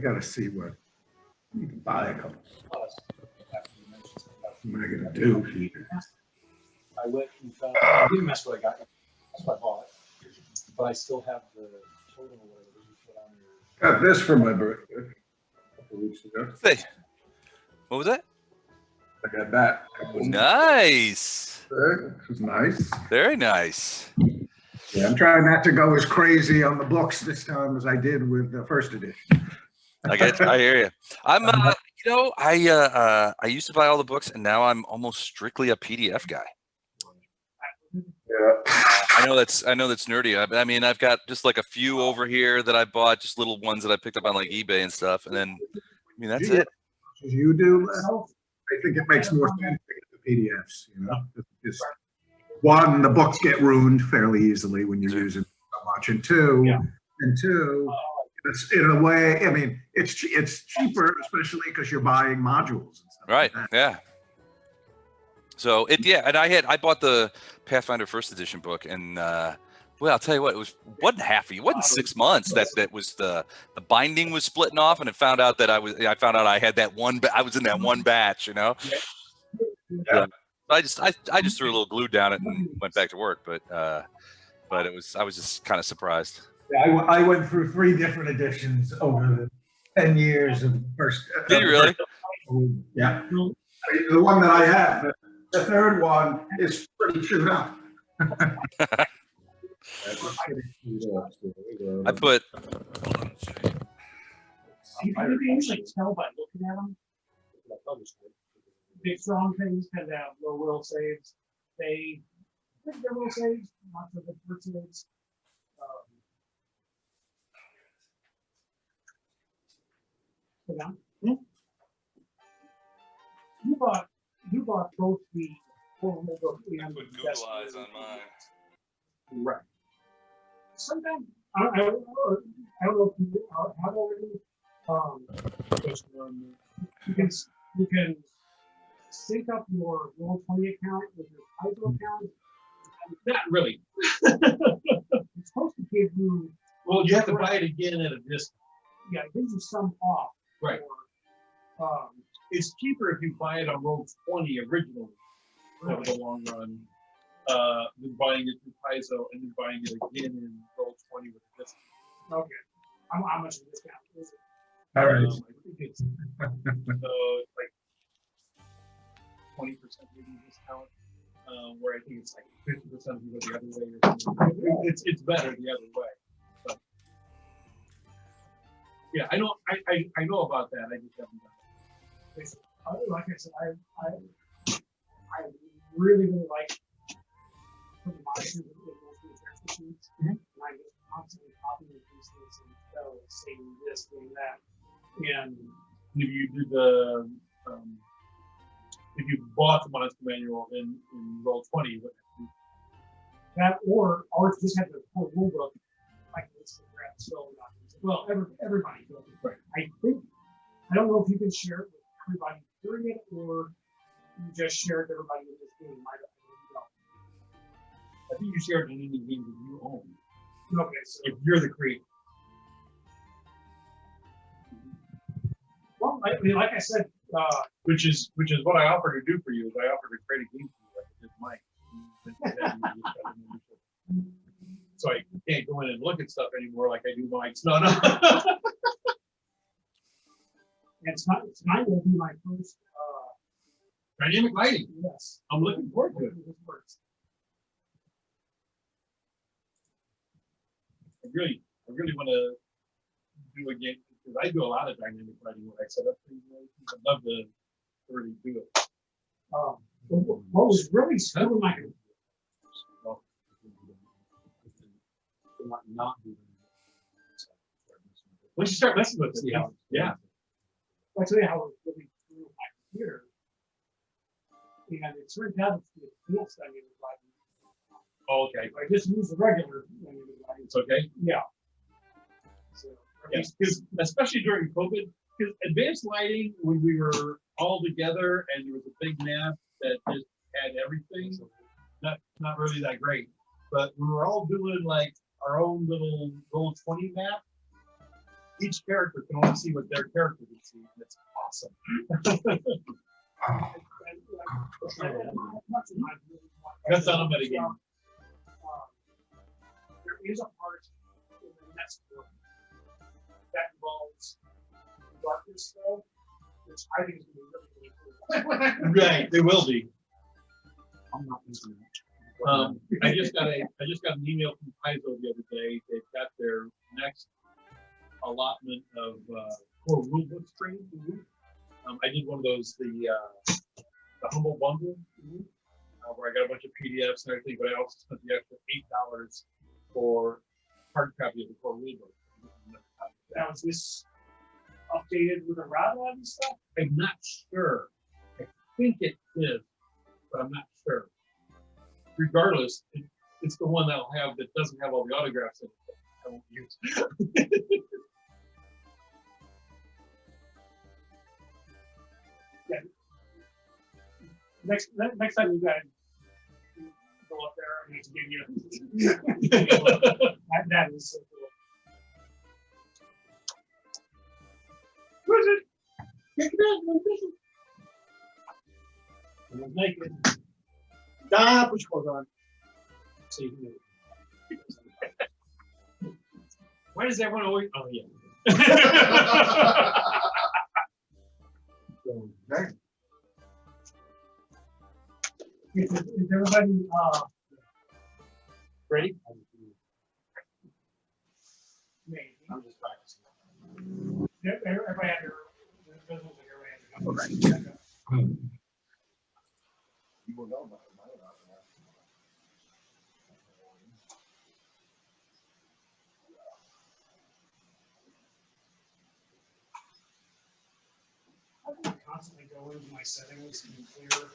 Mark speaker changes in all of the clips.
Speaker 1: I gotta see what you can buy a couple. What am I gonna do here?
Speaker 2: I went and found, I didn't mess what I got. That's what I bought. But I still have the total or whatever you put on your.
Speaker 1: Got this for my birthday a couple weeks ago.
Speaker 3: Hey, what was that?
Speaker 1: I got that. a couple weeks
Speaker 3: Nice.
Speaker 1: ago. It was nice.
Speaker 3: Very nice.
Speaker 1: Yeah, I'm trying not to go as crazy on the books this time as I did with the first edition.
Speaker 3: I hear you. I'm, you know, I used to buy all the books, and now I'm almost strictly a PDF guy.
Speaker 1: Yeah.
Speaker 3: I know that's nerdy. I mean, I've got just like a few over here that I bought, just little ones that I picked up on like eBay and stuff, and then I mean that's it.
Speaker 1: As you do, I think it makes more sense to get the PDFs. You know, just one, the books get ruined fairly easily when you're using so much, and two, it's in a way. I mean, it's cheaper, especially because you're buying modules and stuff.
Speaker 3: Right.
Speaker 1: Like that.
Speaker 3: Yeah. So and I bought the Pathfinder First Edition book, and well, I'll tell you what, it wasn't half. It wasn't 6 months that was the binding was splitting off, and I found out that I found out I had that one. I was in that one batch, you know.
Speaker 1: Yeah.
Speaker 3: I just threw a little glue down it and went back to work, but I was just kind of surprised.
Speaker 1: Yeah, I went through 3 different editions over the 10 years of first.
Speaker 3: Did you really?
Speaker 1: Yeah. The one that I have, the third one is pretty chewed up.
Speaker 3: I put.
Speaker 4: You can usually tell by looking at them. Big strong things tend to have low will saves. They think they're will saves, not for the first saves. You bought both the formal book and the
Speaker 3: Google eyes on mine.
Speaker 4: Right. Sometimes I don't know if you have already. You can sync up your Roll20 account with your Paizo account.
Speaker 2: Not really.
Speaker 4: It's supposed to give you.
Speaker 2: Well, you have to buy it again at a discount.
Speaker 4: Yeah, it gives you some off.
Speaker 2: Right. It's cheaper if you buy it on Roll20 originally over the long run than buying it through Paizo and then buying it again in Roll20 with a discount.
Speaker 4: Okay. How much of a discount is it?
Speaker 1: All right.
Speaker 2: I think it's like 20% maybe discount, where I think it's like 50% if you go the other way. Or something. It's better the other way. But yeah, I know about that. I just haven't done it.
Speaker 4: Like I said, I really like putting monsters in most of the text machines. And I just constantly copying and pasting this and saying this, doing that. And
Speaker 2: if you do the if you bought the monster manual in Roll20,
Speaker 4: that or just have the full rule book like this grab spell documents. Well, everybody does it.
Speaker 2: Right.
Speaker 4: I don't know if you can share it with everybody during it or you just share it with everybody in this game.
Speaker 2: I think you share it in any game that you own.
Speaker 4: Okay, so
Speaker 2: if you're the creator.
Speaker 4: Well, like I said,
Speaker 2: which is what I offer to do for you. Is I offer to create a game for you like I did Mike. So I can't go in and look at stuff anymore like I do Mike's. No.
Speaker 4: And tonight will be my first
Speaker 2: dynamic lighting.
Speaker 4: Yes,
Speaker 2: I'm looking forward to it. I really want to do a game because I do a lot of dynamic lighting when I set up things. I'd love to really do it.
Speaker 4: What was really screwing my
Speaker 2: not do that. Once you start messing with it, see how. Yeah.
Speaker 4: I'll tell you how it really threw my computer. And it turned out it's the advanced dynamic lighting.
Speaker 2: Oh, okay.
Speaker 4: I just use the regular dynamic lighting.
Speaker 2: It's okay.
Speaker 4: Yeah. So,
Speaker 2: yes, because especially during COVID, because advanced lighting, when we were all together and there was a big map that just had everything, not really that great. But we were all doing like our own little Roll20 map. each character can only see what their character can see, and it's awesome. That's not a metagame.
Speaker 4: There is a part in the next book that involves darkness spell, which I think is going to be really, really cool.
Speaker 2: Right, they will be.
Speaker 4: I'm not using that.
Speaker 2: I just got an email from Paizo the other day. They've got their next allotment of core rulebook training. I did one of those, the humble bundle, where I got a bunch of PDFs and everything, but I also spent the extra $8 for hard copy of the core rulebook.
Speaker 4: Now, is this updated with errata and stuff?
Speaker 2: I'm not sure. I think it is, but I'm not sure. Regardless, it's the one that doesn't have all the autographs in it that I won't use.
Speaker 4: Yeah. Next time you guys go up there, I'm going to give you that is so cool. Who's it? Pick it up, and I'm naked. Put your clothes on. So you can do it. Why does everyone always? Oh yeah.
Speaker 1: Okay.
Speaker 4: Is everybody
Speaker 2: Ready?
Speaker 4: Maybe.
Speaker 5: I'm just practicing.
Speaker 4: Everybody had their visuals and everybody had their
Speaker 5: You will know about it.
Speaker 4: I constantly go into my settings and clear the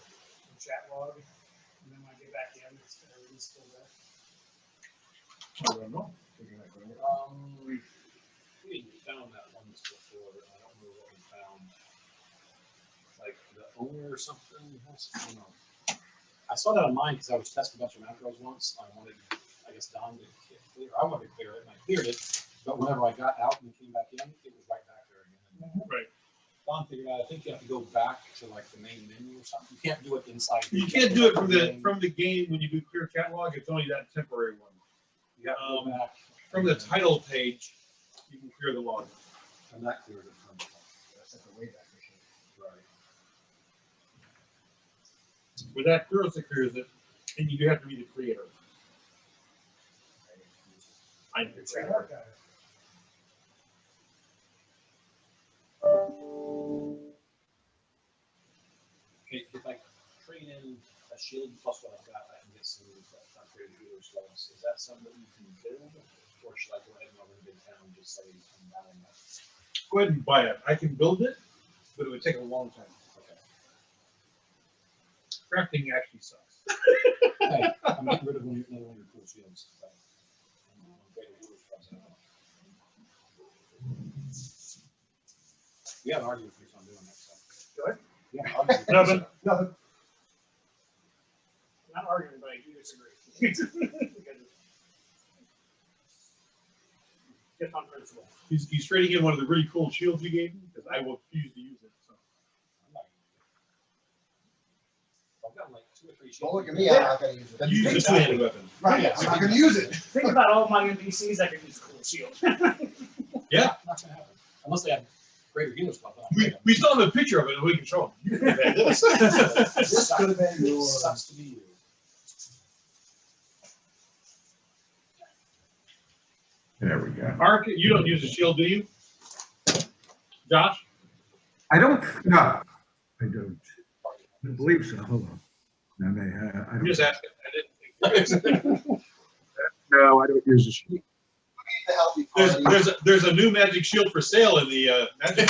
Speaker 4: chat log, and then when I get back in, everything's still there.
Speaker 2: I don't know.
Speaker 5: We found that once before. I don't know what we found. Like the owner or something. I don't know. I saw that on mine because I was testing a bunch of macros once. I wanted, I guess, Don to clear. I wanted to clear it, and I cleared it. But whenever I got out and came back in, it was right back there again.
Speaker 2: Right.
Speaker 5: Don figured out. I think you have to go back to like the main menu or something. You can't do it inside.
Speaker 2: You can't do it from the game when you do clear catalog. It's only that temporary one.
Speaker 5: You have to go back.
Speaker 2: From the title page, you can clear the log.
Speaker 5: And that cleared it from.
Speaker 1: That's like a way back machine.
Speaker 5: Right.
Speaker 2: With that clears it, and you do have to be the creator. I did say that.
Speaker 5: Okay, if I trade in a shield plus what I've got, I can get some upgraded healer spells. Is that something you can build, or should I go ahead and over to Big Town and just say I'm buying that?
Speaker 2: Go ahead and buy it. I can build it, but it would take a long time.
Speaker 5: Okay.
Speaker 2: Crafting actually sucks.
Speaker 5: Hey, I'm getting rid of another one of your cool shields. So I'm upgrading healer spells. We have argued with me on doing that. So.
Speaker 1: Good.
Speaker 5: Yeah, argued with me.
Speaker 2: Nothing.
Speaker 1: Nothing.
Speaker 4: Not arguing, but I do disagree. Just on principle.
Speaker 2: He's trading in one of the really cool shields you gave me because I will refuse to use it. So.
Speaker 5: I'm not I've got like 2 or 3 shields.
Speaker 6: Don't look at me, I'm not gonna use it.
Speaker 2: Use the two-handed weapon.
Speaker 6: Right, I'm not gonna use it.
Speaker 4: Think about all my NPCs that could use a cool shield.
Speaker 2: Yeah.
Speaker 5: Not gonna happen. Unless they have greater healer spells.
Speaker 2: We still have a picture of it and we can show them.
Speaker 6: This could have been yours.
Speaker 5: Sucks to be you.
Speaker 1: There we go.
Speaker 2: Ark, you don't use a shield, do you? Josh?
Speaker 1: I don't, no, I don't. I believe so. Hold on. No, I
Speaker 2: I'm
Speaker 1: don't.
Speaker 2: just asking. I didn't think.
Speaker 1: No, I don't use a sheet.
Speaker 6: The healthy party.
Speaker 2: There's a new magic shield for sale in the magic.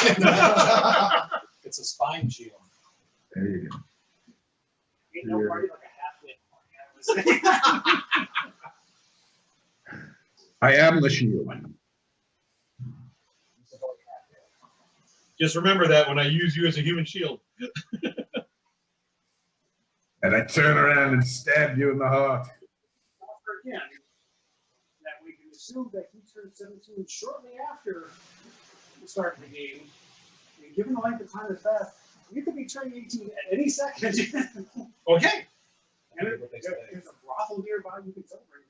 Speaker 5: It's a spine shield.
Speaker 1: There you go.
Speaker 4: Ain't no party like a half-wit.
Speaker 1: I am the shield.
Speaker 2: Just remember that when I use you as a human shield.
Speaker 1: And I turn around and stab you in the heart.
Speaker 4: Again, that we can assume that he turned 17 shortly after the start of the game. And given the length of time that's passed, you could be turning 18 at any second.
Speaker 2: Okay.
Speaker 4: And if there's a brothel nearby, you can celebrate.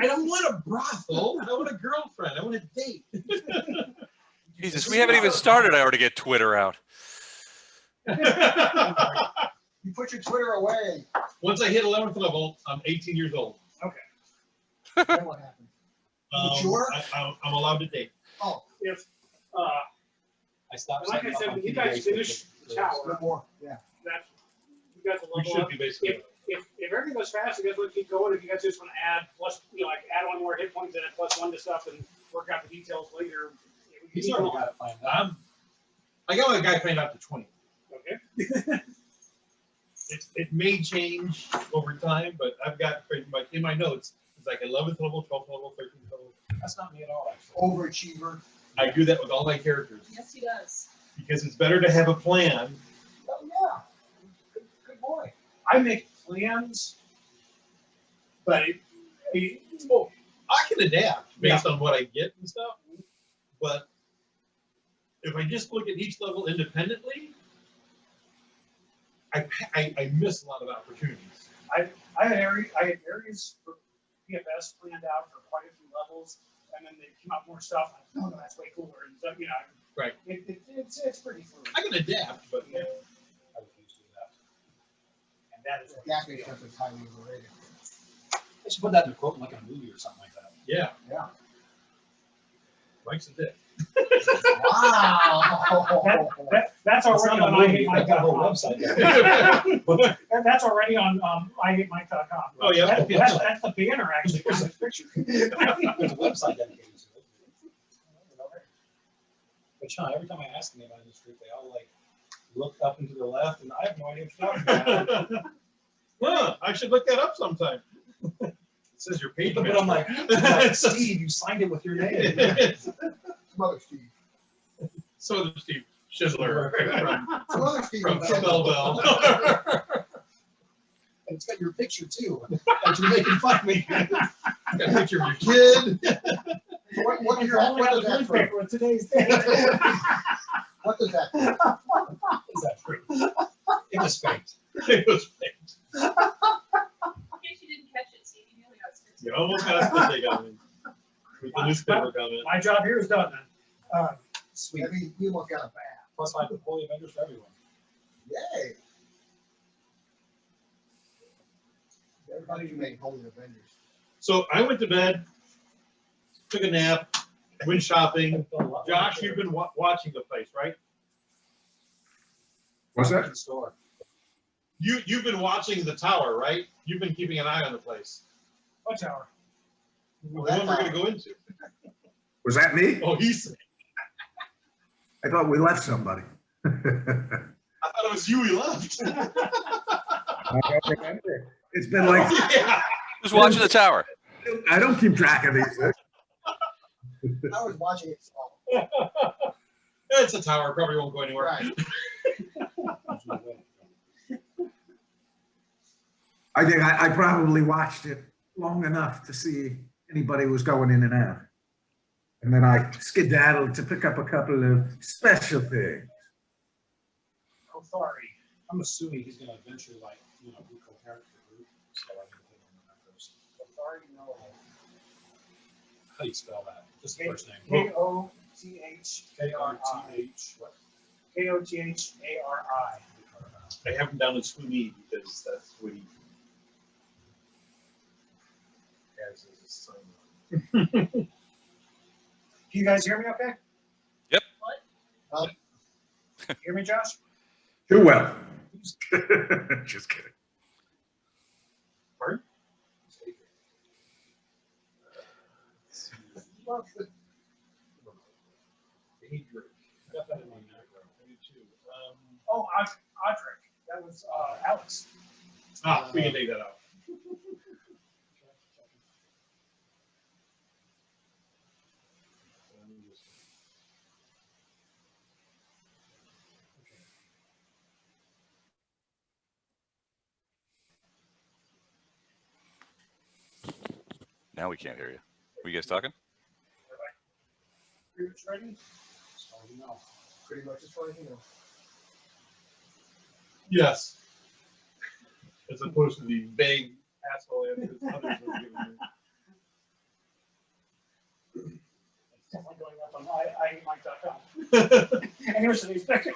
Speaker 2: I don't want a brothel. I want a girlfriend. I want a date.
Speaker 3: Jesus, we haven't even started. I already get Twitter out.
Speaker 6: You put your Twitter away.
Speaker 2: Once I hit 11th level, I'm 18 years old.
Speaker 6: Then what happened? Mature?
Speaker 2: I'm allowed to date.
Speaker 6: Oh,
Speaker 4: If,
Speaker 5: I stopped.
Speaker 4: like I
Speaker 5: signing up
Speaker 4: said,
Speaker 5: on
Speaker 4: when you
Speaker 5: PDA
Speaker 4: guys
Speaker 5: for
Speaker 4: finish
Speaker 5: the-
Speaker 4: the tower,
Speaker 6: no more. Yeah.
Speaker 4: that's, you guys will
Speaker 2: We
Speaker 4: level
Speaker 2: should
Speaker 4: up.
Speaker 2: be basically.
Speaker 4: If everything goes fast, you guys want to keep going. If you guys just want to add plus, like add one more hit points and add +1 to stuff and work out the details later. We can
Speaker 5: He's
Speaker 4: keep
Speaker 5: already
Speaker 4: going.
Speaker 5: got it planned out.
Speaker 2: I got a guy planned out to 20.
Speaker 4: Okay.
Speaker 2: It may change over time, but I've got pretty much in my notes. It's like 11th level, 12th level, 13th level.
Speaker 5: That's not me at all, actually.
Speaker 6: Overachiever.
Speaker 2: I do that with all my characters
Speaker 7: Yes, he does.
Speaker 2: because it's better to have a plan.
Speaker 6: Oh, yeah. Good boy.
Speaker 4: I make plans, but
Speaker 2: Well, I can adapt based on what I get and stuff, but if I just look at each level independently, I miss a lot of opportunities.
Speaker 4: I had areas for PFS planned out for quite a few levels, and then they came out more stuff. Like, oh, no, that's way cooler, and so,
Speaker 2: Right.
Speaker 4: It's pretty fluid.
Speaker 2: I can adapt, but
Speaker 5: I refuse to do that.
Speaker 4: And that is what
Speaker 6: Adapting stuff is highly overrated.
Speaker 5: I should put that in a quote in like a movie or something like that.
Speaker 2: yeah,
Speaker 6: Yeah.
Speaker 2: Mike's a dick.
Speaker 6: Wow.
Speaker 4: That's
Speaker 5: It's
Speaker 4: already
Speaker 5: not
Speaker 4: on
Speaker 5: a movie, I got a whole
Speaker 4: iHateMike.com.
Speaker 5: website.
Speaker 4: That's already on iHateMike.com.
Speaker 2: Oh, yeah.
Speaker 4: That's the banner actually for this picture.
Speaker 5: There's a website dedicated to it. But Sean, every time I ask anybody in this group, they all like look up and to the left, and I have no idea what you're talking about.
Speaker 2: Huh, I should look that up sometime. It says your page.
Speaker 5: But I'm like,
Speaker 2: master.
Speaker 5: Steve, you signed it with your name.
Speaker 6: Mother Steve.
Speaker 2: So there's Steve Schindler
Speaker 6: Mother Steve.
Speaker 2: from Belleville.
Speaker 5: And it's got your picture too. That you're making fun of me.
Speaker 2: Got a picture of your kid.
Speaker 6: What
Speaker 4: You're only
Speaker 6: does
Speaker 4: on the
Speaker 6: that prove?
Speaker 4: newspaper with today's date.
Speaker 6: What does that prove?
Speaker 5: Is that true? It was faked.
Speaker 2: It was fake.
Speaker 7: In case you didn't catch it, Steve, you nearly got six.
Speaker 2: You almost got a stick on me with the newspaper comment.
Speaker 4: My job here is done then.
Speaker 5: Sweet.
Speaker 6: I mean, we almost got a bath.
Speaker 5: Plus, I have Holy Avengers for everyone.
Speaker 6: Yay. Everybody who made Holy Avengers.
Speaker 2: So I went to bed, took a nap, went shopping. Josh, you've been watching the place, right?
Speaker 1: What's that?
Speaker 5: Store.
Speaker 2: You've been watching the tower, right? You've been keeping an eye on the place.
Speaker 4: What tower?
Speaker 2: The one we're gonna go into.
Speaker 1: Was that me?
Speaker 2: Oh, he's.
Speaker 1: I thought we left somebody.
Speaker 2: I thought it was you. He left.
Speaker 1: I don't remember. It's been like,
Speaker 2: Yeah.
Speaker 3: Who's watching the tower?
Speaker 1: I don't keep track of these things.
Speaker 6: I was watching it. So,
Speaker 2: It's a tower. Probably won't go anywhere.
Speaker 6: right.
Speaker 1: I think I probably watched it long enough to see anybody was going in and out. And then I skedaddled to pick up a couple of special things.
Speaker 4: Oh, sorry.
Speaker 5: I'm assuming he's gonna eventually like, be coherent to the group. So I can put him in the numbers.
Speaker 4: Sorry, no.
Speaker 5: How do you spell that? Just the first name.
Speaker 4: K-O-T-H.
Speaker 5: K-R-T-H. What?
Speaker 4: K-O-T-H-A-R-I.
Speaker 2: I have him down as Sweeney because that's what he has as his son.
Speaker 4: Can you guys hear me okay?
Speaker 3: Yep.
Speaker 7: What?
Speaker 4: Hear me, Josh?
Speaker 1: Too well. Just kidding.
Speaker 2: Pardon? Adric.
Speaker 5: I got that in my macro.
Speaker 2: I do too.
Speaker 4: Oh, Audric. That was Alex.
Speaker 2: We can take that out.
Speaker 3: Now we can't hear you. Were you guys talking?
Speaker 4: pretty much ready?
Speaker 5: So, you know.
Speaker 6: Pretty much as far as you know.
Speaker 2: Yes. As opposed to the vague asshole answers others have given me.
Speaker 4: It's definitely going up on iMike.com. And here's the expected.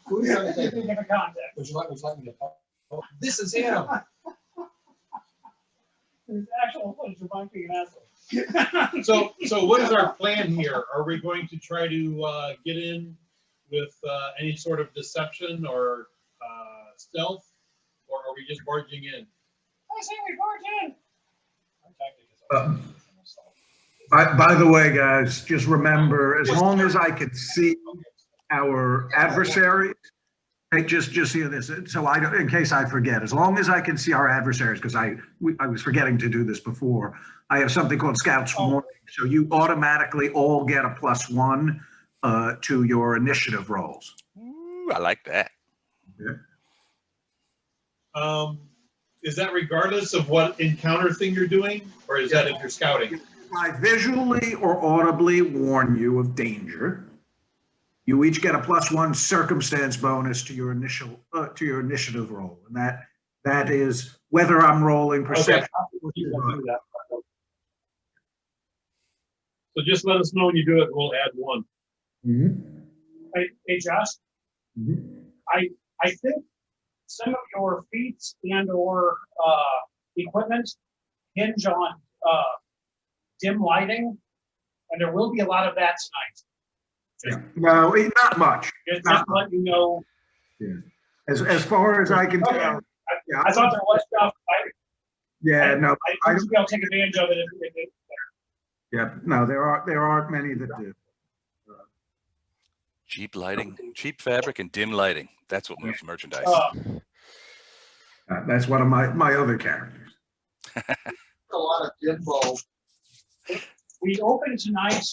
Speaker 6: Who's on the table?
Speaker 4: Different context.
Speaker 5: Would you like me to talk?
Speaker 2: This is him.
Speaker 4: There's actual footage of Mike being an asshole.
Speaker 2: So what is our plan here? Are we going to try to get in with any sort of deception or stealth, or are we just barging in?
Speaker 4: I say we barge in.
Speaker 5: My tactic is
Speaker 1: By the way, guys, just remember, as long as I can see our adversaries, hey, just hear this. So I don't, in case I forget, as long as I can see our adversaries, because I was forgetting to do this before, I have something called Scout's Warning. So you automatically all get a +1 to your initiative rolls.
Speaker 3: Ooh, I like that.
Speaker 2: Is that regardless of what encounter thing you're doing, or is that if you're scouting?
Speaker 1: I visually or audibly warn you of danger. You each get a +1 circumstance bonus to your initiative roll, and that is whether I'm rolling perception.
Speaker 2: You can do that. So just let us know when you do it. We'll add 1.
Speaker 4: Hey Josh, I think some of your feats and or equipment hinge on dim lighting, and there will be a lot of that tonight.
Speaker 1: No, not much.
Speaker 4: Just to let you know.
Speaker 1: As far as I can
Speaker 4: Okay.
Speaker 1: tell. Yeah,
Speaker 4: I thought there was stuff.
Speaker 1: no,
Speaker 4: I think I'll take advantage of it if
Speaker 1: yeah, no, there aren't many that do.
Speaker 3: Cheap lighting, cheap fabric, and dim lighting. That's what moves merchandise.
Speaker 1: That's one of my other characters.
Speaker 6: A lot of dim bulb.
Speaker 4: we open tonight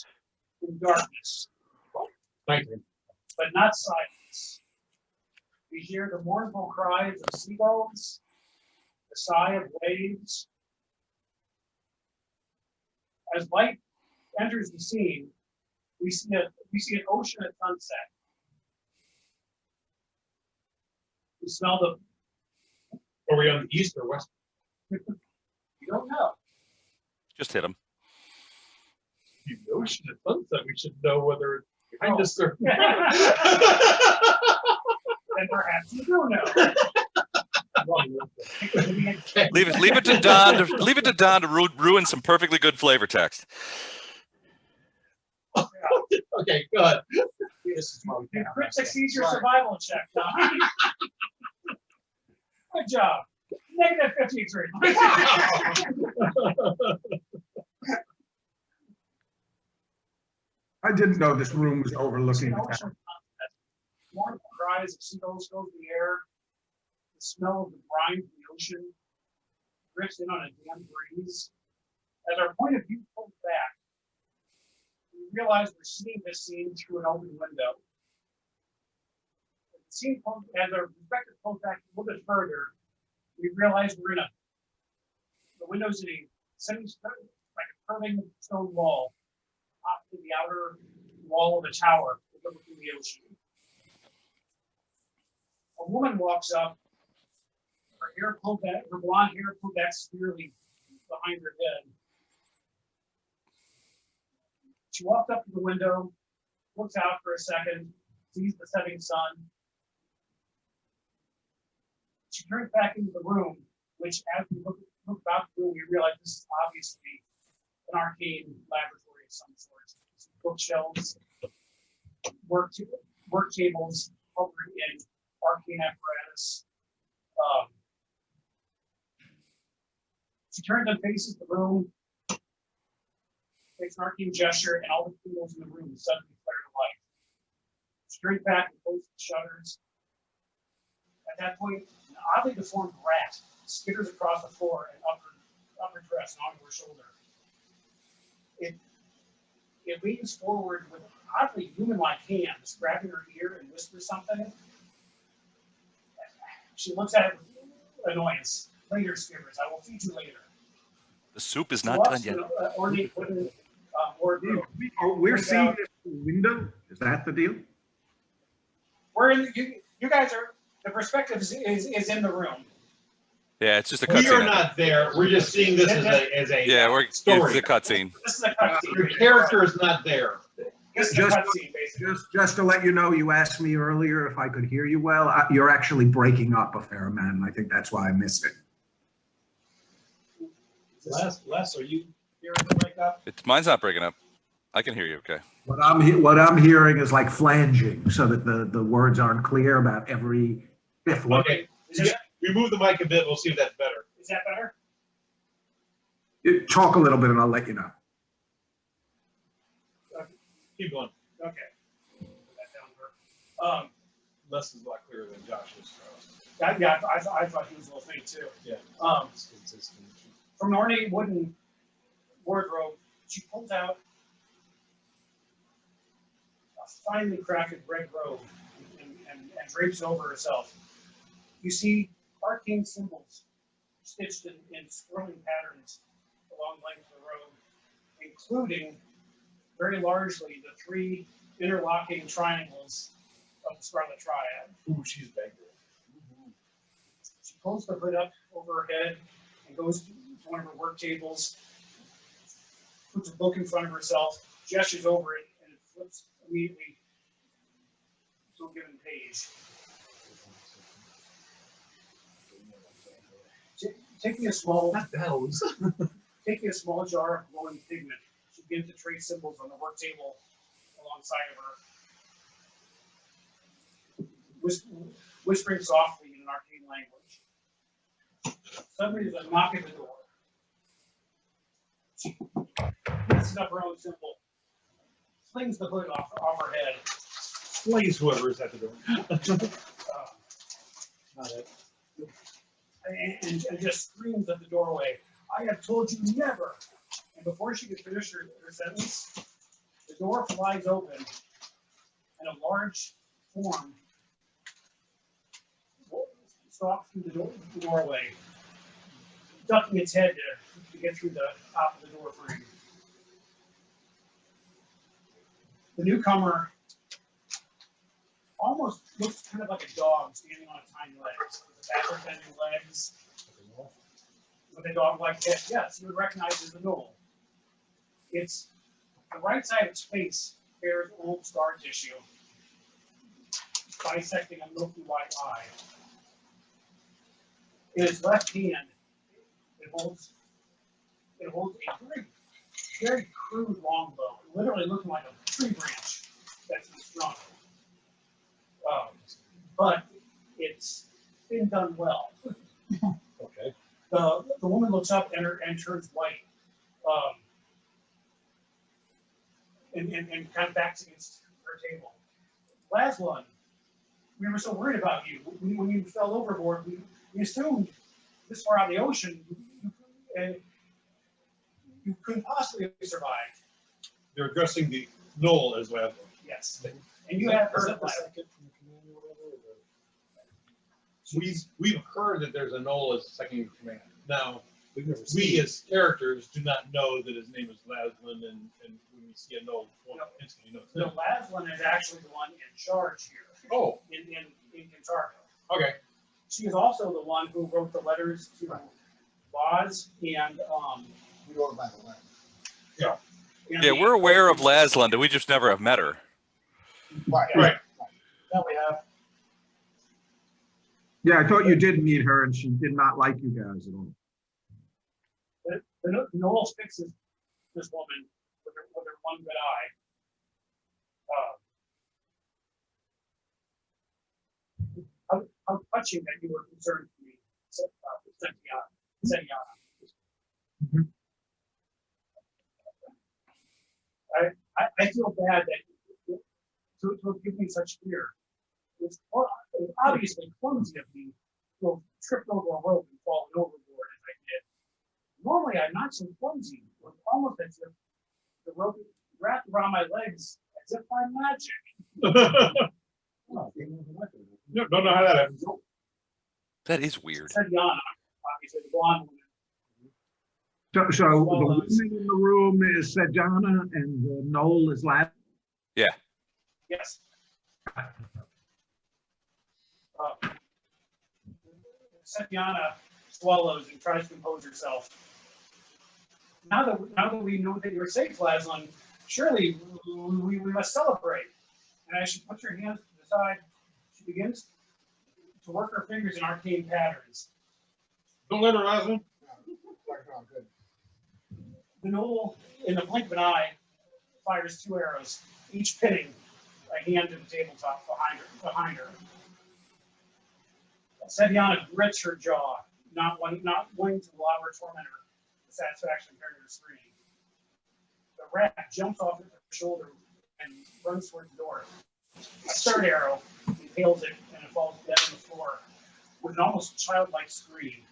Speaker 4: in darkness,
Speaker 2: Thank you.
Speaker 4: but not silence. We hear the mournful cries of seagulls, the sigh of waves. As light enters the scene, we see an ocean at sunset. We smell the,
Speaker 2: Are we on the east or west?
Speaker 4: you don't know.
Speaker 3: Just hit him.
Speaker 2: The ocean at sunset. We should know whether it's behind us or.
Speaker 4: And perhaps you do know.
Speaker 3: Leave it to Don to leave it to Don to ruin some perfectly good flavor text.
Speaker 2: Okay, good.
Speaker 5: This is why we can't have
Speaker 4: Crit
Speaker 5: that.
Speaker 4: succeeds your survival check, Don. Good job. Negative 53.
Speaker 1: I didn't know this room was overlooking the
Speaker 4: Mournful
Speaker 1: town.
Speaker 4: cries of seagulls fill the air. The smell of the brine from the ocean drifts in on a damp breeze. As our point of view pulls back, we realize we're seeing this scene through an open window. As our perspective pulls back a little bit further, we realize we're in the window's in a like a curving stone wall, off to the outer wall of a tower overlooking the ocean. A woman walks up, her hair pulled back, her blonde hair pulled back severely behind her head. She walked up to the window, looks out for a second, sees the setting sun. She turns back into the room, which as we look about the room, we realize this is obviously an arcane laboratory of some sort. Some bookshelves, work tables covered in arcane apparatus. She turns and faces the room, makes an arcane gesture, and all the candles in the room suddenly flare to light. Straight back and close the shutters. At that point, an oddly deformed rat skitters across the floor and upper dress and onto her shoulder. It leans forward with oddly human-like hands, grabbing her ear and whispers something. She looks at it with annoyance. Later, Skitters, I will feed you later.
Speaker 3: The soup is
Speaker 4: She
Speaker 3: not
Speaker 4: walks
Speaker 3: done yet.
Speaker 4: to an ornate wooden wardrobe.
Speaker 1: We're seeing this through the window? Is that the deal?
Speaker 4: We're in, you guys are, the perspective is in the room.
Speaker 3: Yeah, it's just a
Speaker 5: We are
Speaker 3: cutscene.
Speaker 5: not there. We're just seeing this as a
Speaker 3: Yeah, we're it's
Speaker 5: story.
Speaker 3: the cutscene.
Speaker 4: This is a cutscene.
Speaker 5: Your character is not there.
Speaker 4: This is a
Speaker 1: Just-
Speaker 4: cutscene, basically.
Speaker 1: Just to let you know, you asked me earlier if I could hear you well. You're actually breaking up a fair amount, and I think that's why I missed it.
Speaker 5: Les, are you hearing the break up?
Speaker 3: Mine's not breaking up. I can hear you. Okay.
Speaker 1: What I'm hearing is like flanging, so that the words aren't clear about every fifth word.
Speaker 5: Okay,
Speaker 4: Is that,
Speaker 5: we move the mic a bit. We'll see if that's better.
Speaker 4: is that better?
Speaker 1: Talk a little bit, and I'll let you know.
Speaker 5: Keep going.
Speaker 4: Okay. Put that down for-
Speaker 5: Les is a lot clearer than Josh is.
Speaker 4: Yeah, I thought he was a little faint too.
Speaker 5: Yeah.
Speaker 4: From an ornate wooden wardrobe, she pulls out a finely crafted red robe and drapes it over herself. You see arcane symbols stitched in swirling patterns along the length of the robe, including very largely the three interlocking triangles of the Scarlet Triad.
Speaker 5: Ooh, she's big.
Speaker 4: She pulls the hood up over her head and goes to one of her work tables, puts a book in front of herself, gestures over it, and it flips immediately to a given page. Taking a small taking a small jar of glowing pigment, she begins to trace symbols on the work table alongside of her, whispering softly in an arcane language. Suddenly there's a knock at the door. She picks up her own symbol, flings the hood off her head.
Speaker 5: Please, whoever is at the door.
Speaker 4: Not it. And just screams at the doorway, "I have told you never!" And before she could finish her sentence, the door flies open and a large form stalks through the doorway, ducking its head to get through the top of the door frame. The newcomer almost looks kind of like a dog standing on its hind legs, with the backward bending legs, with a dog-like head. Yes, you would recognize it as a gnoll. It's the right side of its face bears old scar tissue, bisecting a milky white eye. In its left hand, it holds a very, very crude longbow, literally looking like a tree branch that's been strung. But it's been done well.
Speaker 5: Okay.
Speaker 4: The woman looks up and turns white, and kind of backs against her table. Laszlo, we were so worried about you. When you fell overboard, we assumed this far out in the ocean, you couldn't possibly have survived.
Speaker 5: They're addressing the Knoll as well.
Speaker 4: Yes. And you have
Speaker 5: Is
Speaker 4: heard
Speaker 5: that
Speaker 4: of
Speaker 5: the
Speaker 4: that.
Speaker 5: second from the command or whatever? We've heard that there's a Knoll as second in command. Now,
Speaker 6: We've never
Speaker 5: we
Speaker 6: seen.
Speaker 5: as characters do not know that his name is Laszlo, and when we see a Knoll, we
Speaker 4: No.
Speaker 5: instantly know it's
Speaker 4: No,
Speaker 5: him.
Speaker 4: Laszlo is actually the one in charge here
Speaker 5: Oh,
Speaker 4: in Kintargo.
Speaker 5: okay.
Speaker 4: She is also the one who wrote the letters to Boz and
Speaker 6: We wrote about the letter.
Speaker 3: Yeah, we're aware of Laszlo. We just never have met her.
Speaker 6: Right.
Speaker 5: Right.
Speaker 4: That we have.
Speaker 1: Yeah, I thought you did meet her, and she did not like you guys at all.
Speaker 4: Noel fixes this woman with her one good eye. How touching that you were concerned for me, Setiana. I feel bad that to have given me such fear. It's obviously clumsy of me to have tripped over a rope and fallen overboard as I did. Normally, I'm not so clumsy. It was almost as if the rope wrapped around my legs as if by magic.
Speaker 5: No, don't know how that happens.
Speaker 3: That is weird.
Speaker 4: Setiana, obviously, the blonde woman.
Speaker 1: So the woman in the room is Sajana and Noel is Lat.
Speaker 4: Yes. Satyana swallows and tries to compose herself. Now that we know that you're safe, Laszlo, surely we must celebrate. And as she puts her hands to the side, she begins to work her fingers in arcane patterns.
Speaker 2: Don't let her, Aslan.
Speaker 6: Oh, good.
Speaker 4: The Noel, in the blink of an eye, fires 2 arrows, each pinning a hand to the tabletop behind her. Satyana grits her jaw, not wanting to allow her tormentor the satisfaction of hearing her scream. The rat jumps off her shoulder and runs towards the door. A third arrow impales it and it falls dead on the floor with an almost childlike scream.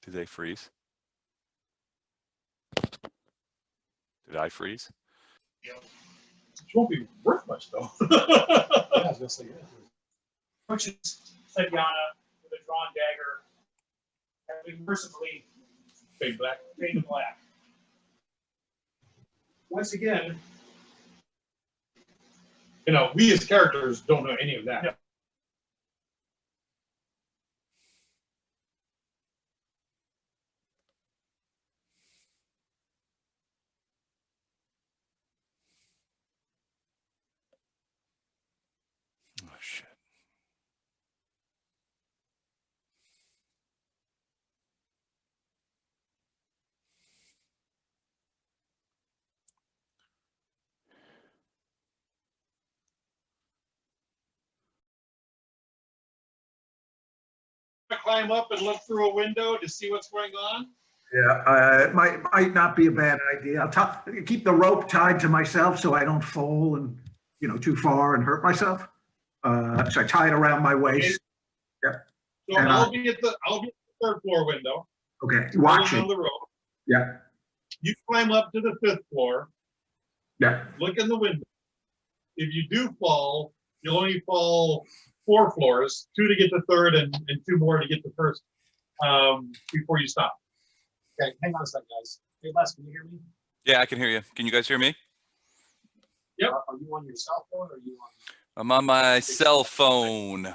Speaker 3: Did they freeze? Did I freeze?
Speaker 2: It won't be worth much, though.
Speaker 5: Yeah, I was gonna say, yeah.
Speaker 4: Pushes Satyana with a drawn dagger and mercifully
Speaker 2: Big black.
Speaker 4: fade to black. Once again,
Speaker 2: You know, we as characters don't know any of that.
Speaker 4: No.
Speaker 3: Oh shit.
Speaker 2: Climb up and look through a window to see what's going on.
Speaker 1: Yeah, it might not be a bad idea. I'll keep the rope tied to myself so I don't fall and, too far and hurt myself. So I tie it around my waist.
Speaker 2: So
Speaker 1: And,
Speaker 2: I'll be at the 3rd floor window.
Speaker 1: Okay,
Speaker 2: pulling
Speaker 1: watching.
Speaker 2: on the rope.
Speaker 1: Yeah,
Speaker 2: You climb up to the 5th floor.
Speaker 1: yeah.
Speaker 2: Look in the window. If you do fall, you'll only fall 4 floors, 2 to get to 3rd and 2 more to get to 1st before you stop.
Speaker 5: Okay, hang on a second, guys. Hey, Les, can you hear me?
Speaker 3: Yeah, I can hear you. Can you guys hear me?
Speaker 2: Yep.
Speaker 5: Are you on your cell phone or are you on?
Speaker 3: I'm on my cell phone.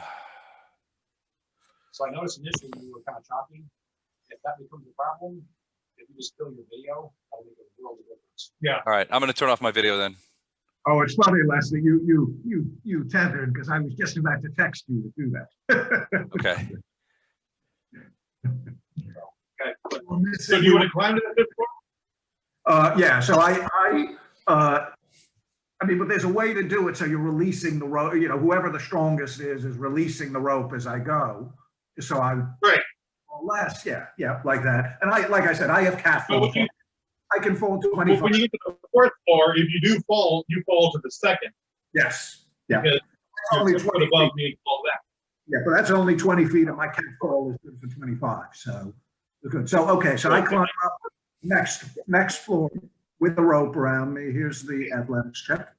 Speaker 5: So I noticed initially you were kind of choppy. If that becomes a problem, if you just kill your video, that'll make a world of difference.
Speaker 3: All right, I'm gonna turn off my video then.
Speaker 1: Oh, it's funny, Leslie, you tethered because I was just about to text you to do that.
Speaker 3: Okay.
Speaker 2: Okay. So do you want to climb to the 5th floor?
Speaker 1: Yeah, so I mean, but there's a way to do it so you're releasing the rope, whoever the strongest is releasing the rope as I go. So I'm
Speaker 2: Right.
Speaker 1: less, yeah, like that. And like I said, I have cat
Speaker 2: So
Speaker 1: fall. I can fall
Speaker 2: Well,
Speaker 1: 25.
Speaker 2: when you get to the 4th floor, if you do fall, you fall to the 2nd.
Speaker 1: Yes, yeah.
Speaker 2: Because
Speaker 1: Only
Speaker 2: you're
Speaker 1: 20
Speaker 2: foot above
Speaker 1: feet.
Speaker 2: me and fall back.
Speaker 1: Yeah, but that's only 20 feet and my cat fall is good for 25, so we're good. So, okay, so I climb up next floor with the rope around me. Here's the athletics check.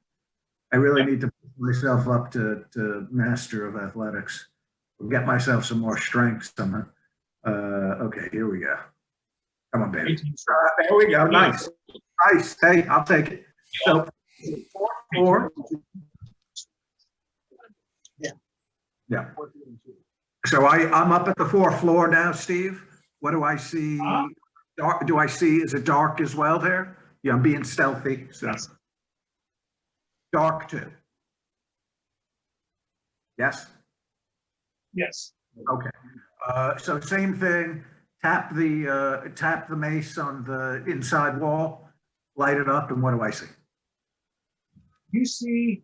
Speaker 1: I really need to put myself up to master of athletics. Get myself some more strength somehow. Okay, here we go. Come on, baby.
Speaker 2: 18.
Speaker 1: There we go. Nice. Nice. Hey, I'll take it. So, four. Yeah. So I'm up at the 4th floor now, Steve. What do I see? Dark, do I see, is it dark as well there? Yeah, I'm being stealthy, so.
Speaker 2: Yes.
Speaker 1: Dark too. Yes?
Speaker 4: yes.
Speaker 1: Okay. So same thing, tap the mace on the inside wall, light it up, and what do I see?
Speaker 4: You see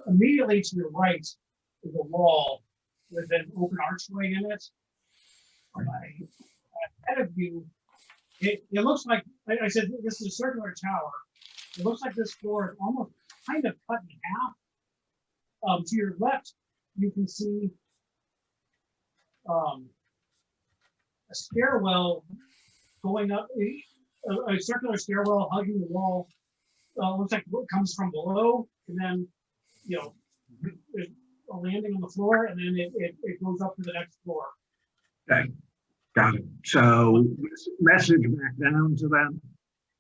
Speaker 4: immediately to your right is a wall with an open archway in it. Ahead of you, it looks like I said, this is a circular tower. It looks like this floor is almost kind of cut in half. To your left, you can see a stairwell going up. a circular stairwell hugging the wall. Looks like what comes from below, and then, you know, there's a landing on the floor, and then it goes up to the next floor.
Speaker 1: Okay, got it. So message back down to them.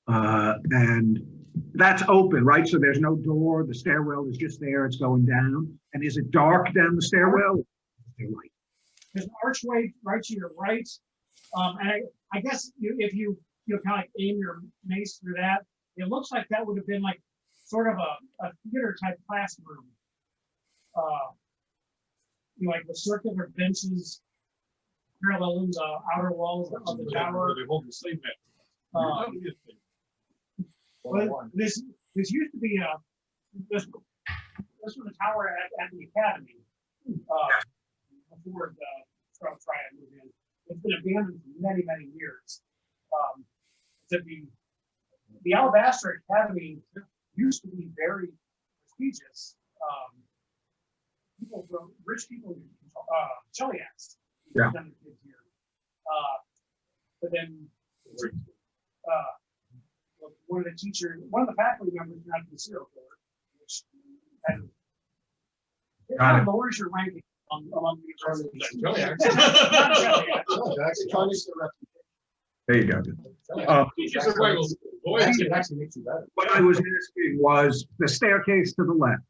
Speaker 1: And that's open, right? So there's no door, the stairwell is just there, it's going down. And is it dark down the stairwell? Light.
Speaker 4: There's an archway right to your right. And I guess if you kind of like aim your mace through that, it looks like that would have been like sort of a theater type classroom. Like the circular benches paralleling the outer walls of the tower.
Speaker 2: They hold the same
Speaker 4: But this used to be this was a tower at the academy before the Stroud Triad moved in. It's been abandoned for many years. The Alabaster Academy used to be very prestigious. Rich people, Cheliacs,
Speaker 1: Yeah.
Speaker 4: send the kids here. But then one of the faculty members got to be a serial killer, which kind of lowers your ranking among the universities.
Speaker 2: Cheliacs.
Speaker 4: Not Cheliacs.
Speaker 6: Oh, actually, Chinese the
Speaker 1: There you go.
Speaker 2: Teachers are like, boys,
Speaker 6: It actually makes you better.
Speaker 1: What I was asking was the staircase to the left.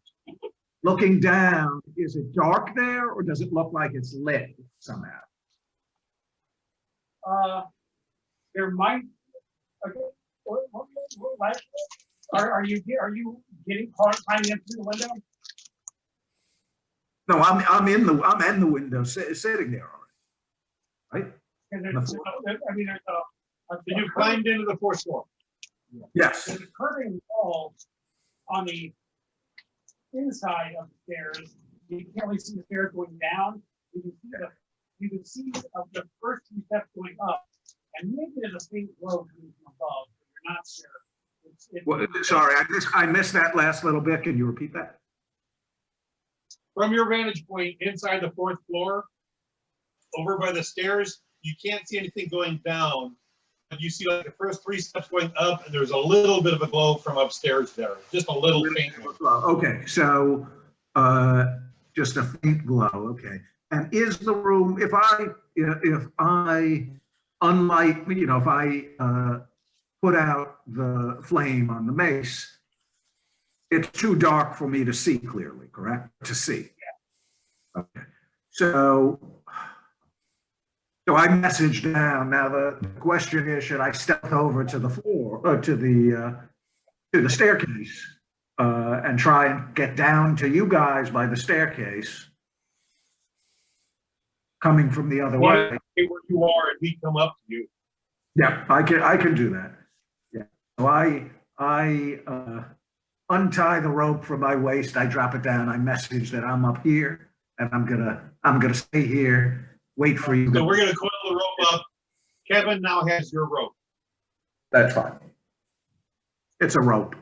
Speaker 1: Looking down, is it dark there or does it look like it's lit somehow?
Speaker 4: There might. Okay. Are you getting climbing in through the window?
Speaker 1: No, I'm in the window sitting there already. Right?
Speaker 4: And there's, I mean, there's
Speaker 2: you climbed into the fourth floor.
Speaker 1: Yes.
Speaker 4: there's a curving wall on the inside of the stairs. You can't really see the stairs going down. You can see the first two steps going up, and maybe there's a faint glow coming from above, but you're not sure.
Speaker 1: Well, sorry, I missed that last little bit. Can you repeat that?
Speaker 2: From your vantage point inside the fourth floor, over by the stairs, you can't see anything going down, but you see like the first three steps going up, and there's a little bit of a glow from upstairs there, just a little faint one.
Speaker 1: Okay, so just a faint glow. Okay, and is the room if I unlight, if I put out the flame on the mace, it's too dark for me to see clearly, correct? To see. Yeah. Okay. So I messaged down. Now the question is, should I step over to the floor or to the staircase and try and get down to you guys by the staircase, coming from the other way?
Speaker 2: Stay where you are, and we come up to you.
Speaker 1: Yeah, I can do that. Yeah. So I untie the rope from my waist. I drop it down. I message that I'm up here and I'm gonna stay here, wait for you.
Speaker 2: So we're gonna coil the rope up. Kevin now has your rope.
Speaker 1: That's fine. It's a rope.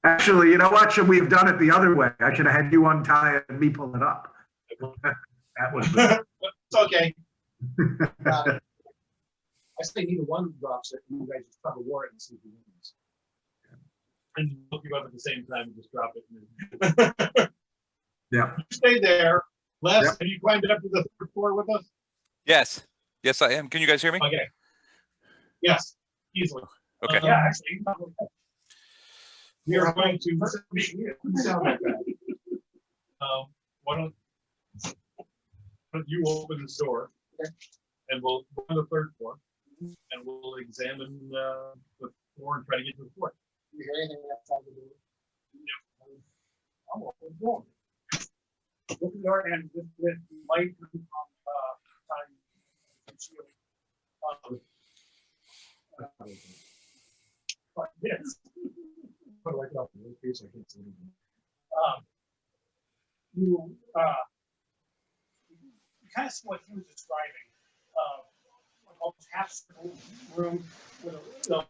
Speaker 1: Actually, you know what? Should we have done it the other way? I should have had you untie it and me pull it up. That was.
Speaker 2: It's okay.
Speaker 5: I say neither one drops it, and you guys just probably war it and see if it wins.
Speaker 2: And look you up at the same time and just drop it.
Speaker 1: Yeah.
Speaker 2: You stay there. Les,
Speaker 1: Yep.
Speaker 2: have you climbed up to the third floor with us?
Speaker 3: Yes. Yes, I am. Can you guys hear me?
Speaker 2: Okay. Yes, easily.
Speaker 3: Okay.
Speaker 4: Yeah, actually.
Speaker 2: We are going to. Why don't you open this door, and we'll go on the third floor, and we'll examine the floor and try to get to the fourth.
Speaker 6: You hear anything outside the door?
Speaker 4: I'm open the door. Open the door and with light from shield. Like this.
Speaker 5: Put it like up in the case I can't see anything.
Speaker 4: You kind of see what he was describing. Like almost half circle room with a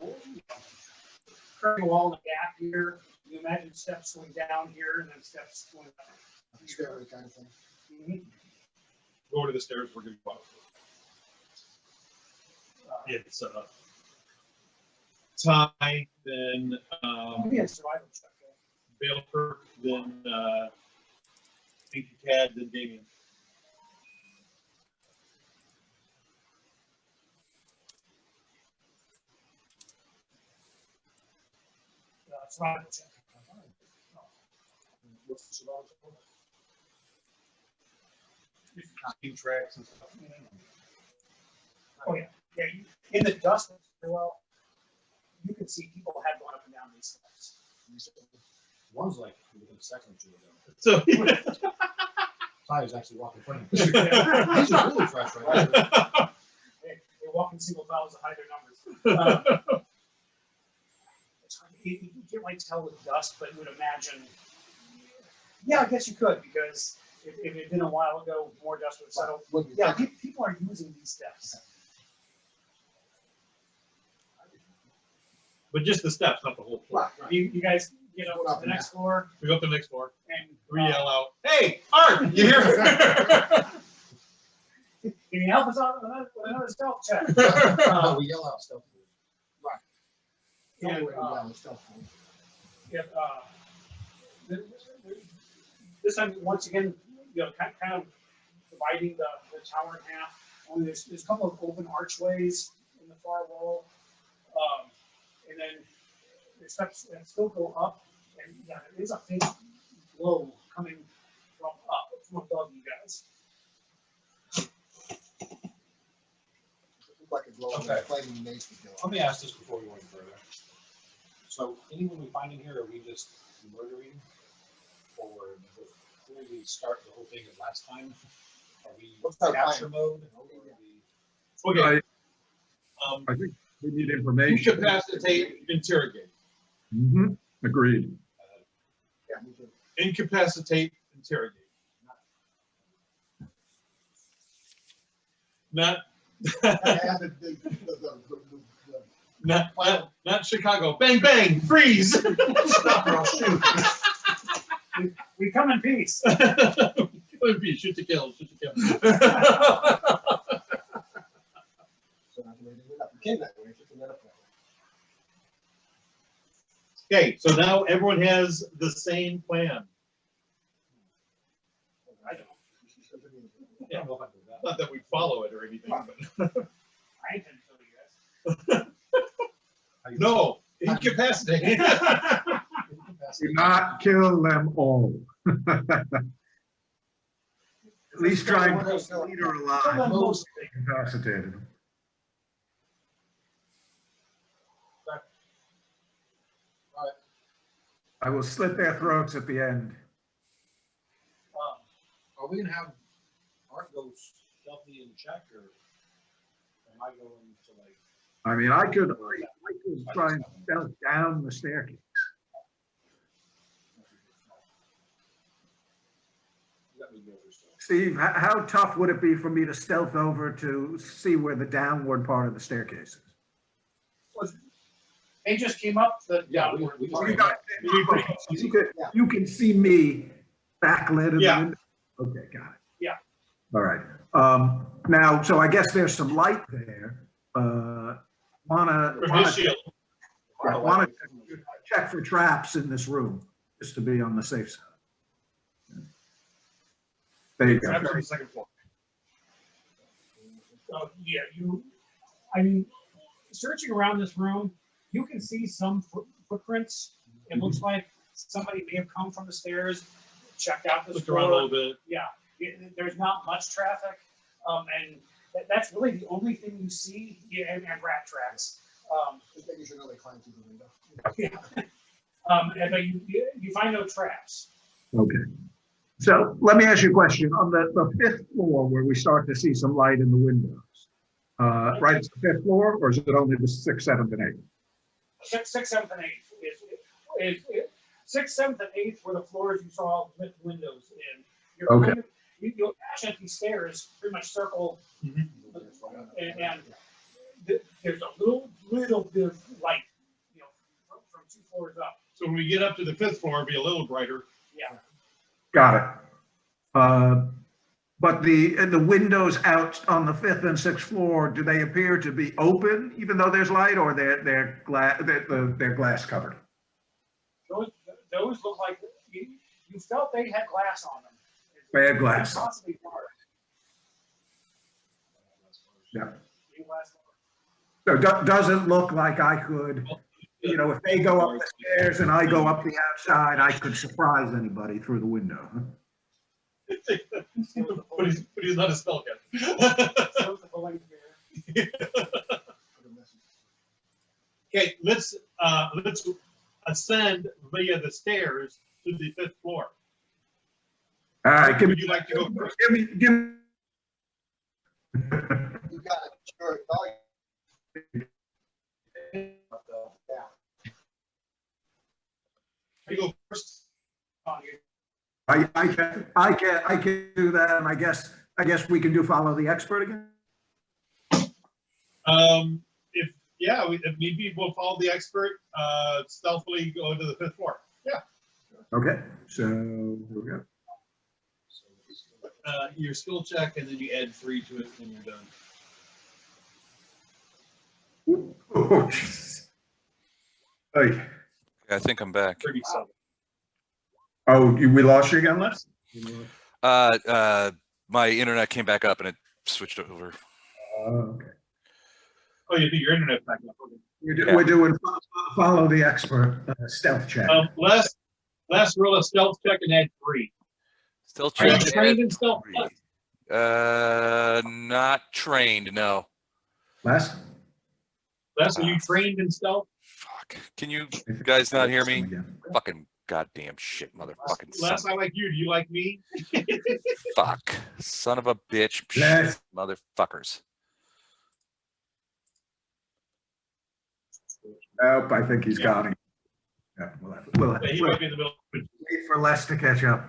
Speaker 4: curving wall and a gap here. You imagine steps going down here and then steps going up.
Speaker 6: Stairway kind of thing.
Speaker 4: Mhm.
Speaker 2: Go to the stairs. We're going to go out. It's Ty, then
Speaker 4: Yeah, survival check.
Speaker 2: Bale Kirk, then Pinky Tad, then Damien.
Speaker 4: Survival check.
Speaker 5: What's the survival check?
Speaker 2: Team tracks and stuff.
Speaker 4: Oh, yeah. Yeah, in the dust, well, you can see people have gone up and down these steps.
Speaker 5: One's like within a second or two ago.
Speaker 2: So
Speaker 5: Ty was actually walking in front of me. These are really fresh right now.
Speaker 4: They walk in single files to hide their numbers. It's hard to- you can't like tell with dust, but you would imagine. Yeah, I guess you could, because if it had been a while ago, more dust would have settled.
Speaker 6: What do you
Speaker 4: Yeah,
Speaker 6: think?
Speaker 4: people are using these steps.
Speaker 2: but just the steps, not the whole floor.
Speaker 6: Right.
Speaker 4: You guys get up to the next floor
Speaker 2: We go up to the next floor.
Speaker 4: and.
Speaker 2: We yell out, "Hey, Art, you here?"
Speaker 4: Can you help us out with another stealth check?
Speaker 5: No, we yell out stuff.
Speaker 6: Don't
Speaker 4: And,
Speaker 6: worry about it, stuff.
Speaker 4: if, this time, once again, kind of dividing the tower in half. Only there's a couple of open archways in the far wall. And then the steps that still go up, and yeah, there is a faint glow coming from up, from above you guys.
Speaker 6: Like a glow,
Speaker 5: Okay.
Speaker 6: flaming mace would go
Speaker 5: Let
Speaker 6: up.
Speaker 5: me ask this before we go any further. So anyone we find in here, are we just murdering? Or before we start the whole thing as last time? Are we
Speaker 6: What's our
Speaker 5: capture
Speaker 6: plan?
Speaker 5: mode? Or are we-
Speaker 2: Okay.
Speaker 1: I think we need information.
Speaker 2: Incapacitate, interrogate.
Speaker 1: Agreed.
Speaker 6: Yeah, me too.
Speaker 2: Incapacitate, interrogate. Not,
Speaker 6: Add the-
Speaker 2: not Chicago. Bang, bang, freeze.
Speaker 6: Stop or I'll shoot.
Speaker 4: We come in peace.
Speaker 2: Shoot to kill, shoot to kill.
Speaker 6: So not the way they did it up. You came that way, just let up that way.
Speaker 2: Okay, so now everyone has the same plan.
Speaker 4: I don't.
Speaker 5: I don't know if I do that.
Speaker 2: Not that we follow it or anything, but
Speaker 4: I intend to kill you guys.
Speaker 5: How you-
Speaker 2: no, incapacitate.
Speaker 1: Do not kill them all. At least try and keep the leader alive.
Speaker 4: Most
Speaker 1: Incapacitated. I will slit their throats at the end.
Speaker 5: Are we gonna have Art go stealthy and check, or am I going to like?
Speaker 1: I mean, I could try and stealth down the staircase.
Speaker 5: Let me go first.
Speaker 1: Steve, how tough would it be for me to stealth over to see where the downward part of the staircase is?
Speaker 4: They just came up the.
Speaker 5: Yeah, we
Speaker 1: You guys- you can see me backlit in the
Speaker 2: Yeah.
Speaker 1: window? Okay, got it.
Speaker 4: Yeah.
Speaker 1: All right. Now, so I guess there's some light there.
Speaker 2: For his shield.
Speaker 1: Wanna check for traps in this room, just to be on the safe side. There you go.
Speaker 2: Traps on the second floor.
Speaker 4: Yeah, I mean, searching around this room, you can see some footprints. It looks like somebody may have come from the stairs, checked out this
Speaker 2: Look around a little
Speaker 4: floor.
Speaker 2: bit.
Speaker 4: Yeah, there's not much traffic, and that's really the only thing you see, yeah, and rat tracks.
Speaker 6: Just making sure nobody climbs through the window.
Speaker 4: But you find no traps.
Speaker 1: Okay. So let me ask you a question. On the fifth floor where we start to see some light in the windows, right, it's the fifth floor, or is it only the sixth, seventh, and eighth?
Speaker 4: Sixth, seventh, and eighth is sixth, seventh, and eighth were the floors you saw with windows in. You're
Speaker 1: Okay.
Speaker 4: kind of- you actually these stairs pretty much circle, and there's a little bit of light, from 2 floors up.
Speaker 2: So when we get up to the fifth floor, it'll be a little brighter.
Speaker 4: Yeah.
Speaker 1: Got it. But the windows out on the 5th and 6th floor, do they appear to be open even though there's light, or they're glass covered?
Speaker 4: Those look like, you felt they had glass on them.
Speaker 1: Bad glass.
Speaker 4: Possibly hard.
Speaker 1: Yeah.
Speaker 4: Glass.
Speaker 1: So does it look like I could, you know, if they go up the stairs and I go up the outside, I could surprise anybody through the window?
Speaker 2: But he's not a spell
Speaker 4: So the blank there.
Speaker 5: Okay, let's ascend via the stairs to the 5th floor.
Speaker 1: All right,
Speaker 5: Would you like to go first?
Speaker 1: give me.
Speaker 6: You got it, sure.
Speaker 5: You go first.
Speaker 1: I can do that, and I guess we can follow the expert again.
Speaker 5: If need be, we'll follow the expert, stealthily go to the 5th floor. Yeah.
Speaker 1: Okay, so here we go.
Speaker 5: Your skill check, and then you add 3 to it when you're done.
Speaker 1: Oh, jeez. Hey.
Speaker 3: I think I'm back.
Speaker 5: 37.
Speaker 1: Oh, we lost you again, Les?
Speaker 3: My internet came back up and it switched over.
Speaker 1: Okay.
Speaker 5: Oh, you do your internet back up. Okay.
Speaker 1: We're doing follow the expert stealth check.
Speaker 5: Les, roll a stealth check and add 3.
Speaker 3: Still
Speaker 5: Are you
Speaker 3: trained.
Speaker 5: trained in stealth?
Speaker 3: Not trained. No.
Speaker 1: Les?
Speaker 5: Les, are you trained in stealth?
Speaker 3: Fuck. Can you guys not hear me?
Speaker 1: Again.
Speaker 3: Fucking goddamn shit, motherfucking
Speaker 5: Les,
Speaker 3: son.
Speaker 5: I like you. Do you like me?
Speaker 3: Fuck. Son of a bitch.
Speaker 1: Les.
Speaker 3: Shit, motherfuckers.
Speaker 1: Nope, I think he's got him. Yeah, we'll
Speaker 5: He might be in the middle.
Speaker 1: wait for Les to catch up.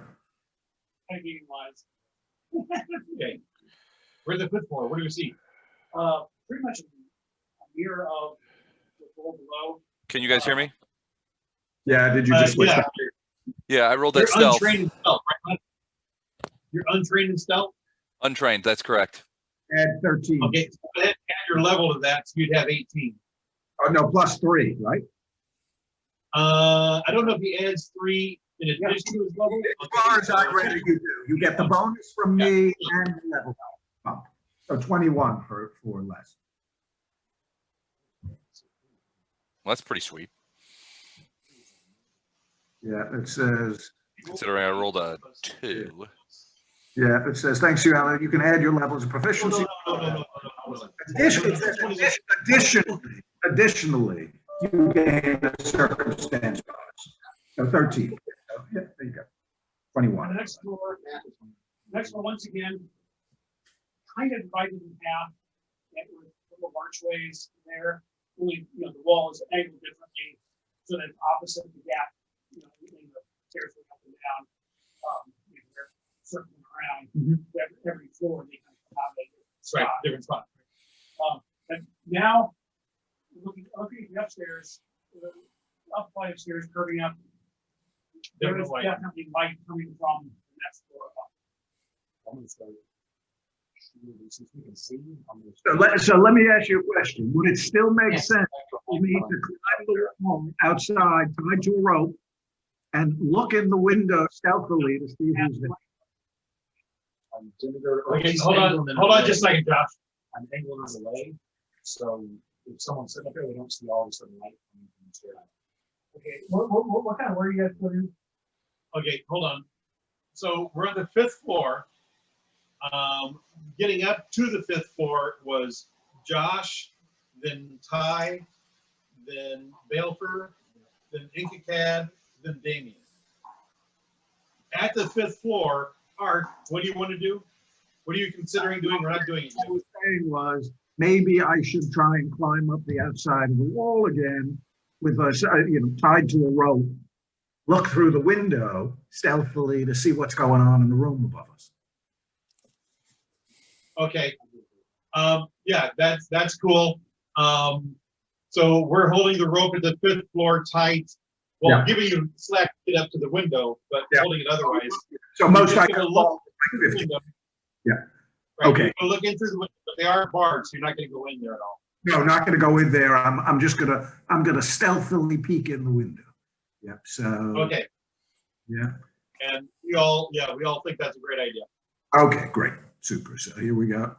Speaker 4: Kind of meeting wise.
Speaker 5: Okay. Where's the 5th floor? What do we see?
Speaker 4: Pretty much a mirror of the floor below.
Speaker 3: Can you guys hear me?
Speaker 1: Yeah, did you just switch
Speaker 5: yeah.
Speaker 1: back?
Speaker 3: Yeah, I rolled that
Speaker 5: You're
Speaker 3: stealth.
Speaker 5: untrained in stealth, right? You're untrained in stealth?
Speaker 3: Untrained. That's correct.
Speaker 1: Add 13.
Speaker 5: Okay, so go ahead and add your level to that, so you'd have 18.
Speaker 1: Oh, no, +3, right?
Speaker 5: I don't know if he adds 3 in addition to his level.
Speaker 1: As far as I read it, you do. You get the bonus from me and the level bump. So 21 for Les.
Speaker 3: Well, that's pretty sweet.
Speaker 1: Yeah, it says,
Speaker 3: Considering I rolled a 2.
Speaker 1: yeah, it says, thanks to you, Alan, you can add your levels of proficiency.
Speaker 5: No.
Speaker 1: Additionally, you gain a circumstance bonus. So 13. So, yeah, there you go.
Speaker 4: On the
Speaker 1: 21.
Speaker 4: next floor, once again, kind of divided in half, and with little archways there. Only, the wall is angled differently, so that it's opposite of the gap, in the stairs going up and down. They're circling around every floor, they kind of come out of a
Speaker 5: Right,
Speaker 4: spot.
Speaker 5: different spot.
Speaker 4: And now, looking at the upstairs, the up flight of stairs curving up, there
Speaker 5: Different
Speaker 4: is
Speaker 5: light.
Speaker 4: definitely light coming from the next floor up.
Speaker 5: I'm gonna start. Since we can see, I'm gonna
Speaker 1: So let me ask you a question. Would it still make sense for me to climb the wall outside, tied to a rope, and look in the window stealthily to see who's there?
Speaker 5: Okay, hold on just a second, Josh.
Speaker 8: I'm angling on the way, so if someone's sitting up there, they don't see all of a sudden light coming from the stair.
Speaker 4: Okay, what kind of, where are you guys putting?
Speaker 5: Okay, hold on. So we're on the 5th floor. Getting up to the 5th floor was Josh, then Ty, then Balfour, then Inkacad, then Damien. At the 5th floor, Art, what do you want to do? What are you considering doing or not doing?
Speaker 1: What I was saying was, maybe I should try and climb up the outside of the wall again with us, tied to a rope, look through the window stealthily to see what's going on in the room above us.
Speaker 5: Okay. Yeah, that's cool. So we're holding the rope at the 5th floor tight. Well,
Speaker 1: Yeah.
Speaker 5: giving you slack to get up to the window, but
Speaker 1: Yeah.
Speaker 5: holding it otherwise.
Speaker 1: So most I
Speaker 5: You're
Speaker 1: can
Speaker 5: just gonna
Speaker 1: fall like 50.
Speaker 2: Right,
Speaker 1: Okay.
Speaker 2: you can look in through the window, but they are barred, so you're not gonna go in there at all.
Speaker 1: No, not gonna go in there. I'm just gonna stealthily peek in the window. Yep, so,
Speaker 2: Okay,
Speaker 1: yeah.
Speaker 2: and we all think that's a great idea.
Speaker 1: Okay, great, super. So here we go.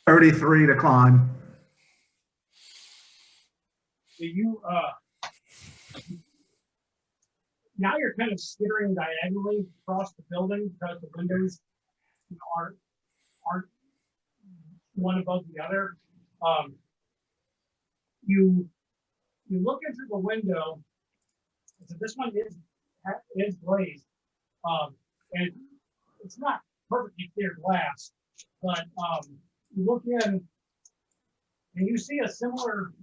Speaker 1: 33 to climb.
Speaker 4: So you, now you're kind of skittering diagonally across the building because the windows, you know, aren't one above the other. You look into the window. So this one is glazed, and it's not perfectly clear glass, but you look in and you see a similar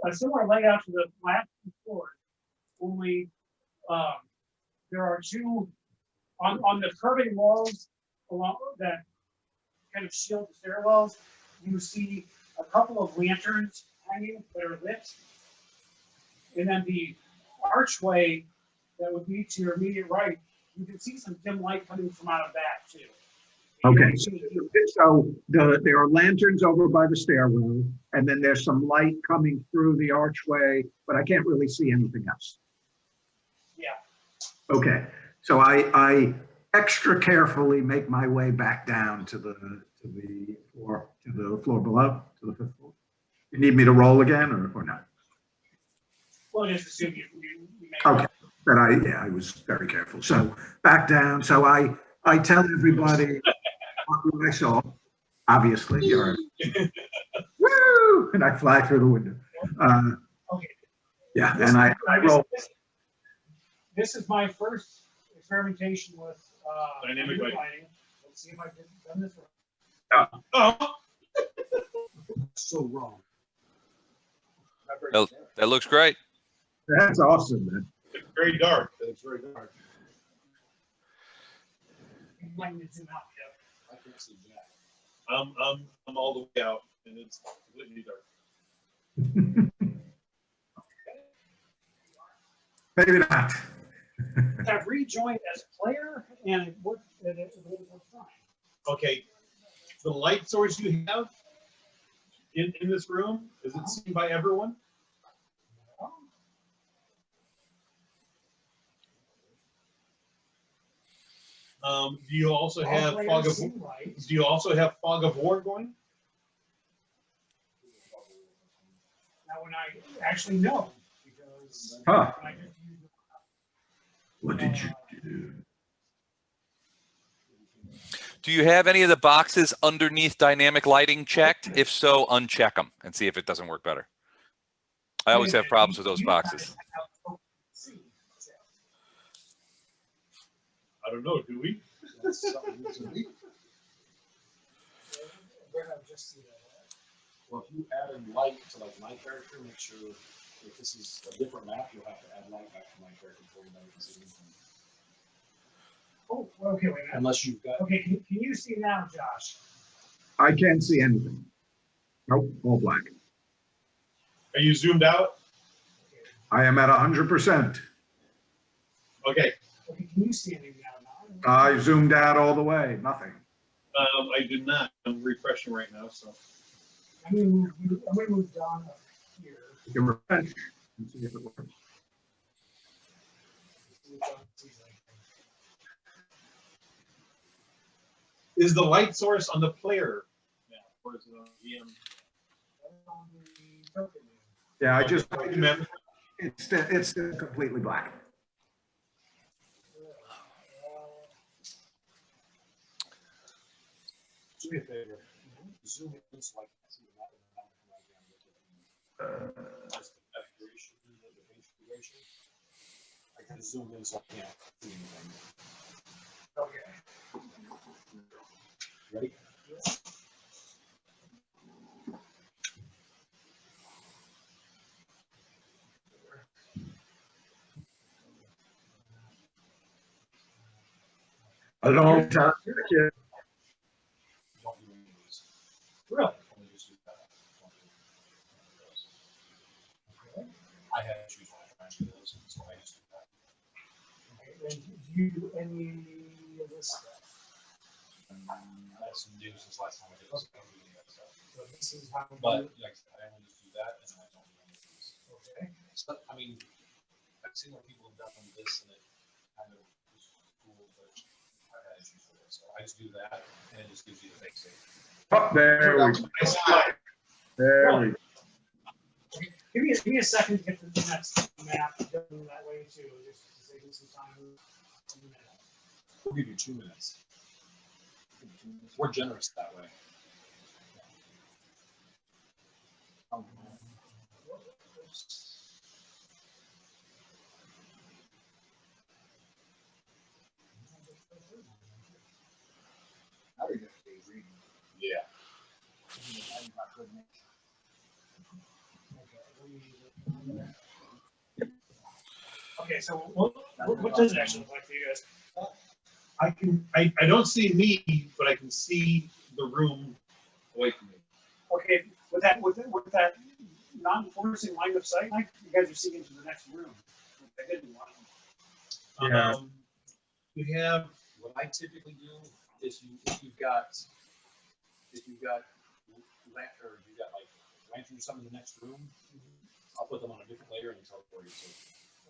Speaker 4: layout to the last two floors. Only there are two on the curving walls along that kind of shield the stairwells. You see a couple of lanterns hanging that are lit, and then the archway that would be to your immediate right, you can see some dim light coming from out of that too.
Speaker 1: Okay, so there are lanterns over by the stairwell, and then there's some light coming through the archway, but I can't really see anything else.
Speaker 4: Yeah.
Speaker 1: Okay, so I extra carefully make my way back down to the floor below, to the 5th floor. You need me to roll again or no?
Speaker 4: Well, just assume you may.
Speaker 1: Okay, but I was very careful. So back down. So I tell everybody what I saw. Obviously, you're woo, and I fly through the window.
Speaker 4: Okay.
Speaker 1: Yeah, and I roll.
Speaker 4: This is my first experimentation with
Speaker 2: Dynamic lighting.
Speaker 4: Let's see if I can done this right.
Speaker 2: Oh,
Speaker 5: So wrong.
Speaker 3: That looks great.
Speaker 1: That's awesome, man.
Speaker 2: it's very dark.
Speaker 5: It's very dark.
Speaker 4: You might need to zoom out, yeah.
Speaker 5: I can't see Jack.
Speaker 2: I'm all the way out, and it's completely dark.
Speaker 1: Maybe not.
Speaker 4: I've rejoined as player, and it worked fine.
Speaker 2: Okay, the light source you have in this room, is it seen by everyone? Do you also have fog of? Do you also have fog of war going?
Speaker 4: Now, when I actually know, because
Speaker 1: Huh.
Speaker 4: when I just use it,
Speaker 1: What did you do?
Speaker 3: Do you have any of the boxes underneath dynamic lighting checked? If so, uncheck them and see if it doesn't work better. I always have problems with those boxes.
Speaker 2: I don't know. Do we?
Speaker 5: That's something new to me. Well, if you add in light to like my character, make sure if this is a different map, you'll have to add light back to my character before you know you can see anything.
Speaker 4: Oh, okay, wait a minute.
Speaker 5: Unless you've got.
Speaker 4: Okay, can you see now, Josh?
Speaker 1: I can't see anything. Nope, all black.
Speaker 2: Are you zoomed out?
Speaker 1: I am at 100%.
Speaker 2: Okay.
Speaker 4: Okay, can you see anything now?
Speaker 1: I zoomed out all the way, nothing.
Speaker 2: I did not. I'm refreshing right now, so.
Speaker 4: I'm gonna move down up here.
Speaker 1: You can refresh and see if it works.
Speaker 2: Is the light source on the player now, or is it on GM?
Speaker 1: Yeah, it's still completely black.
Speaker 5: Do me a favor. Zoom in so I can see the map and the that's the configuration, the configuration. I can zoom in so I can't see anything.
Speaker 4: Okay.
Speaker 5: Ready?
Speaker 1: A long time. Yeah.
Speaker 5: Don't do any of these.
Speaker 4: Really?
Speaker 5: Only just do that. Don't do it. I had to choose
Speaker 4: you do any of this stuff?
Speaker 5: That's some news since last time I did this.
Speaker 4: So this is how we
Speaker 5: But
Speaker 4: do it.
Speaker 5: like, I only just do that and I don't do any of these.
Speaker 4: Okay.
Speaker 5: So, I mean, I've seen where people have done this and it kind of is cool, but I've had issues with it. So I just do that and it just gives you the fake state.
Speaker 1: Oh, there we go. There we go.
Speaker 4: Okay, give me a second to get to the next map, going that way too, just to save me some time.
Speaker 5: We'll give you 2 minutes. We're generous that way.
Speaker 6: Now you're just reading.
Speaker 5: Yeah.
Speaker 4: Okay, so what does it actually look like for you guys?
Speaker 2: I don't see me, but I can see the room away from me.
Speaker 4: Okay, with that non-forcing line of sight, like you guys are seeing into the next room. I didn't want them.
Speaker 1: Yeah.
Speaker 2: We have,
Speaker 5: What I typically do is if you've got like lanterns or something in the next room, I'll put them on a different layer and teleport you. So,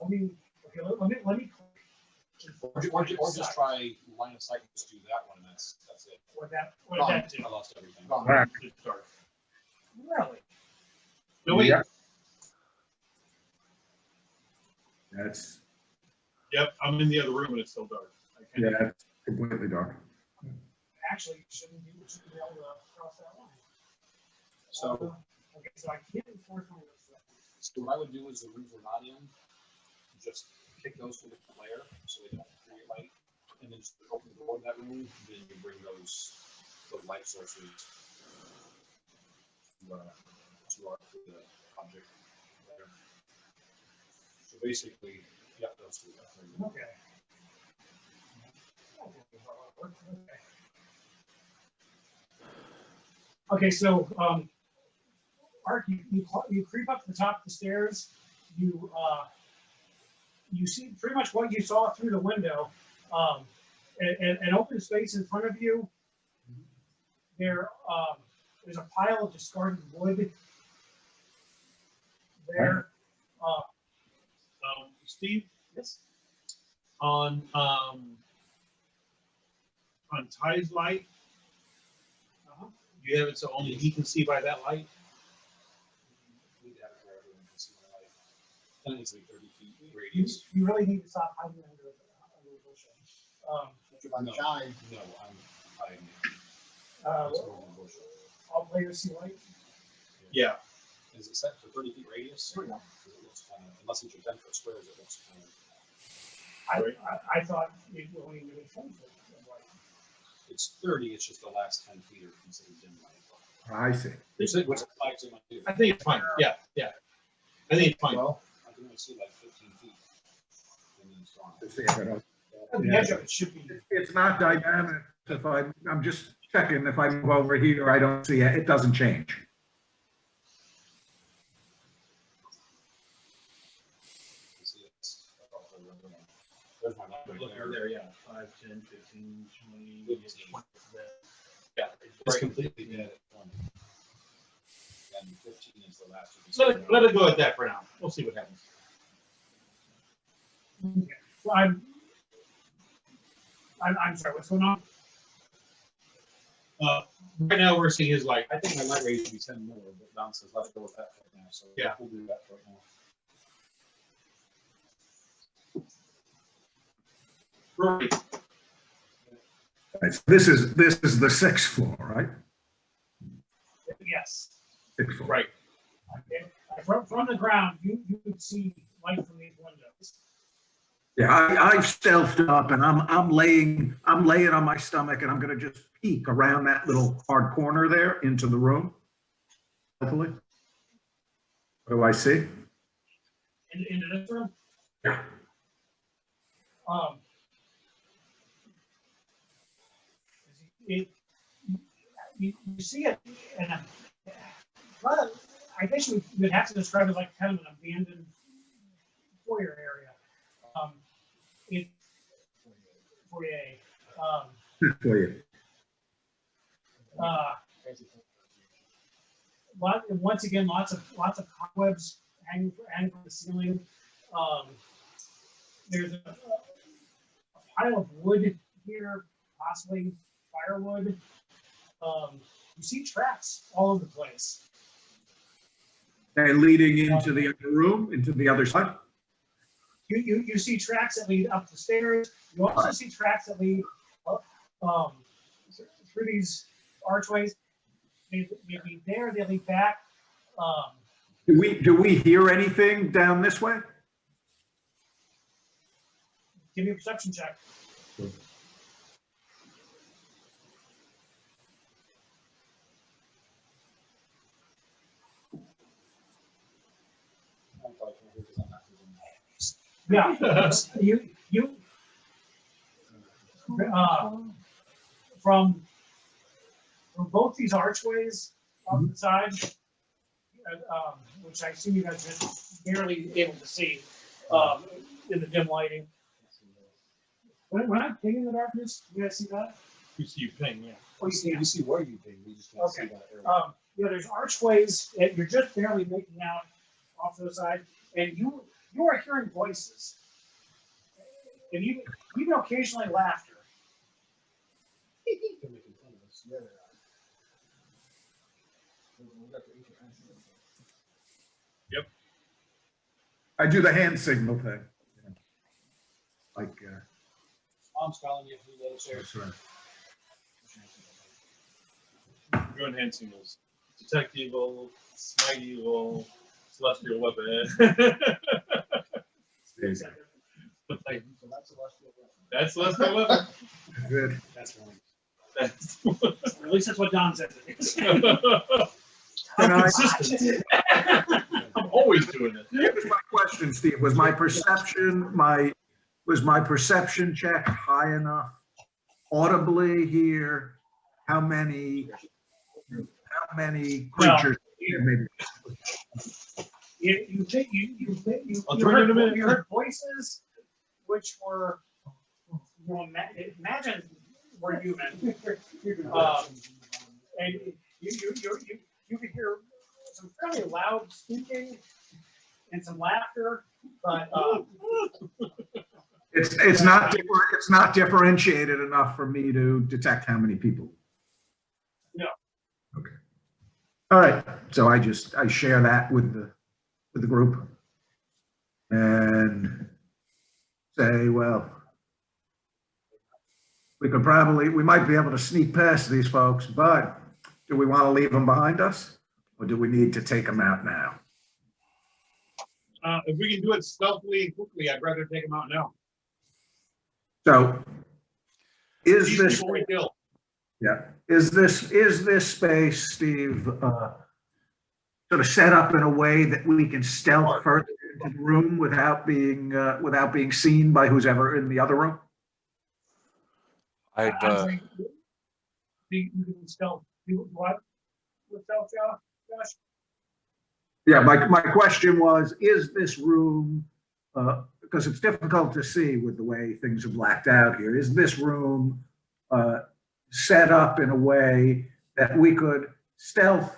Speaker 4: Let me click.
Speaker 5: or just try line of sight and just do that one, and that's it.
Speaker 4: What did that do?
Speaker 5: I lost everything.
Speaker 2: it's dark.
Speaker 4: Really?
Speaker 2: No, wait.
Speaker 1: Yeah. That's,
Speaker 2: Yep, I'm in the other room and it's still dark. I can't-
Speaker 1: yeah, it's completely dark.
Speaker 4: Actually, you shouldn't be able to cross that line.
Speaker 5: So,
Speaker 4: Okay, so I can't enforce my
Speaker 5: so what I would do is the rooms we're not in, just kick those to a different layer so they don't create light, and then just open the door to that room. Then you bring those light sources to the object layer. So basically, yeah, those two.
Speaker 4: Okay. Okay, so, Art, you creep up to the top of the stairs, you see pretty much what you saw through the window, an open space in front of you. There's a pile of discarded wood there.
Speaker 2: Steve,
Speaker 4: Yes.
Speaker 2: on Ty's light,
Speaker 4: Uh-huh.
Speaker 2: you have it so only he can see by that light?
Speaker 5: We need to have it where everyone can see my light. Then it needs to be 30 feet radius.
Speaker 4: You really need to stop hiding under the bushel.
Speaker 5: No,
Speaker 6: Shine.
Speaker 5: no, I'm hiding.
Speaker 4: Uh,
Speaker 5: It's over the bushel.
Speaker 4: all players see light.
Speaker 2: Yeah.
Speaker 5: Is it set for 30 feet radius?
Speaker 4: Here we go.
Speaker 5: Because it looks kind of, unless it's your 10-foot squares, it looks kind of,
Speaker 4: I thought it only needed 10 foot of light.
Speaker 5: it's 30, it's just the last 10 feet are considered dim light.
Speaker 1: I see.
Speaker 5: What's the flags in my view?
Speaker 2: I think it's fine. Yeah. I think it's fine.
Speaker 5: Well, I can only see like 15 feet. And then it's gone.
Speaker 1: Just seeing it.
Speaker 4: The edge of it should be.
Speaker 1: It's not dynamic. If I'm just checking, if I move over here, I don't see it, it doesn't change.
Speaker 5: You see it's there's my light right
Speaker 2: Look
Speaker 5: there.
Speaker 2: over there, yeah. 5, 10, 15, 20.
Speaker 5: 15. Yeah, it's completely dead at 20. And 15 is the last. you can see.
Speaker 2: Let it go at that for now. We'll see what happens.
Speaker 4: Okay. So I'm sorry, what's going on?
Speaker 2: Right now, we're seeing his light.
Speaker 5: I think my light rate should be 10 more, but Don says let's go with that right now. So
Speaker 2: Yeah.
Speaker 5: we'll do that right now.
Speaker 2: Right.
Speaker 1: Right, so this is the 6th floor, right?
Speaker 4: Yes.
Speaker 1: 6th floor.
Speaker 2: Right.
Speaker 4: Okay. From the ground, you could see light from these windows.
Speaker 1: Yeah, I've stealthed up and I'm laying on my stomach and I'm gonna just peek around that little hard corner there into the room. Hopefully. What do I see?
Speaker 4: Into this room.
Speaker 1: Yeah.
Speaker 4: You see it, and I guess you would have to describe it like kind of an abandoned foyer area. foyer.
Speaker 1: For you.
Speaker 4: Once again, lots of cobwebs hanging from the ceiling. There's a pile of wood here, possibly firewood. You see tracks all over the place.
Speaker 1: And leading into the other room, into the other side?
Speaker 4: You see tracks that lead up the stairs. You also see tracks that lead up, through these archways. They lead there, they lead back.
Speaker 1: Do we hear anything down this way?
Speaker 4: Give me a perception check. Yeah, you from both these archways up the side, which I assume you guys are just barely able to see in the dim lighting. When I'm pinging the darkness, you guys see that?
Speaker 2: You see you ping, yeah.
Speaker 4: Oh, you see it.
Speaker 5: We see where you ping, we just can't see
Speaker 4: Okay.
Speaker 5: that area.
Speaker 4: Yeah, there's archways, and you're just barely making out off to the side, and you are hearing voices, and even occasionally laughter.
Speaker 5: They're making fun of us. Yeah, they are.
Speaker 1: I do the hand signal thing. Like,
Speaker 5: I'm calling you from the other stairs.
Speaker 1: that's right.
Speaker 2: Your hand signals. Detect evil, smite evil, celestial weapon.
Speaker 5: So that's celestial weapon.
Speaker 2: That's celestial weapon.
Speaker 1: Good.
Speaker 5: That's one.
Speaker 2: That's
Speaker 4: At least that's what Don says it is.
Speaker 1: And I,
Speaker 2: consistent. I'm always doing it.
Speaker 1: here's my question, Steve. Was my perception check high enough? Audibly here, how many creatures? Maybe.
Speaker 4: You
Speaker 2: I'll join you in a minute.
Speaker 4: you heard voices, which were, imagine were human. And you could hear some fairly loud speaking and some laughter, but
Speaker 1: It's not differentiated enough for me to detect how many people.
Speaker 4: No.
Speaker 1: Okay. All right. So I share that with the group and say, well, we might be able to sneak past these folks, but do we want to leave them behind us, or do we need to take them out now?
Speaker 2: If we can do it stealthily and quickly, I'd rather take them out now.
Speaker 1: So is
Speaker 2: These
Speaker 1: this?
Speaker 2: people we kill.
Speaker 1: Yeah. Is this space, Steve, sort of set up in a way that we can stealth further into the room without being seen by who's ever in the other room?
Speaker 3: I'd
Speaker 4: you can stealth. What? With stealth, Josh?
Speaker 1: Yeah, my question was, is this room, because it's difficult to see with the way things are blacked out here, is this room set up in a way that we could stealth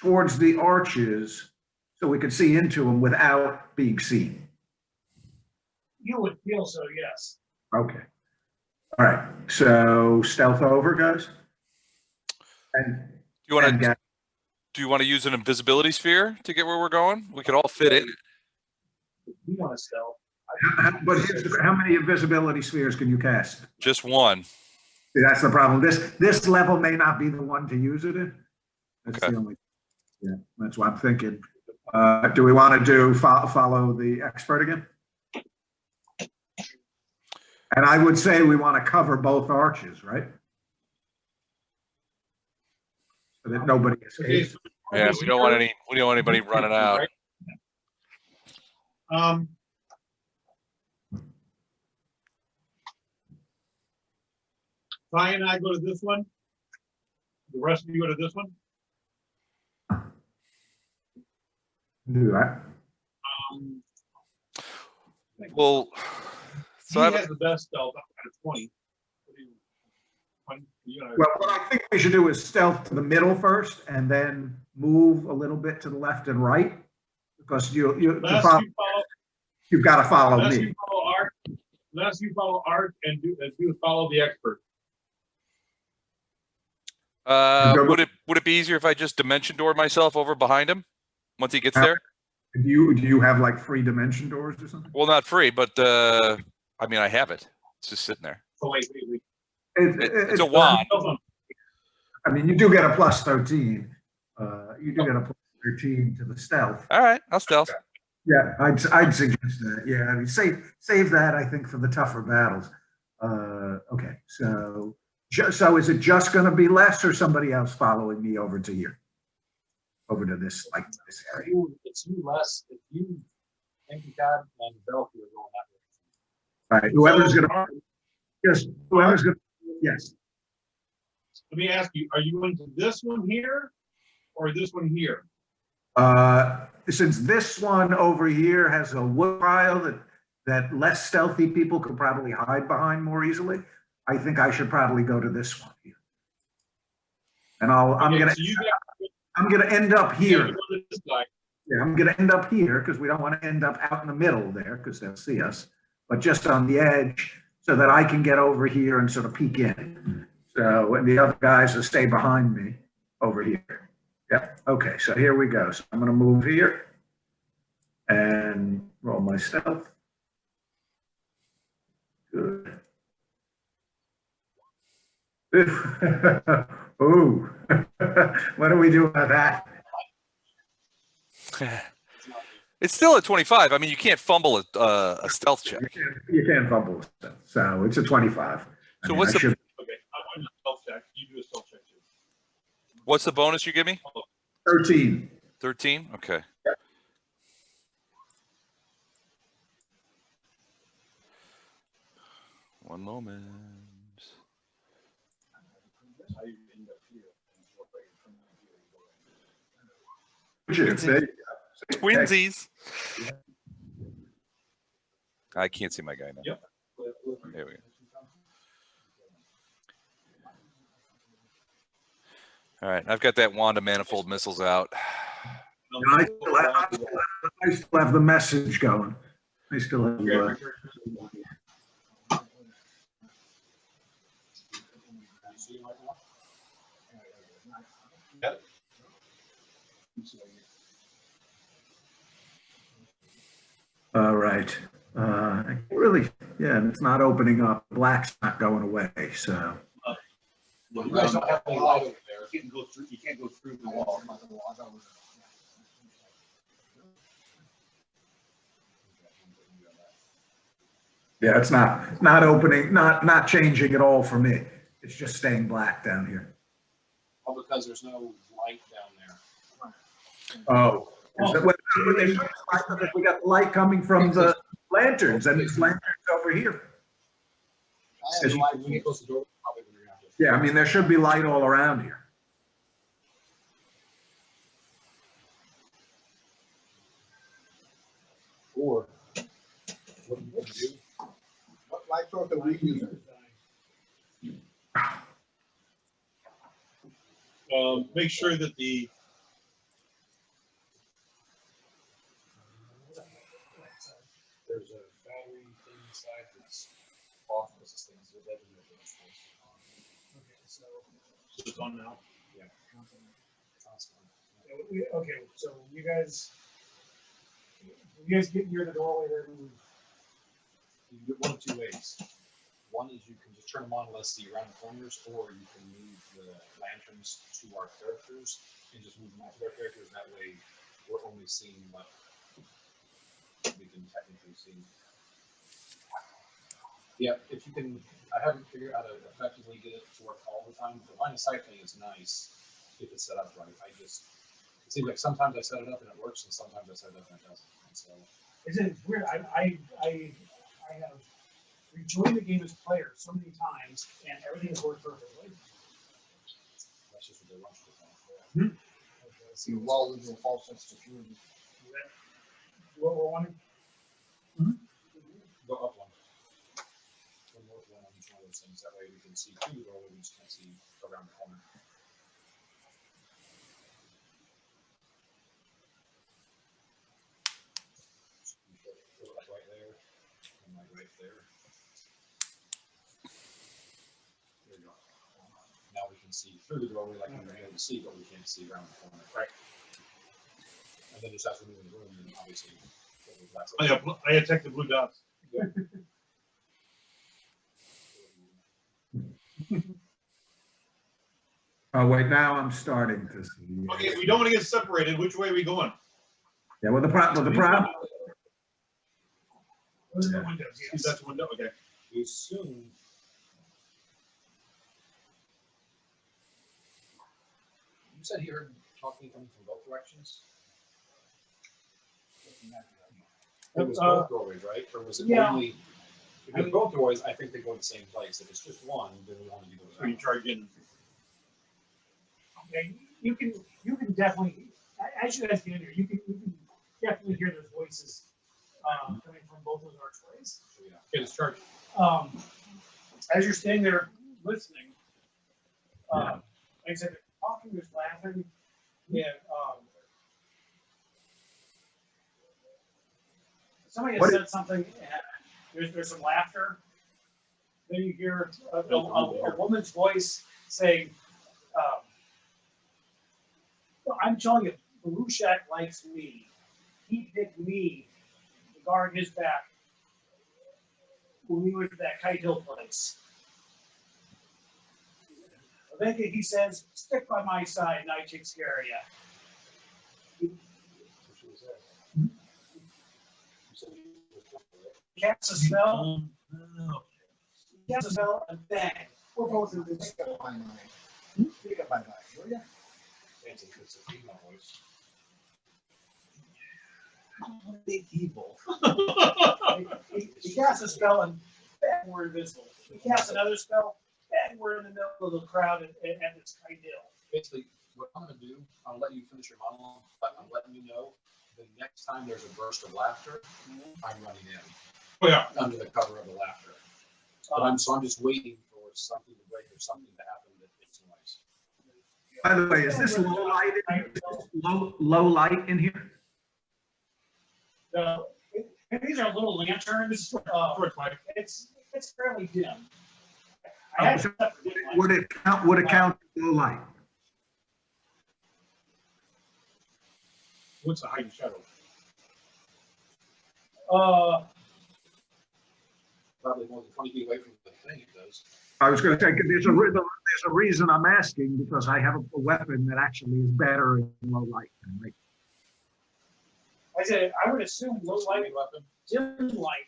Speaker 1: towards the arches so we could see into them without being seen?
Speaker 4: You would feel so, yes.
Speaker 1: Okay. All right. So stealth over, guys. And
Speaker 3: do you want
Speaker 1: and
Speaker 3: to
Speaker 1: get-
Speaker 3: use an invisibility sphere to get where we're going? We could all fit in.
Speaker 2: We want to stealth.
Speaker 1: but how many invisibility spheres can you cast?
Speaker 3: Just one.
Speaker 1: See, that's the problem. This level may not be the one to use it in. That's
Speaker 3: Okay.
Speaker 1: the only. Yeah, that's what I'm thinking. Do we want to follow the expert again? And I would say we want to cover both arches, right? So that nobody escapes.
Speaker 3: Yeah, we don't want anybody running out.
Speaker 2: Ty and I go to this one. The rest of you go to this one.
Speaker 1: Do that.
Speaker 3: Well, so
Speaker 2: He
Speaker 3: I have,
Speaker 2: has the best stealth out of 20.
Speaker 1: Well, what I think we should do is stealth to the middle first and then move a little bit to the left and right. Because
Speaker 2: Unless you follow,
Speaker 1: you've got to follow
Speaker 2: unless
Speaker 1: me.
Speaker 2: you follow Art, and do follow the expert.
Speaker 3: Would it be easier if I just dimension door myself over behind him once he gets there?
Speaker 1: Do you have like 3 dimension doors or something?
Speaker 3: Well, not free, but I mean, I have it. It's just sitting there.
Speaker 2: Oh, wait.
Speaker 3: It's a wand.
Speaker 1: I mean, you do get a plus 13. You do get a plus 13 to the stealth.
Speaker 3: All right, I'll stealth.
Speaker 1: Yeah, I'd suggest that. Yeah, I mean, save that, I think, for the tougher battles. Okay, so is it just going to be Les or somebody else following me over to here? Over to this, like this area?
Speaker 5: It's you, Les. If you, thank you, God, and Belky are going that way.
Speaker 1: All right, whoever's going to, yes.
Speaker 2: Let me ask you, are you going to this one here or this one here?
Speaker 1: Since this one over here has a wood pile that less stealthy people could probably hide behind more easily, I think I should probably go to this one here. And I'm gonna end up here. Yeah, I'm gonna end up here because we don't want to end up out in the middle there because they'll see us, but just on the edge so that I can get over here and sort of peek in. So, and the other guys will stay behind me over here. Yeah, okay, so here we go. So I'm gonna move here and roll my stealth. Good. Ooh, what do we do about that?
Speaker 3: It's still at 25. I mean, you can't fumble a stealth check.
Speaker 1: You can't fumble a stealth, so it's a 25.
Speaker 3: So what's the
Speaker 2: Okay, I'm on a stealth check. You do a stealth check too.
Speaker 3: what's the bonus you give me?
Speaker 1: 13.
Speaker 3: 13. Okay.
Speaker 1: Yep.
Speaker 3: One moment. Twinsies. I can't see my guy now.
Speaker 2: Yep.
Speaker 3: There we go. All right, I've got that wand of manifold missiles out.
Speaker 1: I still have the message going. I still have. All right. Really, yeah, it's not opening up. Black's not going away. So.
Speaker 5: You guys don't have any light over there.
Speaker 6: You can't go through the wall.
Speaker 1: Yeah, it's not opening, not changing at all for me. It's just staying black down here.
Speaker 5: All because there's no light down there.
Speaker 1: Oh. We got light coming from the lanterns, and these lanterns over here.
Speaker 5: I have light when you close the door. Probably when you're out there.
Speaker 1: Yeah, I mean, there should be light all around here.
Speaker 5: Or what you can do.
Speaker 6: What light source are we using?
Speaker 2: Make sure that
Speaker 5: There's a battery thing inside that's off. This thing is dead.
Speaker 4: Okay, so,
Speaker 2: it's on now.
Speaker 4: okay, so you guys get near the doorway there.
Speaker 5: You can do it one of two ways. One is you can just turn them on and let's see around the corners, or you can move the lanterns to our characters and just move them off to our characters. That way, we're only seeing what we can technically see. Yeah, if you can, I haven't figured out how to effectively get it to work all the time. The line of sight thing is nice if it's set up right. It seems like sometimes I set it up and it works, and sometimes I set it up and it doesn't. And so
Speaker 4: It's weird. I have rejoined the game as a player so many times, and everything has worked perfectly.
Speaker 5: that's just what they want you to do.
Speaker 4: Okay,
Speaker 6: See, wall is a false sense of security.
Speaker 4: what we're wanting.
Speaker 5: Go up one. One more, one on each one of those things. That way we can see through the doorway, we just can't see around the corner. Like right there, and like right there. There you go. Now we can see through the doorway like we were able to see, but we can't see around the corner. Right. And then just after moving the room, then obviously.
Speaker 2: I detected blue dots.
Speaker 1: Oh, wait, now I'm starting to see.
Speaker 2: Okay, we don't want to get separated. Which way are we going?
Speaker 1: Yeah, well, the problem,
Speaker 4: Those are the windows, yes.
Speaker 2: That's the window. Okay.
Speaker 5: We assume. You said you heard talking coming from both directions? It was both doorways, right? Or was it
Speaker 4: Yeah.
Speaker 5: only? If it's both doorways, I think they go to the same place. If it's just one, then we want to go to
Speaker 2: So you
Speaker 5: that.
Speaker 2: charge in.
Speaker 4: Okay, you can definitely, as you guys get in here, you can definitely hear those voices, coming from both those archways.
Speaker 5: So, yeah.
Speaker 2: Okay, let's charge.
Speaker 4: As you're standing there listening, like I said, they're talking, there's laughing, and, somebody has
Speaker 1: What-
Speaker 4: said something, and there's some laughter. Then you hear a woman's voice saying, I'm telling you, Baruchak likes me. He picked me to guard his back when we went to that Kite Hill place. Eventually he says, stick by my side and I take care of you.
Speaker 5: So she was there. You said she was there.
Speaker 4: Casts a spell, casts a spell, and bang. We're both in this.
Speaker 6: Pick up my mind. Pick up my mind, will ya?
Speaker 5: Fancy, it's a female voice.
Speaker 4: Big evil. He casts a spell and bang, we're invisible. He casts another spell, bang, we're in the middle of the crowd at this Kite Hill.
Speaker 5: Basically, what I'm gonna do, I'll let you finish your monologue, but I'm letting you know, the next time there's a burst of laughter, I'm running in,
Speaker 2: Oh yeah.
Speaker 5: under the cover of the laughter. But I'm just waiting for something to break or something to happen that makes noise.
Speaker 1: By the way, is this low light, low light in here?
Speaker 4: These are little lanterns.
Speaker 2: Short light.
Speaker 4: It's fairly dim. I had to set the dim light.
Speaker 1: Would it count as low light?
Speaker 2: What's the height and shadow?
Speaker 5: Probably more than 20 feet away from the thing it does.
Speaker 1: I was gonna say, there's a reason I'm asking, because I have a weapon that actually is better in low light.
Speaker 4: I said, I would assume low light,
Speaker 5: Weapon.
Speaker 4: dim light.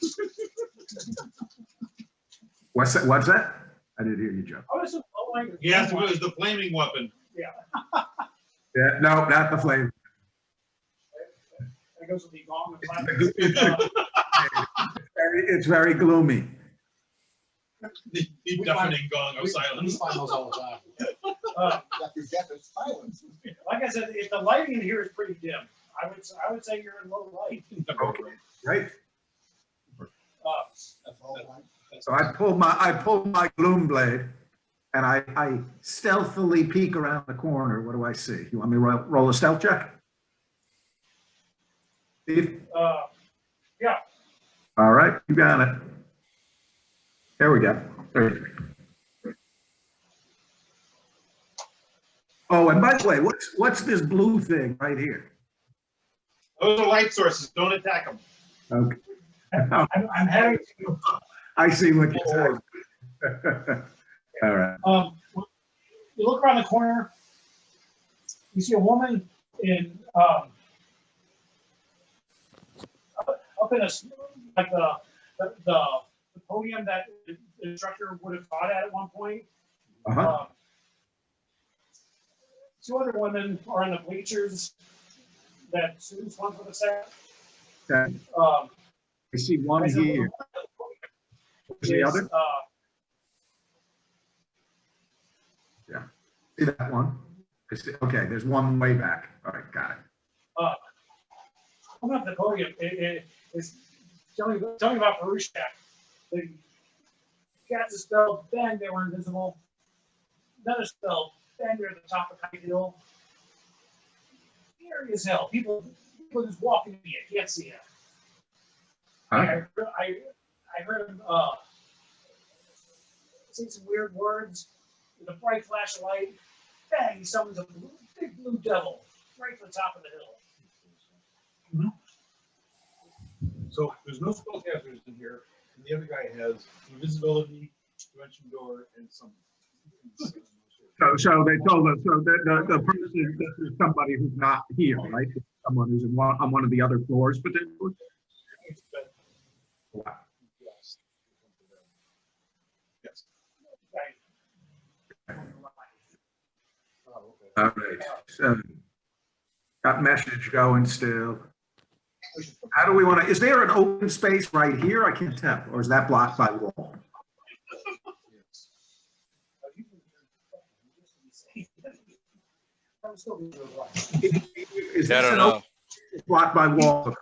Speaker 1: What's that? I didn't hear you, Joe.
Speaker 4: I would assume low light. or
Speaker 2: He asked
Speaker 4: dim
Speaker 2: if it was
Speaker 4: light.
Speaker 2: the flaming weapon.
Speaker 4: Yeah,
Speaker 1: Yeah, no, not the flame.
Speaker 4: that goes with the gong.
Speaker 1: It's very gloomy.
Speaker 2: The deafening gong of
Speaker 5: We
Speaker 2: silence.
Speaker 5: find those all the time.
Speaker 6: After death is silence.
Speaker 4: Like I said, if the lighting in here is pretty dim, I would say you're in low light.
Speaker 1: Right?
Speaker 6: That's all right.
Speaker 1: So I pulled my gloom blade, and I stealthily peek around the corner. What do I see? You want me to roll a stealth check? Steve?
Speaker 4: Yeah.
Speaker 1: All right, you got it. There we go. 33. Oh, and by the way, what's this blue thing right here?
Speaker 2: Those are light sources. Don't attack them.
Speaker 1: Okay.
Speaker 4: I'm having to.
Speaker 1: I see what you're saying. All right.
Speaker 4: You look around the corner, you see a woman in, up in like the podium that the instructor would have taught at one point.
Speaker 1: Uh-huh.
Speaker 4: Two other women are in the bleachers that students want for the set.
Speaker 1: Okay. I see one here. Where's the other? Yeah. See that one? I see- Okay, there's one way back. All right, got it.
Speaker 4: Coming up the podium, it's tell me about Baruchak. got the spell bend, they were invisible. Another spell bend, they're at the top of Kite Hill. Scary as hell. People just walking me. I can't see him.
Speaker 1: Huh?
Speaker 4: I heard him say some weird words with a bright flash of light. Bang! He summons a big blue devil right to the top of the hill.
Speaker 2: So there's no spellcasters in here, and the other guy has invisibility, dimension door, and some.
Speaker 1: So they told us, so the person, this is somebody who's not here, right? Someone who's on one of the other floors, potentially? Wow.
Speaker 2: Yes. Yes.
Speaker 5: Oh, okay.
Speaker 1: All right, so got message going still. How do we want to, is there an open space right here? I can't tell, or is that blocked by wall? Is
Speaker 3: I
Speaker 1: this
Speaker 3: don't
Speaker 1: an
Speaker 3: know.
Speaker 1: open blocked by wall?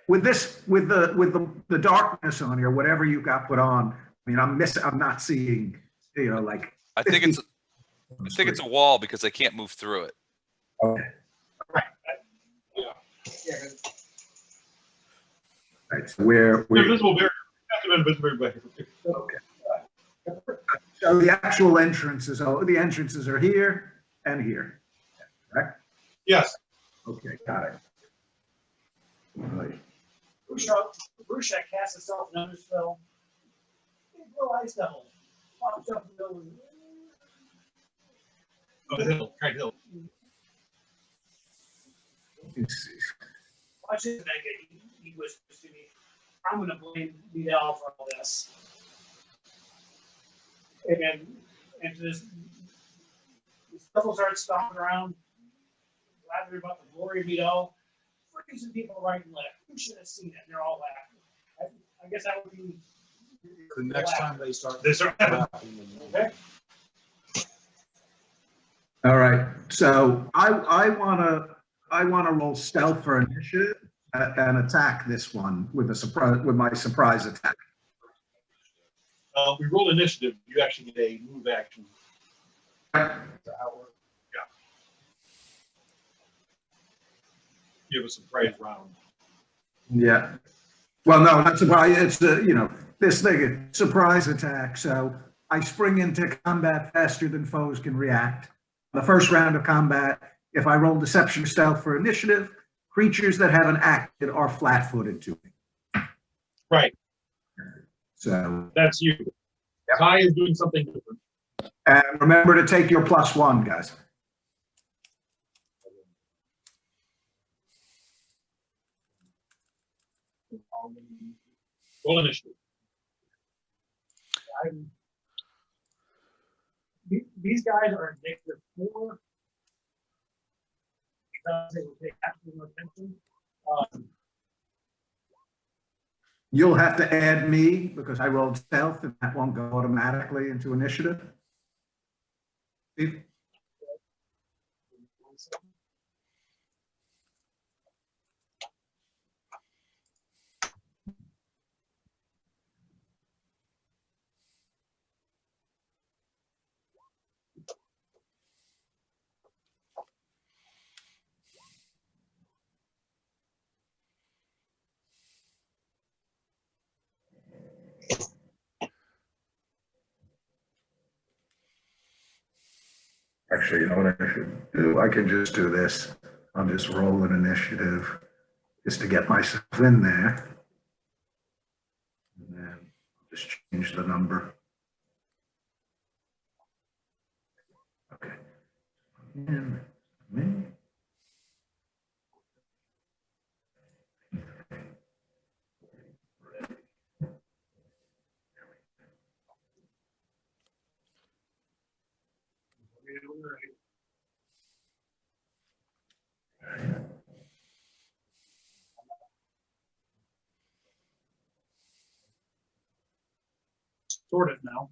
Speaker 1: With this, with the darkness on here, whatever you got put on, I mean, I'm not seeing, like.
Speaker 3: I think it's a wall because I can't move through it.
Speaker 1: Okay.
Speaker 2: Yeah.
Speaker 1: Right, so we're,
Speaker 2: The invisible barrier. Have to be invisible barrier.
Speaker 1: okay. So the actual entrances, the entrances are here and here, correct?
Speaker 2: Yes.
Speaker 1: Okay, got it. All right.
Speaker 4: Brushak casts itself another spell. Big blue ice devil. Pops up in the middle of the-
Speaker 2: Oh, the hill. Kite Hill.
Speaker 1: Let's see.
Speaker 4: Watch this, Mega. He whispers to me, I'm going to blame Vidal for all this. And this devil starts stomping around, laughing about the glory of Vidal, freezing people right and left. You should have seen it. They're all laughing. I guess that would be
Speaker 5: The next time they start.
Speaker 2: They start
Speaker 5: laughing,
Speaker 4: okay.
Speaker 1: All right, so I wanna roll stealth for initiative and attack this one with my surprise attack.
Speaker 2: We roll initiative. You actually get a move action. You have a surprise round.
Speaker 1: Yeah. Well, no, not surprise. It's this thing, surprise attack. So I spring into combat faster than foes can react. The first round of combat, if I roll deception or stealth for initiative, creatures that haven't acted are flat-footed to me.
Speaker 2: Right.
Speaker 1: So,
Speaker 2: That's you.
Speaker 1: Yep.
Speaker 2: Ty is doing something different.
Speaker 1: and remember to take your +1, guys.
Speaker 2: Roll initiative.
Speaker 4: These guys are -4 because they will take absolute no attention.
Speaker 1: You'll have to add me because I rolled stealth and that won't go automatically into initiative. Steve? Actually, you know what I should do? I can just do this. I'll just roll an initiative just to get myself in there. And then just change the number. Okay. And me.
Speaker 2: Sort it now.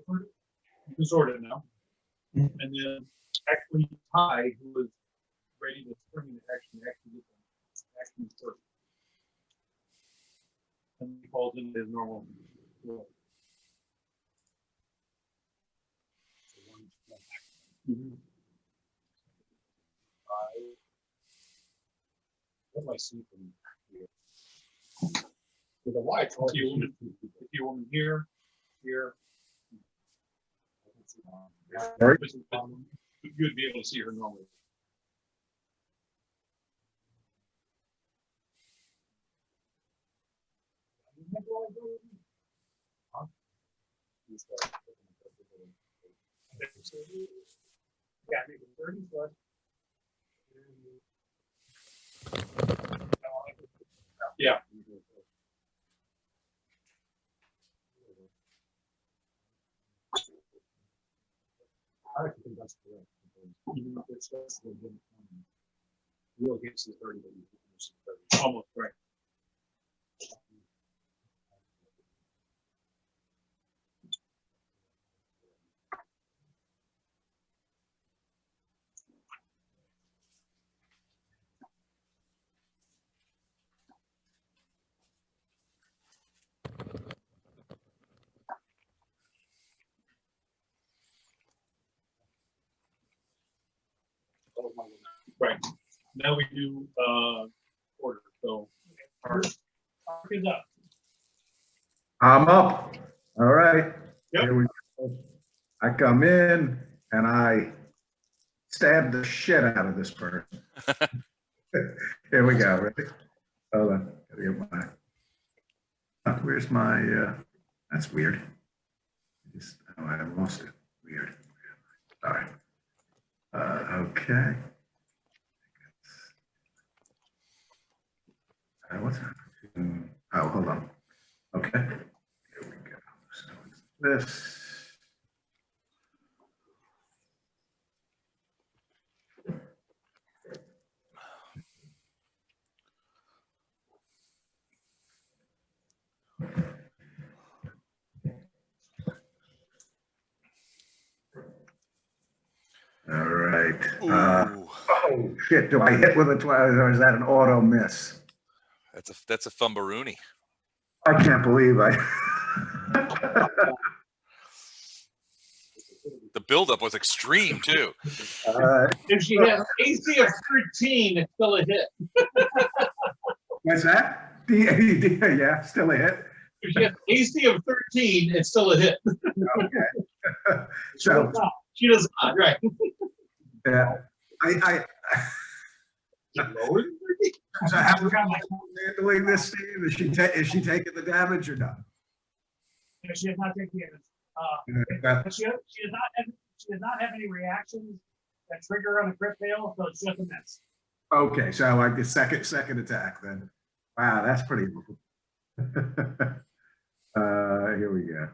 Speaker 2: You can sort it now. And then actually Ty, who was ready to spring into action, actually get the action first. And he falls into his normal role.
Speaker 5: What do I see from here? With a wide.
Speaker 2: If you want here, here.
Speaker 1: Right.
Speaker 2: You'd be able to see her normally.
Speaker 4: Yeah, maybe 30 foot.
Speaker 2: Yeah.
Speaker 5: I actually think that's correct. Even if it's less than 20, you will get to 30, but you can see 30.
Speaker 2: Almost right. Right. Now we do order. So
Speaker 4: Mark is up.
Speaker 1: I'm up. All right.
Speaker 2: Yep.
Speaker 1: Here we go. I come in and I stab the shit out of this person. Here we go. Ready? Hold on. Gotta get where's my, that's weird. Oh, I lost it. Weird. All right. Okay. What's happening? Oh, hold on. Okay. Here we go. So it's this. All right. Oh shit! Do I hit with a 12 or is that an auto miss?
Speaker 3: That's a fumbaroonie.
Speaker 1: I can't believe I.
Speaker 3: The buildup was extreme too.
Speaker 2: if she has AC of 13, it's still a hit.
Speaker 1: What's that? Yeah, still a hit.
Speaker 2: If she has AC of 13, it's still a hit.
Speaker 1: Okay. So
Speaker 2: She does not, right?
Speaker 1: yeah, I
Speaker 2: Lower than 13?
Speaker 1: so how are you handling this, Steve? Is she taking the damage or not?
Speaker 4: Yeah, she has not taken damage. But she does not have any reactions that trigger on a crit fail, so it's just a miss.
Speaker 1: Okay, so like the second attack then. Wow, that's pretty. Here we go.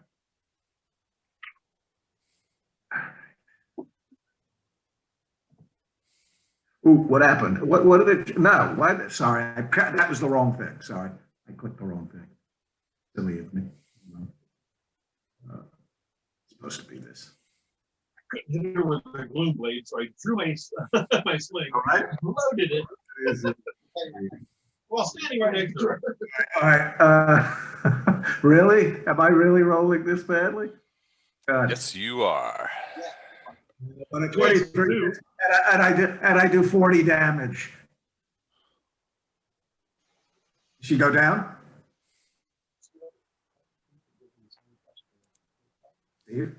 Speaker 1: Ooh, what happened? What did it? No, what? Sorry, that was the wrong thing. Sorry, I clicked the wrong thing. Silly of me. It's supposed to be this.
Speaker 2: I couldn't hit her with the gloom blade, so I drew my my sling,
Speaker 1: All right.
Speaker 2: loaded it while standing right next to her.
Speaker 1: All right. Really? Am I really rolling this badly? God.
Speaker 3: Yes, you are.
Speaker 1: On a 23, and I do 40 damage. Did she go down? Steve?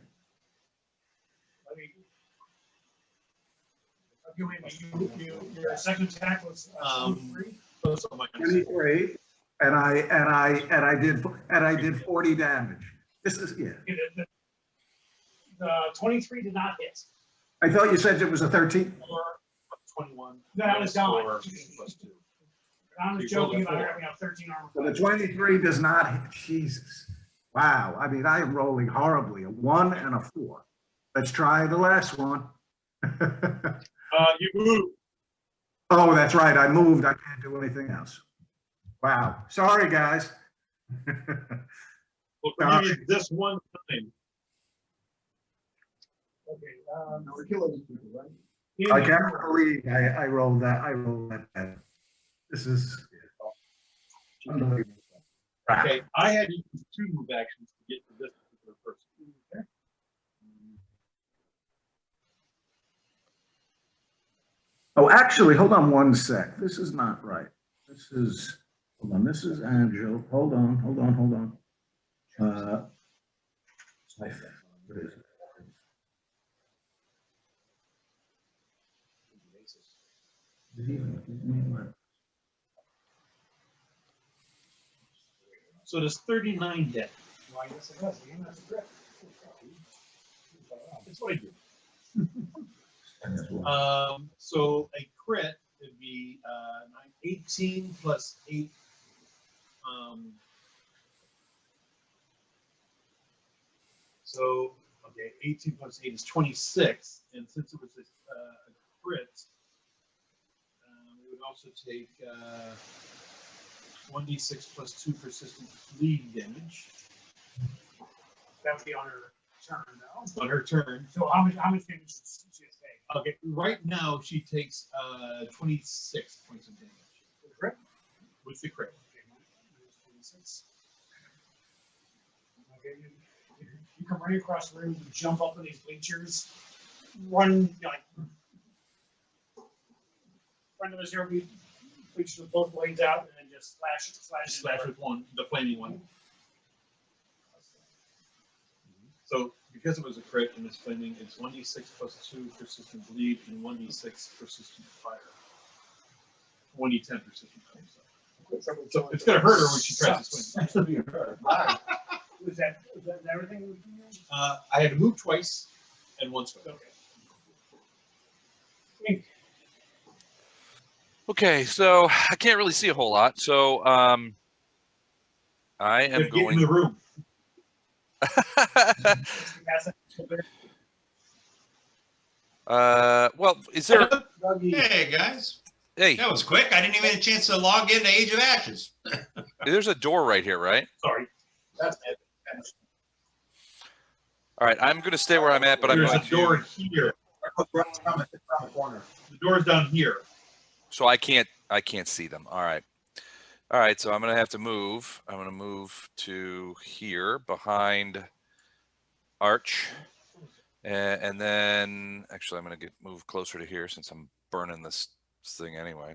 Speaker 4: Your second attack was
Speaker 1: 23, and I did 40 damage. This is
Speaker 4: The 23 did not hit.
Speaker 1: I thought you said it was a 13.
Speaker 2: Or 21.
Speaker 4: That was gone.
Speaker 2: Plus 2.
Speaker 4: I was joking about having a 13 armor.
Speaker 1: But the 23 does not hit. Jesus. Wow. I mean, I am rolling horribly. A 1 and a 4. Let's try the last one.
Speaker 2: You move.
Speaker 1: Oh, that's right. I moved. I can't do anything else. Wow. Sorry, guys.
Speaker 2: Well, we did this one time.
Speaker 4: Okay.
Speaker 6: We're killing these people, right?
Speaker 1: I can't believe I rolled that. I rolled that bad. This is unbelievable.
Speaker 2: Okay, I had to use 2 move actions to get to this particular person.
Speaker 1: Oh, actually, hold on one sec. This is not right. This is, hold on, this is Agile. Hold on, hold on, hold on. What is it? Did he even give me my-
Speaker 2: So there's 39 dead.
Speaker 5: Well, I guess it does. The game has a grip.
Speaker 2: That's what I do. So a crit would be 18 plus 8. So, okay, 18 plus 8 is 26. And since it was a crit, we would also take 1d6 plus 2 persistent bleed damage
Speaker 4: That would be on her turn, though.
Speaker 2: on her turn.
Speaker 4: So how much damage does she take?
Speaker 2: Okay, right now she takes 26 points of damage.
Speaker 4: With the crit?
Speaker 2: With the crit.
Speaker 4: Okay, minus 26. Okay, you come running across the room, you jump up on these bleachers, run, like, front of us here, we bleachers with both blades out, and then just slash
Speaker 2: Slash with one, the flaming one. So because it was a crit and it's flaming, it's 1d6 plus 2 persistent bleed and 1d6 persistent fire. 1d10 persistent fire. So it's gonna hurt her when she tries to swing.
Speaker 4: Was that everything?
Speaker 2: I had to move twice and once swing.
Speaker 4: Okay.
Speaker 3: Okay, so I can't really see a whole lot. So I am
Speaker 2: Get in
Speaker 3: going.
Speaker 2: the room.
Speaker 3: Well, is there?
Speaker 9: Hey guys,
Speaker 3: Hey,
Speaker 9: that was quick. I didn't even get a chance to log into Age of Ashes.
Speaker 3: there's a door right here, right?
Speaker 2: Sorry.
Speaker 6: That's it.
Speaker 3: All right, I'm going to stay where I'm at, but I'm
Speaker 2: There's
Speaker 3: going
Speaker 2: a door
Speaker 3: to.
Speaker 2: here.
Speaker 6: It's around the corner.
Speaker 2: The door's down here.
Speaker 3: So I can't see them. All right. So I'm going to have to move. I'm going to move to here behind Arch, and then actually I'm going to move closer to here since I'm burning this thing anyway.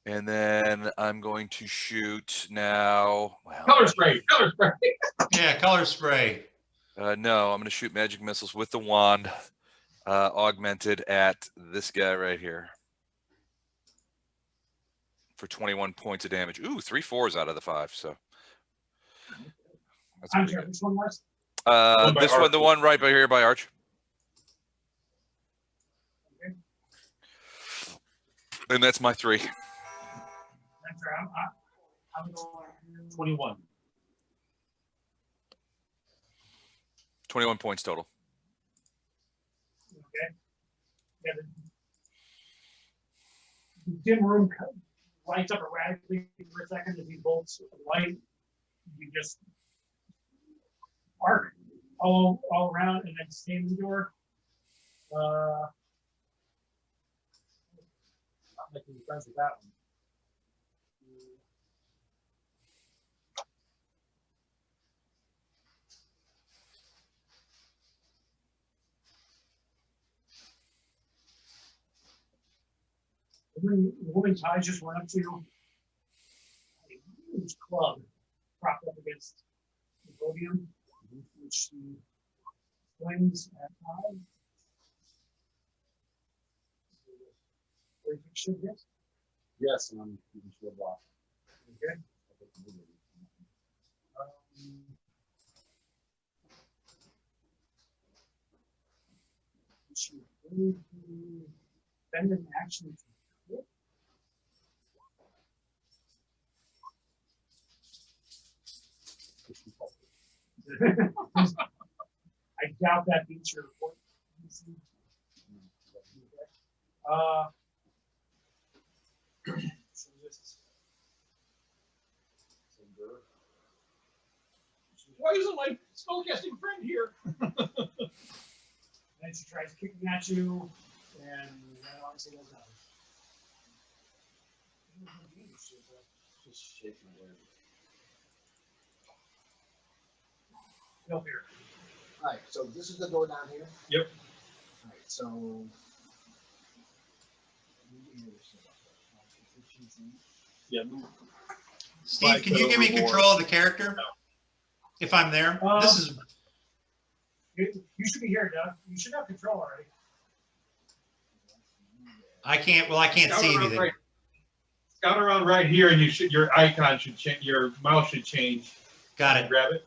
Speaker 3: And then I'm going to shoot now. Well,
Speaker 2: Color spray. Color spray.
Speaker 9: Yeah, color spray.
Speaker 3: no, I'm going to shoot magic missiles with the wand, augmented at this guy right here for 21 points of damage. Ooh, 3 4s out of the 5. So that's
Speaker 4: I'm
Speaker 3: pretty
Speaker 4: sorry,
Speaker 3: good.
Speaker 4: which one was?
Speaker 2: One by
Speaker 3: This one,
Speaker 2: Arch.
Speaker 3: the one right by here by Arch.
Speaker 4: Okay.
Speaker 3: And that's my 3.
Speaker 4: I'm sorry, I'm going.
Speaker 2: 21.
Speaker 3: 21 points total.
Speaker 4: Okay. Yeah, the dim room lights up erratically for a second as he bolts with the light. You just arc all around and then stay in the door. I'm making friends with that one. The woman's eyes just went up to a huge club propped up against the podium, which she swings at high. Where you should get.
Speaker 5: Yes, and I'm keeping sure block.
Speaker 4: Okay. She spend an action to quit. I doubt that beats your report. So this
Speaker 2: Why isn't my spellcasting friend here?
Speaker 4: then she tries kicking at you, and that obviously does nothing.
Speaker 5: Just shaking my head.
Speaker 4: No fear.
Speaker 6: All right, so this is the door down here.
Speaker 2: Yep.
Speaker 6: All right, so
Speaker 2: Yeah. move.
Speaker 9: Steve, can you give me control of the character? If I'm there? This is,
Speaker 4: You should be here, Doug. You should have control already.
Speaker 9: I can't
Speaker 2: Scout
Speaker 9: see
Speaker 2: around
Speaker 9: anything.
Speaker 2: right- Scout around right here, and your icon should change. Your mouse should change.
Speaker 9: Got it.
Speaker 2: Grab it.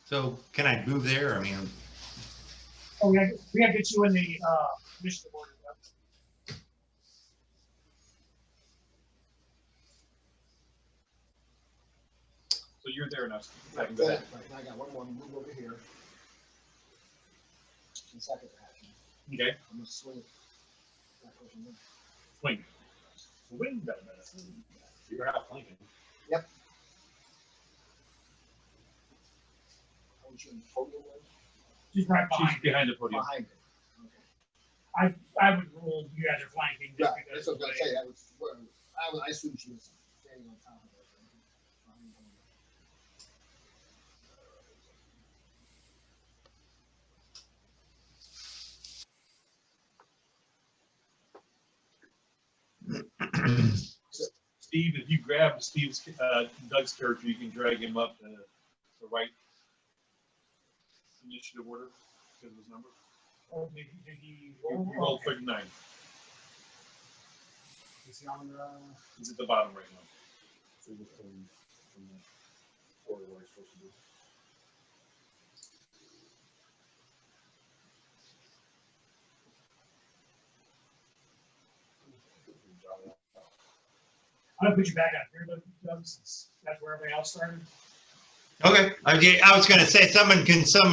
Speaker 9: So can I move there? I mean,
Speaker 4: Oh, we gotta get you in the initiative order, Doug.
Speaker 2: So you're there now.
Speaker 6: Right,
Speaker 2: Go ahead.
Speaker 6: and I got one more, move over here. And second action,
Speaker 2: Okay.
Speaker 6: I'm gonna swing it. That person there.
Speaker 2: Swing. Swing that medicine.
Speaker 5: You're out flanking.
Speaker 6: Oh, she's in the podium way?
Speaker 4: She's right
Speaker 2: She's
Speaker 4: behind.
Speaker 2: behind the podium.
Speaker 6: Behind it. Okay.
Speaker 4: I would rule you guys are flanking just
Speaker 6: Right,
Speaker 4: because.
Speaker 6: that's what I was gonna say, that was, I assumed she was standing on top of it.
Speaker 2: Steve, if you grab Doug's character, you can drag him up to the right initiative order. Because of his number.
Speaker 4: Oh, did he
Speaker 2: You
Speaker 4: roll?
Speaker 2: rolled
Speaker 4: Okay.
Speaker 2: 39.
Speaker 5: Is he on the?
Speaker 2: He's at the bottom right now.
Speaker 5: So just from the order where he's supposed to be.
Speaker 4: I'm gonna put you back out here, Doug, since that's where everybody else started.
Speaker 9: okay. I was going to say someone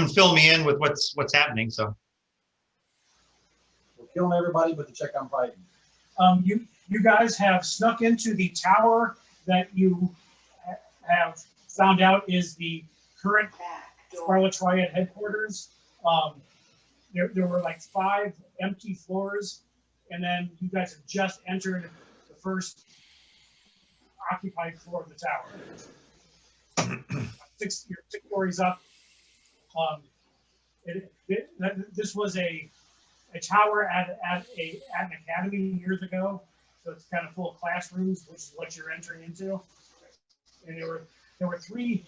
Speaker 9: fill me in with what's happening. So
Speaker 5: We're killing everybody but the check I'm fighting.
Speaker 4: You guys have snuck into the tower that you have found out is the current Scarlet Triad headquarters. There were like 5 empty floors, and then you guys have just entered the first occupied floor of the tower. You're 6 stories up. This was a tower at an academy years ago, so it's kind of full of classrooms, which is what you're entering into. And there were 3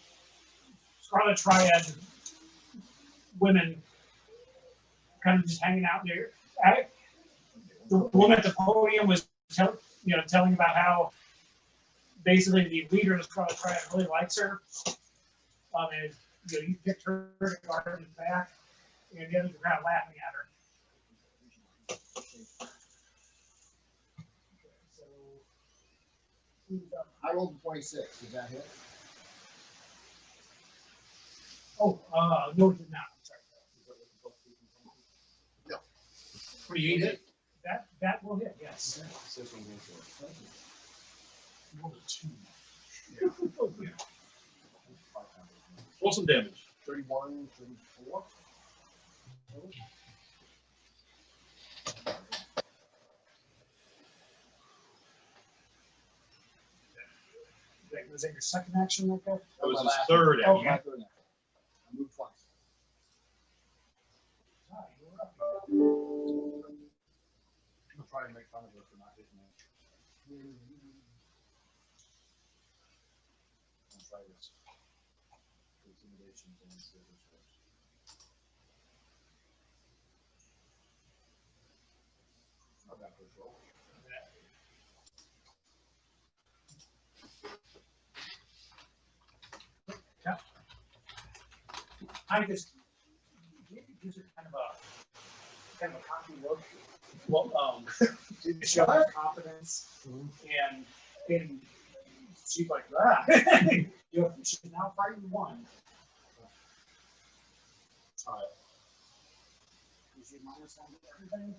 Speaker 4: Scarlet Triad women kind of just hanging out there. The woman at the podium was telling about how basically the leader of the Scarlet Triad really likes her. And you picked her to guard in the back, and the others were kind of laughing at her.
Speaker 6: I rolled a 26, did that hit?
Speaker 4: Oh, no, it did not. I'm sorry.
Speaker 6: No.
Speaker 2: 28 hit.
Speaker 4: That will hit, yes.
Speaker 5: Says I'm going for it.
Speaker 2: Rolled a 2. Roll some damage.
Speaker 6: 31, 34.
Speaker 4: Was that your second action right there?
Speaker 2: That was
Speaker 6: my
Speaker 2: his
Speaker 6: last
Speaker 2: third
Speaker 6: one.
Speaker 2: action.
Speaker 6: My third action. I moved twice.
Speaker 4: Ah, you were up.
Speaker 5: I'm gonna try and make fun of her for not hitting me. I'll try this. Intimidation and scissors first. Not bad first roll.
Speaker 4: I just gives her kind of a cocky look. Well, to show her confidence, and she's like, ah. She's now fighting 1. Is she minus 1 to everything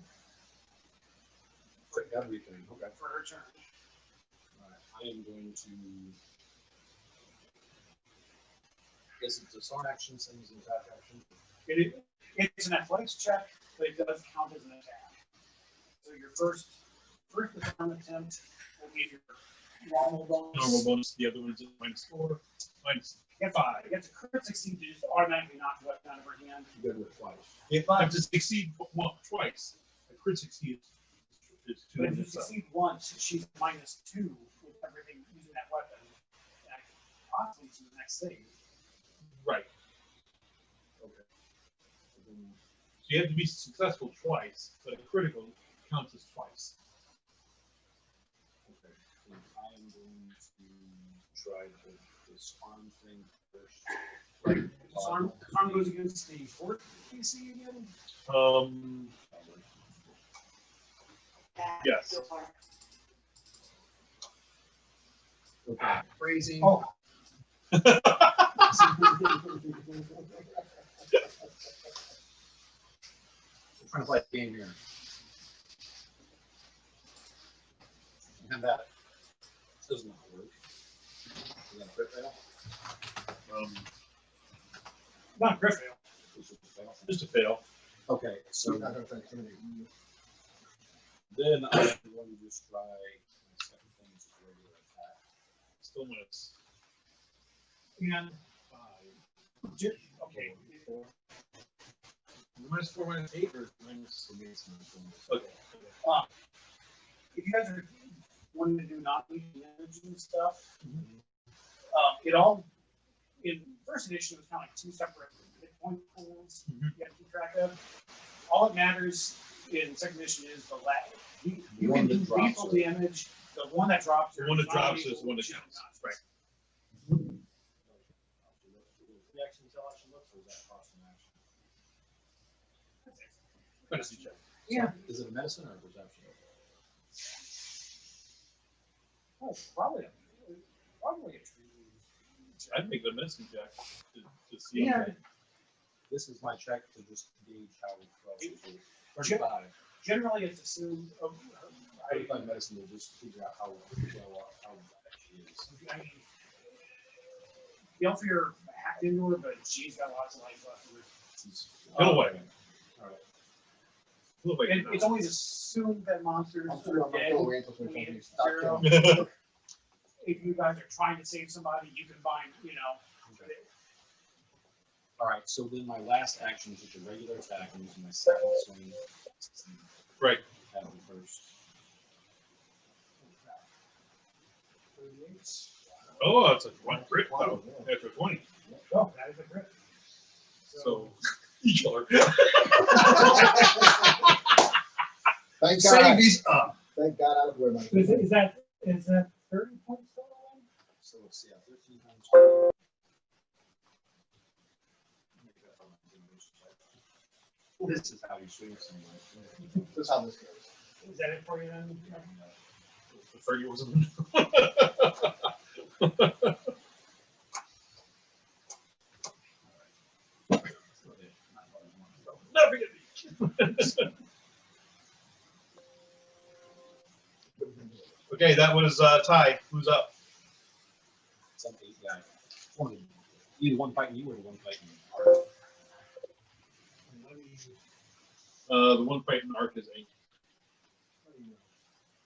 Speaker 5: For everything, okay.
Speaker 4: for her turn?
Speaker 5: Alright, I am going to. Is it the sword action, same as the attack action?
Speaker 4: It's an athletics check, but it does count as an attack. So your first disarm attempt will be your normal bonus.
Speaker 2: Normal bonus. The other one's -4.
Speaker 4: If you get to crit succeed, you just automatically knock the weapon out of her hand.
Speaker 5: You got it twice.
Speaker 2: If I have to succeed twice, a crit succeed It's two
Speaker 4: But
Speaker 2: on
Speaker 4: if you
Speaker 2: this side.
Speaker 4: succeed once, she's -2 with everything using that weapon. And I can possibly to the next save.
Speaker 2: Right. Okay. So you have to be successful twice, but a critical counts as twice.
Speaker 5: Okay, and I am going to try to disarm thing first.
Speaker 4: Disarm goes against the fourth DC again.
Speaker 2: Yes.
Speaker 5: Okay, crazy.
Speaker 4: Oh.
Speaker 5: I'm trying to play a game here. And that does not work. Is that a crit fail?
Speaker 4: Not crit fail.
Speaker 5: It's just a fail.
Speaker 2: Just a fail.
Speaker 5: Okay, so
Speaker 6: Not gonna try to intimidate you.
Speaker 5: then I'm going to just try my second thing is a regular attack.
Speaker 2: Still miss.
Speaker 4: And
Speaker 5: Five.
Speaker 4: okay.
Speaker 5: Four.
Speaker 2: -4, -8, or minus. Okay.
Speaker 4: If you guys are wanting to do non-lethal damage and stuff, it all in first edition it was kind of like 2 separate hit point pools you have to keep track of. All that matters in second edition is the last. You
Speaker 5: One
Speaker 4: can
Speaker 5: that
Speaker 4: do
Speaker 5: drops
Speaker 4: lethal
Speaker 5: it.
Speaker 4: damage. The one that drops.
Speaker 2: The one that drops
Speaker 4: non-lethal,
Speaker 2: is the one that
Speaker 4: which
Speaker 2: counts.
Speaker 4: not.
Speaker 2: Right.
Speaker 5: Reaction until action looks, or is that cost an action?
Speaker 2: Medicine check.
Speaker 4: Yeah.
Speaker 5: Is it a medicine or a perception?
Speaker 4: Oh, probably a tree.
Speaker 2: I'd make the medicine check to see.
Speaker 4: Yeah.
Speaker 5: This is my check to just gauge how close it is. 35.
Speaker 4: Generally, it's assumed.
Speaker 5: 35 medicine will just figure out how bad she is.
Speaker 4: I mean, Belfier hacked into her, but she's got lots of life left.
Speaker 2: Go away.
Speaker 5: All right.
Speaker 2: Go away.
Speaker 4: And it's always assumed that monsters
Speaker 6: I'm
Speaker 4: are
Speaker 6: sure I'm
Speaker 4: dead.
Speaker 6: gonna go away until
Speaker 4: when you
Speaker 6: somebody
Speaker 4: hit
Speaker 6: stops
Speaker 4: zero. If you guys are trying to save somebody, you can find,
Speaker 5: Okay. All right. So then my last action is just a regular attack. I'm using my second swing.
Speaker 2: Right.
Speaker 5: Have them first.
Speaker 2: Oh, it's a 1 crit though. After 20.
Speaker 4: Oh, that is a crit.
Speaker 2: So you kill her.
Speaker 6: Thank God.
Speaker 2: Save these up.
Speaker 6: Thank God I was wearing my.
Speaker 4: Is that 30 points total?
Speaker 5: So let's see. 13 times 20. This is how you swing someone.
Speaker 6: This is how this goes.
Speaker 4: Is that it for you then?
Speaker 2: The 30 wasn't. Okay, that was Ty. Who's up?
Speaker 5: Some 8 guy. Either one fighting you or the one fighting you.
Speaker 2: The one fighting arc is 8.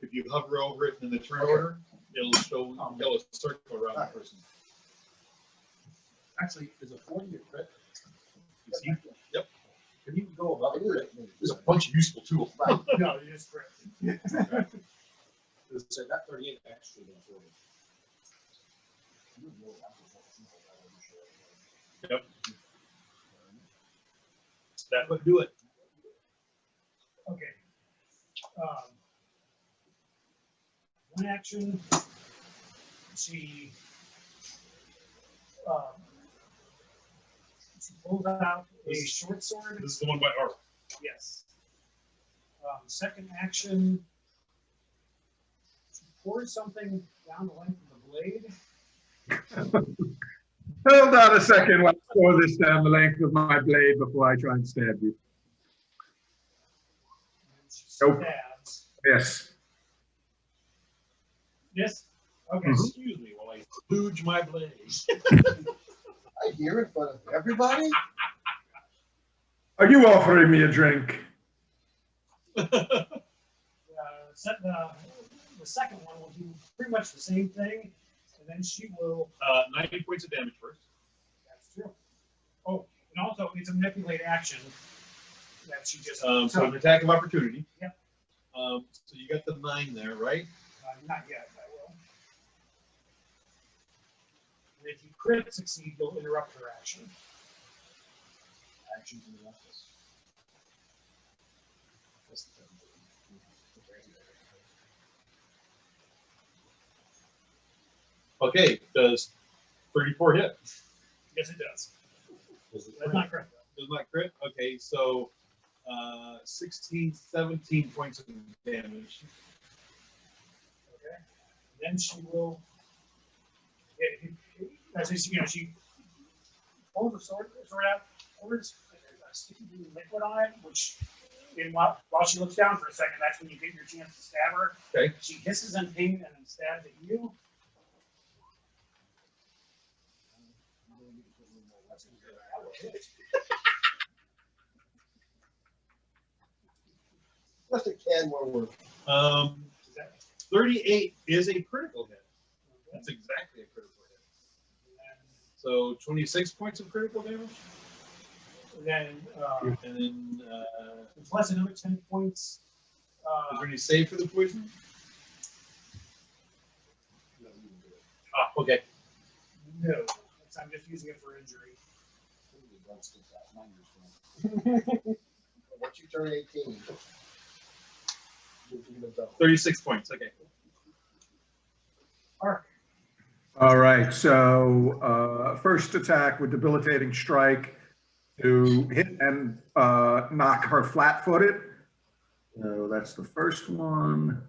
Speaker 2: If you hover over it in the turn order, it'll show yellow circle around the person.
Speaker 5: Actually, is a 40 a crit?
Speaker 2: You see? Yep.
Speaker 5: Can you go above a crit?
Speaker 2: There's a bunch of useful tools.
Speaker 4: No, you just crit.
Speaker 5: So that 38 extra than 40.
Speaker 2: Yep. That would do it.
Speaker 4: Okay. One action. She pulls out a short sword.
Speaker 2: This is the one by arc.
Speaker 4: Yes. Second action. She pours something down the length of the blade.
Speaker 1: Hold on a second while I pour this down the length of my blade before I try and stab you.
Speaker 4: And she
Speaker 1: Nope.
Speaker 4: stabs.
Speaker 1: Yes.
Speaker 4: Yes. Okay.
Speaker 1: Mhm.
Speaker 2: Excuse me while I kludge my blade.
Speaker 6: I hear it, but everybody?
Speaker 1: Are you offering me a drink?
Speaker 4: The second one will do pretty much the same thing, and then she will.
Speaker 2: 90 points of damage first.
Speaker 4: That's true. Oh, and also it's a manipulate action that she just.
Speaker 2: So an attack of opportunity.
Speaker 4: Yep.
Speaker 2: So you got the 9 there, right?
Speaker 4: Not yet, I will. And if you crit succeed, you'll interrupt her action.
Speaker 5: Actions in the office.
Speaker 2: Okay, does 34 hit?
Speaker 4: Yes, it does.
Speaker 5: Was it
Speaker 4: That's not correct.
Speaker 2: Does not crit? Okay, so 16, 17 points of damage.
Speaker 4: Okay. Then she will. As she pulls the sword out, pours a sticky blue liquid on it, which, while she looks down for a second, that's when you get your chance to stab her.
Speaker 2: Okay.
Speaker 4: She hisses in pain and then stabs at you.
Speaker 6: Just a can more work.
Speaker 2: 38 is a critical hit. That's exactly a critical hit. So 26 points of critical damage.
Speaker 4: And then
Speaker 2: And
Speaker 4: plus another 10 points.
Speaker 2: is there any save for the poison? Ah, okay.
Speaker 4: No, I'm just using it for injury.
Speaker 6: Once you turn 18.
Speaker 2: 36 points. Okay.
Speaker 4: Arc.
Speaker 1: All right, so first attack with debilitating strike to hit and knock her flat-footed. So that's the first one.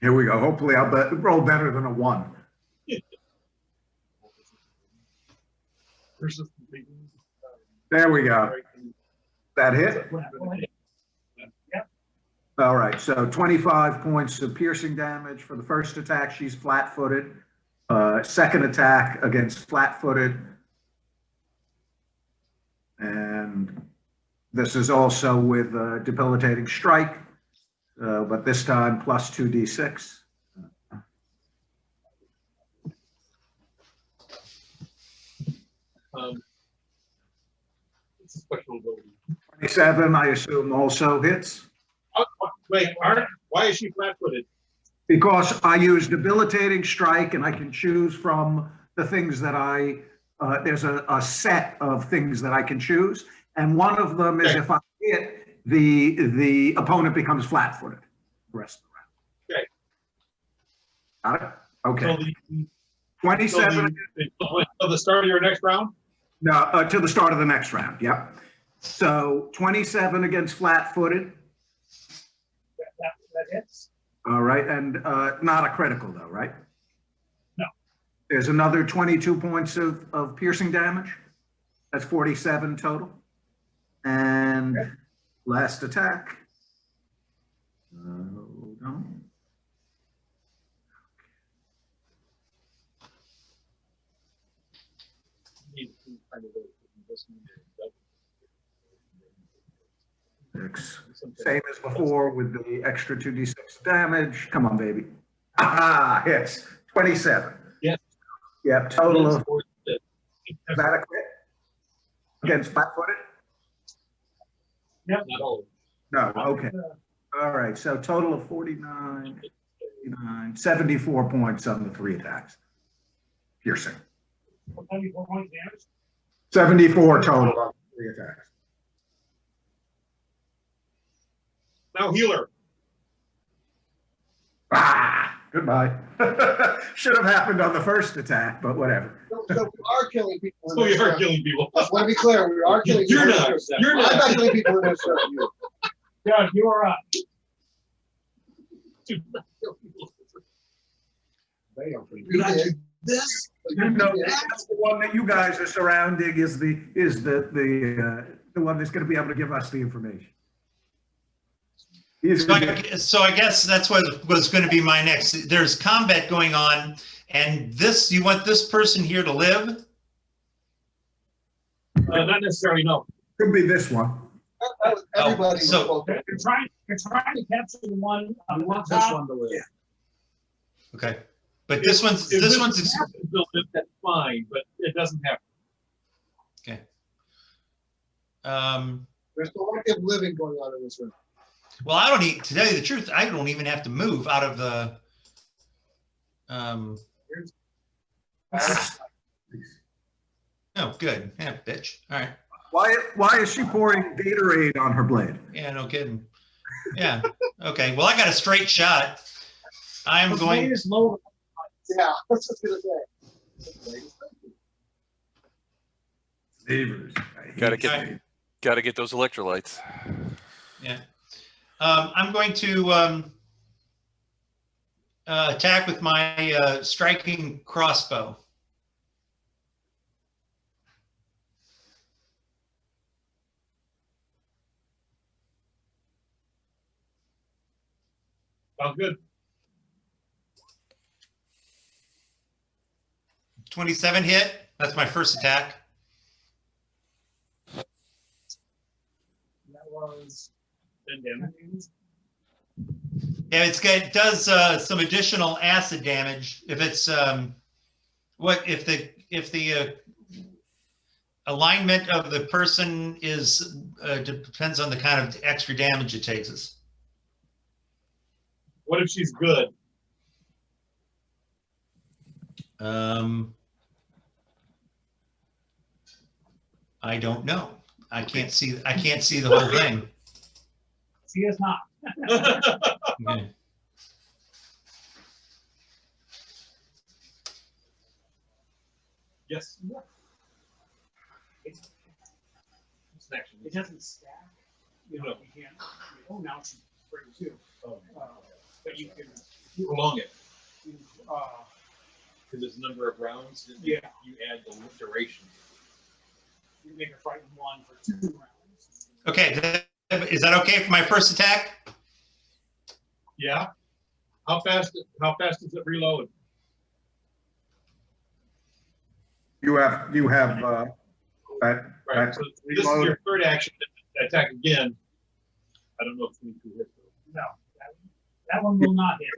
Speaker 1: Here we go. Hopefully I'll roll better than a 1.
Speaker 2: Versus
Speaker 1: There we go. That hit?
Speaker 4: Yep.
Speaker 1: All right, so 25 points of piercing damage for the first attack. She's flat-footed. Second attack against flat-footed. And this is also with debilitating strike, but this time plus 2d6.
Speaker 2: It's a special ability.
Speaker 1: 27, I assume, also hits.
Speaker 2: Oh, wait, why is she flat-footed?
Speaker 1: Because I use debilitating strike and I can choose from the things that there's a set of things that I can choose. And one of them is
Speaker 2: Okay.
Speaker 1: if I hit, the opponent becomes flat-footed the rest of the round.
Speaker 2: Okay.
Speaker 1: Got it? Okay.
Speaker 2: So
Speaker 1: 27,
Speaker 2: until the start of your next round?
Speaker 1: no, to the start of the next round, yep. So 27 against flat-footed.
Speaker 4: That hits.
Speaker 1: All right, and not a critical though, right?
Speaker 4: No.
Speaker 1: There's another 22 points of piercing damage. That's 47 total. And last attack. Hold on. Same as before with the extra 2d6 damage. Come on, baby. Ah, hits. 27.
Speaker 2: Yes.
Speaker 1: Yep, total of,
Speaker 2: Yes.
Speaker 1: is that a crit? Against flat-footed?
Speaker 4: Yep.
Speaker 2: Not all.
Speaker 1: No, okay. All right, so total of 49, 59, 74 points on the 3 attacks. Piercing.
Speaker 4: 74 points damage.
Speaker 1: 74 total on the 3 attacks.
Speaker 2: Now healer.
Speaker 1: Ah, goodbye. Should have happened on the first attack, but whatever.
Speaker 6: So we are killing people. in
Speaker 2: So you
Speaker 6: this
Speaker 2: are
Speaker 6: round.
Speaker 2: killing people.
Speaker 6: Just want to be clear, we are killing
Speaker 2: You're
Speaker 6: people.
Speaker 2: not. You're
Speaker 6: I'm not
Speaker 2: not.
Speaker 6: killing people in this round. You.
Speaker 4: Doug, you are up.
Speaker 6: They are pretty
Speaker 2: You're not
Speaker 6: good.
Speaker 2: this.
Speaker 1: You know, that's the one that you guys are surrounding is the one that's going to be able to give us the information. He's
Speaker 9: So I guess that's what was going to be my next. There's combat going on, and this, you want this person here to live?
Speaker 2: Not necessarily, no.
Speaker 1: could be this one.
Speaker 6: Everybody was
Speaker 9: so-
Speaker 6: both.
Speaker 4: You're trying to capture the one on the
Speaker 2: This
Speaker 4: top.
Speaker 2: one to live.
Speaker 9: Okay, but this one's
Speaker 2: If
Speaker 9: this one's
Speaker 2: happens, Bill, that's fine, but it doesn't happen.
Speaker 9: okay.
Speaker 6: There's a lot of living going on in this room.
Speaker 9: Well, I don't need, to tell you the truth, I don't even have to move out of the, oh, good. Yeah, bitch. All right.
Speaker 1: Why is she pouring Gatorade on her blade?
Speaker 9: Yeah, no kidding. Yeah. Okay. Well, I got a straight shot. I'm
Speaker 4: The
Speaker 9: going,
Speaker 4: blade is lower.
Speaker 6: Yeah, I was just gonna say.
Speaker 1: Savers.
Speaker 3: Gotta get those electrolytes.
Speaker 9: yeah. I'm going to attack with my striking crossbow.
Speaker 2: Sounds good.
Speaker 9: 27 hit. That's my first attack.
Speaker 4: That was
Speaker 2: 10 damage.
Speaker 9: Yeah, it does some additional acid damage if it's if the alignment of the person is depends on the kind of extra damage it takes us.
Speaker 2: What if she's good?
Speaker 9: I don't know. I can't see the whole thing.
Speaker 4: she is not.
Speaker 9: Okay.
Speaker 2: Yes. It's an action.
Speaker 4: It doesn't stack. You know,
Speaker 2: No.
Speaker 4: you can't. Oh, now she's pretty too.
Speaker 2: Oh.
Speaker 4: But you can.
Speaker 2: Prolong it,
Speaker 4: You,
Speaker 2: because there's a number of rounds. And
Speaker 4: Yeah.
Speaker 2: You add the duration.
Speaker 4: you make her fight one for 2 rounds.
Speaker 9: Okay. Is that okay for my first attack?
Speaker 2: Yeah. How fast does it reload?
Speaker 1: You have that.
Speaker 2: Right.
Speaker 1: That's
Speaker 2: So this is your third action. Attack again. I don't know if 22 hits.
Speaker 4: No, that one will not hit.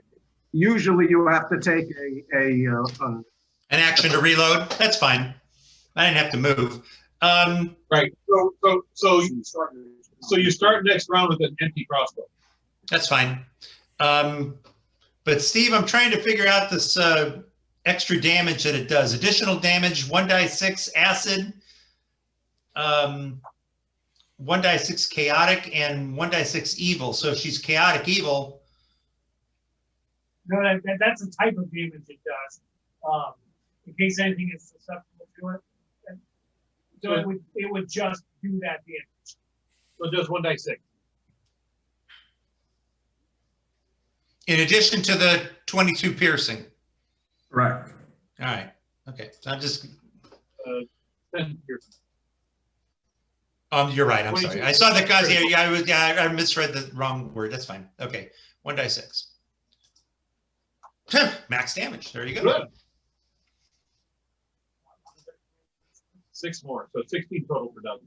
Speaker 1: Usually you have to take
Speaker 9: An action to reload? That's fine. I didn't have to move.
Speaker 2: Right. So you start next round with an empty crossbow.
Speaker 9: That's fine. But Steve, I'm trying to figure out this extra damage that it does. Additional damage, 1d6 acid, 1d6 chaotic, and 1d6 evil. So if she's chaotic evil,
Speaker 4: No, that's the type of damage it does. In case anything is susceptible to it. So it would just do that damage.
Speaker 2: So it does 1d6.
Speaker 9: in addition to the 22 piercing.
Speaker 1: right.
Speaker 9: All right. Okay. So I'm just,
Speaker 2: 10 piercing.
Speaker 9: you're right. I'm
Speaker 2: 22.
Speaker 9: sorry. I saw the guys here. Yeah, I misread the wrong word. That's fine. Okay. 1d6. Max damage. There you go.
Speaker 2: Good. 6 more. So 16 total for Doug.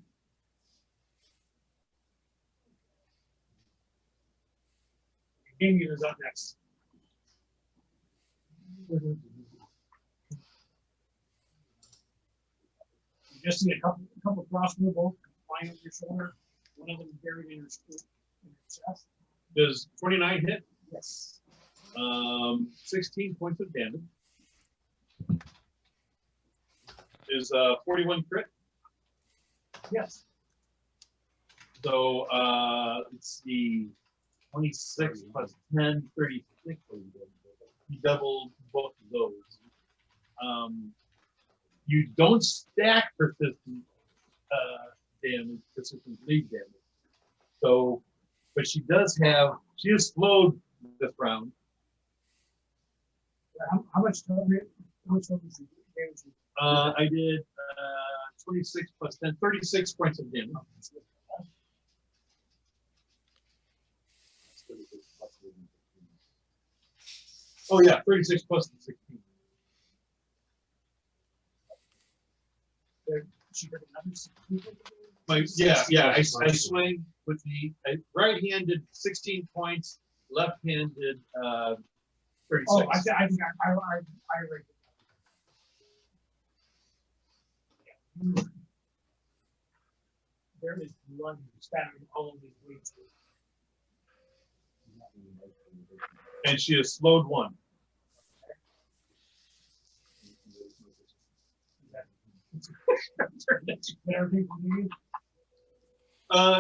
Speaker 4: Damien is up next. You just see a couple crossbow bolts flying over your shoulder. One of them buried in your chest.
Speaker 2: Does 29 hit?
Speaker 4: Yes.
Speaker 2: 16 points of damage. Is 41 crit.
Speaker 4: Yes.
Speaker 2: So let's see, 26 plus 10, 36. You doubled both of those. You don't stack persistent damage, persistent bleed damage. So, but she is slowed this round.
Speaker 4: How much damage is damage?
Speaker 2: I did 26 plus 10, 36 points of damage. Oh yeah, 36 plus the 16.
Speaker 4: She did another 16.
Speaker 2: I swing with the right-handed 16 points, left-handed 36.
Speaker 4: Oh, I think I read it. there is blood spattering all over these bleeds.
Speaker 2: And she has slowed one.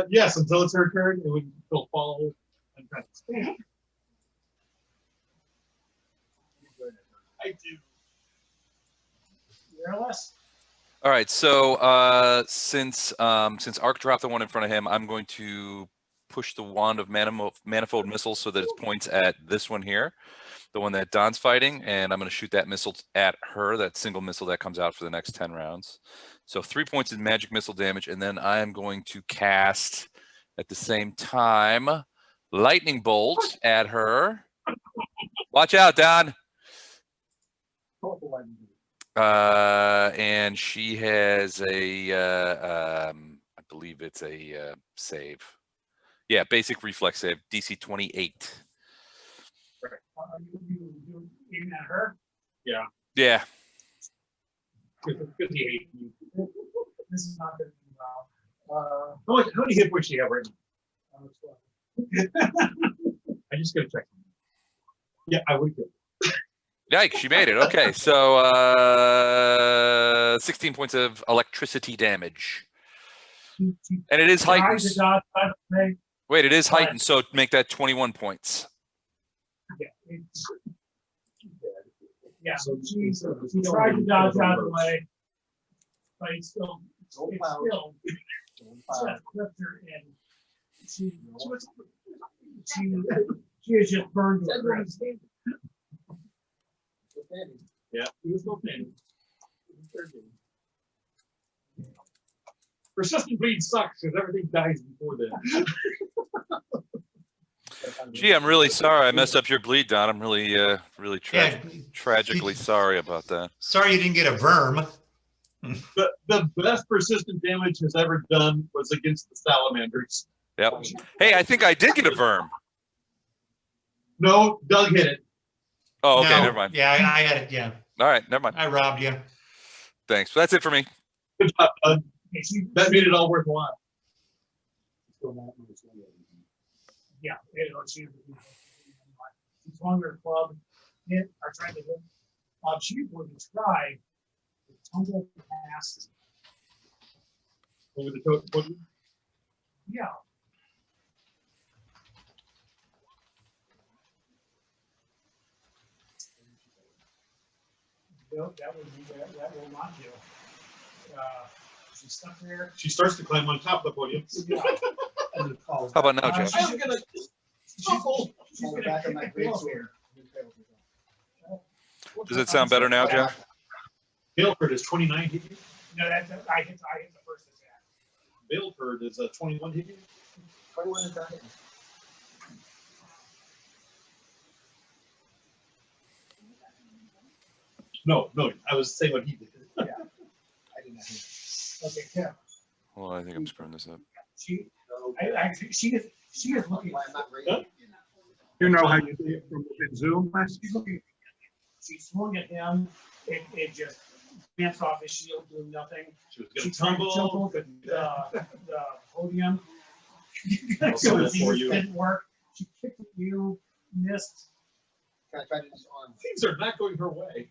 Speaker 2: Yes, until it's her turn, it would still follow and press spam. I do.
Speaker 4: Fearless.
Speaker 3: All right, so since Ark dropped the one in front of him, I'm going to push the wand of manifold missiles so that it points at this one here, the one that Don's fighting, and I'm going to shoot that missile at her, that single missile that comes out for the next 10 rounds. So 3 points in magic missile damage, and then I am going to cast at the same time lightning bolt at her. Watch out, Don. And she has a, I believe it's a save. Yeah, basic reflex save, DC 28.
Speaker 4: You aiming at her?
Speaker 2: Yeah.
Speaker 3: Yeah.
Speaker 2: 58.
Speaker 4: This is not going to be well.
Speaker 2: How many hit points do you have right now? I just gotta check. Yeah, I would kill.
Speaker 3: Yikes, she made it. Okay, so 16 points of electricity damage. And it is heightened. Wait, it is heightened, so make that 21 points.
Speaker 4: Yeah, so she tried to dodge out of the way, but it's still clipped her, and she has just burned to her.
Speaker 2: Yeah, he was still standing. Persistent bleed sucks because everything dies before then.
Speaker 3: Gee, I'm really sorry I messed up your bleed, Don. I'm really tragically sorry about that.
Speaker 9: Sorry you didn't get a verm.
Speaker 2: The best persistent damage has ever done was against the salamanders.
Speaker 3: Yep. Hey, I think I did get a verm.
Speaker 2: No, Doug hit it.
Speaker 3: Oh, okay,
Speaker 9: No,
Speaker 3: never mind.
Speaker 9: Yeah, I had it. Yeah,
Speaker 3: All right, never mind.
Speaker 9: I robbed you.
Speaker 3: Thanks. That's it for me.
Speaker 2: Good job, Doug. That made it all worthwhile.
Speaker 4: Yeah, she swung her club, hit, or tried to hit. She would try to tumble past.
Speaker 2: Over the totem.
Speaker 4: Yeah. No, that will not do. She's stuck there.
Speaker 2: She starts to climb on top of the podium.
Speaker 4: Yeah.
Speaker 3: How about now, Jeff?
Speaker 2: I'm gonna
Speaker 4: She's gonna kick the pillow here.
Speaker 3: Does it sound better now, Jeff?
Speaker 2: Baleford is 29 hit you.
Speaker 4: No, I hit the first attack.
Speaker 2: Baleford is a 21 hit you.
Speaker 6: 21 attack.
Speaker 2: No, I was saying what he did.
Speaker 6: I did not hit.
Speaker 4: Okay, yeah.
Speaker 3: Well, I think I'm screwing this up.
Speaker 4: She is looking.
Speaker 6: I'm not ready.
Speaker 2: Huh?
Speaker 1: You know how you see it from within Zoom?
Speaker 4: She's looking. She swung at him. It just danced off his shield, doing nothing.
Speaker 2: She was
Speaker 4: She
Speaker 2: gonna
Speaker 4: tried to
Speaker 2: tumble.
Speaker 4: the podium.
Speaker 2: Tumble for you.
Speaker 4: Didn't work. She kicked at you, missed.
Speaker 6: Can I try to disarm?
Speaker 2: Things are not going her way.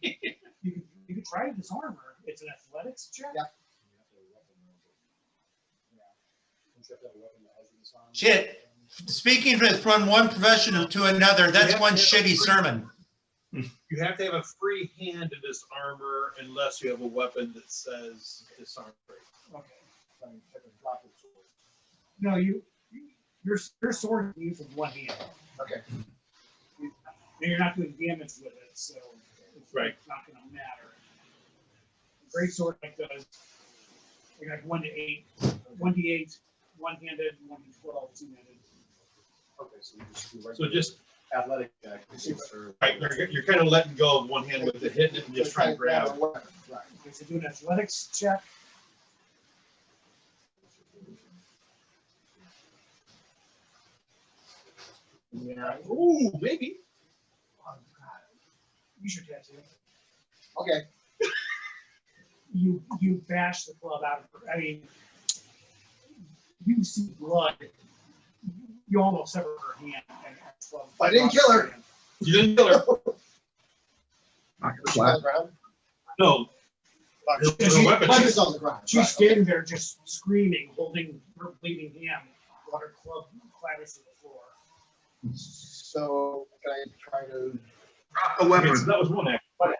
Speaker 4: You could try to disarm her. It's an athletics check.
Speaker 6: Yeah.
Speaker 9: Shit. Speaking from one professional to another, that's one shitty sermon.
Speaker 2: You have to have a free hand to disarmor unless you have a weapon that says disarm.
Speaker 4: Okay. No, your sword is used with one hand.
Speaker 6: Okay.
Speaker 4: And you're not doing damage with it, so it's
Speaker 2: Right.
Speaker 4: not going to matter. Great sword like does. You got 1d8, 1d8, one-handed, 1d12, two-handed.
Speaker 5: Okay, so you just do
Speaker 2: So just
Speaker 5: athletic check.
Speaker 2: right, you're kind of letting go of one hand with the hit and just trying to grab.
Speaker 6: a weapon. Right.
Speaker 4: Okay, so do an athletics check.
Speaker 2: Yeah. Ooh, maybe.
Speaker 4: Oh, God. Use your tattoo.
Speaker 6: Okay.
Speaker 4: You bash the club out of her. I mean, you see blood, you almost sever her hand.
Speaker 6: I didn't kill her.
Speaker 2: You didn't kill her.
Speaker 6: She on the ground?
Speaker 2: No.
Speaker 6: She was on the ground.
Speaker 4: She's standing there just screaming, holding her bleeding hand while her club clatters to the floor.
Speaker 6: So can I try to?
Speaker 1: Drop the
Speaker 2: Okay,
Speaker 1: weapon.
Speaker 2: so that was one action.
Speaker 6: Right.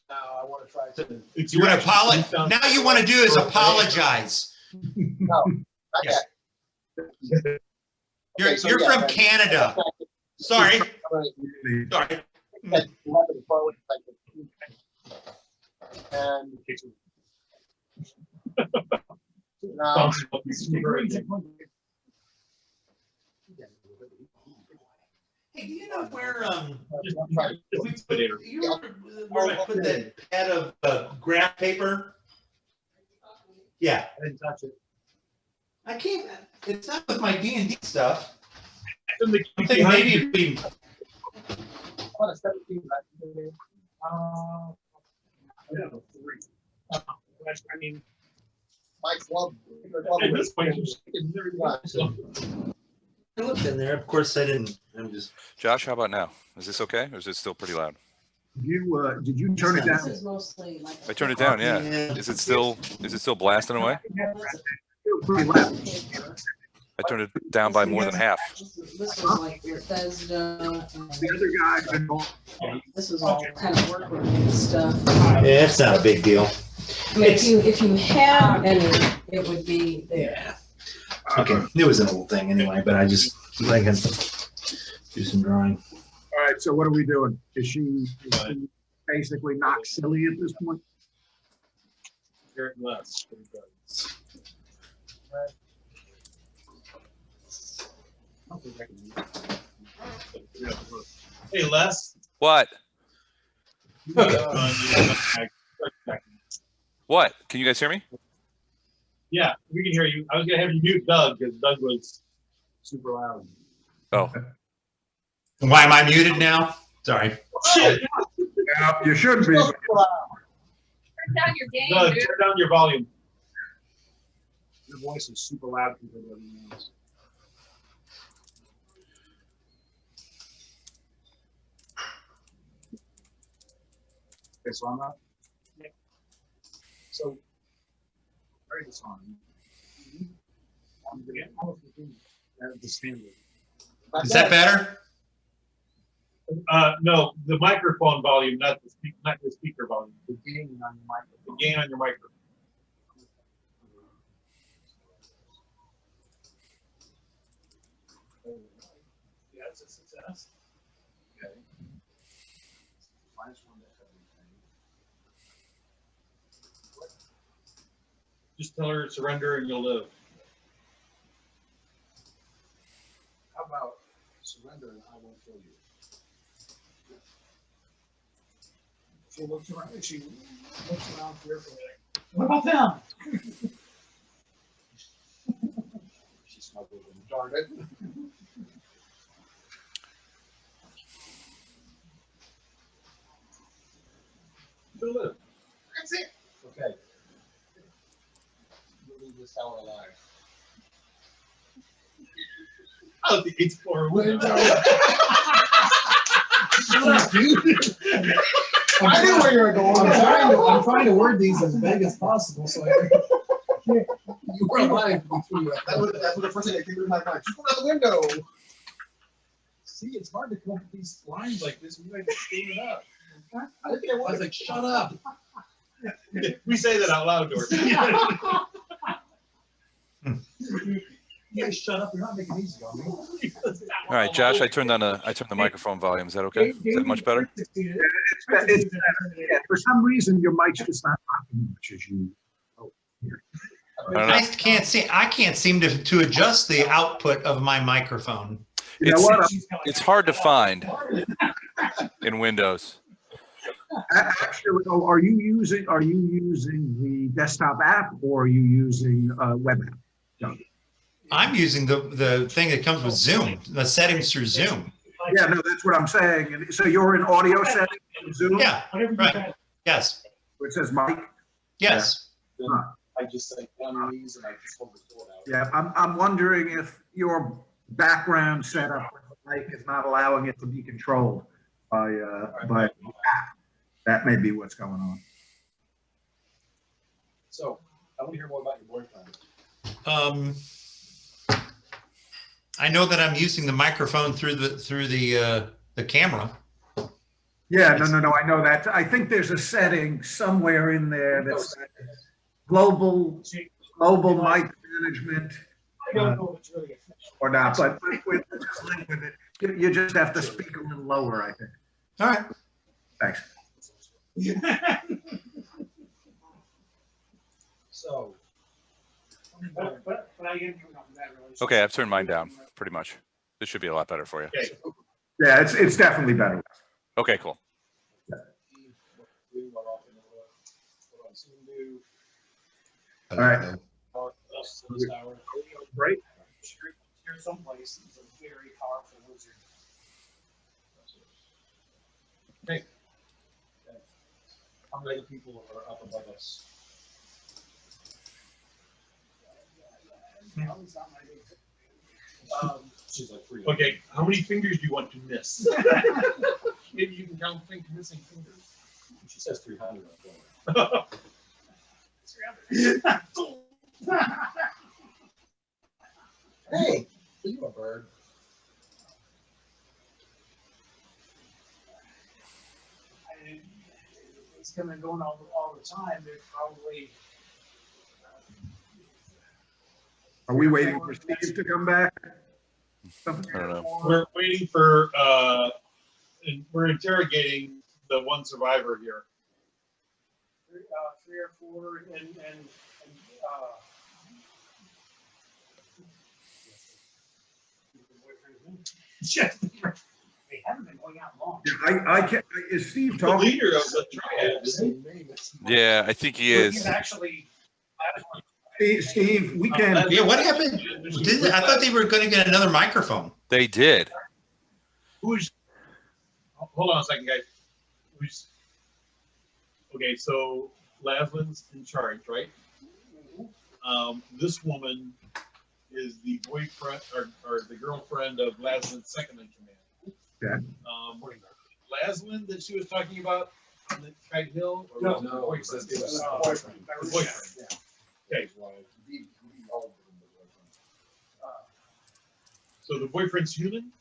Speaker 6: Now I want to try to.
Speaker 2: It's
Speaker 9: You
Speaker 2: your
Speaker 9: want to
Speaker 2: action.
Speaker 9: apologize?
Speaker 2: found-
Speaker 9: Now you want to do is apologize.
Speaker 6: No, not
Speaker 9: Yes.
Speaker 6: yet.
Speaker 9: You're,
Speaker 6: Okay, so
Speaker 9: you're
Speaker 6: yeah,
Speaker 9: from
Speaker 6: right.
Speaker 9: Sorry.
Speaker 6: I'm gonna
Speaker 9: Sorry.
Speaker 6: get the weapon forward like this. And now,
Speaker 2: Bounce off the speaker again.
Speaker 9: Hey, do you know where
Speaker 2: Just
Speaker 6: try.
Speaker 2: later.
Speaker 9: you remember where I put that pad of graph paper? Yeah,
Speaker 6: I didn't touch it.
Speaker 9: I can't. It's not with my D&D stuff.
Speaker 2: In the
Speaker 9: I'm thinking maybe it'd be.
Speaker 6: I want to 17.
Speaker 4: I mean,
Speaker 6: My club.
Speaker 2: At this point, you just-
Speaker 9: I looked in there. Of course, I didn't. I'm just.
Speaker 3: Josh, how about now? Is this okay, or is it still pretty loud?
Speaker 1: Did you turn it
Speaker 10: This
Speaker 1: down?
Speaker 10: is mostly like.
Speaker 3: I turned it down. Yeah.
Speaker 9: Yeah.
Speaker 3: Is it still blasting away?
Speaker 1: Pretty loud.
Speaker 3: I turned it down by more than half.
Speaker 10: This was like Bethesda,
Speaker 1: The other guy,
Speaker 10: and this was all kind of work related stuff.
Speaker 9: Yeah, it's not a big deal.
Speaker 10: I mean, if you had any, it would be there.
Speaker 9: Yeah. Okay, it was an old thing anyway, but I just like to do some drawing.
Speaker 1: all right, so what are we doing? Is she basically not silly at this point?
Speaker 2: Very less. Hey, Les.
Speaker 3: What?
Speaker 2: Yeah,
Speaker 3: What? Can you guys hear me?
Speaker 2: we can hear you. I was gonna have you mute Doug because Doug was super loud.
Speaker 3: Oh,
Speaker 9: Why am I muted now? Sorry.
Speaker 2: Shit,
Speaker 1: Yeah, you shouldn't be.
Speaker 7: Turn down your game,
Speaker 2: Doug,
Speaker 7: dude.
Speaker 2: turn down your volume. Your voice is super loud compared to everyone else. Okay, so I'm up. So, write this on. I'm gonna the standard.
Speaker 9: Is that better?
Speaker 2: No, the microphone volume, not the speaker volume. The gain on your microphone. The gain on your microphone. Yeah, it's a success. Okay. Minus one to everything. Just tell her surrender and you'll live.
Speaker 6: How about surrender and I won't kill you?
Speaker 4: she looks around fearfully. Like, what about them?
Speaker 6: She smuggled them. Darn it.
Speaker 2: You'll live.
Speaker 6: That's it. Okay. We'll leave this hour alive.
Speaker 2: Oh, the 8th floor window.
Speaker 6: I knew where you were going. I'm trying to word these as vague as possible, so you were lying between you. That's what the first thing that came to my mind. Just go out the window.
Speaker 2: See, it's hard to come up with these lines like this. We like to clean it up.
Speaker 6: I didn't think I was like, shut up.
Speaker 2: We say that out loud, Dory.
Speaker 6: You guys shut up. You're not making it easy on me.
Speaker 3: all right, Josh. I turned the microphone volume. Is that okay? Is that much better?
Speaker 1: Yeah, for some reason, your mic's just not working much as you.
Speaker 3: I don't know.
Speaker 9: I can't seem to adjust the output of my microphone.
Speaker 1: You know
Speaker 3: It's,
Speaker 1: what?
Speaker 3: it's hard to find in Windows.
Speaker 1: Actually, are you using the desktop app or are you using web app?
Speaker 9: I'm using the thing that comes with Zoom, the settings through Zoom.
Speaker 1: Yeah, no, that's what I'm saying. So you're in audio settings in Zoom?
Speaker 9: Yeah, right. Yes,
Speaker 1: Where it says mic?
Speaker 9: yes.
Speaker 6: I
Speaker 5: I just say down your knees and I just hold the sword out.
Speaker 1: Yeah, I'm wondering if your background setup with the mic is not allowing it to be controlled by that may be what's going on.
Speaker 5: So I want to hear more about your boyfriend.
Speaker 9: I know that I'm using the microphone through the camera.
Speaker 1: Yeah, no, I know that. I think there's a setting somewhere in there that's global mic management.
Speaker 4: I don't know if it's really official.
Speaker 1: Or not, but we'll just link with it. You just have to speak a little lower, I think.
Speaker 9: All right.
Speaker 1: Thanks.
Speaker 5: So.
Speaker 4: But I am coming up with that relationship.
Speaker 3: Okay, I've turned mine down pretty much. This should be a lot better for you.
Speaker 2: Okay.
Speaker 1: Yeah, it's definitely better.
Speaker 3: Okay, cool.
Speaker 1: All right.
Speaker 2: Right?
Speaker 4: Here's someplace, he's a very powerful wizard.
Speaker 5: Okay. How many people are up above us? She's like 3.
Speaker 2: Okay, how many fingers do you want to miss? Maybe you can count missing fingers.
Speaker 5: She says 300. Hey, are you a bird?
Speaker 4: It's coming and going all the time. There's probably.
Speaker 1: Are we waiting for Steve to come back?
Speaker 3: I don't know.
Speaker 2: We're waiting for, we're interrogating the one survivor here.
Speaker 4: 3 or 4 and they haven't been going out long.
Speaker 1: I can't, is Steve
Speaker 2: The
Speaker 1: talking?
Speaker 2: leader of the triad.
Speaker 3: Yeah, I think he
Speaker 4: He's
Speaker 3: is.
Speaker 4: actually.
Speaker 1: Steve, we can,
Speaker 9: Yeah, what happened? I thought they were going to get another microphone.
Speaker 3: They did.
Speaker 2: Who's, hold on a second, guys. Who's, okay, so Laslin's in charge, right? This woman is the boyfriend or the girlfriend of Laslin's second in command.
Speaker 1: Okay.
Speaker 2: Laslin that she was talking about on the Kite Hill? Or
Speaker 4: No,
Speaker 2: was it the
Speaker 5: no,
Speaker 2: boyfriend?
Speaker 5: it was
Speaker 2: boyfriend. The boyfriend.
Speaker 5: Yeah.
Speaker 2: Okay, so the boyfriend's human?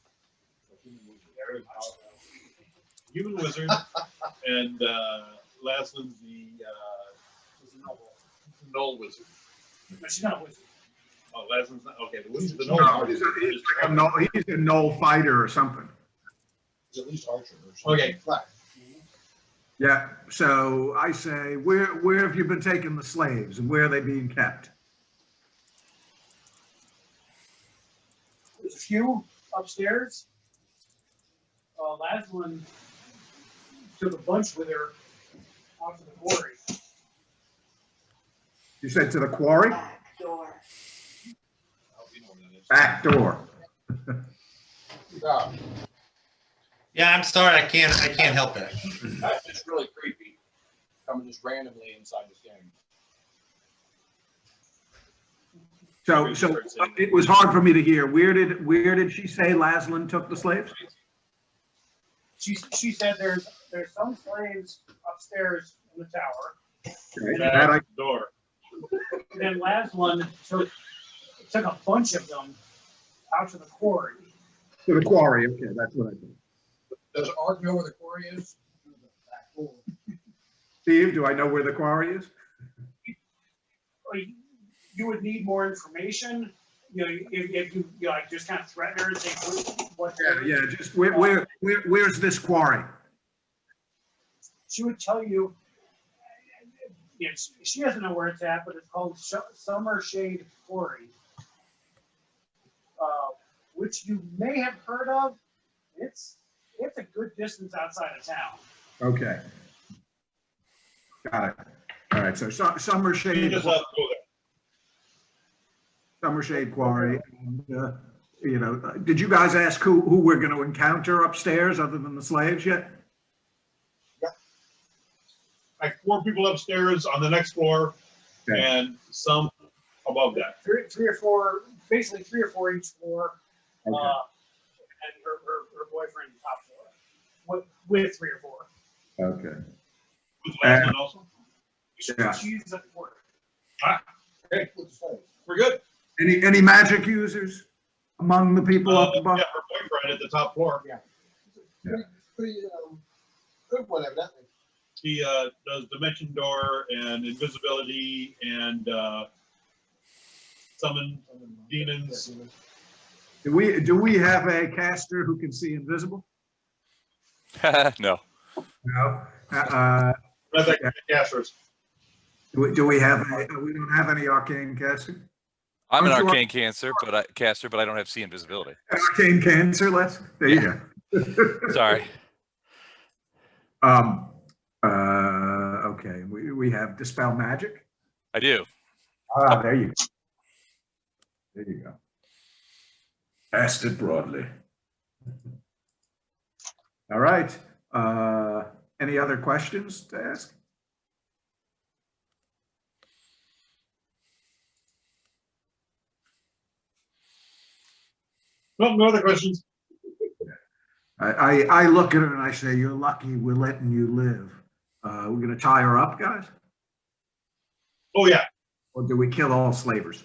Speaker 2: Human wizard, and Laslin's the null wizard.
Speaker 4: But she's not a wizard.
Speaker 2: Oh, Laslin's not, okay, the wizard's the
Speaker 1: no,
Speaker 2: null
Speaker 1: he's
Speaker 2: wizard.
Speaker 1: he's a null fighter or something.
Speaker 5: He's at least archer or something.
Speaker 2: Okay.
Speaker 1: Yeah, so I say, where have you been taking the slaves and where are they being kept?
Speaker 4: There's a few upstairs. Laslin took a bunch with her out to the quarry.
Speaker 1: You said to the quarry?
Speaker 10: Door.
Speaker 1: Back door.
Speaker 9: Yeah, I'm sorry. I can't help that.
Speaker 5: That's just really creepy. Coming just randomly inside this game.
Speaker 1: So it was hard for me to hear. Where did she say Laslin took the slaves?
Speaker 4: She said there's some slaves upstairs in the tower.
Speaker 1: Okay, that I-
Speaker 2: Door.
Speaker 4: And then Laslin took a bunch of them out to the quarry.
Speaker 1: To the quarry, okay, that's what I think.
Speaker 5: Does Art know where the quarry is?
Speaker 1: Steve, do I know where the quarry is?
Speaker 4: You would need more information. You know, if you like just kind of threaten her and say what.
Speaker 1: Yeah, just where's this quarry?
Speaker 4: She would tell you. Yeah, she doesn't know where it's at, but it's called Summer Shade Quarry, which you may have heard of. It's a good distance outside of town.
Speaker 1: Okay. Got it. All right, so Summer
Speaker 2: You
Speaker 1: Shade,
Speaker 2: just have to go there.
Speaker 1: Summer Shade Quarry. And, did you guys ask who we're going to encounter upstairs other than the slaves yet?
Speaker 2: Like 4 people upstairs on the next floor.
Speaker 1: Okay.
Speaker 2: and some above that.
Speaker 4: Three or four, basically 3 or 4 each floor.
Speaker 1: Okay.
Speaker 4: And her boyfriend top floor. With 3 or 4.
Speaker 1: Okay.
Speaker 2: Who's the last one also?
Speaker 1: Yeah.
Speaker 4: She's at 4.
Speaker 2: Okay, we're good.
Speaker 1: Any magic users among the people up
Speaker 2: Yeah,
Speaker 1: above?
Speaker 2: her boyfriend at the top floor.
Speaker 6: Pretty, good one, evidently.
Speaker 2: He does dimension door and invisibility and summon demons.
Speaker 1: Do we have a caster who can see invisible?
Speaker 3: No.
Speaker 1: No.
Speaker 2: That's like casters.
Speaker 1: Do we have we don't have any arcane caster?
Speaker 3: I'm an
Speaker 1: Aren't you
Speaker 3: arcane caster, but I don't have see invisibility.
Speaker 1: Arcane cancer, there you go.
Speaker 3: Sorry.
Speaker 1: Okay, we have dispel magic.
Speaker 3: I do.
Speaker 1: There you go. There you go. Cast it broadly. All right. Any other questions to ask?
Speaker 2: No, no other questions.
Speaker 1: I look at her and I say, "You're lucky we're letting you live." We're gonna tie her up, guys,
Speaker 2: Oh yeah.
Speaker 1: or do we kill all slavers?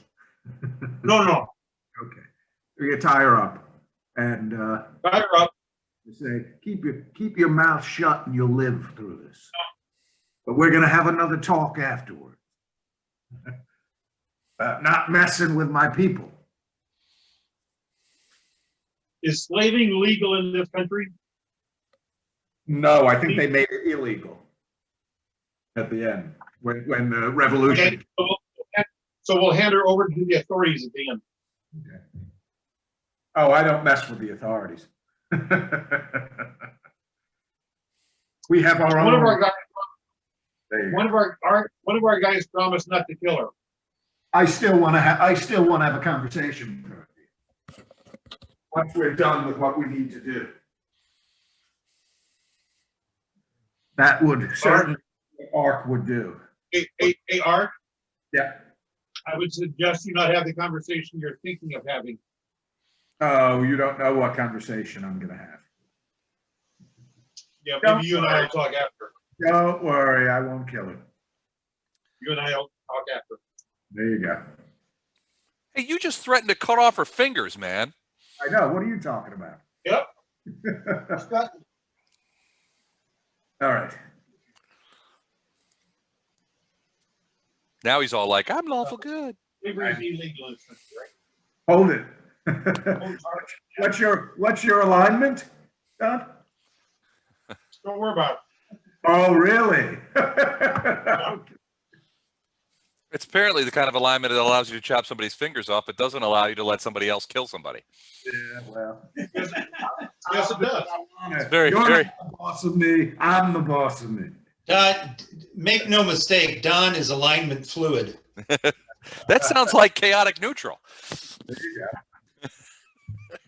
Speaker 2: No.
Speaker 1: Okay, we're gonna tie her up and
Speaker 2: Tie her up.
Speaker 1: say, keep your mouth shut and you'll live through this. But we're gonna have another talk afterward. Not messing with my people.
Speaker 2: Is slaving legal in this country?
Speaker 1: No, I think they made it illegal at the end when the revolution.
Speaker 2: Okay. So we'll hand her over to the authorities at the end.
Speaker 1: Okay. Oh, I don't mess with the authorities. We have our own.
Speaker 2: One of our guys,
Speaker 1: There you go.
Speaker 2: one of our guys promised not to kill her.
Speaker 1: I still want to have a conversation with her. Once we're done with what we need to do. That would certainly Ark would do.
Speaker 2: Hey, Art,
Speaker 1: Yeah.
Speaker 2: I would suggest you not have the conversation you're thinking of having.
Speaker 1: Oh, you don't know what conversation I'm gonna have.
Speaker 2: Yeah,
Speaker 1: Don't
Speaker 2: maybe you and I
Speaker 1: worry.
Speaker 2: will talk after.
Speaker 1: Don't worry, I won't kill her.
Speaker 2: You and I will talk after.
Speaker 1: There you go.
Speaker 3: Hey, you just threatened to cut off her fingers, man.
Speaker 1: I know. What are you talking about?
Speaker 2: Yep.
Speaker 1: All right.
Speaker 3: Now he's all like, I'm lawful good.
Speaker 2: Slavery is illegal in this country, right?
Speaker 1: Hold it.
Speaker 2: Hold
Speaker 1: What's your alignment, Don?
Speaker 2: Don't worry about it.
Speaker 1: Oh, really?
Speaker 3: It's apparently the kind of alignment that allows you to chop somebody's fingers off, but doesn't allow you to let somebody else kill somebody.
Speaker 1: Yeah, well.
Speaker 2: Yes, it does.
Speaker 3: It's very,
Speaker 1: You're
Speaker 3: very.
Speaker 1: not the boss of me. I'm the boss of me.
Speaker 9: Make no mistake, Don is alignment fluid.
Speaker 3: That sounds like chaotic neutral.
Speaker 1: There you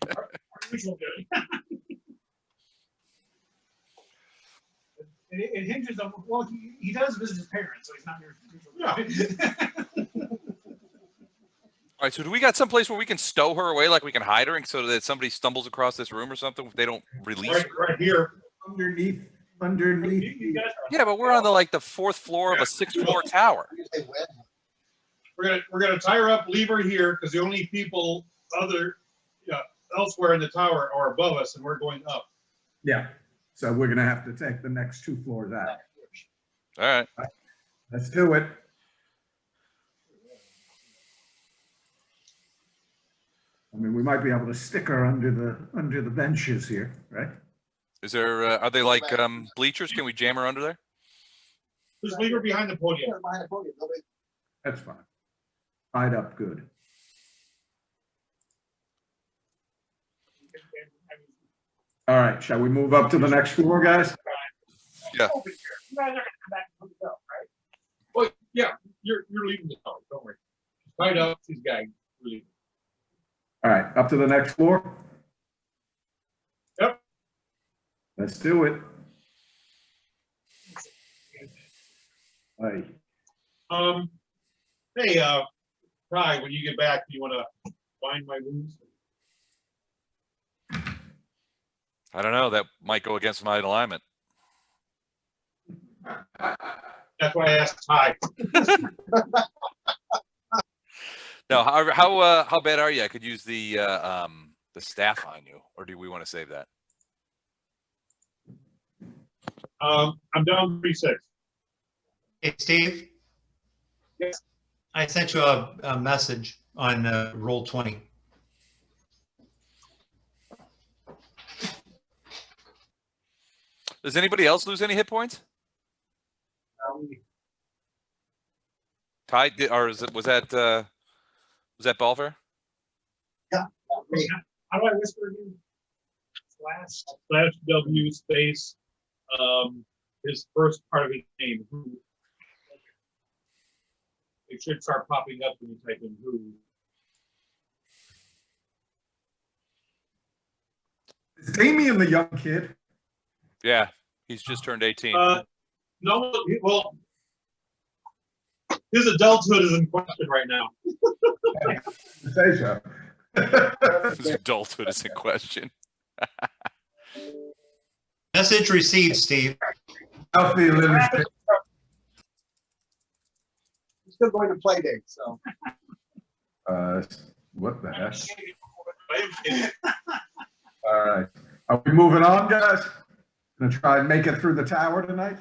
Speaker 1: go.
Speaker 4: Neutral good. It hinges on, well, he does visit his parents, so he's not neutral.
Speaker 3: All right, so do we got someplace where we can stow her away, like we can hide her, so that somebody stumbles across this room or something, they don't release her?
Speaker 2: Right here.
Speaker 1: Underneath.
Speaker 4: You guys are-
Speaker 3: Yeah, but we're on the 4th floor of a 6th-floor tower.
Speaker 2: We're gonna tie her up, leave her here, because the only people elsewhere in the tower are above us, and we're going up.
Speaker 1: Yeah. So we're gonna have to take the next 2 floors out.
Speaker 3: All right.
Speaker 1: Let's do it. I mean, we might be able to stick her under the benches here, right?
Speaker 3: Is there, are they like bleachers? Can we jam her under there?
Speaker 2: Just leave her behind the podium.
Speaker 1: That's fine. Tied up good. All right, shall we move up to the next floor, guys?
Speaker 3: Yeah.
Speaker 4: You guys are gonna come back and go, right?
Speaker 2: Well, yeah, you're leaving the tower, don't worry. She's tied up, she's gagged. We're leaving.
Speaker 1: All right, up to the next floor?
Speaker 2: Yep.
Speaker 1: Let's do it. Hey.
Speaker 2: Hey, Ty, when you get back, do you want to find my wounds?
Speaker 3: I don't know. That might go against my alignment.
Speaker 2: That's why I asked Ty.
Speaker 3: No, how bad are you? I could use the staff on you, or do we want to save that?
Speaker 2: I'm down 3-6.
Speaker 9: Hey, Steve?
Speaker 2: Yes.
Speaker 9: I sent you a message on Roll20.
Speaker 3: Does anybody else lose any hit points? Ty, was that Balfour?
Speaker 4: How do I whisper again?
Speaker 2: / W space, his first part of his name, who. It should start popping up when you type in who.
Speaker 1: Is Damien the young kid?
Speaker 3: Yeah, he's just turned 18.
Speaker 2: No, well, his adulthood is in question right now.
Speaker 1: Say so.
Speaker 3: His adulthood is in question.
Speaker 9: Message received, Steve.
Speaker 1: Healthy literacy.
Speaker 6: He's still going to play date, so.
Speaker 1: What the heck?
Speaker 2: I am kidding.
Speaker 1: All right. Are we moving on, guys? Gonna try and make it through the tower tonight?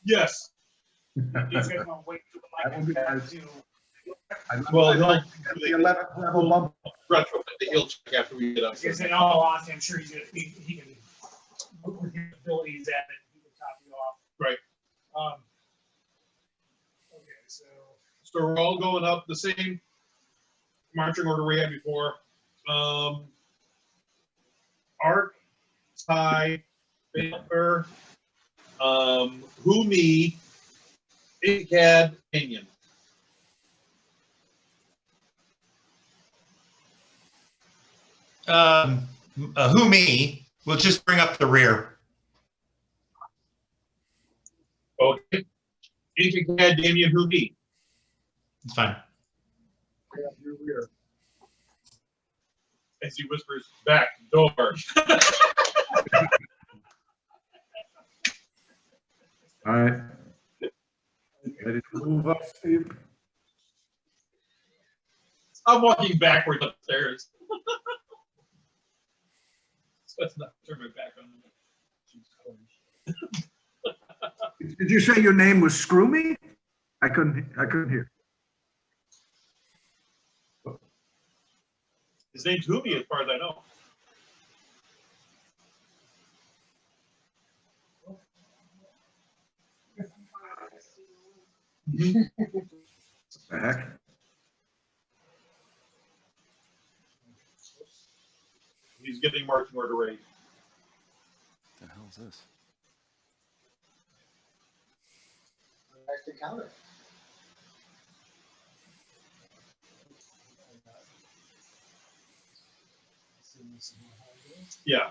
Speaker 2: Yes.
Speaker 4: You guys want to wait for the
Speaker 1: That would be
Speaker 4: mic
Speaker 1: nice.
Speaker 4: to.
Speaker 2: Well,
Speaker 1: I'd
Speaker 2: he'll
Speaker 1: like to get the 11th level bump.
Speaker 2: retro the he'll check after we get up.
Speaker 4: Because in all honesty, I'm sure he's gonna, he can, with his abilities at it, he can top you off.
Speaker 2: Right.
Speaker 4: Okay, so.
Speaker 2: So we're all going up the same marching order we had before. Arc, Ty, Baylor, Humi, Igad, Pinion.
Speaker 9: Who me? We'll just bring up the rear.
Speaker 2: Okay. Igad, Damien, Humi.
Speaker 9: It's fine.
Speaker 2: As he whispers, back door.
Speaker 1: All right. Ready to move up, Steve?
Speaker 2: I'm walking backwards upstairs. So let's not turn my back on him.
Speaker 1: Did you say your name was Scroomy? I couldn't hear.
Speaker 2: His name's Humi, as far as I know.
Speaker 1: What the heck?
Speaker 2: He's getting marching order ready.
Speaker 3: What the hell is this?
Speaker 6: Back to counter.
Speaker 2: Yeah.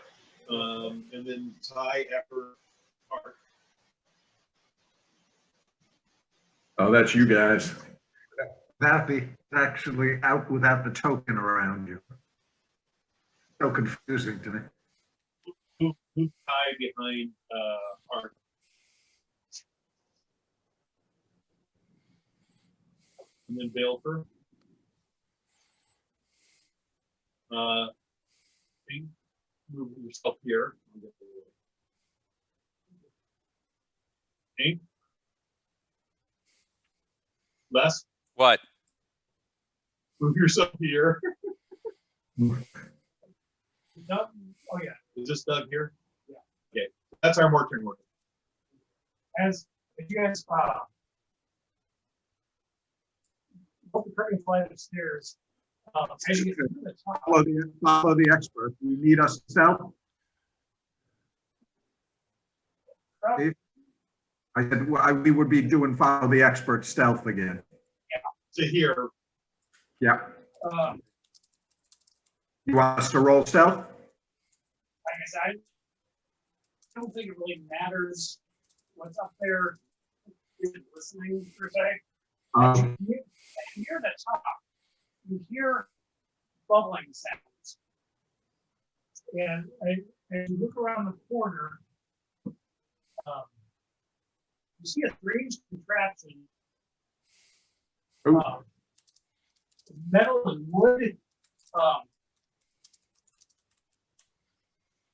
Speaker 2: And then Ty after Arc.
Speaker 1: Oh, that's you guys. That'd be actually out without the token around you. So confusing to me.
Speaker 2: Who Ty behind Arc. And then Baleford. Move yourself here. Okay. Les,
Speaker 3: What?
Speaker 2: move yourself here.
Speaker 4: Doug? Oh, yeah.
Speaker 2: Is this Doug here?
Speaker 4: Yeah.
Speaker 2: Okay, that's our marching order.
Speaker 4: As if you guys both the curtain flight of stairs, as you get to the top,
Speaker 1: Follow the expert. You need us to stealth? Steve? I said, we would be doing follow the expert stealth again.
Speaker 2: To here,
Speaker 1: Yeah.
Speaker 4: like
Speaker 1: You want us to roll stealth?
Speaker 4: I said, I don't think it really matters what's up there. Isn't listening per se. Near the top, you hear bubbling sounds. And as you look around the corner, you see a strange contraption. Metal and wood.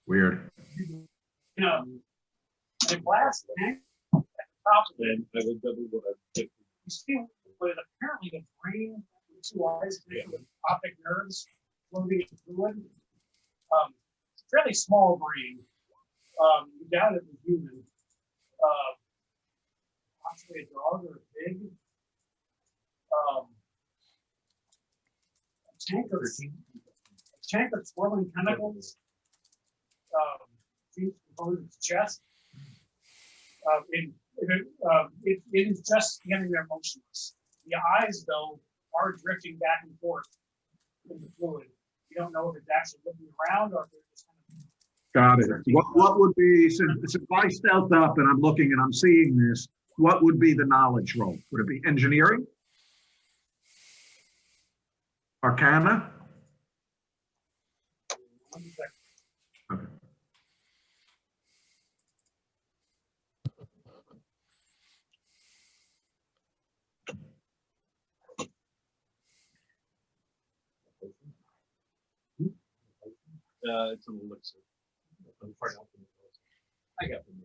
Speaker 1: Weird.
Speaker 4: A glass tank at the top of it.
Speaker 2: And I looked up what I picked.
Speaker 4: You see with apparently a brain with two eyes with optic nerves floating in fluid. Fairly small brain. You doubt it was human. Possibly a dog or a pig. A tank of swirling tentacles. Seems to compose its chest. It is just standing there motionless. The eyes, though, are drifting back and forth in the fluid. You don't know if it's actually looking around or if they're just kind of.
Speaker 1: Got it. What would be, since I stealthed up and I'm looking and I'm seeing this, what would be the knowledge roll? Would it be engineering? Arcana?
Speaker 4: One second.
Speaker 1: Okay.
Speaker 2: It's an elixir. I got them.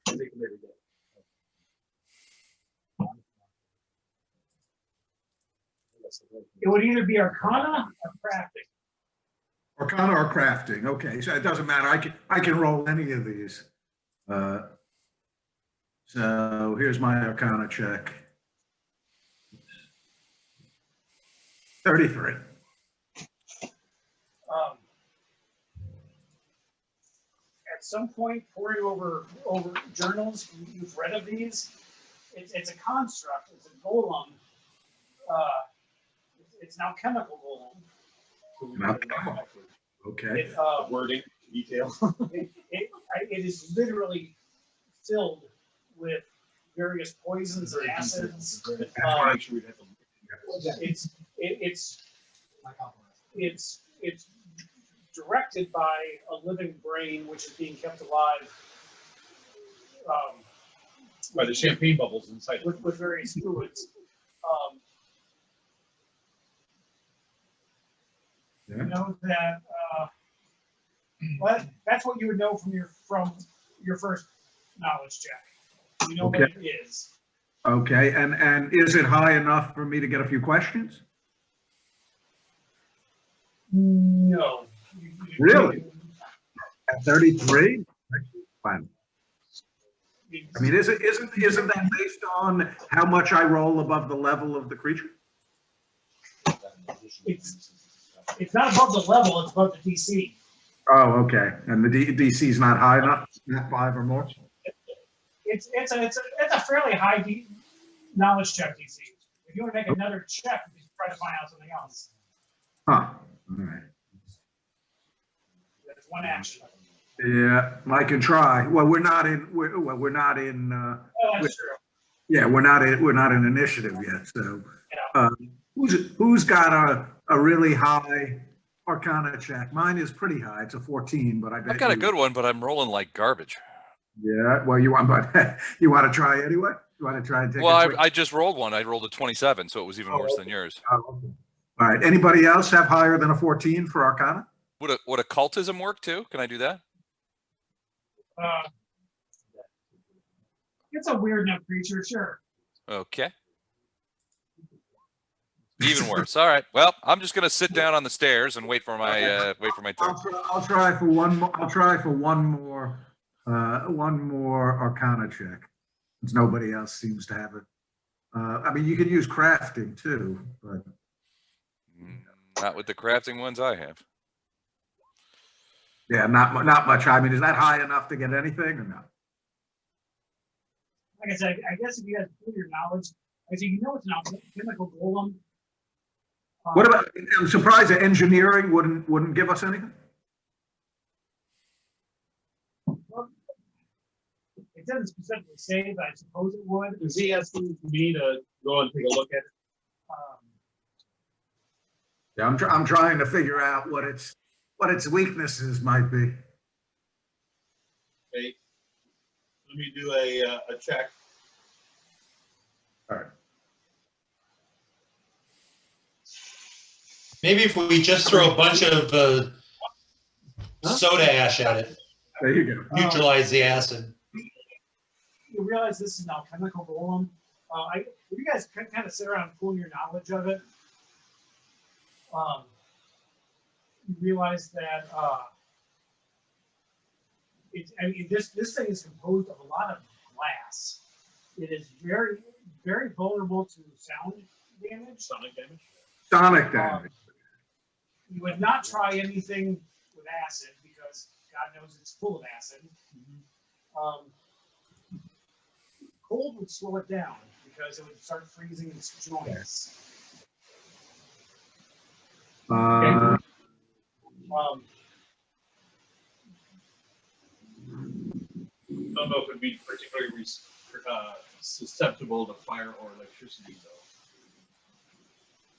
Speaker 2: I take them every day.
Speaker 4: It would either be Arcana or Crafting.
Speaker 1: Arcana or crafting? Okay, so it doesn't matter. I can roll any of these. So here's my Arcana check. 33.
Speaker 4: At some point, pouring over journals, you've read of these. It's a construct. It's a golem. It's now chemical golem.
Speaker 1: Not chemical. Okay.
Speaker 2: Wording, detail.
Speaker 4: It is literally filled with various poisons and acids. It's directed by a living brain, which is being kept alive
Speaker 2: By the champagne bubbles inside.
Speaker 4: with various fluids.
Speaker 1: Yeah.
Speaker 4: You know that. Well, that's what you would know from your first knowledge check. You know what it is.
Speaker 1: Okay, and is it high enough for me to get a few questions?
Speaker 4: No.
Speaker 1: Really? At 33? Fine. I mean, isn't that based on how much I roll above the level of the creature?
Speaker 4: It's not above the level, it's above the DC.
Speaker 1: Oh, okay. And the DC is not high enough, not 5 or more?
Speaker 4: It's a fairly high knowledge check DC. If you want to make another check, you try to find out something else.
Speaker 1: Huh. All right.
Speaker 4: That's one action.
Speaker 1: Yeah, I can try. Well, we're not in.
Speaker 4: Oh, that's true.
Speaker 1: Yeah, we're not in initiative yet. So, who's got a really high Arcana check? Mine is pretty high. It's a 14, but I bet
Speaker 3: I've got a good one, but I'm rolling like garbage.
Speaker 1: Yeah. Well, you want to try anyway? You want to try and take?
Speaker 3: Well, I just rolled one. I rolled a 27, so it was even worse than yours.
Speaker 1: Oh, okay. All right. Anybody else have higher than a 14 for Arcana?
Speaker 3: Would occultism work too? Can I do that?
Speaker 4: It's a weird enough creature, sure.
Speaker 3: Okay. Even worse. All right. Well, I'm just gonna sit down on the stairs and wait for my turn.
Speaker 1: I'll try for one more. I'll try for one more Arcana check, since nobody else seems to have it. I mean, you could use crafting too, but
Speaker 3: Not with the crafting ones I have.
Speaker 1: yeah, not much. I mean, is that high enough to get anything or not?
Speaker 4: Like I said, I guess if you had your knowledge, I say you know it's an chemical golem.
Speaker 1: What about? I'm surprised that engineering wouldn't give us anything.
Speaker 4: it doesn't specifically say, but I suppose it would.
Speaker 2: Is he asking me to go and take a look at it?
Speaker 1: Yeah, I'm trying to figure out what its weaknesses might be.
Speaker 2: Okay. Let me do a check.
Speaker 1: All right.
Speaker 9: Maybe if we just throw a bunch of soda ash at it,
Speaker 1: There you go.
Speaker 9: neutralize the acid.
Speaker 4: You realize this is now chemical golem. If you guys kind of sit around and pull your knowledge of it, you realize that this thing is composed of a lot of glass. It is very, very vulnerable to sound damage.
Speaker 2: Sonic damage.
Speaker 1: Sonic damage.
Speaker 4: You would not try anything with acid because God knows it's full of acid. Cold would slow it down because it would start freezing its joints.
Speaker 1: Uh,
Speaker 2: I don't know if it'd be particularly susceptible to fire or electricity, though.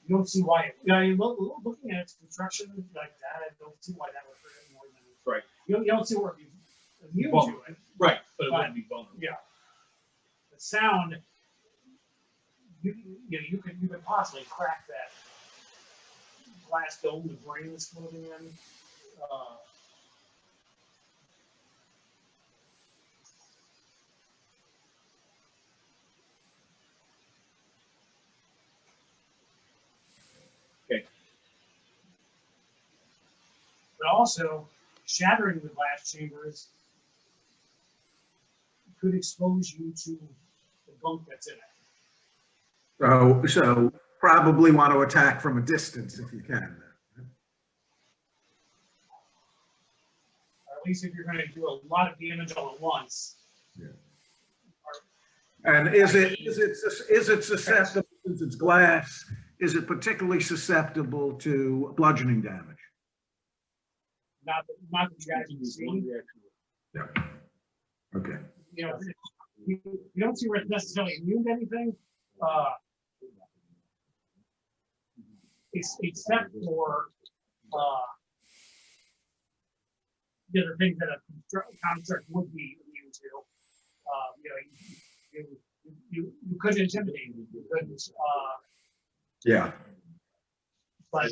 Speaker 4: You don't see why. Looking at its construction like that, I don't see why that would hurt it more than.
Speaker 2: Right.
Speaker 4: You don't see where it'd be immune to it.
Speaker 2: Right, but it
Speaker 4: But-
Speaker 2: wouldn't be vulnerable.
Speaker 4: Yeah. The sound, you could possibly crack that glass dome the brain is floating in.
Speaker 2: Okay.
Speaker 4: But also, shattering the glass chambers could expose you to the gunk that's in it.
Speaker 1: so probably want to attack from a distance if you can.
Speaker 4: Or at least if you're going to do a lot of damage all at once.
Speaker 1: Yeah. And is it susceptible, since it's glass, is it particularly susceptible to bludgeoning damage?
Speaker 4: Not that you guys can see.
Speaker 1: Yeah. Okay.
Speaker 4: You know, you don't see where it's necessarily immune to anything. Except for the other things that a construct would be immune to. You couldn't intimidate me. You couldn't.
Speaker 1: Yeah.
Speaker 4: But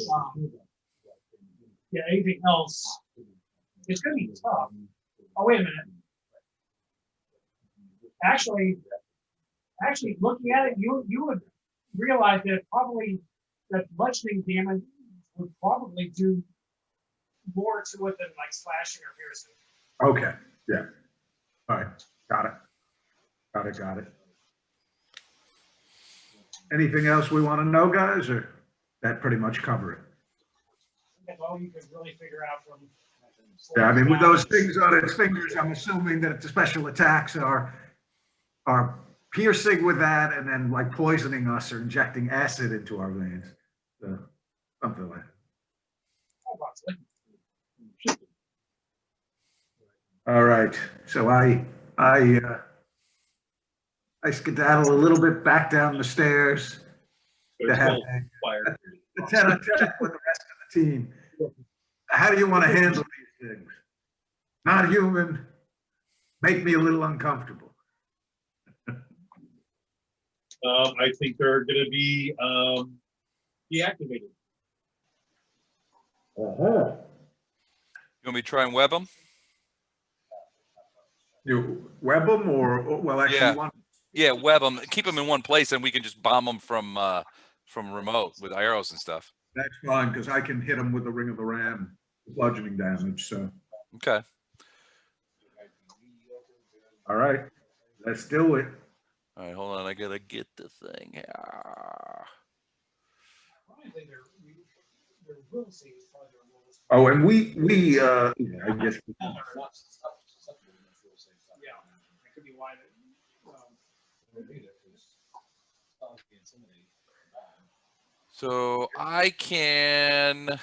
Speaker 4: yeah, anything else, it's going to be tough. Oh, wait a minute. Actually, looking at it, you would realize that that bludgeoning damage would probably do more to it than like slashing or piercing.
Speaker 1: Okay. Yeah. All right. Got it. Anything else we want to know, guys, or that pretty much cover it?
Speaker 4: That's all you could really figure out from.
Speaker 1: Yeah, I mean, with those things on its fingers, I'm assuming that the special attacks are piercing with that and then like poisoning us or injecting acid into our veins. So, something like that. All right. So I skedaddle a little bit back down the stairs to have
Speaker 2: Fire.
Speaker 1: a tete-a-tete with the rest of the team. How do you want to handle these things? Not human. Make me a little uncomfortable.
Speaker 2: I think they're going to be deactivated.
Speaker 1: Uh-huh.
Speaker 3: You want me to try and web them?
Speaker 1: You web them or well, actually,
Speaker 3: Yeah.
Speaker 1: one.
Speaker 3: Yeah, web them. Keep them in one place, and we can just bomb them from remote with arrows and stuff.
Speaker 1: That's fine because I can hit them with the ring of the ram, bludgeoning damage. So,
Speaker 3: Okay.
Speaker 1: all right, let's do it.
Speaker 3: All right, hold on. I gotta get the thing here.
Speaker 4: Probably their will save is probably their lowest.
Speaker 1: Oh, and we yeah, I guess.
Speaker 4: Yeah, that could be why.
Speaker 3: So I can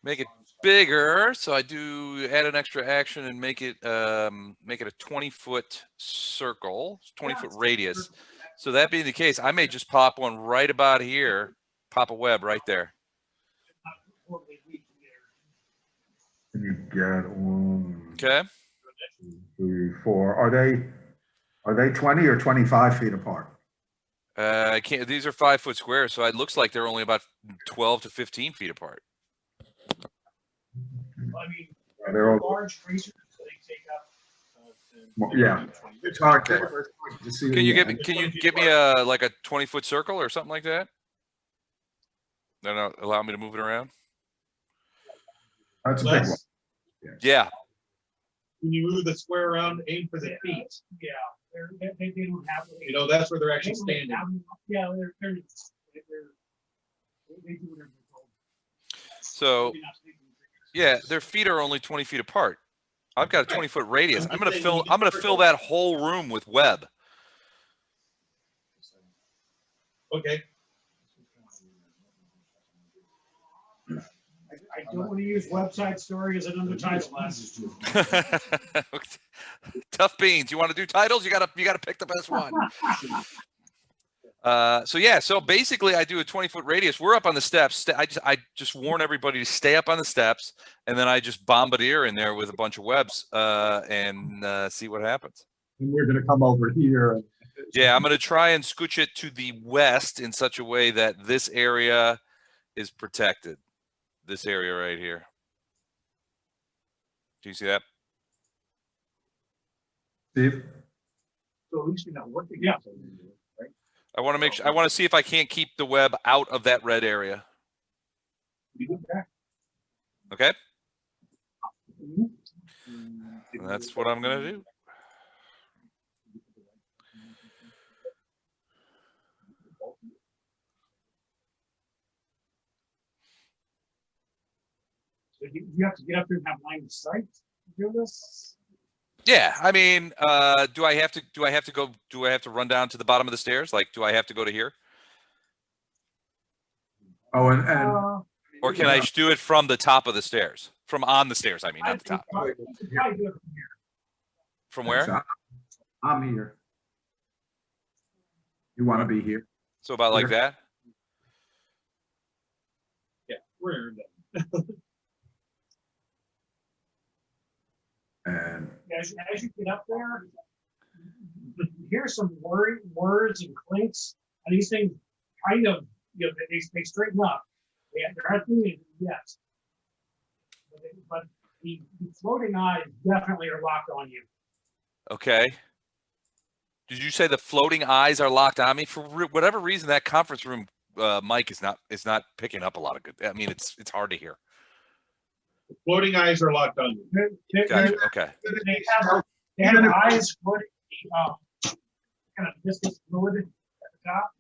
Speaker 3: make it bigger, so I do add an extra action and make it a 20-foot circle, 20-foot radius. So that being the case, I may just pop one right about here, pop a web right there.
Speaker 1: Can you get one,
Speaker 3: Okay.
Speaker 1: 2, 3, 4? Are they 20 or 25 feet apart?
Speaker 3: I can't. These are 5-foot squares, so it looks like they're only about 12 to 15 feet apart.
Speaker 4: I mean,
Speaker 1: They're all,
Speaker 4: large creatures, so they take up.
Speaker 1: yeah, it's hard to see.
Speaker 3: Can you get me a like a 20-foot circle or something like that? No, allow me to move it around.
Speaker 1: That's a big one.
Speaker 2: Less,
Speaker 3: Yeah.
Speaker 2: when you move the square around, aim for the feet.
Speaker 4: Yeah, they don't have.
Speaker 2: You know, that's where they're actually standing.
Speaker 4: Yeah, they do whatever they're told.
Speaker 3: So
Speaker 4: Maybe not sleeping.
Speaker 3: yeah, their feet are only 20 feet apart. I've got a 20-foot radius. I'm gonna fill that whole room with web.
Speaker 2: Okay.
Speaker 4: I don't want to use website story as an undertitle last.
Speaker 3: Tough beans. You want to do titles? You gotta pick the best one. So yeah, so basically I do a 20-foot radius. We're up on the steps. I just warn everybody to stay up on the steps, and then I just bombardier in there with a bunch of webs and see what happens.
Speaker 1: And we're gonna come over here.
Speaker 3: Yeah, I'm gonna try and scooch it to the west in such a way that this area is protected. This area right here. Do you see that?
Speaker 1: Steve?
Speaker 8: So at least you're not working.
Speaker 4: Yeah.
Speaker 8: Right?
Speaker 3: I want to make sure. I want to see if I can't keep the web out of that red area.
Speaker 8: You do that.
Speaker 3: Okay. And that's what I'm gonna do.
Speaker 4: So you have to get up there and have line of sight to do this.
Speaker 3: Yeah, I mean, do I have to run down to the bottom of the stairs? Like, do I have to go to here,
Speaker 1: Oh, and
Speaker 3: or can I do it from the top of the stairs? From on the stairs, I mean, not the top.
Speaker 4: Probably do it from here.
Speaker 3: From where?
Speaker 1: so I'm here. You wanna be here?
Speaker 3: So about like that.
Speaker 2: Yeah, we're
Speaker 1: And
Speaker 4: As you get up there, you hear some words and clinks, and these things kind of, they straighten up. They're not doing it yet. But the floating eyes definitely are locked on you.
Speaker 3: Okay. Did you say the floating eyes are locked on me? For whatever reason, that conference room mic is not picking up a lot of good. I mean, it's hard to hear.
Speaker 2: floating eyes are locked on you.
Speaker 3: Gotcha. Okay.
Speaker 4: They have eyes floating, kind of viscous fluid at the top.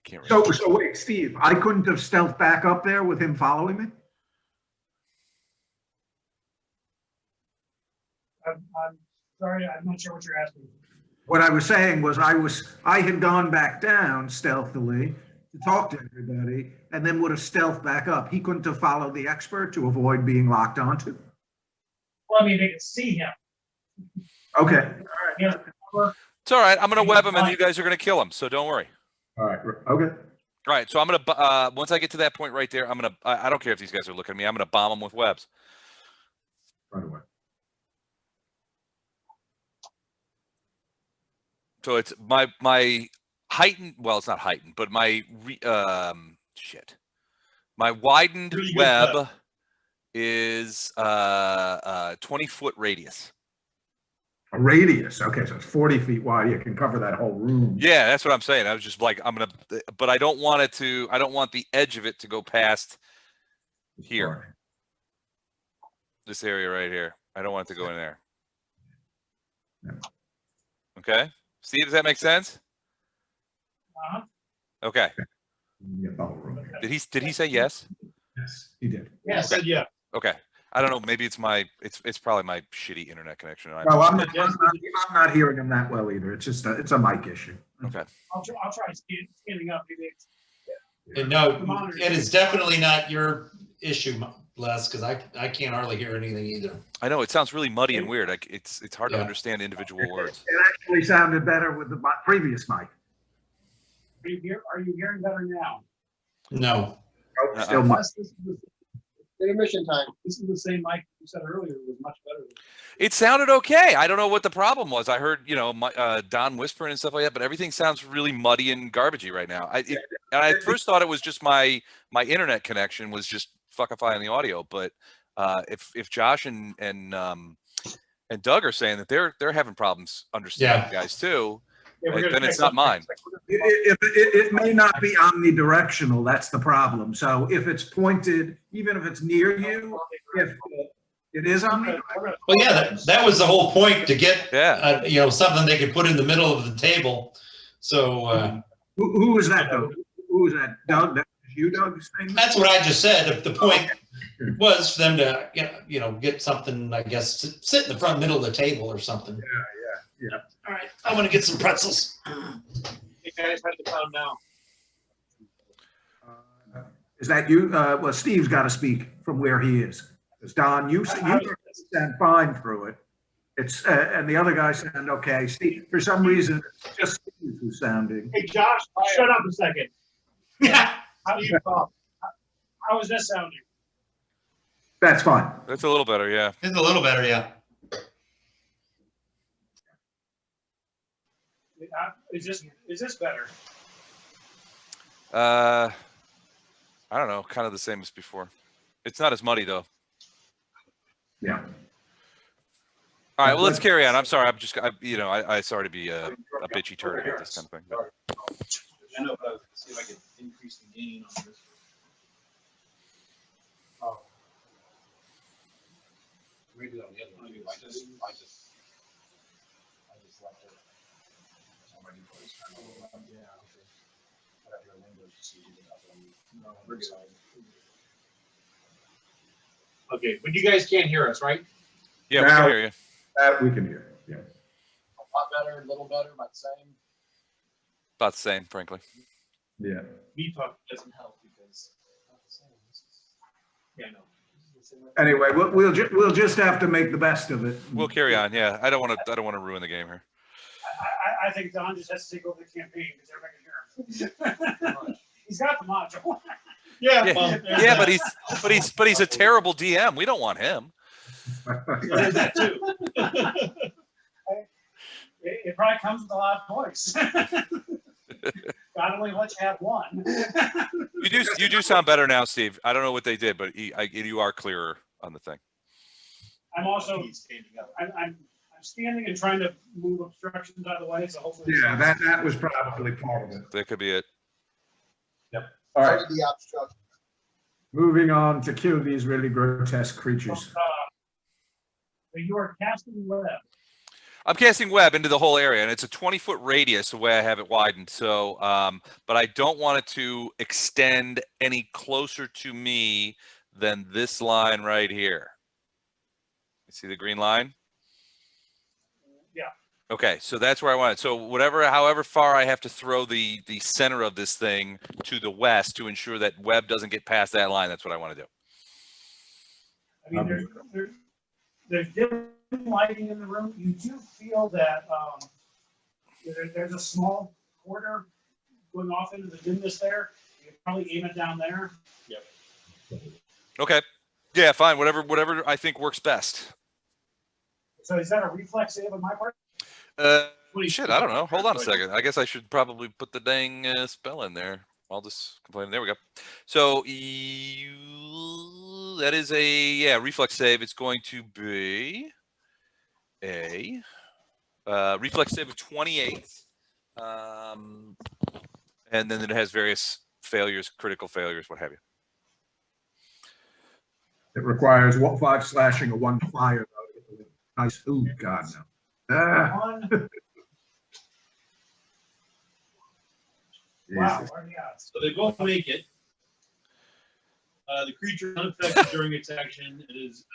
Speaker 3: Can't
Speaker 1: so,
Speaker 3: read.
Speaker 1: so wait, Steve, I couldn't have stealthed back up there with him following me?
Speaker 4: I'm sorry, I'm not sure what you're asking.
Speaker 1: What I was saying was I had gone back down stealthily to talk to everybody and then would have stealthed back up. He couldn't have followed the expert to avoid being locked onto.
Speaker 4: Well, I mean, they can see him.
Speaker 1: Okay.
Speaker 4: Yeah,
Speaker 3: It's all right. I'm gonna web him, and you guys are gonna kill him. So don't worry.
Speaker 1: All right. Okay.
Speaker 3: All right. So I'm gonna once I get to that point right there, I'm gonna. I don't care if these guys are looking at me. I'm gonna bomb them with webs.
Speaker 1: Right away.
Speaker 3: So it's my heightened. Well, it's not heightened, but my my widened
Speaker 2: Really good
Speaker 3: web
Speaker 2: stuff.
Speaker 3: is 20-foot radius.
Speaker 1: A radius. Okay, so it's 40 feet wide. You can cover that whole room.
Speaker 3: Yeah, that's what I'm saying. I was just like, but I don't want it to. I don't want the edge of it to go past here. This area right here. I don't want it to go in there.
Speaker 1: Yeah.
Speaker 3: Okay. Steve, does that make sense?
Speaker 4: uh-huh.
Speaker 3: Okay.
Speaker 1: Yeah, the whole room.
Speaker 3: Did he say yes?
Speaker 1: Yes, he did.
Speaker 2: Yeah, said yeah.
Speaker 3: Okay. I don't know. Maybe it's it's probably my shitty internet connection.
Speaker 1: No, I'm not hearing him that well either. It's just it's a mic issue.
Speaker 3: Okay.
Speaker 4: I'll try standing up. Maybe
Speaker 9: And no, it is definitely not your issue, Les, because I can't hardly hear anything either.
Speaker 3: I know it sounds really muddy and weird. Like it's hard to
Speaker 9: Yeah.
Speaker 3: understand individual words.
Speaker 1: It actually sounded better with the previous mic.
Speaker 4: Are you hearing better now?
Speaker 9: No.
Speaker 1: Oh, still much.
Speaker 4: Yes, this is the
Speaker 6: Intermission time.
Speaker 4: This is the same mic you said earlier. It was much better.
Speaker 3: It sounded okay. I don't know what the problem was. I heard, Don whispering and stuff like that, but everything sounds really muddy and garbagey right now. And I first thought it was just my internet connection was just fuckifying the audio. But if Josh and Doug are saying that they're having problems understanding you guys too,
Speaker 2: Yeah, we're
Speaker 3: then
Speaker 2: gonna
Speaker 3: it's
Speaker 2: fix
Speaker 3: not
Speaker 2: it.
Speaker 3: mine.
Speaker 1: It may not be omnidirectional, that's the problem. So if it's pointed, even if it's near you, if it is omnidirectional.
Speaker 9: Well, yeah, that was the whole point, to get
Speaker 3: Yeah.
Speaker 9: something they could put in the middle of the table. So
Speaker 1: Who was that though? Who was that? Doug? That was you, Doug, saying that?
Speaker 9: that's what I just said. If the point was for them to get something, I guess, sit in the front middle of the table or something.
Speaker 1: Yeah.
Speaker 9: All right, I want to get some pretzels.
Speaker 2: You guys have to pound now.
Speaker 1: Is that you? Well, Steve's got to speak from where he is. Because Don, you sound fine through it. It's and the other guy sound okay. Steve, for some reason, it's just Steve who's sounding.
Speaker 4: Hey, Josh, shut up a second.
Speaker 9: Yeah.
Speaker 4: How do you talk? How is this sounding?
Speaker 1: That's fine.
Speaker 3: That's a little better, yeah.
Speaker 9: It's a little better, yeah.
Speaker 4: Is this better?
Speaker 3: I don't know, kind of the same as before. It's not as muddy though.
Speaker 1: Yeah.
Speaker 3: All right, well, let's carry on. I'm sorry. I sorry to be a bitchy turd about this kind of thing.
Speaker 8: I know, but see if I can increase the gain on this. Oh. Maybe on the other one. I just left it. Somebody put his turn on. Yeah. I have your windows to see it up on the rig side.
Speaker 5: Okay, but you guys can't hear us, right?
Speaker 3: Yeah, we can hear you.
Speaker 1: That we can hear. Yeah.
Speaker 6: A lot better, a little better, about the same.
Speaker 3: About the same, frankly.
Speaker 1: Yeah.
Speaker 2: Me talking doesn't help because. Yeah, no.
Speaker 1: Anyway, we'll just have to make the best of it.
Speaker 3: We'll carry on. Yeah, I don't want to ruin the game here.
Speaker 4: I think Don just has to take over the campaign because everybody can hear him. He's got the module.
Speaker 2: Yeah,
Speaker 3: Yeah, but he's a terrible DM. We don't want him.
Speaker 2: there's that too.
Speaker 4: It probably comes with a lot of voice. God only lets you have one.
Speaker 3: You do sound better now, Steve. I don't know what they did, but you are clearer on the thing.
Speaker 4: I'm also I'm standing and trying to move obstructions out of the way, so hopefully.
Speaker 1: Yeah, that was probably part of it.
Speaker 3: That could be it.
Speaker 1: All right,
Speaker 6: The obstruction.
Speaker 1: moving on to kill these really grotesque creatures.
Speaker 4: But you are casting web.
Speaker 3: I'm casting web into the whole area, and it's a 20-foot radius the way I have it widened. So, but I don't want it to extend any closer to me than this line right here. You see the green line?
Speaker 4: Yeah.
Speaker 3: Okay, so that's where I want it. So however far I have to throw the center of this thing to the west to ensure that web doesn't get past that line, that's what I want to do.
Speaker 4: I mean, there's dim lighting in the room. You do feel that there's a small corner going off into the dimness there. You can probably aim it down there.
Speaker 3: Okay. Yeah, fine. Whatever I think works best.
Speaker 4: So is that a reflex save on my part?
Speaker 3: Shit, I don't know. Hold on a second. I guess I should probably put the dang spell in there. I'll just complain. There we go. So that is a reflex save. It's going to be a reflex save of 28, and then it has various failures, critical failures, what have you.
Speaker 1: It requires 5 slashing or 1 fire. Nice. Oh God, no.
Speaker 4: Wow, what are the odds?
Speaker 2: So they both make it. The creature is unaffected during its action. It is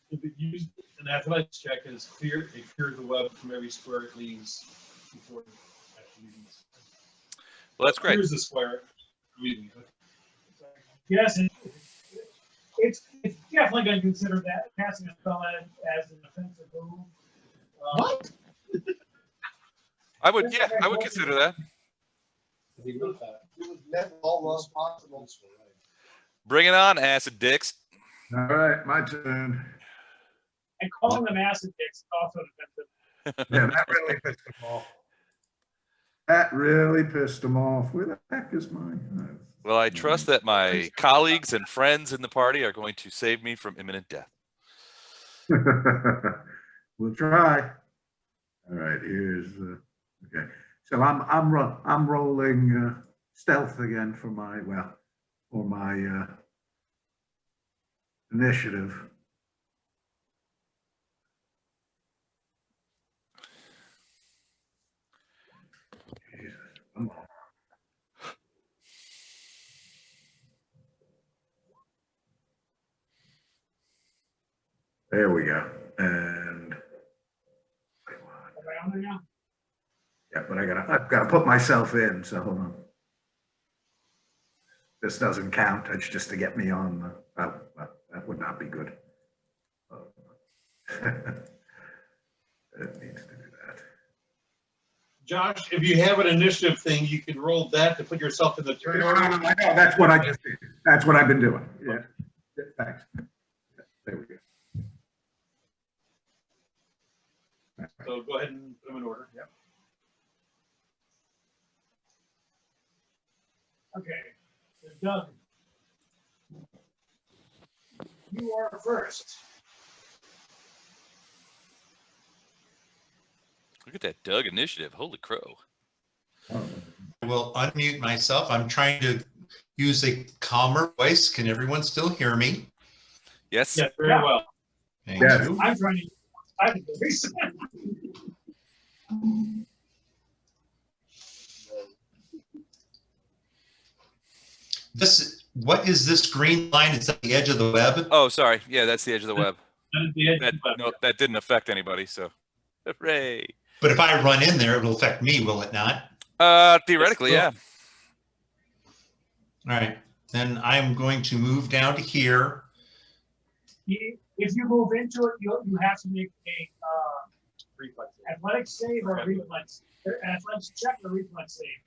Speaker 2: if it used an athletics check, it clears the web from every square it leaves before it actually leaves.
Speaker 3: Well, that's great.
Speaker 2: Here's the square.
Speaker 4: Yes, it's definitely going to consider that casting a spell as an offensive move.
Speaker 6: What?
Speaker 3: I would consider that.
Speaker 5: If you look at
Speaker 6: It was never all was possible.
Speaker 3: Bring it on, acid dicks.
Speaker 1: All right, my turn.
Speaker 4: And calling them acid dicks is also defensive.
Speaker 1: Yeah, that really pissed him off. That really pissed him off. Where the heck is mine?
Speaker 3: Well, I trust that my colleagues and friends in the party are going to save me from imminent death.
Speaker 1: We'll try. All right, here's okay. So I'm rolling stealth again for my initiative. Jesus, come on. There we go. And
Speaker 4: Around there now?
Speaker 1: yeah, but I've got to put myself in. So hold on. This doesn't count. It's just to get me on the. Oh, well, that would not be good. It needs to do that.
Speaker 2: Josh, if you have an initiative thing, you can roll that to put yourself in the turn
Speaker 1: No,
Speaker 2: order.
Speaker 1: I know. That's what I just did. That's what I've been doing. Yeah. Thanks. There we go.
Speaker 2: So go ahead and put them in order. Yep.
Speaker 4: Okay. So Doug, you are first.
Speaker 3: Look at that Doug initiative. Holy crow.
Speaker 9: I will unmute myself. I'm trying to use a calmer voice. Can everyone still hear me?
Speaker 3: Yes.
Speaker 2: Yeah, very
Speaker 4: Yeah.
Speaker 2: well.
Speaker 9: Thank
Speaker 1: Yes.
Speaker 9: you.
Speaker 4: I'm trying to. I'm voice.
Speaker 9: What is this green line? It's at the edge of the web.
Speaker 3: Oh, sorry. Yeah, that's the edge of the web.
Speaker 2: That is the edge
Speaker 3: That,
Speaker 2: of the web.
Speaker 3: no, that didn't affect anybody. So, hooray.
Speaker 9: But if I run in there, it'll affect me, will it not?
Speaker 3: Theoretically, yeah.
Speaker 9: All right. Then I'm going to move down to here.
Speaker 4: If you move into it, you have to make a
Speaker 2: Reflex.
Speaker 4: athletics save or a reflex. An athletics check or reflex save.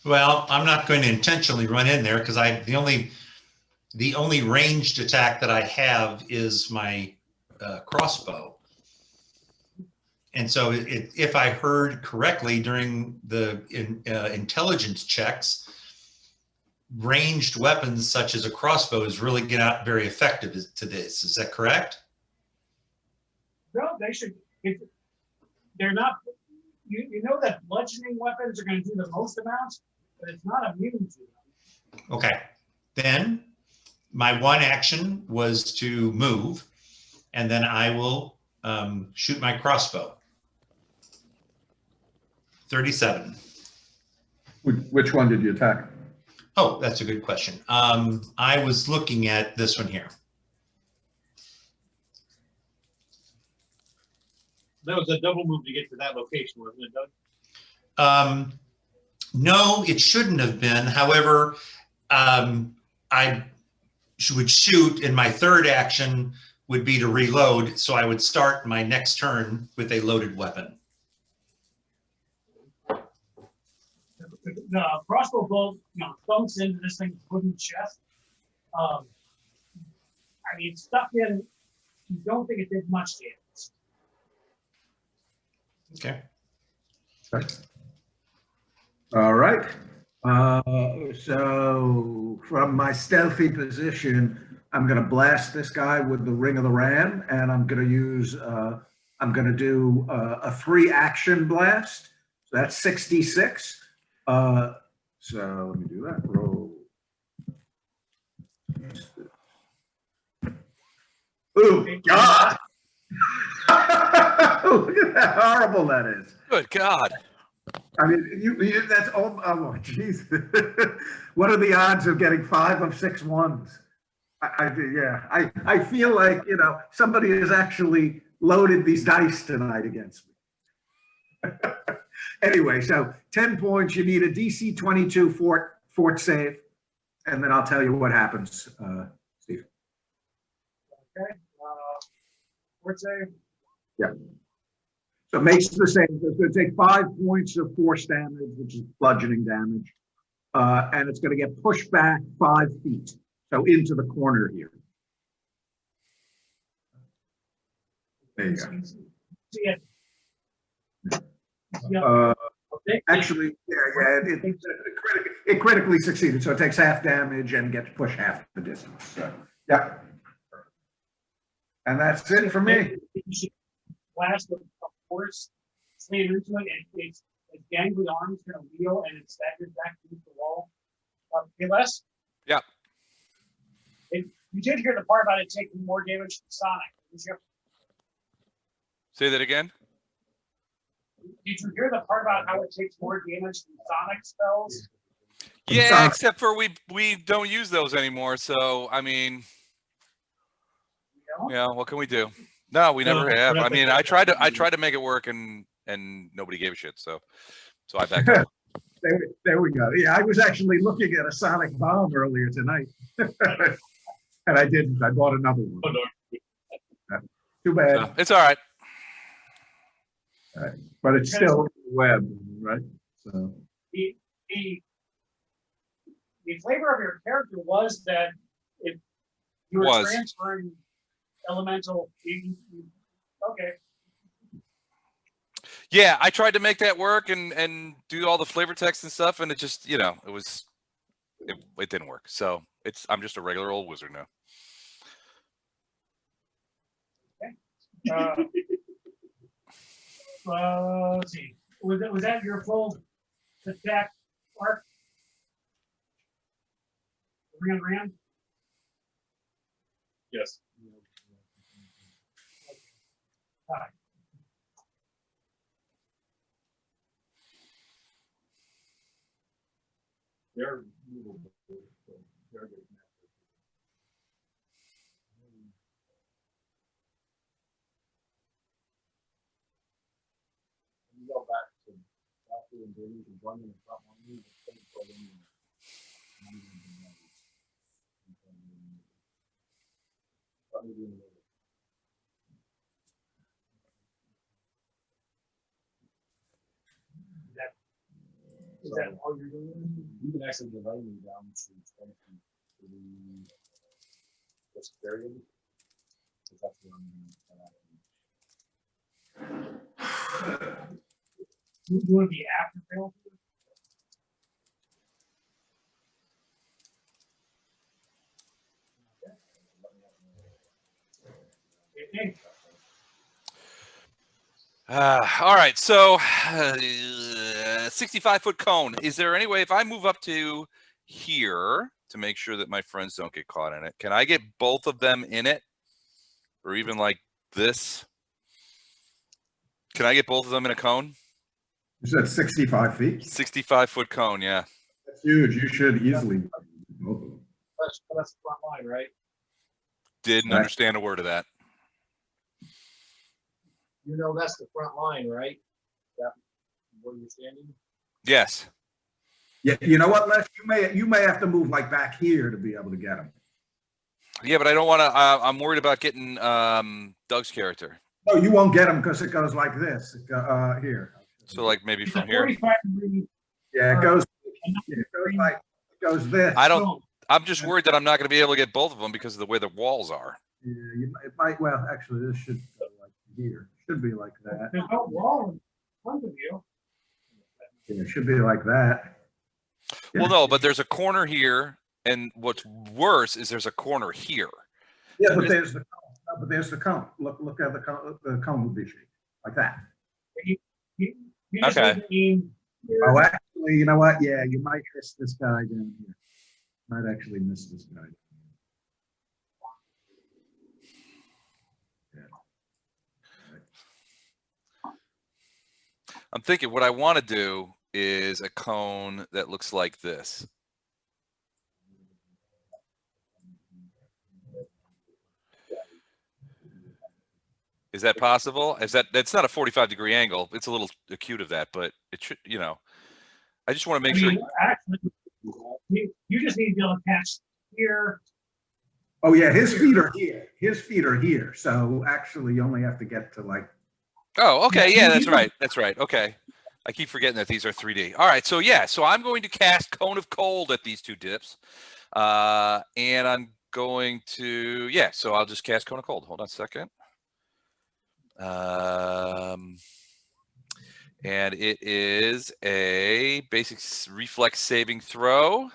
Speaker 9: Well, I'm not going to intentionally run in there because the only ranged attack that I have is my crossbow. And so if I heard correctly during the intelligence checks, ranged weapons such as a crossbow is really not very effective to this. Is that correct?
Speaker 4: No, they should. They're not. You know that bludgeoning weapons are going to do the most amounts, but it's not immune to them.
Speaker 9: Okay. Then my one action was to move, and then I will shoot my crossbow. 37.
Speaker 1: Which one did you attack?
Speaker 9: Oh, that's a good question. I was looking at this one here.
Speaker 2: That was a double move to get to that location, wasn't it, Doug?
Speaker 9: No, it shouldn't have been. However, I would shoot, and my third action would be to reload. So I would start my next turn with a loaded weapon.
Speaker 4: The crossbow bolt, thumps into this thing's wooden chest. I mean, stuck in. You don't think it did much damage.
Speaker 9: Okay.
Speaker 1: All right. So from my stealthy position, I'm going to blast this guy with the Ring of the Ram, and I'm going to use, I'm going to do a 3-action blast. So that's 66. So let me do that. Roll. Oh, God. Look at how horrible that is.
Speaker 3: Good God.
Speaker 1: I mean, that's, oh, jeez. What are the odds of getting 5 of 6 ones? I feel like, somebody has actually loaded these dice tonight against me. Anyway, so 10 points, you need a DC 22 fort save, and then I'll tell you what happens, Steve.
Speaker 4: Okay, fort save.
Speaker 1: So it makes the same, it's gonna take 5 points of force damage, which is bludgeoning damage. And it's gonna get pushed back 5 feet, so into the corner here. There you go.
Speaker 4: See it. Yeah. Okay.
Speaker 1: Actually, it critically succeeded, so it takes half damage and gets pushed half the distance. So, yeah. And that's it for me.
Speaker 4: Blast of force, slam into it, and its gangly arms gonna wheel and it staggers back against the wall. Okay, Les?
Speaker 3: Yeah.
Speaker 4: You did hear the part about it taking more damage than Sonic, didn't you?
Speaker 3: Say that again.
Speaker 4: Did you hear the part about how it takes more damage than Sonic spells?
Speaker 3: Yeah, except for we don't use those anymore. So I mean, yeah, what can we do? No, we never have. I mean, I tried to make it work, and nobody gave a shit. So I backed up.
Speaker 1: There we go. Yeah, I was actually looking at a sonic bomb earlier tonight, and I didn't. I bought another one.
Speaker 2: Oh, no.
Speaker 1: Too bad.
Speaker 3: So, it's all right.
Speaker 1: But it's still on the web, right? So
Speaker 4: The flavor of your character was that if you were transferring elemental. Okay.
Speaker 3: Yeah, I tried to make that work and do all the flavor text and stuff, and it just, it didn't work. So I'm just a regular old wizard now.
Speaker 4: Okay. Let's see. Was that your full attack arc? Ran?
Speaker 2: Yes.
Speaker 4: All right.
Speaker 2: They're movable. They're good. You go back to Doctor and Billy and run in the front line, but don't put in
Speaker 4: Is that all you're doing?
Speaker 2: You can actually delay me down to 20 to this period. Because that's what I'm doing.
Speaker 4: You want to be after fail? Okay.
Speaker 3: All right, so 65-foot cone. Is there any way, if I move up to here to make sure that my friends don't get caught in it, can I get both of them in it? Or even like this? Can I get both of them in a cone?
Speaker 1: you said 65 feet.
Speaker 3: 65-foot cone, yeah.
Speaker 1: That's huge. You should easily. Both of them.
Speaker 2: That's the front line, right?
Speaker 3: Didn't
Speaker 1: Right.
Speaker 3: understand a word of that.
Speaker 2: You know that's the front line, right? That where you're standing?
Speaker 3: Yes.
Speaker 1: Yeah, you know what, Les? You may have to move like back here to be able to get them.
Speaker 3: Yeah, but I don't want to. I'm worried about getting Doug's character.
Speaker 1: No, you won't get them because it goes like this. Here.
Speaker 3: So like maybe
Speaker 4: It's
Speaker 3: from
Speaker 4: a
Speaker 3: here.
Speaker 4: 45-degree.
Speaker 1: Yeah, it goes like it goes this.
Speaker 3: I don't. I'm just worried that I'm not going to be able to get both of them because of the way the walls are.
Speaker 1: Yeah, it might. Well, actually, this should go like here. Should be like that.
Speaker 4: There's no wall in front of you.
Speaker 1: Yeah, it should be like that. Yeah.
Speaker 3: Well, no, but there's a corner here, and what's worse is there's a corner here.
Speaker 1: Yeah, but there's the cone. No, but there's the cone. Look at the cone. The cone would be shaped like that.
Speaker 4: You just
Speaker 3: Okay.
Speaker 4: need to aim here.
Speaker 1: Oh, actually, you know what? Yeah, you might miss this guy down here. Might actually miss this guy.
Speaker 3: I'm thinking what I want to do is a cone that looks like this. Is that possible? That's not a 45-degree angle. It's a little acute of that, but it should, you know, I just want to make sure.
Speaker 4: Actually, you just need to be able to catch here.
Speaker 1: Oh, yeah, his feet are here. His feet are here. So actually, you only have to get to like,
Speaker 3: Oh, okay. Yeah,
Speaker 4: Yeah,
Speaker 3: that's
Speaker 4: you-
Speaker 3: right. That's right. Okay. I keep forgetting that these are 3D. All right. So yeah, so I'm going to cast Cone of Cold at these two dips. And I'm going to, yeah, so I'll just cast Cone of Cold. Hold on a second. And it is a basic reflex saving throw.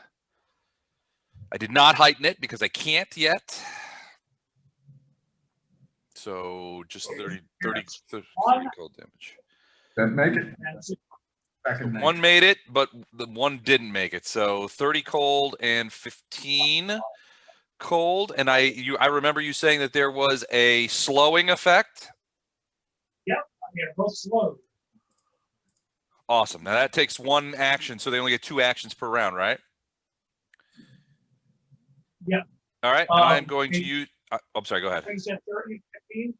Speaker 3: I did not heighten it because I can't yet. So just 30 cold damage.
Speaker 1: doesn't make it.
Speaker 4: That's it.
Speaker 1: Second make
Speaker 3: One
Speaker 1: it.
Speaker 3: made it, but the one didn't make it. So 30 cold and 15 cold. And I remember you saying that there was a slowing effect.
Speaker 4: Yeah, both slow.
Speaker 3: Awesome. Now that takes one action, so they only get 2 actions per round, right?
Speaker 4: Yep.
Speaker 3: All right. And I'm
Speaker 4: Um,
Speaker 3: going to
Speaker 4: and-
Speaker 3: use. I'm sorry. Go ahead.
Speaker 4: I think you said 30, 15.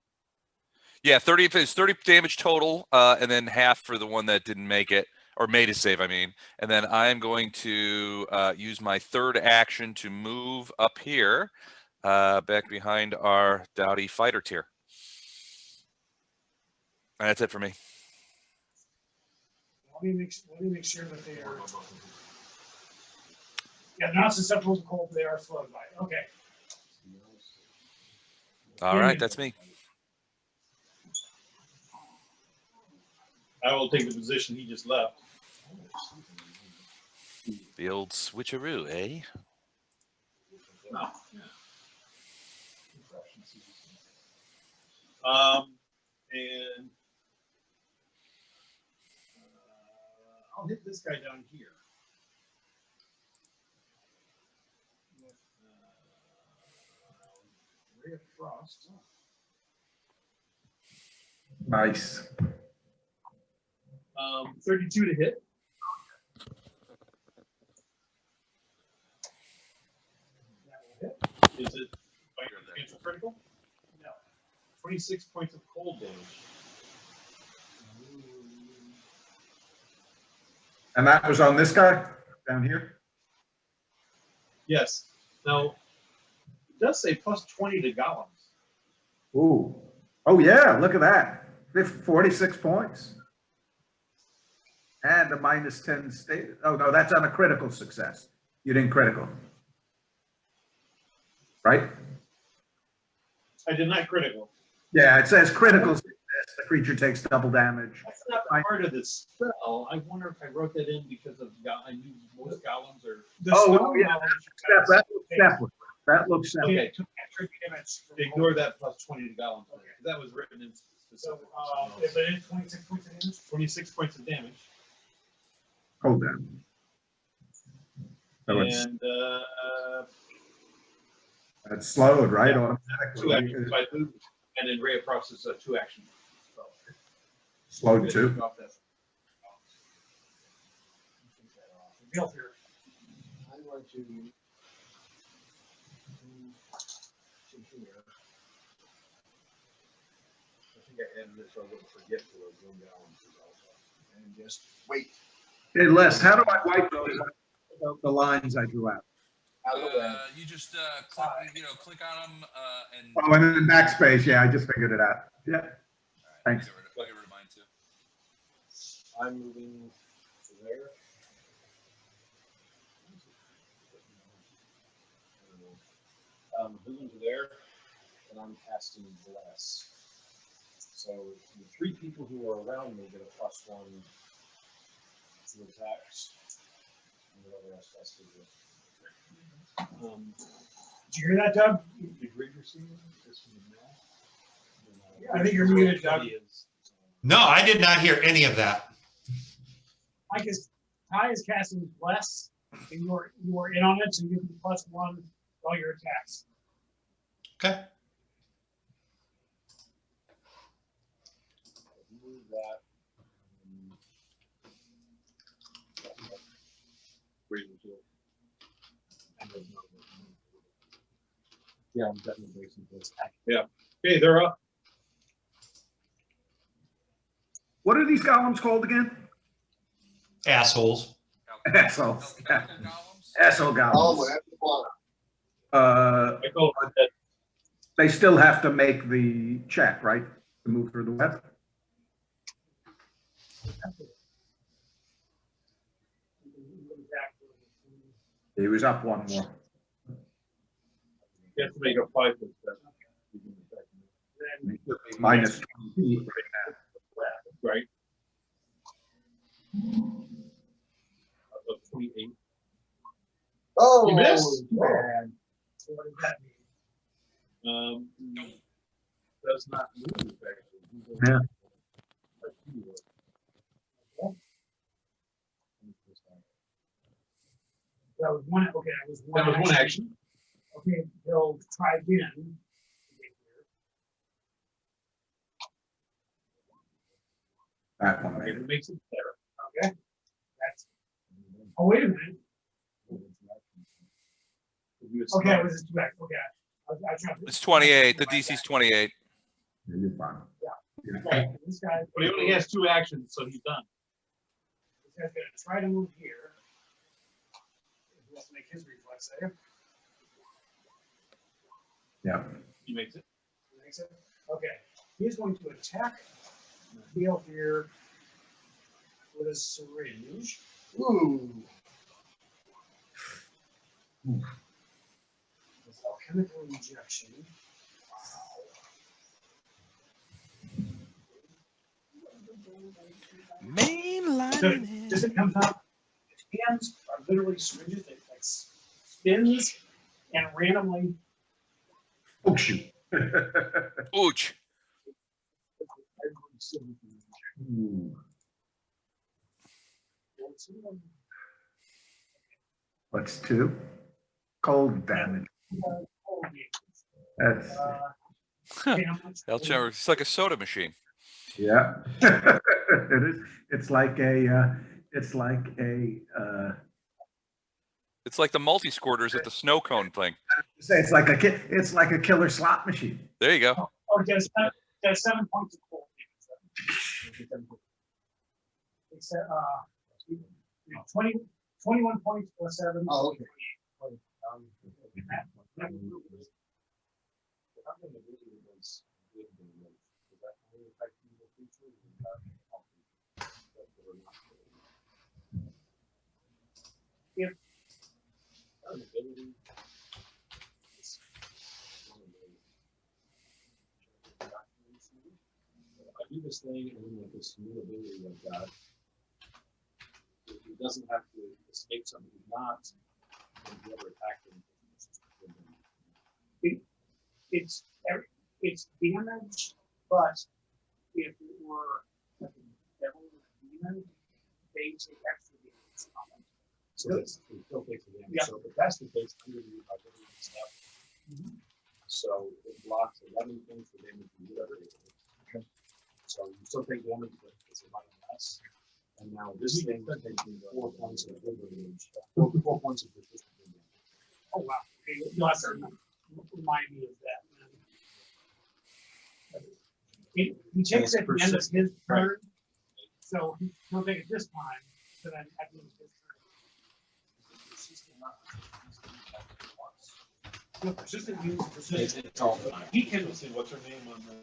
Speaker 3: Yeah, 30. If it's 30 damage total, and then half for the one that didn't make it or made a save. I mean, and then I'm going to use my third action to move up here, back behind our Dowdy fighter tier. And that's it for me.
Speaker 4: Let me make sure that they are. Yeah, not susceptible to cold, they are slowed by it. Okay.
Speaker 3: All right, that's me.
Speaker 2: I will take the position he just left.
Speaker 3: The old switcheroo, eh?
Speaker 2: And I'll hit this guy down here. With, Ray of Frost.
Speaker 1: Nice.
Speaker 2: 32 to hit. Is it it's critical? No. 26 points of cold damage.
Speaker 1: And that was on this guy down here?
Speaker 2: Yes. Now, it does say plus 20 to golems.
Speaker 1: Ooh. Oh, yeah, look at that. 46 points. And a -10 state. Oh, no, that's on a critical success. You didn't critical. Right?
Speaker 2: I did not critical.
Speaker 1: Yeah, it says critical success. The creature takes double damage.
Speaker 2: That's not part of the spell. I wonder if I wrote that in because of I knew most golems are.
Speaker 1: Oh, yeah, that looks separate. That looks separate.
Speaker 2: Okay, ignore that plus 20 to golems.
Speaker 4: Okay.
Speaker 2: That was written in
Speaker 4: So,
Speaker 2: specific.
Speaker 4: if it is 26 points of damage,
Speaker 2: 26 points of damage.
Speaker 1: Hold down. So
Speaker 2: And
Speaker 1: it's slowed, right?
Speaker 2: two
Speaker 1: Automatically.
Speaker 2: actions by move, and then Ray of Frost is a 2 action.
Speaker 1: Slowed too.
Speaker 2: Off that.
Speaker 4: real here.
Speaker 5: I'm going to here. I think I added this so I wouldn't forget to zoom down and just wait.
Speaker 1: Hey, Les, how do I wipe those, the lines I drew out?
Speaker 3: You just click, click on them and.
Speaker 1: Oh, and then backspace. Yeah, I just figured it out. Yeah. Thanks.
Speaker 3: I'll get rid of mine too.
Speaker 5: I'm moving to there. Moving to there, and I'm casting Bless. So the 3 people who are around me get a +1 to attacks. And whatever else has to do.
Speaker 4: Did you hear that, Doug?
Speaker 5: Did Reader see this one now?
Speaker 4: Yeah, I think you're muted, Doug.
Speaker 9: No, I did not hear any of that.
Speaker 4: Ty is casting Bless, and you are in on it, so you get +1 to all your attacks.
Speaker 9: Okay.
Speaker 5: Move that. Yeah, I'm definitely bracing for this.
Speaker 2: Okay, they're up.
Speaker 1: What are these golems called again?
Speaker 9: Assholes.
Speaker 1: Assholes. Yeah. Asshole
Speaker 6: Oh,
Speaker 1: golems.
Speaker 6: that's the one.
Speaker 2: I call it that.
Speaker 1: They still have to make the check, right? To move through the web? He was up one more.
Speaker 2: You have to make a 5 foot step.
Speaker 1: Minus 20.
Speaker 2: Right? Of 28.
Speaker 6: Oh,
Speaker 2: You missed.
Speaker 6: man.
Speaker 4: What does that mean?
Speaker 2: Does not move actually.
Speaker 1: Yeah.
Speaker 2: Like you would.
Speaker 4: That was one, okay, that was one.
Speaker 2: That was one action.
Speaker 4: Okay, he'll try again.
Speaker 1: That one
Speaker 2: Okay,
Speaker 1: made
Speaker 2: it
Speaker 1: it.
Speaker 2: makes it better.
Speaker 4: Okay, that's, oh, wait a minute. Okay, it was just back, okay. I tried to-
Speaker 3: It's 28. The DC's 28.
Speaker 1: You're fine.
Speaker 4: Okay, this guy.
Speaker 2: But he only has 2 actions, so he's done.
Speaker 4: This guy's gonna try to move here. He has to make his reflex save.
Speaker 1: Yeah.
Speaker 2: He makes it.
Speaker 4: He makes it. Okay, he's going to attack the field here with a syringe.
Speaker 6: Ooh.
Speaker 4: With alchemical injection.
Speaker 3: Mainline.
Speaker 4: As it comes out, his hands are literally syringes. It like spins and randomly.
Speaker 1: Oh, shoot.
Speaker 3: Ooch.
Speaker 1: Ooh. What's 2? Cold damage. That's,
Speaker 3: Elchamber, it's like a soda machine.
Speaker 1: yeah. It is. It's like a,
Speaker 3: It's like the multi-scorters at the snow cone thing.
Speaker 1: it's like a killer slot machine.
Speaker 3: There you go.
Speaker 4: Oh, there's 7 points of cold damage. It's 21 points plus 7.
Speaker 6: Oh, okay.
Speaker 5: I do this thing and then with this new ability I've got, he doesn't have to escape something he's not, and the other attack him.
Speaker 4: It's damage, but if it were like a devil or a demon, they take extra damage on it.
Speaker 5: So it's, it still takes the damage.
Speaker 4: Yeah.
Speaker 5: So if that's the case, I'm going to use my ability and stuff. So it blocks 11 points for damage and whatever it is. Okay. So you still take damage, but it's a lot less. And now this thing takes me 4 points of damage. 4 points of resistance damage.
Speaker 4: Oh, wow. Okay, you'll have to remind me of that. He takes it at the end of his turn, so he'll take it this time, so then at the end of his turn. No, persistent use, persistent.
Speaker 5: It's all fine.
Speaker 4: He can,
Speaker 2: What's her name on the?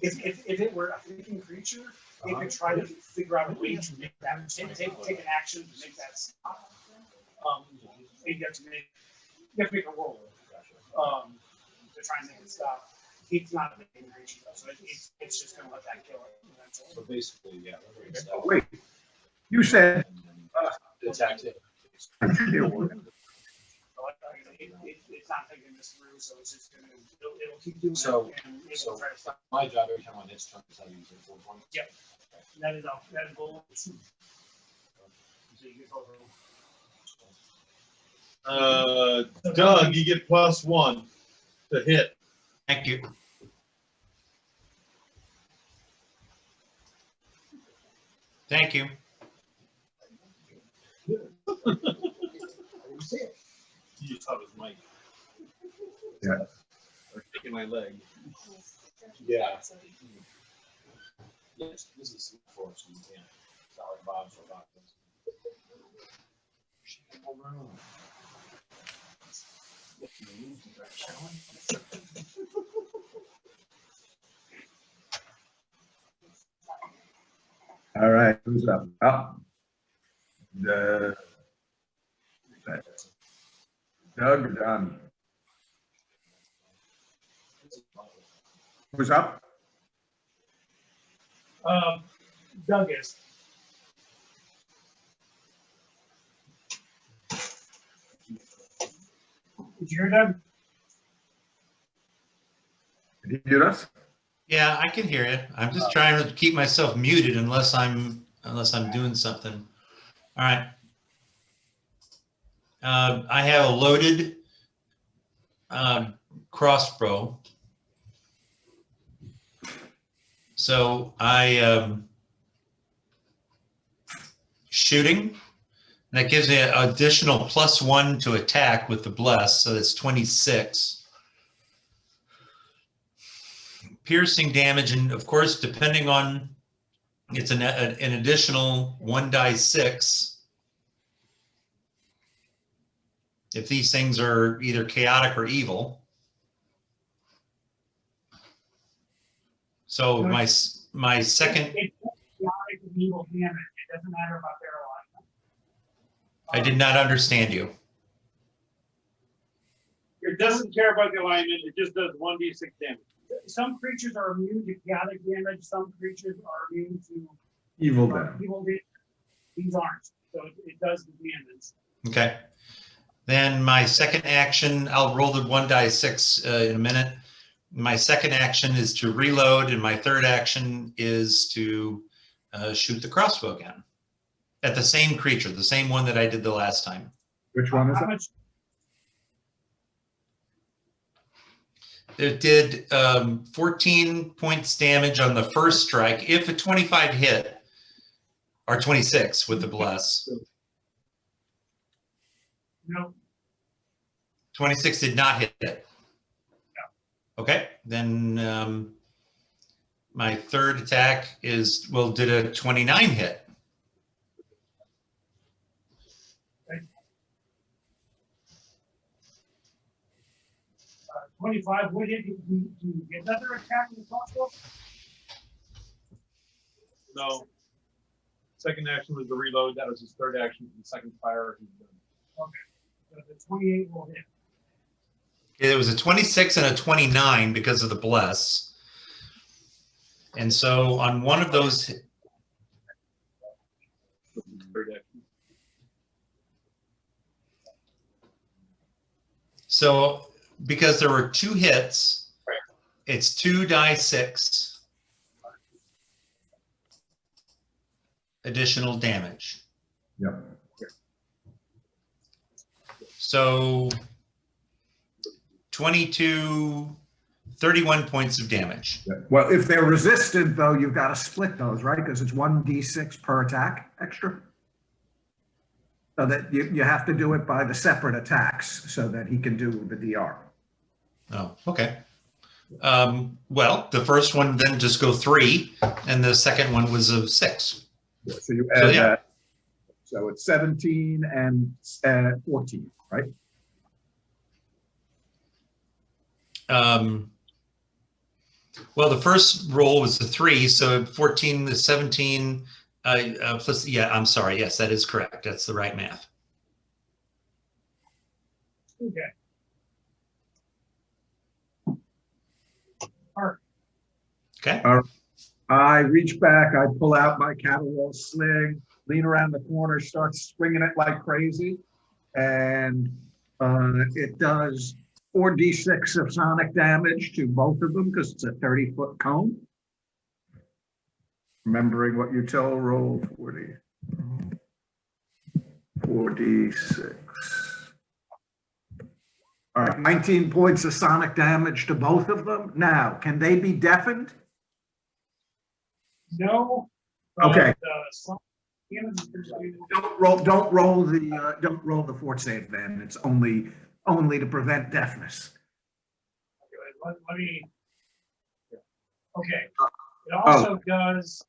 Speaker 4: if it were a thinking creature, it could try to figure out a way to make that, take an action to make that stop. You have to make a roll, to try and make it stop. It's not a thinking creature, though, so it's just gonna let that kill it eventually.
Speaker 5: So basically, yeah.
Speaker 1: Oh, wait, you said.
Speaker 5: Attack it.
Speaker 4: So it's not thinking this through, so it's just gonna, it'll keep doing
Speaker 5: So-
Speaker 4: it, and it
Speaker 5: so-
Speaker 4: will try to stop.
Speaker 5: My job every time on its turn is I use it 4 points.
Speaker 4: Yep. That is goal. So you get over.
Speaker 2: Doug, you get +1 to hit.
Speaker 9: Thank you. Thank you.
Speaker 2: He just thought it was Mike.
Speaker 1: Yeah.
Speaker 2: Or taking my leg.
Speaker 5: Yeah. This is for us, you can't. It's not like Bob's or Bob's.
Speaker 1: All right, who's up? Up. Doug or Don? Who's up?
Speaker 4: Doug is. Did you hear Doug?
Speaker 1: Did he mute us?
Speaker 9: Yeah, I can hear you. I'm just trying to keep myself muted unless I'm doing something. All right. I have a loaded crossbow. So I shooting. That gives me an additional +1 to attack with the bless, so that's 26. Piercing damage, and of course, depending on, it's an additional 1d6. If these things are either chaotic or evil. So my second.
Speaker 4: It's chaotic and evil damage. It doesn't matter about their alignment.
Speaker 9: I did not understand you.
Speaker 2: It doesn't care about the alignment, it just does 1d6 damage.
Speaker 4: Some creatures are immune to chaotic damage. Some creatures are immune to
Speaker 1: Evil damage.
Speaker 4: evil damage. These aren't. So it does the damage.
Speaker 9: Okay. Then my second action, I'll roll the 1d6 in a minute. My second action is to reload, and my third action is to shoot the crossbow again. At the same creature, the same one that I did the last time.
Speaker 1: Which one is
Speaker 4: How
Speaker 1: that?
Speaker 4: much?
Speaker 9: It did 14 points damage on the first strike. If a 25 hit, or 26 with the bless.
Speaker 4: No.
Speaker 9: 26 did not hit. Okay, then my third attack is, well, did a 29 hit?
Speaker 4: 25 would hit. Do you get another attack in the crossbow?
Speaker 2: No. Second action was the reload, that was his third action, the second fire.
Speaker 4: Okay. So the 28 will hit.
Speaker 9: It was a 26 and a 29 because of the bless. And so on one of those,
Speaker 2: Third action.
Speaker 9: so because there were 2 hits,
Speaker 2: Right.
Speaker 9: it's 2d6 additional damage.
Speaker 1: Yep.
Speaker 9: So 22, 31 points of damage.
Speaker 1: Yeah. Well, if they're resistant, though, you've got to split those, right? Because it's 1d6 per attack extra. So that you have to do it by the separate attacks so that he can do the DR.
Speaker 9: Oh, okay. Well, the first one then just go 3, and the second one was a 6.
Speaker 1: Yeah, so you
Speaker 9: So,
Speaker 1: add
Speaker 9: yeah.
Speaker 1: that. So it's 17 and 14, right?
Speaker 9: Well, the first roll was the 3, so 14 to 17 plus, yeah, I'm sorry. Yes, that is correct. That's the right math.
Speaker 4: Okay. All right.
Speaker 9: Okay.
Speaker 1: I reach back, I pull out my caterwaull sling, lean around the corner, start swinging it like crazy. And it does 4d6 of sonic damage to both of them because it's a 30-foot cone. Remembering what you tell, roll 4d6. All right, 19 points of sonic damage to both of them. Now, can they be deafened?
Speaker 4: No.
Speaker 1: Okay.
Speaker 4: Damage is pretty-
Speaker 1: Don't roll the fort save then. It's only to prevent deafness.
Speaker 4: Let me. Okay. It also does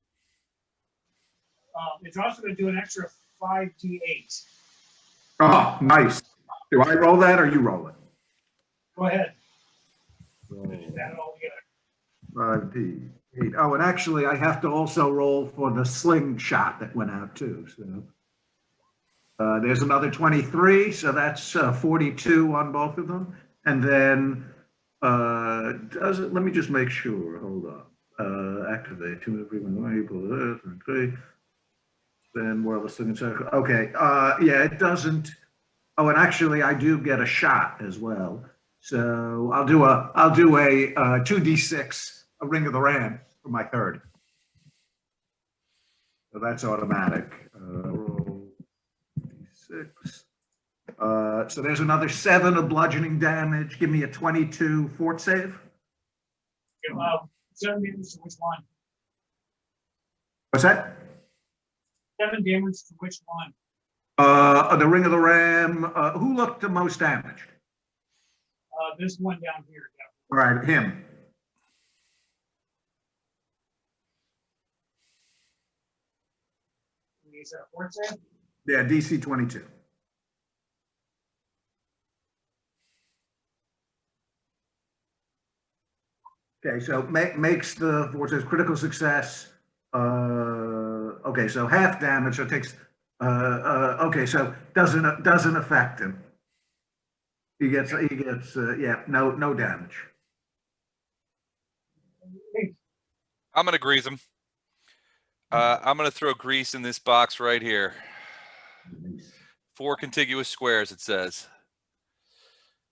Speaker 4: It's also going to do an extra 5d8.
Speaker 1: Oh, nice. Do I roll that or you roll it?
Speaker 4: Go ahead.
Speaker 1: Roll
Speaker 4: Add it all together.
Speaker 1: 5d8. Oh, and actually, I have to also roll for the slingshot that went out too. So there's another 23, so that's 42 on both of them. And then does it? Let me just make sure. Hold on. Activate 2 of everyone. Then more of a sling circle. Okay. Yeah, it doesn't. Oh, and actually, I do get a shot as well. So I'll do a 2d6, a Ring of the Ram for my third. So that's automatic. Roll d6. So there's another 7 of bludgeoning damage. Give me a 22 fort save.
Speaker 4: 7 damage to which one?
Speaker 1: What's that?
Speaker 4: 7 damage to which one?
Speaker 1: The Ring of the Ram. Who looked the most damaged?
Speaker 4: This one down here.
Speaker 1: All right, him.
Speaker 4: Is that a fort save?
Speaker 1: Yeah, DC 22. Okay, so makes the fort saves critical success. Okay, so half damage. So it takes. Okay, so doesn't affect him. He gets yeah, no damage.
Speaker 3: I'm gonna grease him. I'm gonna throw grease in this box right here. 4 contiguous squares, it says.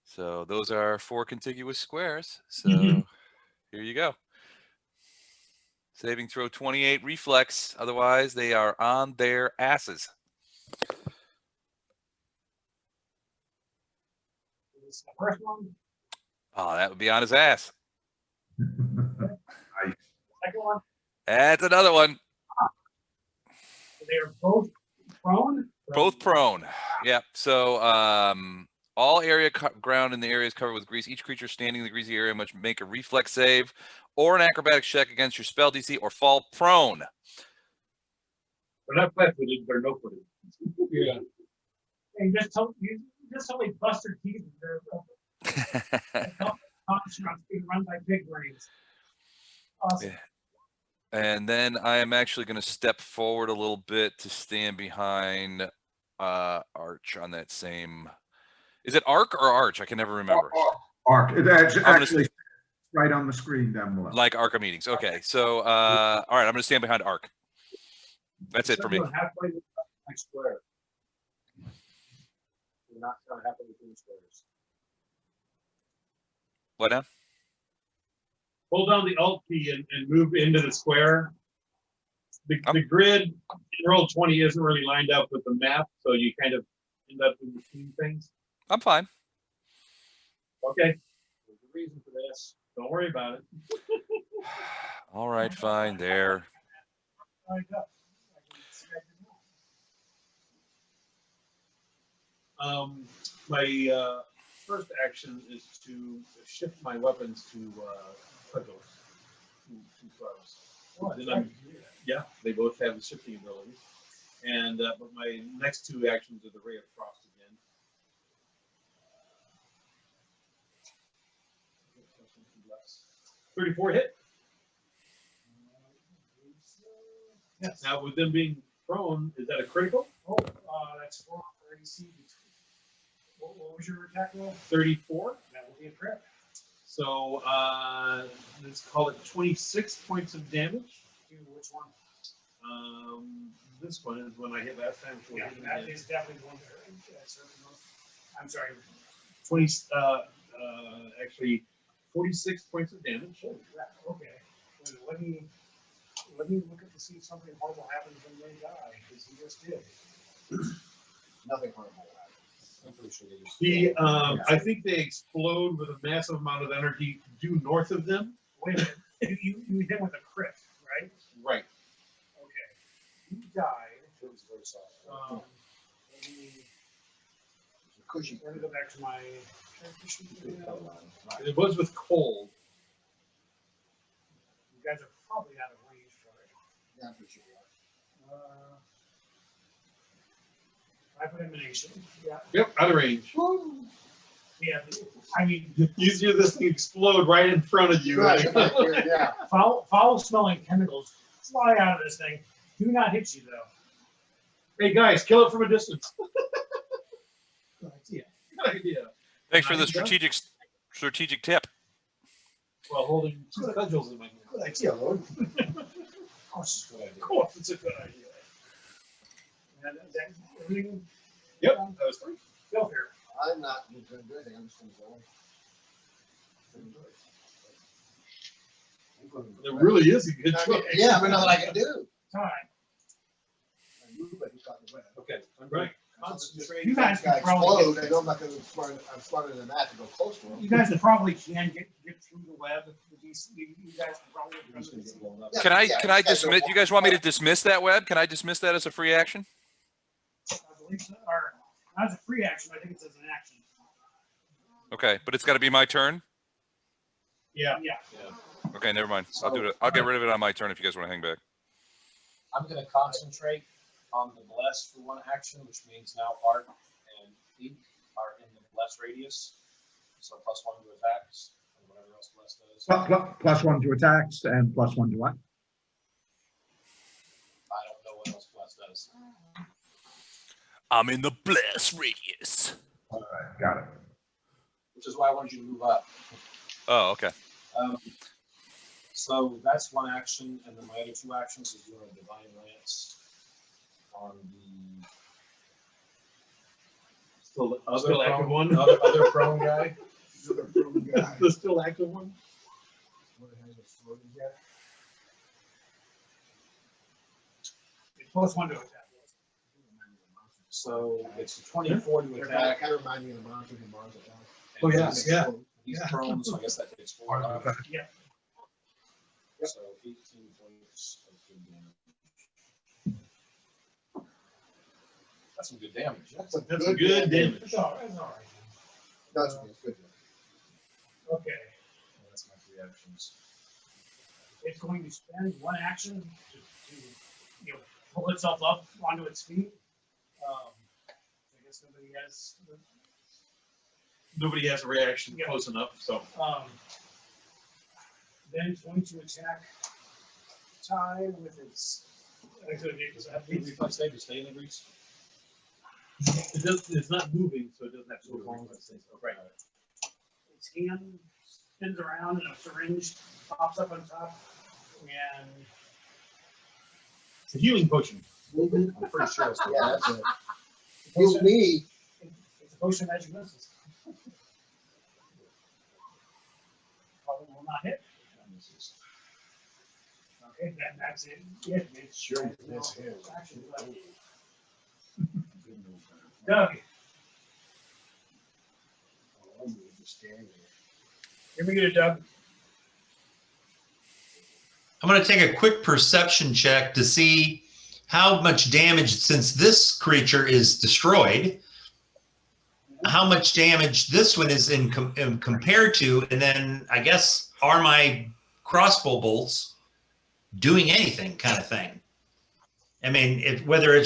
Speaker 3: So those are 4 contiguous squares. So here you go. Saving throw 28 reflex. Otherwise, they are on their asses.
Speaker 4: This is the first one.
Speaker 3: Oh, that would be on his ass.
Speaker 1: Nice.
Speaker 4: Second one.
Speaker 3: That's another one.
Speaker 4: They're both prone.
Speaker 3: Both prone. Yep. So all area ground in the area is covered with grease. Each creature standing in the greasy area must make a reflex save or an acrobatics check against your spell DC or fall prone.
Speaker 2: They're not flat-footed, they're no-footed. Yeah.
Speaker 4: And just tell me bust their teeth. They're constructs being run by big brains. Awesome.
Speaker 3: Yeah. And then I am actually going to step forward a little bit to stand behind Arch on that same. Is it Arc or Arch? I can never remember.
Speaker 1: Arc. It's actually right on the screen down below.
Speaker 3: Like Archimedes. Okay. So, all right, I'm going to stand behind Arc. That's it for me.
Speaker 5: Halfway like square. You're not kind of halfway between the squares.
Speaker 3: What now?
Speaker 2: Hold down the Alt key and move into the square. The grid in Roll20 isn't really lined up with the map, so you kind of end up in between things.
Speaker 3: I'm fine.
Speaker 2: Okay. There's a reason for this. Don't worry about it.
Speaker 3: All right, fine. There.
Speaker 2: My first action is to shift my weapons to Pugos. Two throws. Yeah, they both have the shifting abilities. And but my next 2 actions are the Ray of Frost again. 34 hit. Yes. Now with them being prone, is that a critical?
Speaker 4: Oh, that's 4 AC. What was your attack roll?
Speaker 2: 34.
Speaker 4: That would be a crit.
Speaker 2: So let's call it 26 points of damage.
Speaker 4: Which one?
Speaker 2: This one is when I hit last time. So
Speaker 4: Yeah, that is definitely one. I'm sorry.
Speaker 2: 20. Actually, 46 points of damage.
Speaker 4: Holy crap. Okay. Let me look at to see if something horrible happens when they die, because he just did.
Speaker 8: Nothing horrible happened. I'm pretty sure they just.
Speaker 2: I think they explode with a massive amount of energy due north of them.
Speaker 4: Wait a minute. You hit with a crit, right?
Speaker 2: Right.
Speaker 4: Okay. You died.
Speaker 8: It was very soft.
Speaker 4: Let me
Speaker 8: Cushy.
Speaker 4: go back to my character sheet. You
Speaker 2: It was with cold.
Speaker 4: guys are probably out of range for it.
Speaker 8: Yeah, I'm pretty sure we are.
Speaker 4: I put emanation. Yeah.
Speaker 2: Yep, out of range.
Speaker 4: Yeah. I mean,
Speaker 2: You see this thing explode right in front of you.
Speaker 6: Right, yeah.
Speaker 4: foul smelling chemicals fly out of this thing. Do not hit you though.
Speaker 2: Hey guys, kill it from a distance.
Speaker 4: Good idea.
Speaker 2: Good idea.
Speaker 3: Thanks for the
Speaker 2: Nice job.
Speaker 3: strategic tip.
Speaker 2: While holding two cudgels in my hand.
Speaker 6: Good idea, Lord.
Speaker 5: Oh, it's a good idea.
Speaker 2: Of course, it's a good idea.
Speaker 4: And that, everything
Speaker 2: Yep, that was three.
Speaker 4: go here.
Speaker 6: I'm not gonna do anything, I'm just gonna go.
Speaker 2: It really is a good choice.
Speaker 6: Yeah, I mean, nothing I can do.
Speaker 4: Time.
Speaker 6: I move, but he's got the web.
Speaker 5: Okay,
Speaker 2: Right.
Speaker 5: concentrate.
Speaker 4: You guys
Speaker 6: Guy
Speaker 4: can probably
Speaker 6: explode, I know I'm not gonna, I'm smarter than that to go close to him.
Speaker 4: you guys probably can get through the web with these. You guys can probably
Speaker 5: You're just gonna get blown up.
Speaker 6: Yeah.
Speaker 3: Can I
Speaker 6: you guys
Speaker 3: dismiss?
Speaker 6: don't
Speaker 3: You guys want me to dismiss that web? Can I dismiss that as a free action?
Speaker 4: I believe so. Or as a free action, I think it says an action.
Speaker 3: Okay, but it's got to be my turn.
Speaker 2: Yeah.
Speaker 4: Yeah.
Speaker 3: Okay, never mind. I'll do it. I'll get rid of it on my turn if you guys want to hang back.
Speaker 5: I'm gonna concentrate on the bless for one action, which means now Art and Ink are in the bless radius. So +1 to attacks and whatever else bless does.
Speaker 1: Plus 1 to attacks and +1 to what?
Speaker 5: I don't know what else bless does.
Speaker 3: I'm in the bless radius.
Speaker 1: Got it.
Speaker 5: Which is why I wanted you to move up.
Speaker 3: Oh, okay.
Speaker 5: So that's one action, and then my other two actions is doing a divine lance on the
Speaker 2: Still active one.
Speaker 5: other prone guy.
Speaker 2: The still active one.
Speaker 4: It's +1 to attack.
Speaker 5: So it's 24 to attack.
Speaker 6: Kind of remind me of the monster who Mars attack.
Speaker 2: Oh, yeah, yeah.
Speaker 5: He's prone, so I guess that takes 4 off.
Speaker 4: Yeah.
Speaker 5: So 18 points of good damage. That's some good damage.
Speaker 6: That's a
Speaker 2: That's a good damage.
Speaker 4: It's all right. It's all right.
Speaker 6: That's good.
Speaker 4: Okay.
Speaker 5: That's my 3 actions.
Speaker 4: It's going to spend one action to pull itself up onto its feet. I guess nobody has.
Speaker 2: Nobody has a reaction
Speaker 4: Yeah.
Speaker 2: close enough, so.
Speaker 4: Then it's going to attack Ty with its.
Speaker 5: Does that have to be reflex save to stay in the grease?
Speaker 2: It's not moving, so it doesn't have to
Speaker 5: So
Speaker 2: go
Speaker 5: long
Speaker 2: along.
Speaker 5: as it stays upright.
Speaker 4: Its hand spins around and a syringe pops up on top. And
Speaker 2: It's a healing potion.
Speaker 5: I'm pretty sure it's the
Speaker 6: Yeah, that's it. Heal me.
Speaker 4: it's a potion of magic missiles. Probably will not hit. Okay, that's it. Yeah, it's
Speaker 6: Sure, that's him.
Speaker 4: action left. Doug, here we go, Doug.
Speaker 9: I'm going to take a quick perception check to see how much damage, since this creature is destroyed, how much damage this one is in compared to, and then I guess are my crossbow bolts doing anything, kind of thing. I mean, whether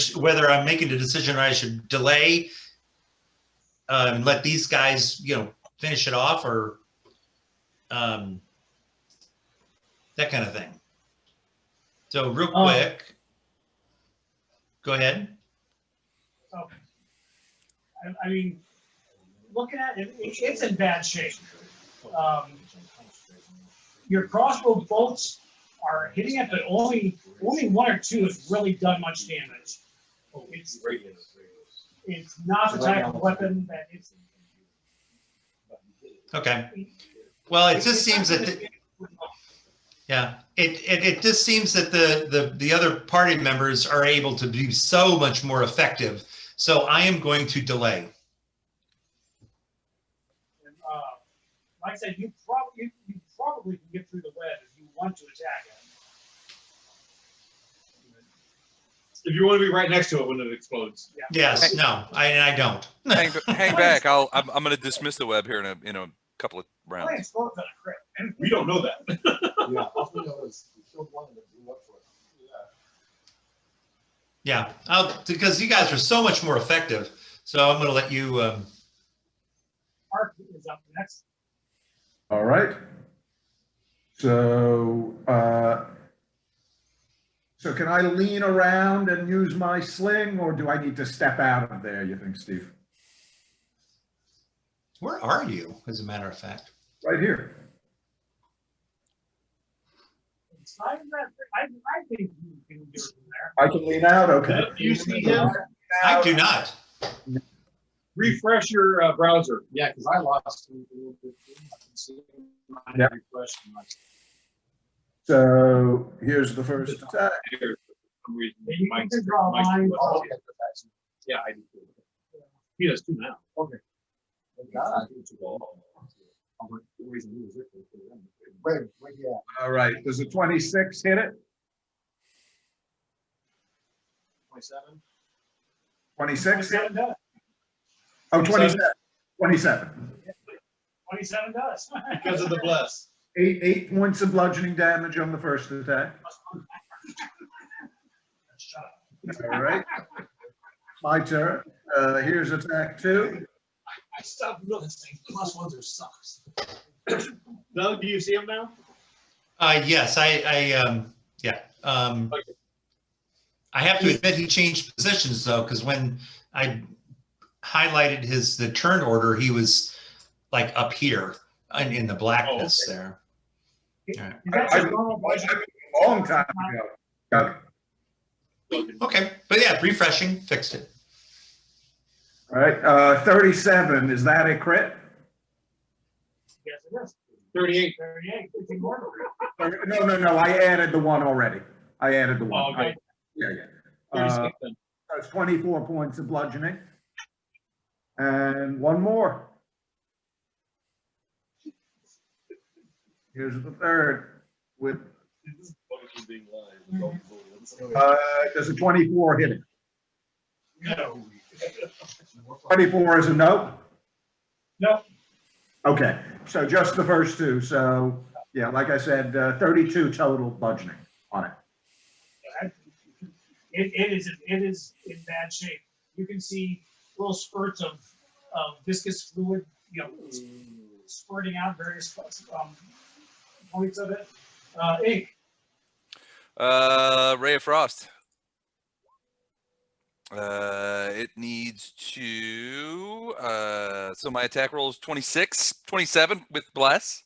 Speaker 9: I'm making the decision I should delay and let these guys, finish it off, or that kind of thing. So real quick, go ahead.
Speaker 4: I mean, looking at it, it's in bad shape. Your crossbow bolts are hitting it, but only 1 or 2 has really done much damage. It's not the type of weapon that it's.
Speaker 9: Okay. Well, it just seems that, it just seems that the other party members are able to be so much more effective. So I am going to delay.
Speaker 4: Like I said, you probably can get through the web if you want to attack it.
Speaker 2: If you want to be right next to it when it explodes.
Speaker 4: Yeah.
Speaker 9: Yes, no, I don't.
Speaker 3: Hang back. I'm going to dismiss the web here in a couple of
Speaker 4: Probably
Speaker 3: rounds.
Speaker 4: explodes on a crit.
Speaker 2: We don't know that.
Speaker 6: Yeah, all we know is we killed one and it blew up for it.
Speaker 9: Yeah, because you guys are so much more effective. So I'm going to let you.
Speaker 4: Mark is up next.
Speaker 1: All right. So, so can I lean around and use my sling, or do I need to step out of there, you think, Steve?
Speaker 9: Where are you, as a matter of fact?
Speaker 1: Right here.
Speaker 4: It's not even that, I think you can do it from there.
Speaker 1: I can lean out, okay.
Speaker 2: Do you see him?
Speaker 9: I do not.
Speaker 2: Refresh your browser.
Speaker 5: Yeah, because I lost him a little bit. I can see him. I
Speaker 1: Yep.
Speaker 5: refreshed him.
Speaker 1: So here's the first attack.
Speaker 2: Here, for some reason,
Speaker 4: Yeah, you
Speaker 2: Mike's-
Speaker 4: can draw
Speaker 2: Mike's-
Speaker 4: lines.
Speaker 5: Oh, okay, that's-
Speaker 2: Yeah, I do too. He does too now.
Speaker 5: Okay. Thank God. Wait, yeah.
Speaker 1: All right, does a 26 hit it?
Speaker 5: 27?
Speaker 1: 26 hit?
Speaker 4: 27 does.
Speaker 1: Oh, 27. 27.
Speaker 4: 27 does.
Speaker 2: Because of the bless.
Speaker 1: 8 points of bludgeoning damage on the first attack. All right. My turn. Here's attack 2.
Speaker 5: I stopped noticing plus ones are sucks.
Speaker 2: Doug, do you see him now?
Speaker 9: Yes, yeah. I have to admit he changed positions though, because when I highlighted the turn order, he was like up here and in the blackness there. All right.
Speaker 4: That's
Speaker 1: I-
Speaker 4: a normal budget.
Speaker 1: A long time ago.
Speaker 9: Okay, but yeah, refreshing, fixed it.
Speaker 1: All right, 37, is that a crit?
Speaker 4: Yes, it is.
Speaker 2: 38.
Speaker 4: 38. It's a normal.
Speaker 1: No, I added the 1 already. I added the 1.
Speaker 2: Oh, okay.
Speaker 1: Yeah.
Speaker 2: 36 then.
Speaker 1: That's 24 points of bludgeoning. And 1 more. Here's the third with, does a 24 hit it?
Speaker 2: No.
Speaker 1: 24 is a no?
Speaker 4: No.
Speaker 1: Okay, so just the first 2. So, yeah, like I said, 32 total bludgeoning on it.
Speaker 4: It is in bad shape. You can see little spurts of viscous fluid, spurting out various points of it. Ink.
Speaker 3: Ray of Frost. It needs to, so my attack roll is 27 with bless.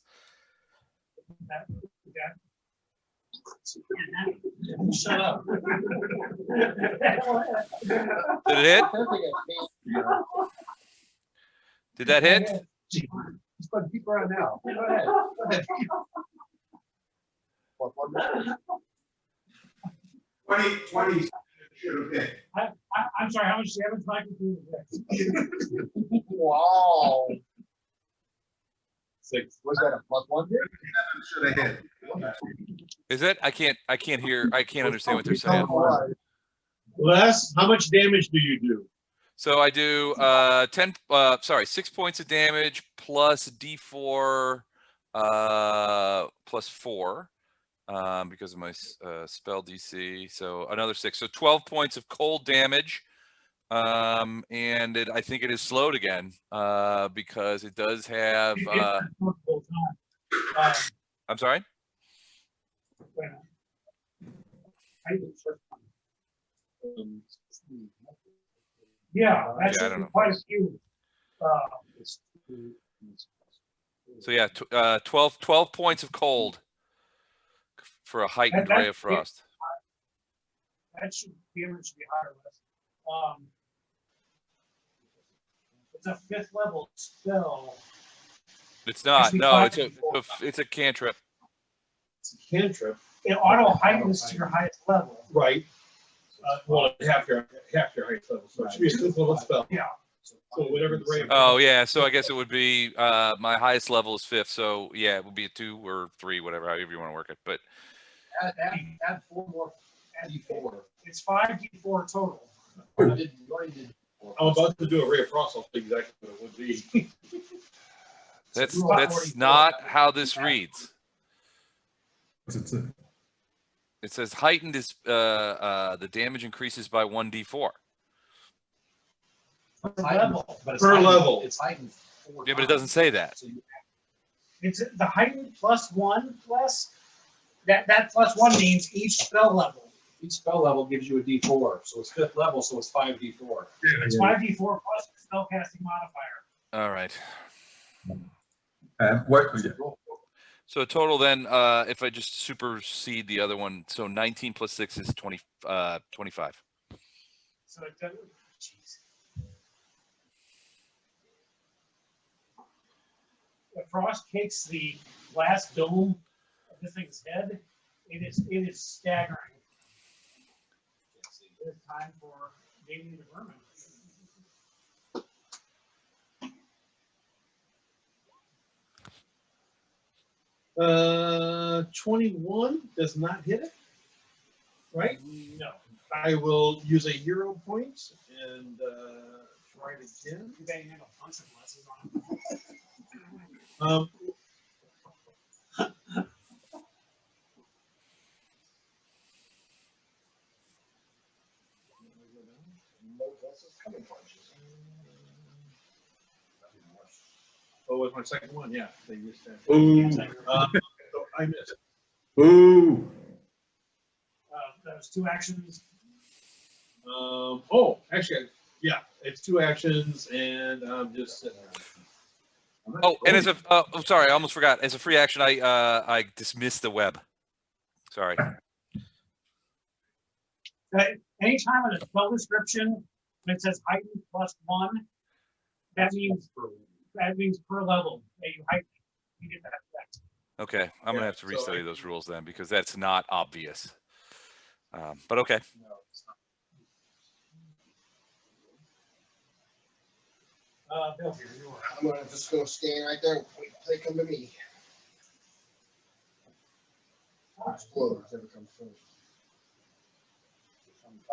Speaker 5: Shut up.
Speaker 3: Did it hit? Did that hit?
Speaker 5: Just put deeper on now. Go ahead. Go ahead. What,
Speaker 1: 20 should have hit.
Speaker 4: I'm sorry, how much damage Mike can do?
Speaker 5: Wow.
Speaker 2: 6.
Speaker 5: Was that a +1 hit?
Speaker 1: Should have hit.
Speaker 3: Is it? I can't hear. I can't understand what they're saying.
Speaker 2: Les, how much damage do you do?
Speaker 3: So I do 6 points of damage plus D4 plus 4 because of my spell DC. So another 6. So 12 points of cold damage. And I think it is slowed again because it does have. I'm sorry.
Speaker 4: Yeah, that's
Speaker 3: Yeah, I don't know.
Speaker 4: quite a few.
Speaker 3: So yeah, 12 points of cold for a heightened ray of frost.
Speaker 4: That should be higher. It's a 5th level spell.
Speaker 3: It's not.
Speaker 4: Actually,
Speaker 3: No,
Speaker 4: five
Speaker 3: it's a cantrip.
Speaker 2: It's a cantrip.
Speaker 4: It auto heightens to your highest level.
Speaker 2: Right. Well, half your height level. So it should be a 5th level spell.
Speaker 4: Yeah.
Speaker 2: So whatever the rate.
Speaker 3: Oh yeah, so I guess it would be my highest level is 5th, so yeah, it would be a 2 or 3, whatever, however you want to work it. But
Speaker 5: Add 4 more. Add D4.
Speaker 4: It's 5d4 total.
Speaker 5: You already did.
Speaker 2: I'm about to do a ray of frost. I'll tell you exactly what it would be.
Speaker 3: that's not how this reads. It says heightened is the damage increases by 1d4.
Speaker 5: It's
Speaker 4: Per
Speaker 5: heightened-
Speaker 4: level.
Speaker 5: but it's
Speaker 2: Per
Speaker 5: heightened-
Speaker 2: level.
Speaker 5: It's heightened 4
Speaker 3: Yeah, but it doesn't say that.
Speaker 5: So you-
Speaker 4: It's the heightened +1 plus, that +1 means each spell level.
Speaker 5: Each spell level gives you a D4, so it's 5th level, so it's 5d4.
Speaker 4: It's 5d4 plus spellcasting modifier.
Speaker 3: All right.
Speaker 1: What,
Speaker 3: So total then, if I just supersede the other one, so 19 plus 6 is 25.
Speaker 4: So it doesn't, jeez. The frost takes the glass dome of this thing's head. It is staggering. It is time for Damien the Vermin.
Speaker 2: 21 does not hit it, right?
Speaker 4: No.
Speaker 2: I will use a hero point and try it again.
Speaker 4: You better have a bunch of blessings on it.
Speaker 2: Oh, with my second one, yeah. They used that.
Speaker 1: Ooh,
Speaker 2: So I missed.
Speaker 1: ooh.
Speaker 4: Those 2 actions.
Speaker 2: Oh, actually, yeah, it's 2 actions, and I'm just sitting there.
Speaker 3: Oh, and as a oh, sorry, I almost forgot. As a free action, I dismissed the web. Sorry.
Speaker 4: Anytime in a spell description, when it says heightened +1, that means per level that you heighten, you get that effect.
Speaker 3: Okay, I'm gonna have to
Speaker 2: so
Speaker 3: restudy those rules then because that's not obvious. But okay.
Speaker 5: No, it's not.
Speaker 4: Bill, here you are.
Speaker 6: I'm gonna just go stand right there and wait till they come to me. Explode, whatever comes first.
Speaker 5: 25.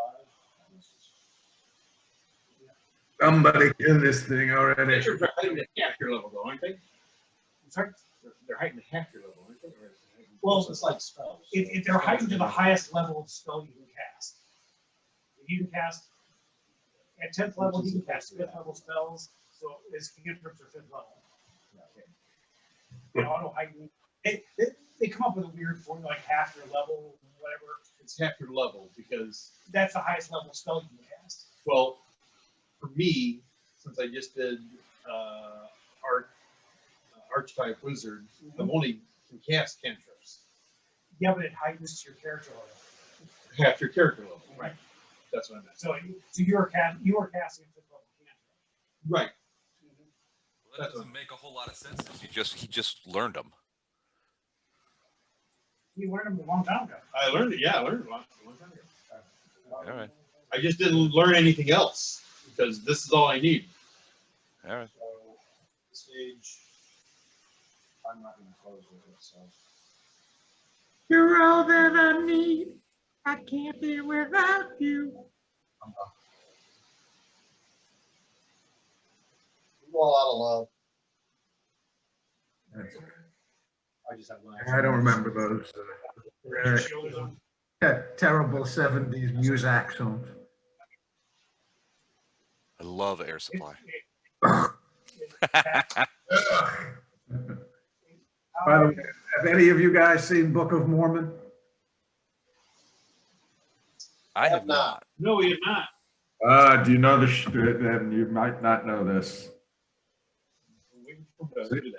Speaker 1: Somebody kill this thing already.
Speaker 2: They're heightened to half your level, though, aren't they?
Speaker 4: Sorry?
Speaker 2: They're heightened to half your level, aren't they? Or is it heightened-
Speaker 4: Well,
Speaker 5: It's like spells.
Speaker 4: if they're heightened to the highest level of spell you can cast. You can cast, at 10th level, you can cast 5th level spells, so his cantrips are 5th level. They auto heighten. They come up with a weird formula, like half your level, whatever.
Speaker 2: It's half your level because,
Speaker 4: That's the highest level spell you can cast.
Speaker 2: well, for me, since I just did Archetype Wizard, I've only can cast cantrips.
Speaker 4: Yeah, but it heightens your character level.
Speaker 2: Half your character level, right? That's what I meant.
Speaker 4: So you were casting a 5th level cantrip.
Speaker 2: Right.
Speaker 3: Well, that doesn't make a whole lot of sense. He just learned them.
Speaker 4: You learned them a long time ago.
Speaker 2: I learned it. Yeah, I learned it a long time ago.
Speaker 3: All right.
Speaker 2: I just didn't learn anything else because this is all I need.
Speaker 3: All right.
Speaker 5: So, this stage, I'm not gonna close with it, so.
Speaker 1: You're all that I need. I can't be without you.
Speaker 5: I'm done.
Speaker 6: You all out of love.
Speaker 5: I just have one.
Speaker 1: I don't remember those. Terrible 70s Muzak songs.
Speaker 3: I love Air Supply.
Speaker 1: By the way, have any of you guys seen Book of Mormon?
Speaker 3: I have not.
Speaker 2: No, we have not.
Speaker 1: Do you know then you might not know this.
Speaker 2: We can do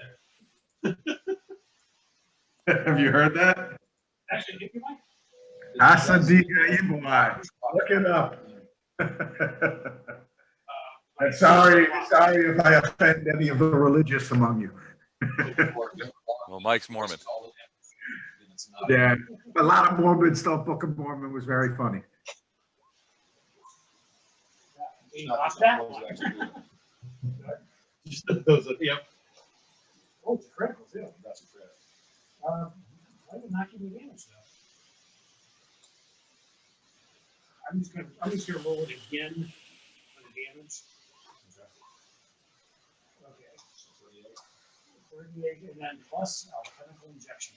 Speaker 2: that.
Speaker 1: Have you heard that?
Speaker 4: Actually, if you like.
Speaker 1: Asadiga Ibuai. Look it up. I'm sorry if I offend any of the religious among you.
Speaker 3: Well, Mike's Mormon.
Speaker 1: Yeah, a lot of Mormons thought Book of Mormon was very funny.
Speaker 4: You lost that?
Speaker 2: Yep.
Speaker 4: Oh, it's critical too.
Speaker 5: That's a crit.
Speaker 4: Why did it not give me damage though? I'm just gonna roll it again on the damage. Okay. 38 and then plus alchemical injection.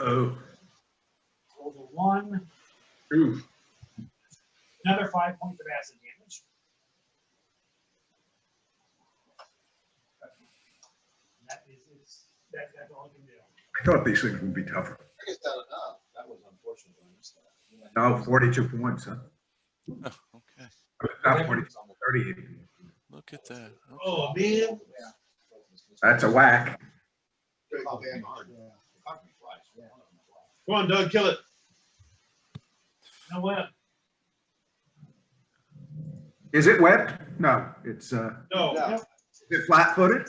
Speaker 1: Oh,
Speaker 4: Rolled a 1,
Speaker 1: ooh.
Speaker 4: another 5 points of acid damage. That's all I can do.
Speaker 1: I thought these things would be tougher.
Speaker 8: I guess that enough. That was unfortunate. I missed that.
Speaker 1: No, 42 points, huh?
Speaker 3: Oh, okay.
Speaker 1: Not 40, 38.
Speaker 3: Look at that. Okay.
Speaker 2: Oh, man.
Speaker 1: That's a whack.
Speaker 2: Come on, Doug, kill it.
Speaker 4: No what?
Speaker 1: Is it wet? No, it's,
Speaker 2: No.
Speaker 1: is it flat-footed?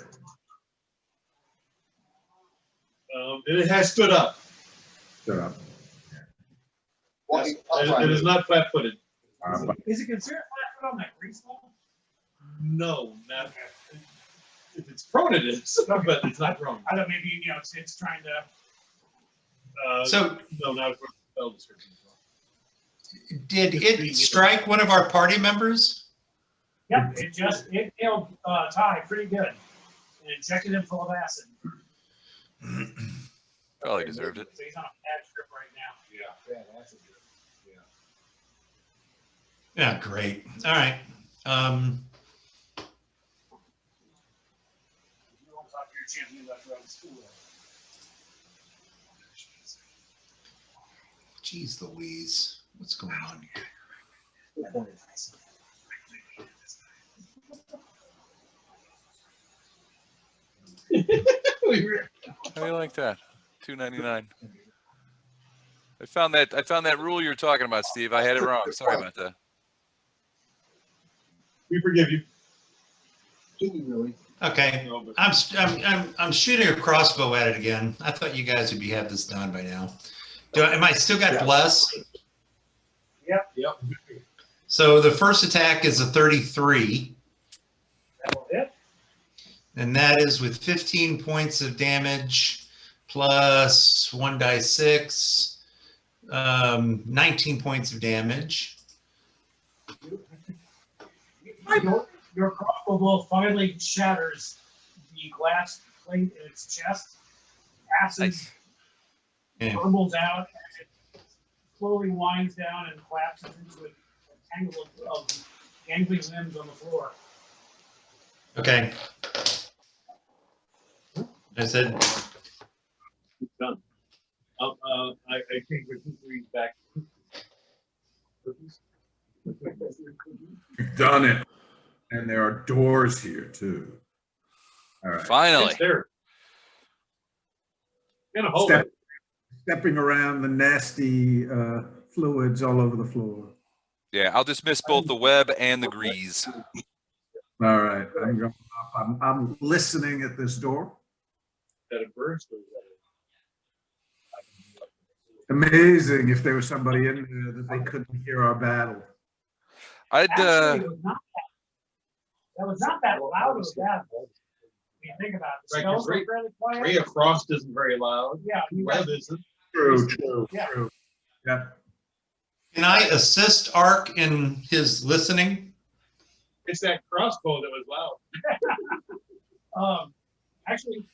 Speaker 2: It has stood up.
Speaker 1: Shut up.
Speaker 2: It is not flat-footed.
Speaker 4: Is it considered flat foot on that grease ball?
Speaker 2: No, not. If it's prone, it is, but it's not prone.
Speaker 4: I thought maybe, it's trying to.
Speaker 2: So no, not for spell description.
Speaker 9: Did it strike one of our party members?
Speaker 4: Yep, it killed Ty pretty good. And injected him full of acid.
Speaker 3: Probably deserved it.
Speaker 4: So he's on a bad trip right now.
Speaker 8: Yeah, that's a good.
Speaker 9: Yeah, great. All right.
Speaker 4: You won't talk to your champion about drugs.
Speaker 9: Jeez Louise, what's going on here?
Speaker 3: How do you like that? $2.99. I found that rule you're talking about, Steve. I had it wrong. Sorry about that.
Speaker 2: We forgive you.
Speaker 8: Do we really?
Speaker 9: Okay,
Speaker 2: No, but-
Speaker 9: I'm shooting a crossbow at it again. I thought you guys would have this done by now. Am I still got bless?
Speaker 4: Yep.
Speaker 9: So the first attack is a 33,
Speaker 4: That will hit.
Speaker 9: and that is with 15 points of damage plus 1 die 6, 19 points of damage.
Speaker 4: Your crossbow bolt finally shatters the glass plate in its chest. Acid
Speaker 3: Nice.
Speaker 9: Yeah.
Speaker 4: burbles out as it slowly winds down and collapses into a tangle of gangly limbs on the floor.
Speaker 9: Okay. I said,
Speaker 2: It's done. I think we're back.
Speaker 1: You've done it. And there are doors here too. All right.
Speaker 3: Finally.
Speaker 2: It's there. Gonna hold
Speaker 1: Step-
Speaker 2: it.
Speaker 1: Stepping around the nasty fluids all over the floor.
Speaker 3: Yeah, I'll dismiss both the web and the grease.
Speaker 1: All right, I'm going up. I'm listening at this door.
Speaker 2: That it burst or is that
Speaker 1: Amazing if there was somebody in there that they couldn't hear our battle.
Speaker 3: I'd
Speaker 4: Actually, that was not that loud of a battle. When you think about it, the
Speaker 2: Right,
Speaker 4: spells
Speaker 2: 'cause
Speaker 4: were fairly quiet.
Speaker 2: Ray of Frost isn't very loud.
Speaker 4: Yeah, you
Speaker 2: Web
Speaker 4: guys,
Speaker 2: isn't.
Speaker 1: True.
Speaker 4: Yeah.
Speaker 1: Yeah.
Speaker 9: can I assist Ark in his listening?
Speaker 2: It's that crossbow that was loud.
Speaker 4: actually,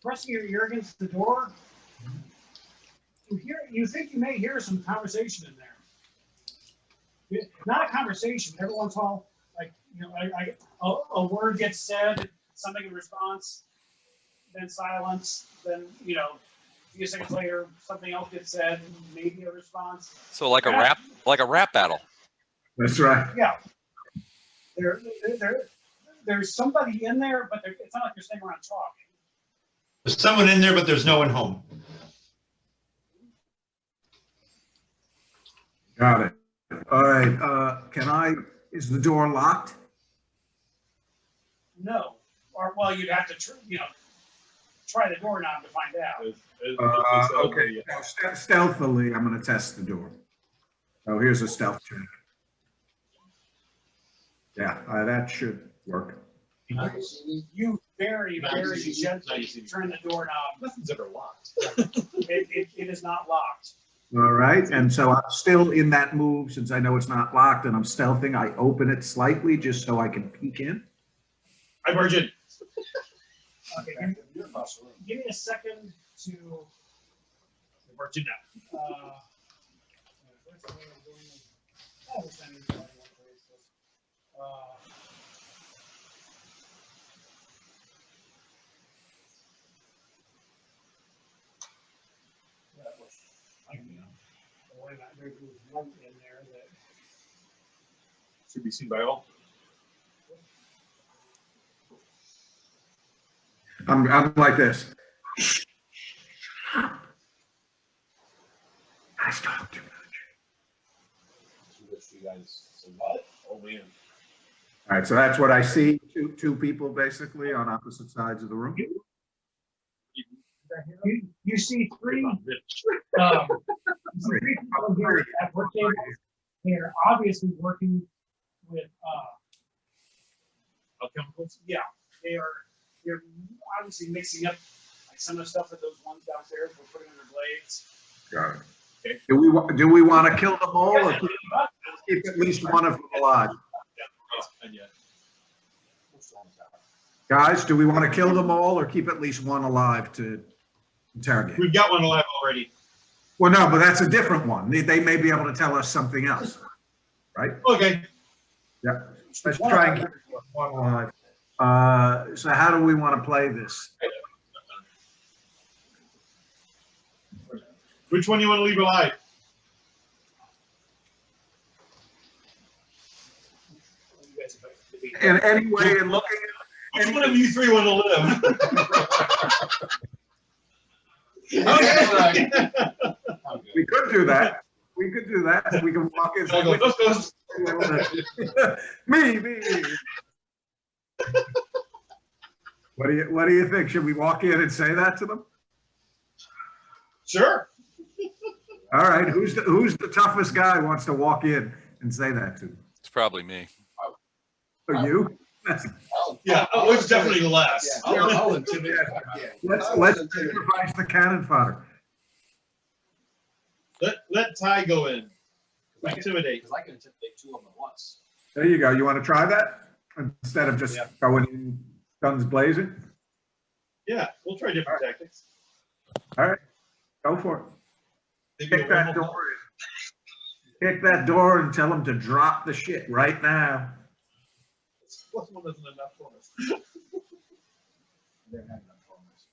Speaker 4: pressing your ear against the door, you think you may hear some conversation in there. Not a conversation. Every once in a while, like a word gets said, something in response, then silence, then a few seconds later, something else gets said, maybe a response.
Speaker 3: so like a rap battle.
Speaker 1: That's right.
Speaker 4: Yeah. There's somebody in there, but it's not like they're staying around talking.
Speaker 9: There's someone in there, but there's no one home.
Speaker 1: Got it. All right. Is the door locked?
Speaker 4: No. Or, well, you'd have to, try the doorknob to find out.
Speaker 1: Okay. Now, stealthily, I'm going to test the door. Oh, here's a stealth check. Yeah, that should work.
Speaker 4: You very, very gently turn the doorknob.
Speaker 2: Nothing's ever locked.
Speaker 4: It is not locked.
Speaker 1: All right, and so I'm still in that move since I know it's not locked and I'm stealthing. I open it slightly just so I can peek in.
Speaker 2: I barge in.
Speaker 4: Okay,
Speaker 5: You're across the room.
Speaker 4: give me a second to,
Speaker 2: Where'd you know?
Speaker 4: first I'm gonna go in- oh, we're sending it to everyone,
Speaker 5: That was, I mean,
Speaker 4: wait a minute, there's one in there that,
Speaker 2: Should be seen by all.
Speaker 1: I'm like this. I talk too much.
Speaker 5: you guys said what?
Speaker 2: Oh, man.
Speaker 1: All right, so that's what I see, two people basically on opposite sides of the room.
Speaker 4: you see three, you see three people here at work tables. They're obviously working with,
Speaker 2: Chemicals?
Speaker 4: yeah, they're obviously mixing up like some of the stuff that those ones downstairs were putting on their blades.
Speaker 1: Got it. Okay. Do we want to kill them all or keep at least one of them alive?
Speaker 2: And yet,
Speaker 1: Guys, do we want to kill them all or keep at least one alive to interrogate?
Speaker 2: we've got one alive already.
Speaker 1: Well, no, but that's a different one. They may be able to tell us something else, right?
Speaker 2: Okay.
Speaker 1: Yeah. Let's try and keep one alive. So how do we want to play this?
Speaker 2: Which one do you want to leave alive?
Speaker 1: In any way, in looking
Speaker 2: Which one of you three want to live?
Speaker 1: we could do that. We could do that. We can walk in.
Speaker 2: I'll go, let's go.
Speaker 1: Me. What do you think? Should we walk in and say that to them?
Speaker 2: Sure.
Speaker 1: All right. Who's the toughest guy who wants to walk in and say that to them?
Speaker 3: It's probably me.
Speaker 1: Are you?
Speaker 2: Yeah, it's definitely less.
Speaker 6: Yeah, I'll intimidate.
Speaker 1: Let's sacrifice the cannon fodder.
Speaker 2: Let Ty go in. Intimidate.
Speaker 5: Because I can intimidate two of them at once.
Speaker 1: There you go. You want to try that instead of just
Speaker 5: Yeah.
Speaker 1: going in guns blazing?
Speaker 2: Yeah, we'll try different tactics.
Speaker 1: All right, go for it.
Speaker 2: Maybe
Speaker 1: Kick
Speaker 2: a
Speaker 1: that
Speaker 2: rumble.
Speaker 1: door in. Kick that door and tell them to drop the shit right now.
Speaker 2: Plus one isn't enough for us.
Speaker 5: They don't have enough bonus.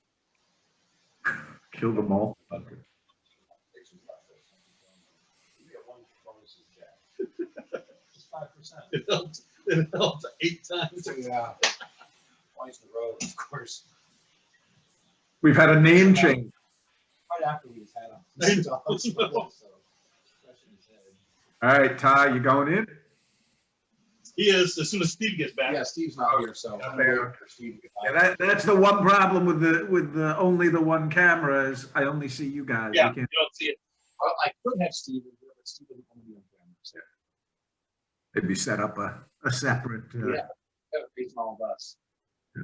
Speaker 1: Kill them all.
Speaker 5: Fixers left there. You get one bonus is jack. Just 5%.
Speaker 2: It helped 8 times.
Speaker 5: Yeah. Twice in a row, of course.
Speaker 1: We've had a name change.
Speaker 5: Right after we just had them.
Speaker 2: I know.
Speaker 1: All right, Ty, you going in?
Speaker 2: He is, as soon as Steve gets back.
Speaker 5: Yeah, Steve's not here, so.
Speaker 1: Yeah, they are.
Speaker 5: For Steve to get
Speaker 1: Yeah,
Speaker 5: back.
Speaker 1: that's the one problem with the only the one camera is I only see you guys.
Speaker 2: Yeah,
Speaker 1: We
Speaker 2: you
Speaker 1: can't-
Speaker 2: don't see it.
Speaker 5: Well, I could have Steve in here, but Steve didn't want to be on camera. So
Speaker 1: Maybe set up a separate.
Speaker 5: Yeah. Gotta face all of us.
Speaker 1: Yeah.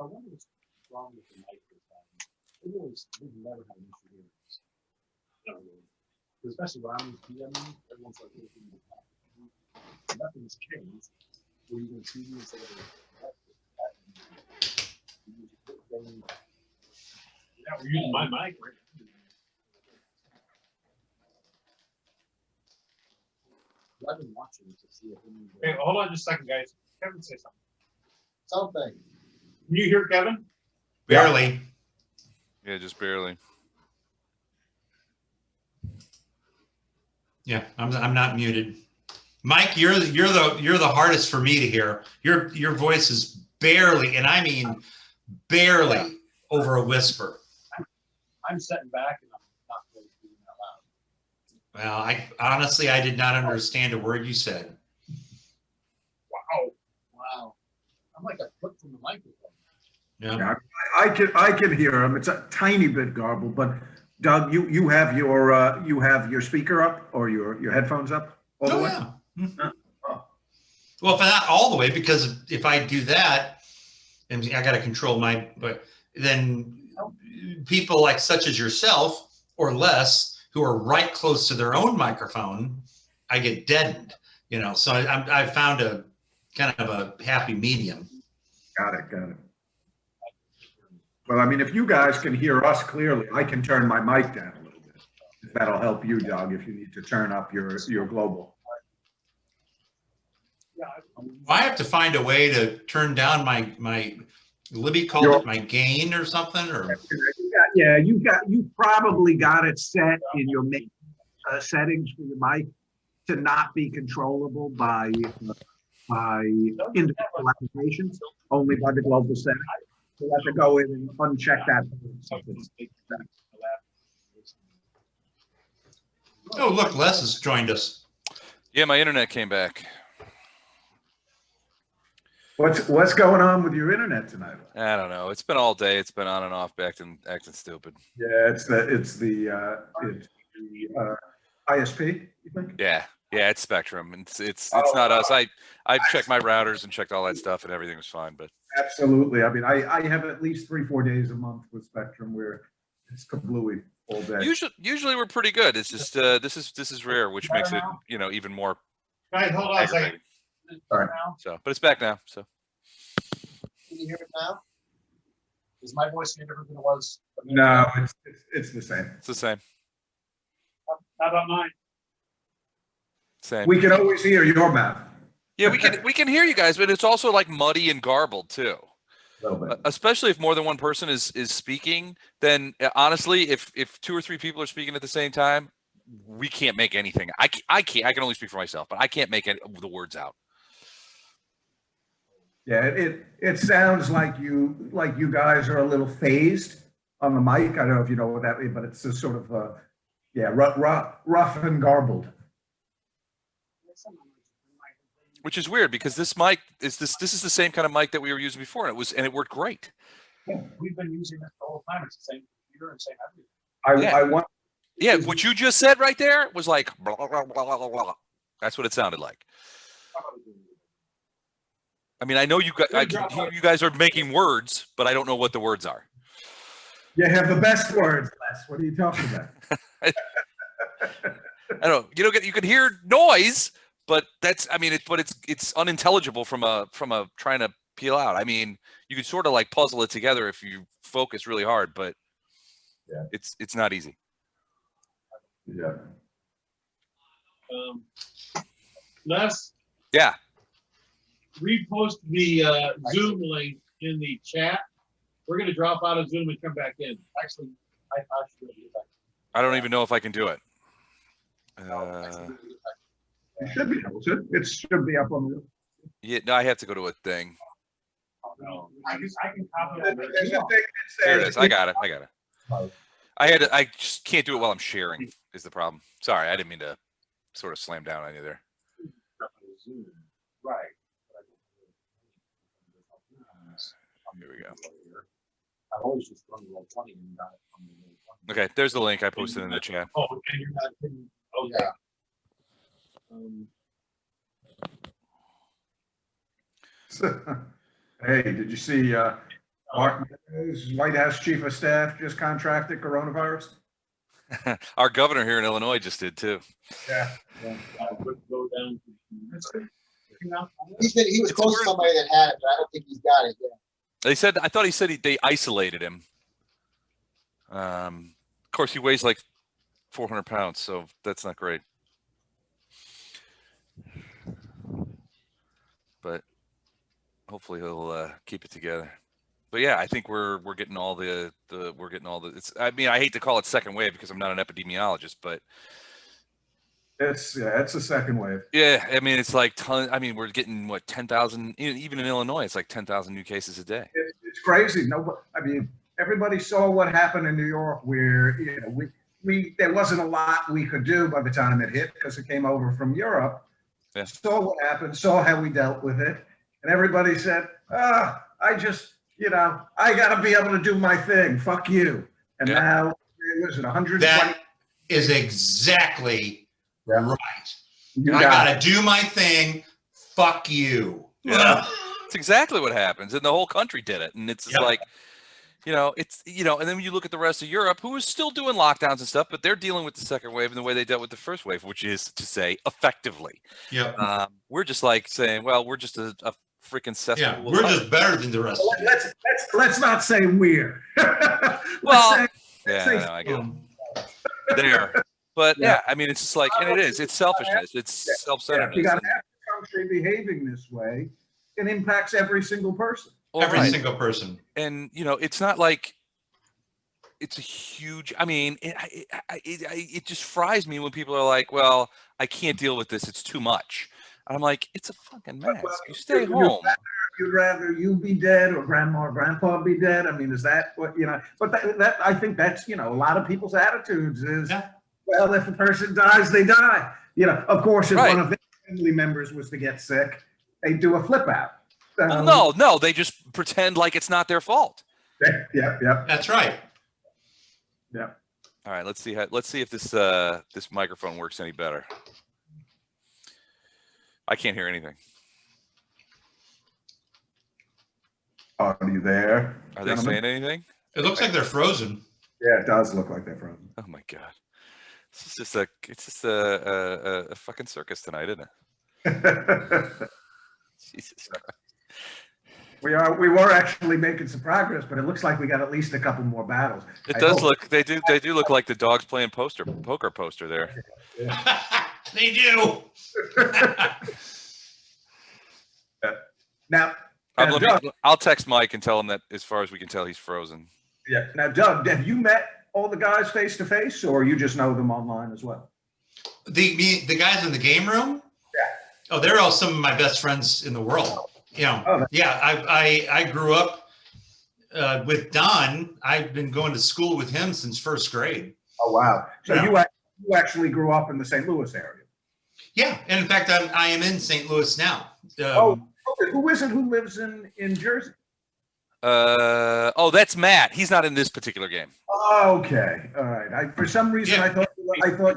Speaker 5: I wonder what's wrong with the mic this time. We've never had an issue here. No, really. Especially when I'm PMing, everyone's like, looking at the top. Nothing's changed. Were you going to see me instead of
Speaker 2: Yeah, we're using my mic, right?
Speaker 5: I've been watching to see if any.
Speaker 2: Okay, hold on just a second, guys. Kevin, say something.
Speaker 5: Something.
Speaker 2: Can you hear Kevin?
Speaker 9: Barely.
Speaker 3: Yeah, just barely.
Speaker 9: Yeah, I'm not muted. Mike, you're the hardest for me to hear. Your voice is barely, and I mean barely, over a whisper.
Speaker 5: I'm sitting back and I'm not really speaking out loud.
Speaker 9: Well, I honestly did not understand a word you said.
Speaker 2: Wow.
Speaker 5: Wow. I'm like a foot from the microphone.
Speaker 9: Yeah.
Speaker 1: Yeah, I can hear him. It's a tiny bit garbled, but Doug, you have your speaker up or your headphones up all the
Speaker 9: Oh
Speaker 1: way?
Speaker 9: yeah. Mhm. Well, if not all the way, because if I do that, and I got to control but then people like such as yourself or less who are right close to their own microphone, I get deadened. So I found a kind of a happy medium.
Speaker 1: Got it, got it. Well, I mean, if you guys can hear us clearly, I can turn my mic down a little bit. If that'll help you, Doug, if you need to turn up your global.
Speaker 4: Yeah,
Speaker 9: I have to find a way to turn down my Libby called it my gain or something, or
Speaker 1: You probably got it set in your main settings for your mic to not be controllable by individual applications, only by the global setting. So you have to go in and uncheck that.
Speaker 9: oh, look, Les has joined us.
Speaker 3: Yeah, my internet came back.
Speaker 1: What's going on with your internet tonight?
Speaker 3: I don't know. It's been all day. It's been on and off, acting stupid.
Speaker 1: Yeah, it's the ISP, you think?
Speaker 3: Yeah, it's Spectrum. It's
Speaker 1: Oh,
Speaker 3: not us. I checked my routers and checked all that stuff, and everything was fine. But
Speaker 1: Absolutely. I mean, I have at least 3-4 days a month with Spectrum where it's kablooey all day.
Speaker 3: usually we're pretty good. It's just this is rare, which makes it even more
Speaker 6: Guys, hold on a second.
Speaker 3: aggravating.
Speaker 1: All right.
Speaker 3: So, but it's back now. So
Speaker 6: Can you hear it now? Is my voice any different than it was?
Speaker 1: No, it's the same.
Speaker 3: it's the same.
Speaker 4: how about mine?
Speaker 3: Same.
Speaker 1: We can always hear your mouth.
Speaker 3: Yeah, we can hear you guys, but it's also like muddy and garbled too.
Speaker 1: A little bit.
Speaker 3: Especially if more than one person is speaking, then honestly, if 2 or 3 people are speaking at the same time, we can't make anything. I can't. I can only speak for myself, but I can't make the words out.
Speaker 1: Yeah, it sounds like you guys are a little phased on the mic. I don't know if you know what that means, but it's a sort of rough and garbled.
Speaker 3: Which is weird because this mic is this is the same kind of mic that we were using before, and it worked great.
Speaker 6: Yeah, we've been using this the whole time. It's the same computer and same everything.
Speaker 3: Yeah.
Speaker 1: I want.
Speaker 3: Yeah, what you just said right there was like blah, blah, blah, blah, blah, blah. That's what it sounded like. I mean, I know you guys are making words, but I don't know what the words are.
Speaker 1: You have the best words, Les. What are you talking about?
Speaker 3: I don't. You can hear noise, but that's. I mean, it's unintelligible from a trying to peel out. I mean, you can sort of like puzzle it together if you focus really hard, but
Speaker 1: yeah,
Speaker 3: it's not easy.
Speaker 1: Yeah.
Speaker 2: Les,
Speaker 3: Yeah.
Speaker 2: repost the Zoom link in the chat. We're going to drop out of Zoom and come back in. Actually, I should get back.
Speaker 3: I don't even know if I can do it.
Speaker 1: It should be able to. It should be up on the.
Speaker 3: Yeah, no, I have to go to a thing.
Speaker 2: No.
Speaker 4: I can copy
Speaker 1: There's a
Speaker 4: that.
Speaker 1: thing that
Speaker 3: There it
Speaker 1: says-
Speaker 3: is. I got it. I just can't do it while I'm sharing is the problem. Sorry, I didn't mean to sort of slam down on you there.
Speaker 6: Zoom. Right.
Speaker 3: Here we go.
Speaker 6: I've always just run roll 20 and got it from the roll 20.
Speaker 3: Okay, there's the link I posted in the chat.
Speaker 2: Oh, and you're not kidding. Okay.
Speaker 1: Hey, did you see Mark Meadows, White House Chief of Staff, just contracted coronavirus?
Speaker 3: Our governor here in Illinois just did too.
Speaker 1: Yeah.
Speaker 2: Go down.
Speaker 6: He was
Speaker 3: It's
Speaker 6: close
Speaker 3: weird.
Speaker 6: to somebody that had it, but I don't think he's got it yet.
Speaker 3: I thought he said they isolated him. Of course, he weighs like 400 pounds, so that's not great. But hopefully he'll keep it together. But yeah, I think we're getting all the it's. I mean, I hate to call it second wave because I'm not an epidemiologist, but
Speaker 1: It's a second wave.
Speaker 3: yeah, I mean, it's like I mean, we're getting what 10,000 even in Illinois, it's like 10,000 new cases a day.
Speaker 1: It's crazy. No, I mean, everybody saw what happened in New York, where we there wasn't a lot we could do by the time it hit because it came over from Europe.
Speaker 3: Yeah.
Speaker 1: Saw what happened, saw how we dealt with it, and everybody said, I just, I got to be able to do my thing. Fuck you. And
Speaker 3: Yeah.
Speaker 1: now, was it 120?
Speaker 9: That is exactly right.
Speaker 1: You
Speaker 9: I
Speaker 1: got
Speaker 9: gotta do my thing. Fuck you.
Speaker 3: Yeah. It's exactly what happens, and the whole country did it, and it's just
Speaker 9: Yep.
Speaker 3: like, it's and then when you look at the rest of Europe, who is still doing lockdowns and stuff, but they're dealing with the second wave in the way they dealt with the first wave, which is to say effectively.
Speaker 9: Yep.
Speaker 3: We're just like saying, well, we're just a freaking cesspool.
Speaker 9: Yeah,
Speaker 3: of
Speaker 9: we're
Speaker 3: life.
Speaker 9: just better than the rest of you.
Speaker 1: Let's not say we're.
Speaker 3: Well,
Speaker 1: let's
Speaker 3: yeah,
Speaker 1: say
Speaker 3: no, I get it. There. But yeah, I mean, it's just like, and it is, it's selfishness, it's
Speaker 1: if you
Speaker 3: self-centeredness.
Speaker 1: got
Speaker 3: And,
Speaker 1: half the country behaving this way, it impacts every single person.
Speaker 3: well,
Speaker 9: Every
Speaker 3: right.
Speaker 9: single person.
Speaker 3: And you know, it's not like it's a huge. I mean, it just fries me when people are like, "Well, I can't deal with this; it's too much." And I'm like, "It's a fucking mask. You stay
Speaker 1: you're-
Speaker 3: home."
Speaker 1: You'd rather you be dead or grandma or grandpa be dead. I mean, is that what, you know, but that I think that's, you know, a lot of people's attitudes is,
Speaker 9: Yeah.
Speaker 1: well, if a person dies, they die. You know, of course, if
Speaker 3: Right.
Speaker 1: one of their family members was to get sick, they do a flip out.
Speaker 3: Well, no, they just pretend like it's not their fault.
Speaker 1: Yeah.
Speaker 9: That's right.
Speaker 3: All right, let's see if this this microphone works any better. I can't hear anything.
Speaker 1: Are you there?
Speaker 3: Are they
Speaker 1: gentlemen?
Speaker 3: saying anything?
Speaker 9: It looks like they're frozen.
Speaker 1: Yeah, it does look like they're frozen.
Speaker 3: Oh my god, it's just a fucking circus tonight, isn't it? Jesus Christ.
Speaker 1: We were actually making some progress, but it looks like we got at least a couple more battles.
Speaker 3: It
Speaker 1: I
Speaker 3: does
Speaker 1: hope.
Speaker 3: look. They do look like the dogs playing poker poster there.
Speaker 9: They do.
Speaker 1: Now,
Speaker 3: I'll text Mike and tell him that as far as we can tell, he's frozen.
Speaker 1: yeah. Now, Doug, have you met all the guys face to face, or you just know them online as well?
Speaker 9: The guys in the game room?
Speaker 1: Yeah.
Speaker 9: Oh, they're all some of my best friends in the world. You know,
Speaker 1: Oh,
Speaker 9: yeah, I grew up with Don. I've been going to school with him since first grade.
Speaker 1: Oh, wow. So
Speaker 9: Yeah.
Speaker 1: you actually grew up in the St. Louis area.
Speaker 9: Yeah, and in fact, I am in St. Louis now.
Speaker 1: Okay. Who is it who lives in Jersey?
Speaker 3: Oh, that's Matt. He's not in this particular game.
Speaker 1: Okay. All right. For some reason,
Speaker 9: Yeah.
Speaker 1: I thought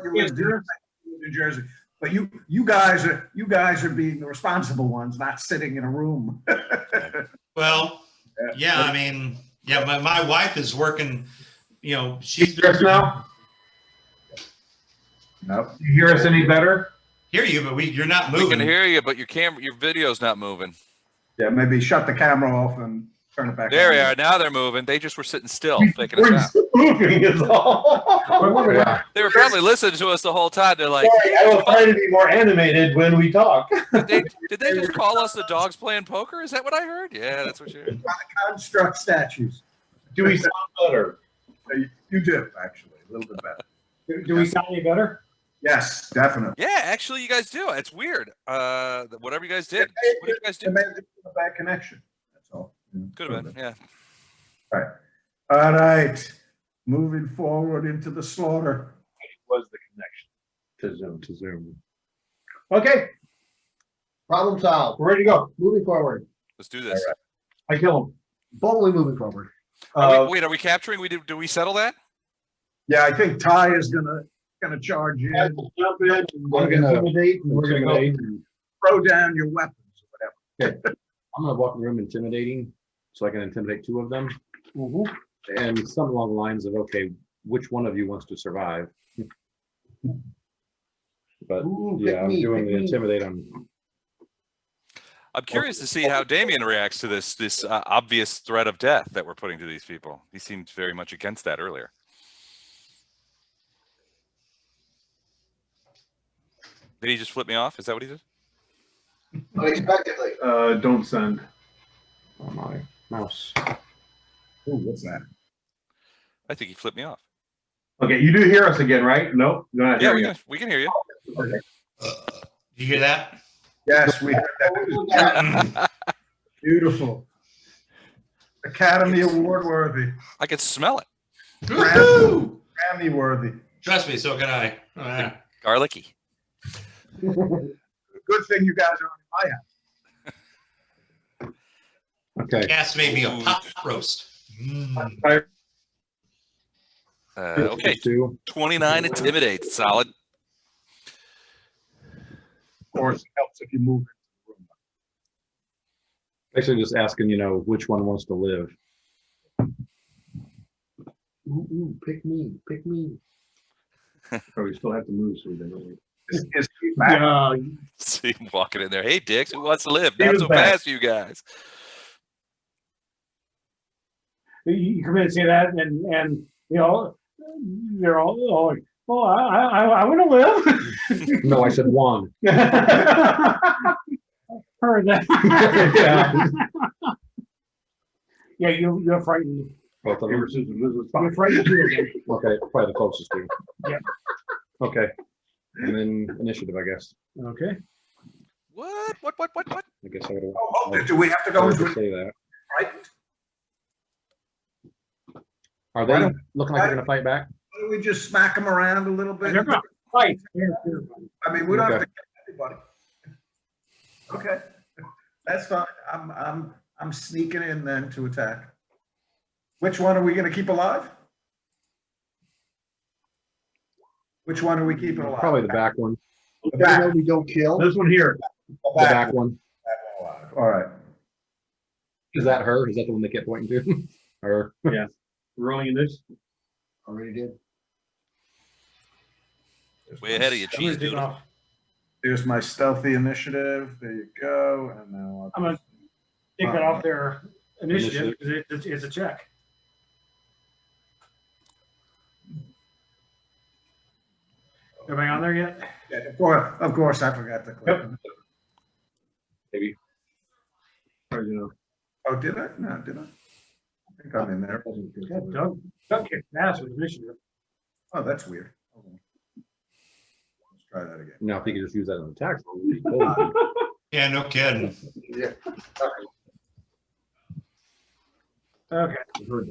Speaker 1: you lived in Jersey. But you guys are being the responsible ones, not sitting in a room.
Speaker 9: Well, yeah, I mean, yeah, my wife is working, you know, she's
Speaker 11: Just now?
Speaker 1: Nope.
Speaker 11: You hear us any better?
Speaker 9: hear you, but you're not
Speaker 3: We
Speaker 9: moving.
Speaker 3: can hear you, but your video's not moving.
Speaker 1: Yeah, maybe shut the camera off and turn it back
Speaker 3: There
Speaker 1: on.
Speaker 3: we are. Now they're moving. They just were sitting still, faking us
Speaker 11: We're
Speaker 3: out.
Speaker 11: moving is all.
Speaker 3: They were probably listening to us the whole time. They're like,
Speaker 11: Sorry, I will try to be more animated when we talk.
Speaker 3: did they just call us the dogs playing poker? Is that what I heard? Yeah, that's what you heard.
Speaker 1: Construct statues.
Speaker 11: Do we sound better?
Speaker 1: You do, actually, a little bit better.
Speaker 6: Do we sound any better?
Speaker 1: Yes, definitely.
Speaker 3: Yeah, actually, you guys do. It's weird. Whatever you guys did. What did you guys do?
Speaker 1: It may have been a bad connection. That's all.
Speaker 3: Could have been. Yeah.
Speaker 1: All right. Moving forward into the slaughter.
Speaker 11: Was the connection to Zoom. Okay,
Speaker 6: Problem solved.
Speaker 11: we're ready to go.
Speaker 6: Moving forward.
Speaker 3: Let's do this.
Speaker 11: I kill him.
Speaker 6: Boldly moving forward.
Speaker 3: Wait, are we capturing? Do we settle that?
Speaker 1: Yeah, I think Ty is gonna charge in,
Speaker 11: I will jump in and
Speaker 6: I'm gonna-
Speaker 11: intimidate. And
Speaker 6: We're gonna go.
Speaker 1: throw down your weapons or whatever.
Speaker 12: I'm gonna walk in the room intimidating, so I can intimidate two of them.
Speaker 11: Mhm.
Speaker 12: And something along the lines of, okay, which one of you wants to survive? But
Speaker 6: Ooh,
Speaker 12: yeah,
Speaker 6: pick
Speaker 12: I'm
Speaker 6: me,
Speaker 12: doing
Speaker 6: pick
Speaker 12: the
Speaker 6: me.
Speaker 12: intimidate on.
Speaker 3: I'm curious to see how Damien reacts to this obvious threat of death that we're putting to these people. He seemed very much against that earlier. Did he just flip me off? Is that what he did?
Speaker 6: Unexpectedly.
Speaker 11: Don't send.
Speaker 12: Oh my mouse.
Speaker 1: Ooh, what's that?
Speaker 3: I think he flipped me off.
Speaker 11: Okay, you do hear us again, right? Nope. You're not
Speaker 3: Yeah,
Speaker 11: hearing us.
Speaker 3: we can hear you.
Speaker 9: Do you hear that?
Speaker 1: Yes, we heard that. Beautiful. Academy Award worthy.
Speaker 3: I can smell it.
Speaker 9: Woo-hoo!
Speaker 1: Grammy worthy.
Speaker 9: Trust me, so can I.
Speaker 3: Garlicky.
Speaker 1: Good thing you guys are in my house.
Speaker 12: Okay.
Speaker 9: Gas made me a
Speaker 3: Ooh.
Speaker 9: pot roast. Mm.
Speaker 3: Okay,
Speaker 12: Two.
Speaker 3: 29 intimidate. Solid.
Speaker 1: Of course, it helps if you move into the room.
Speaker 12: Basically just asking, which one wants to live.
Speaker 6: Ooh, pick me, pick me.
Speaker 11: Oh, we still have to move, so we don't.
Speaker 1: Is he back?
Speaker 6: Yeah,
Speaker 3: See him walking in there. Hey, Dix, who wants to live?
Speaker 11: He
Speaker 3: Not
Speaker 11: was
Speaker 3: so
Speaker 11: back.
Speaker 3: fast, you guys.
Speaker 4: You come in and say that, and you know, they're all like, "Oh, I want to live."
Speaker 12: No, I said one.
Speaker 4: Heard that.
Speaker 11: Yeah.
Speaker 4: Yeah, you're frightened.
Speaker 12: Both of them.
Speaker 4: You're frightened too again.
Speaker 12: Okay, probably the closest to you.
Speaker 4: Yeah.
Speaker 12: Okay. And then initiative, I guess.
Speaker 4: Okay.
Speaker 3: What?
Speaker 12: I guess I would
Speaker 1: Oh, do we have to go into
Speaker 12: say that.
Speaker 1: right?
Speaker 12: Are
Speaker 1: Why
Speaker 12: they
Speaker 1: don't-
Speaker 12: looking like they're gonna fight back?
Speaker 1: Why don't we just smack them around a little bit?
Speaker 4: They're gonna fight.
Speaker 1: I mean, we don't have
Speaker 12: Okay.
Speaker 1: to get everybody. Okay, that's fine. I'm sneaking in then to attack. Which one are we gonna keep alive? Which one are we keeping alive?
Speaker 12: Probably the back one.
Speaker 1: The back.
Speaker 6: no, we don't kill.
Speaker 11: This one here.
Speaker 1: The
Speaker 12: The back one.
Speaker 1: alive. All right.
Speaker 12: Is that her? Is that the one they kept pointing to? Or
Speaker 11: Rolling this.
Speaker 6: Already did.
Speaker 3: Way ahead of you,
Speaker 4: I'm gonna
Speaker 3: cheese
Speaker 4: take
Speaker 3: doodle.
Speaker 4: off.
Speaker 1: Here's my stealthy initiative. There you go. And now
Speaker 4: I'm gonna take that off their initiative because it's a check. Everybody on there yet?
Speaker 1: Yeah, of course, I forgot to click.
Speaker 12: maybe.
Speaker 11: Or, you know.
Speaker 1: Oh, did I? No, did I? I think I'm in there.
Speaker 4: Yeah, Doug kicked ass with initiative.
Speaker 1: Oh, that's weird. Hold on. Let's try that again.
Speaker 12: Now, if you could just use that on attack roll, it'd be cool.
Speaker 9: Yeah, no kidding.
Speaker 6: Yeah.
Speaker 4: Okay.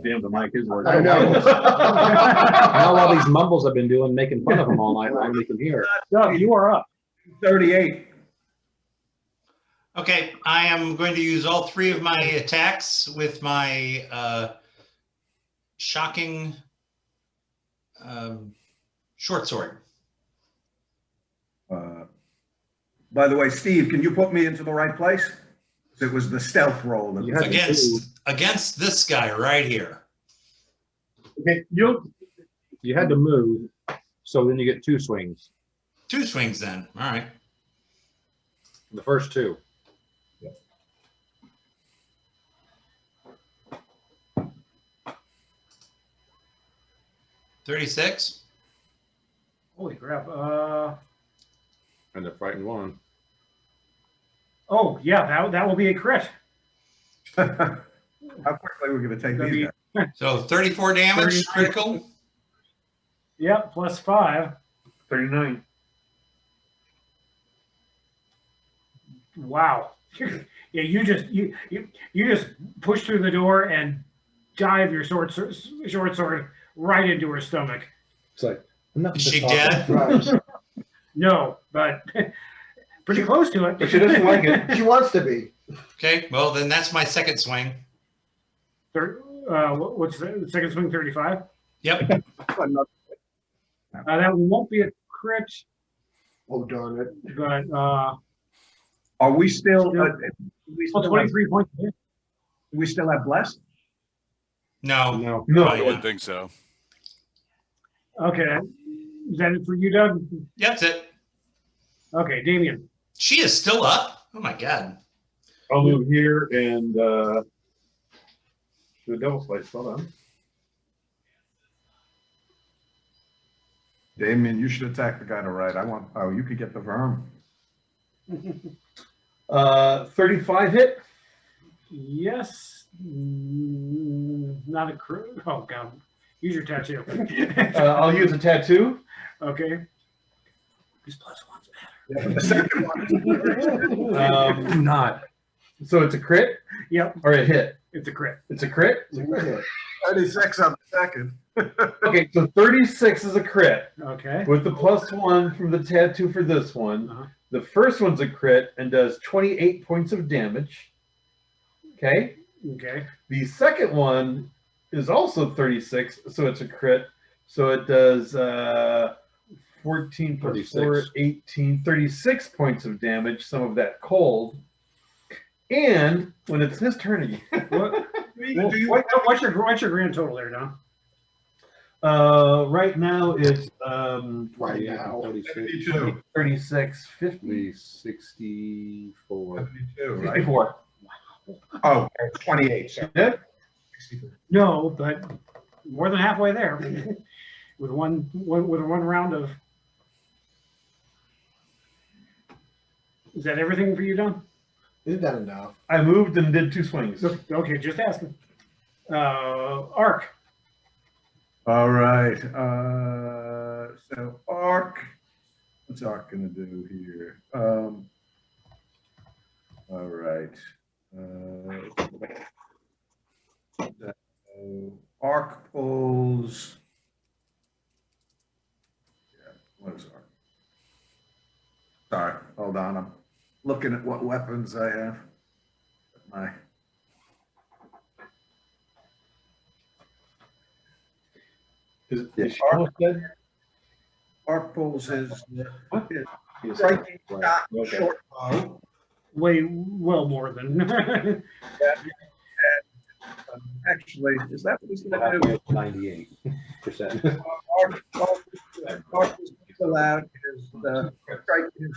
Speaker 11: Damn, the mic is working.
Speaker 6: I know.
Speaker 12: Now all these mumbles I've been doing, making fun of them all night long, they can hear.
Speaker 4: Doug, you are up.
Speaker 1: 38.
Speaker 9: Okay, I am going to use all three of my attacks with my shocking short sword.
Speaker 1: By the way, Steve, can you put me into the right place? It was the stealth roll. That
Speaker 12: You
Speaker 1: was-
Speaker 12: had to move.
Speaker 9: Against this guy right here.
Speaker 11: Okay,
Speaker 12: You had to move, so then you get 2 swings.
Speaker 9: 2 swings then. All right.
Speaker 12: The first 2.
Speaker 9: 36.
Speaker 4: Holy crap.
Speaker 12: And they're fighting one.
Speaker 4: Oh, yeah, that will be a crit.
Speaker 1: How quickly we're gonna take
Speaker 4: That'd
Speaker 1: these
Speaker 4: be-
Speaker 1: guys.
Speaker 9: So 34 damage,
Speaker 4: 39.
Speaker 9: critical.
Speaker 4: Yep, plus 5.
Speaker 11: 39.
Speaker 4: Wow. Yeah, you just push through the door and dive your short sword right into her stomach.
Speaker 12: It's like, enough
Speaker 9: Is
Speaker 12: of
Speaker 9: she
Speaker 12: this
Speaker 9: dead?
Speaker 12: talking.
Speaker 4: No, but pretty close to it.
Speaker 11: But she doesn't like it.
Speaker 6: She wants to be.
Speaker 9: Okay, well then that's my second swing.
Speaker 4: What's the second swing? 35.
Speaker 9: Yep.
Speaker 4: That won't be a crit,
Speaker 6: Oh, darn it.
Speaker 4: but
Speaker 1: Are we still? We
Speaker 4: well,
Speaker 1: still
Speaker 4: 23 points.
Speaker 1: do we still have blessed?
Speaker 9: No.
Speaker 12: No.
Speaker 3: I wouldn't think so.
Speaker 4: Okay, is that it for you, Doug?
Speaker 9: Yep, that's it.
Speaker 4: Okay, Damien.
Speaker 9: She is still up. Oh my god.
Speaker 11: I'll move here and do a double slice. Hold on.
Speaker 1: Damien, you should attack the guy to right. You could get the verm.
Speaker 11: 35 hit.
Speaker 4: Yes. Not a crit. Oh god. Use your tattoo.
Speaker 11: I'll use a tattoo.
Speaker 4: Okay. These plus ones matter.
Speaker 1: The second one.
Speaker 12: Do not.
Speaker 11: So it's a crit
Speaker 4: Yep,
Speaker 11: or a hit?
Speaker 4: it's a crit.
Speaker 11: It's a crit?
Speaker 1: 36 on the second.
Speaker 11: Okay, so 36 is a crit.
Speaker 4: Okay.
Speaker 11: With the +1 from the tattoo for this one.
Speaker 4: Uh-huh.
Speaker 11: The first one's a crit and does 28 points of damage. Okay.
Speaker 4: Okay.
Speaker 11: The second one is also 36, so it's a crit. So it does 14 plus 4,
Speaker 12: 36.
Speaker 11: 18, 36 points of damage, some of that cold. And when it's his turn again,
Speaker 4: What's your grand total there, Don?
Speaker 11: Right now it's
Speaker 6: Right now.
Speaker 11: 36, 36, 50,
Speaker 12: 64.
Speaker 1: 72, right?
Speaker 11: 64.
Speaker 1: Oh, 28, so.
Speaker 11: Yeah.
Speaker 4: No, but more than halfway there with one round of. Is that everything for you, Don?
Speaker 6: Isn't that enough?
Speaker 11: I moved and did 2 swings.
Speaker 4: Okay, just asking. Arc.
Speaker 1: All right, so Arc, what's Arc gonna do here? All right. Arc pulls. Yeah, what is Arc? Sorry, hold on, I'm looking at what weapons I have. My.
Speaker 11: Is
Speaker 1: Yeah,
Speaker 11: she almost dead?
Speaker 1: Arc pulls his striking shot,
Speaker 11: Okay.
Speaker 1: short bow.
Speaker 4: Well more than.
Speaker 1: Actually, is that what he's gonna do?
Speaker 12: 98%.
Speaker 1: Arc is allowed his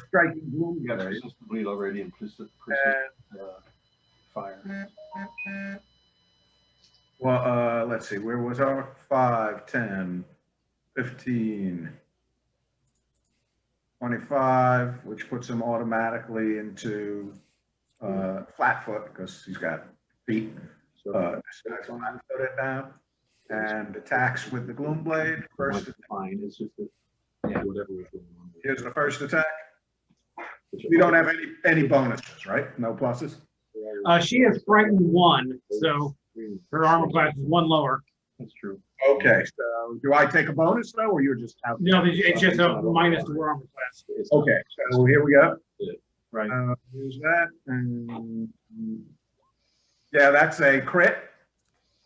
Speaker 1: striking gloom blade.
Speaker 11: Bleed already implicit fire.
Speaker 1: Well, let's see, where was Arc? 5, 10, 15, 25, which puts him automatically into flat foot because he's got feet. This guy's flat-footed now, and attacks with the gloom blade. First,
Speaker 12: Fine. It's just that, yeah, whatever was going on.
Speaker 1: here's the first attack. We don't have any bonuses, right? No pluses.
Speaker 4: She has frightened 1, so her armor class is 1 lower.
Speaker 11: That's true.
Speaker 1: Okay, so do I take a bonus though, or you're just out?
Speaker 4: No, it's just a minus to her armor class.
Speaker 1: Okay, so here we go.
Speaker 11: Right.
Speaker 1: Here's that, and yeah, that's a crit.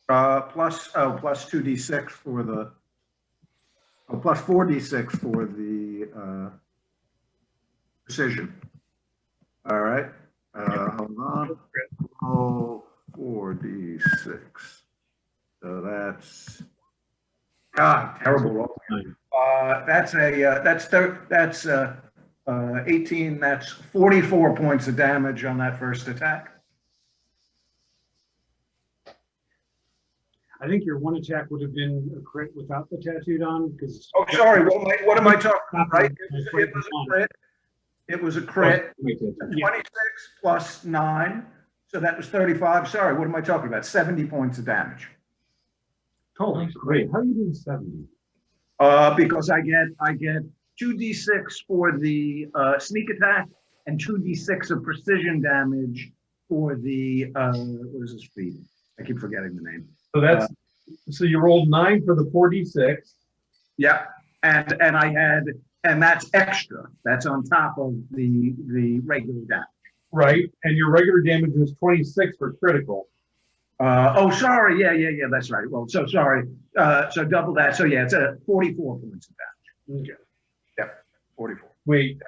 Speaker 1: Plus 2d6 for the. Plus 4d6 for the precision. All right. Hold on. Oh, 4d6. So that's terrible roll. That's 18. That's 44 points of damage on that first attack.
Speaker 4: I think your 1 attack would have been a crit without the tattooed on because.
Speaker 1: Oh, sorry. What am I talking about? Right? It was a crit. It was a crit. 26 plus 9. So that was 35. Sorry, what am I talking about? 70 points of damage.
Speaker 4: Holy
Speaker 12: Great. How are you doing 70?
Speaker 1: Because I get 2d6 for the sneak attack and 2d6 of precision damage for the what is this speed? I keep forgetting the name.
Speaker 11: So that's so you rolled 9 for the 4d6.
Speaker 1: Yep, and that's extra. That's on top of the regular damage.
Speaker 11: Right, and your regular damage was 26 for critical.
Speaker 1: Oh, sorry. Yeah. That's right. Well, so sorry. So double that. So yeah, it's 44 points of damage.
Speaker 11: Okay.
Speaker 1: Yep, 44.
Speaker 11: Wait,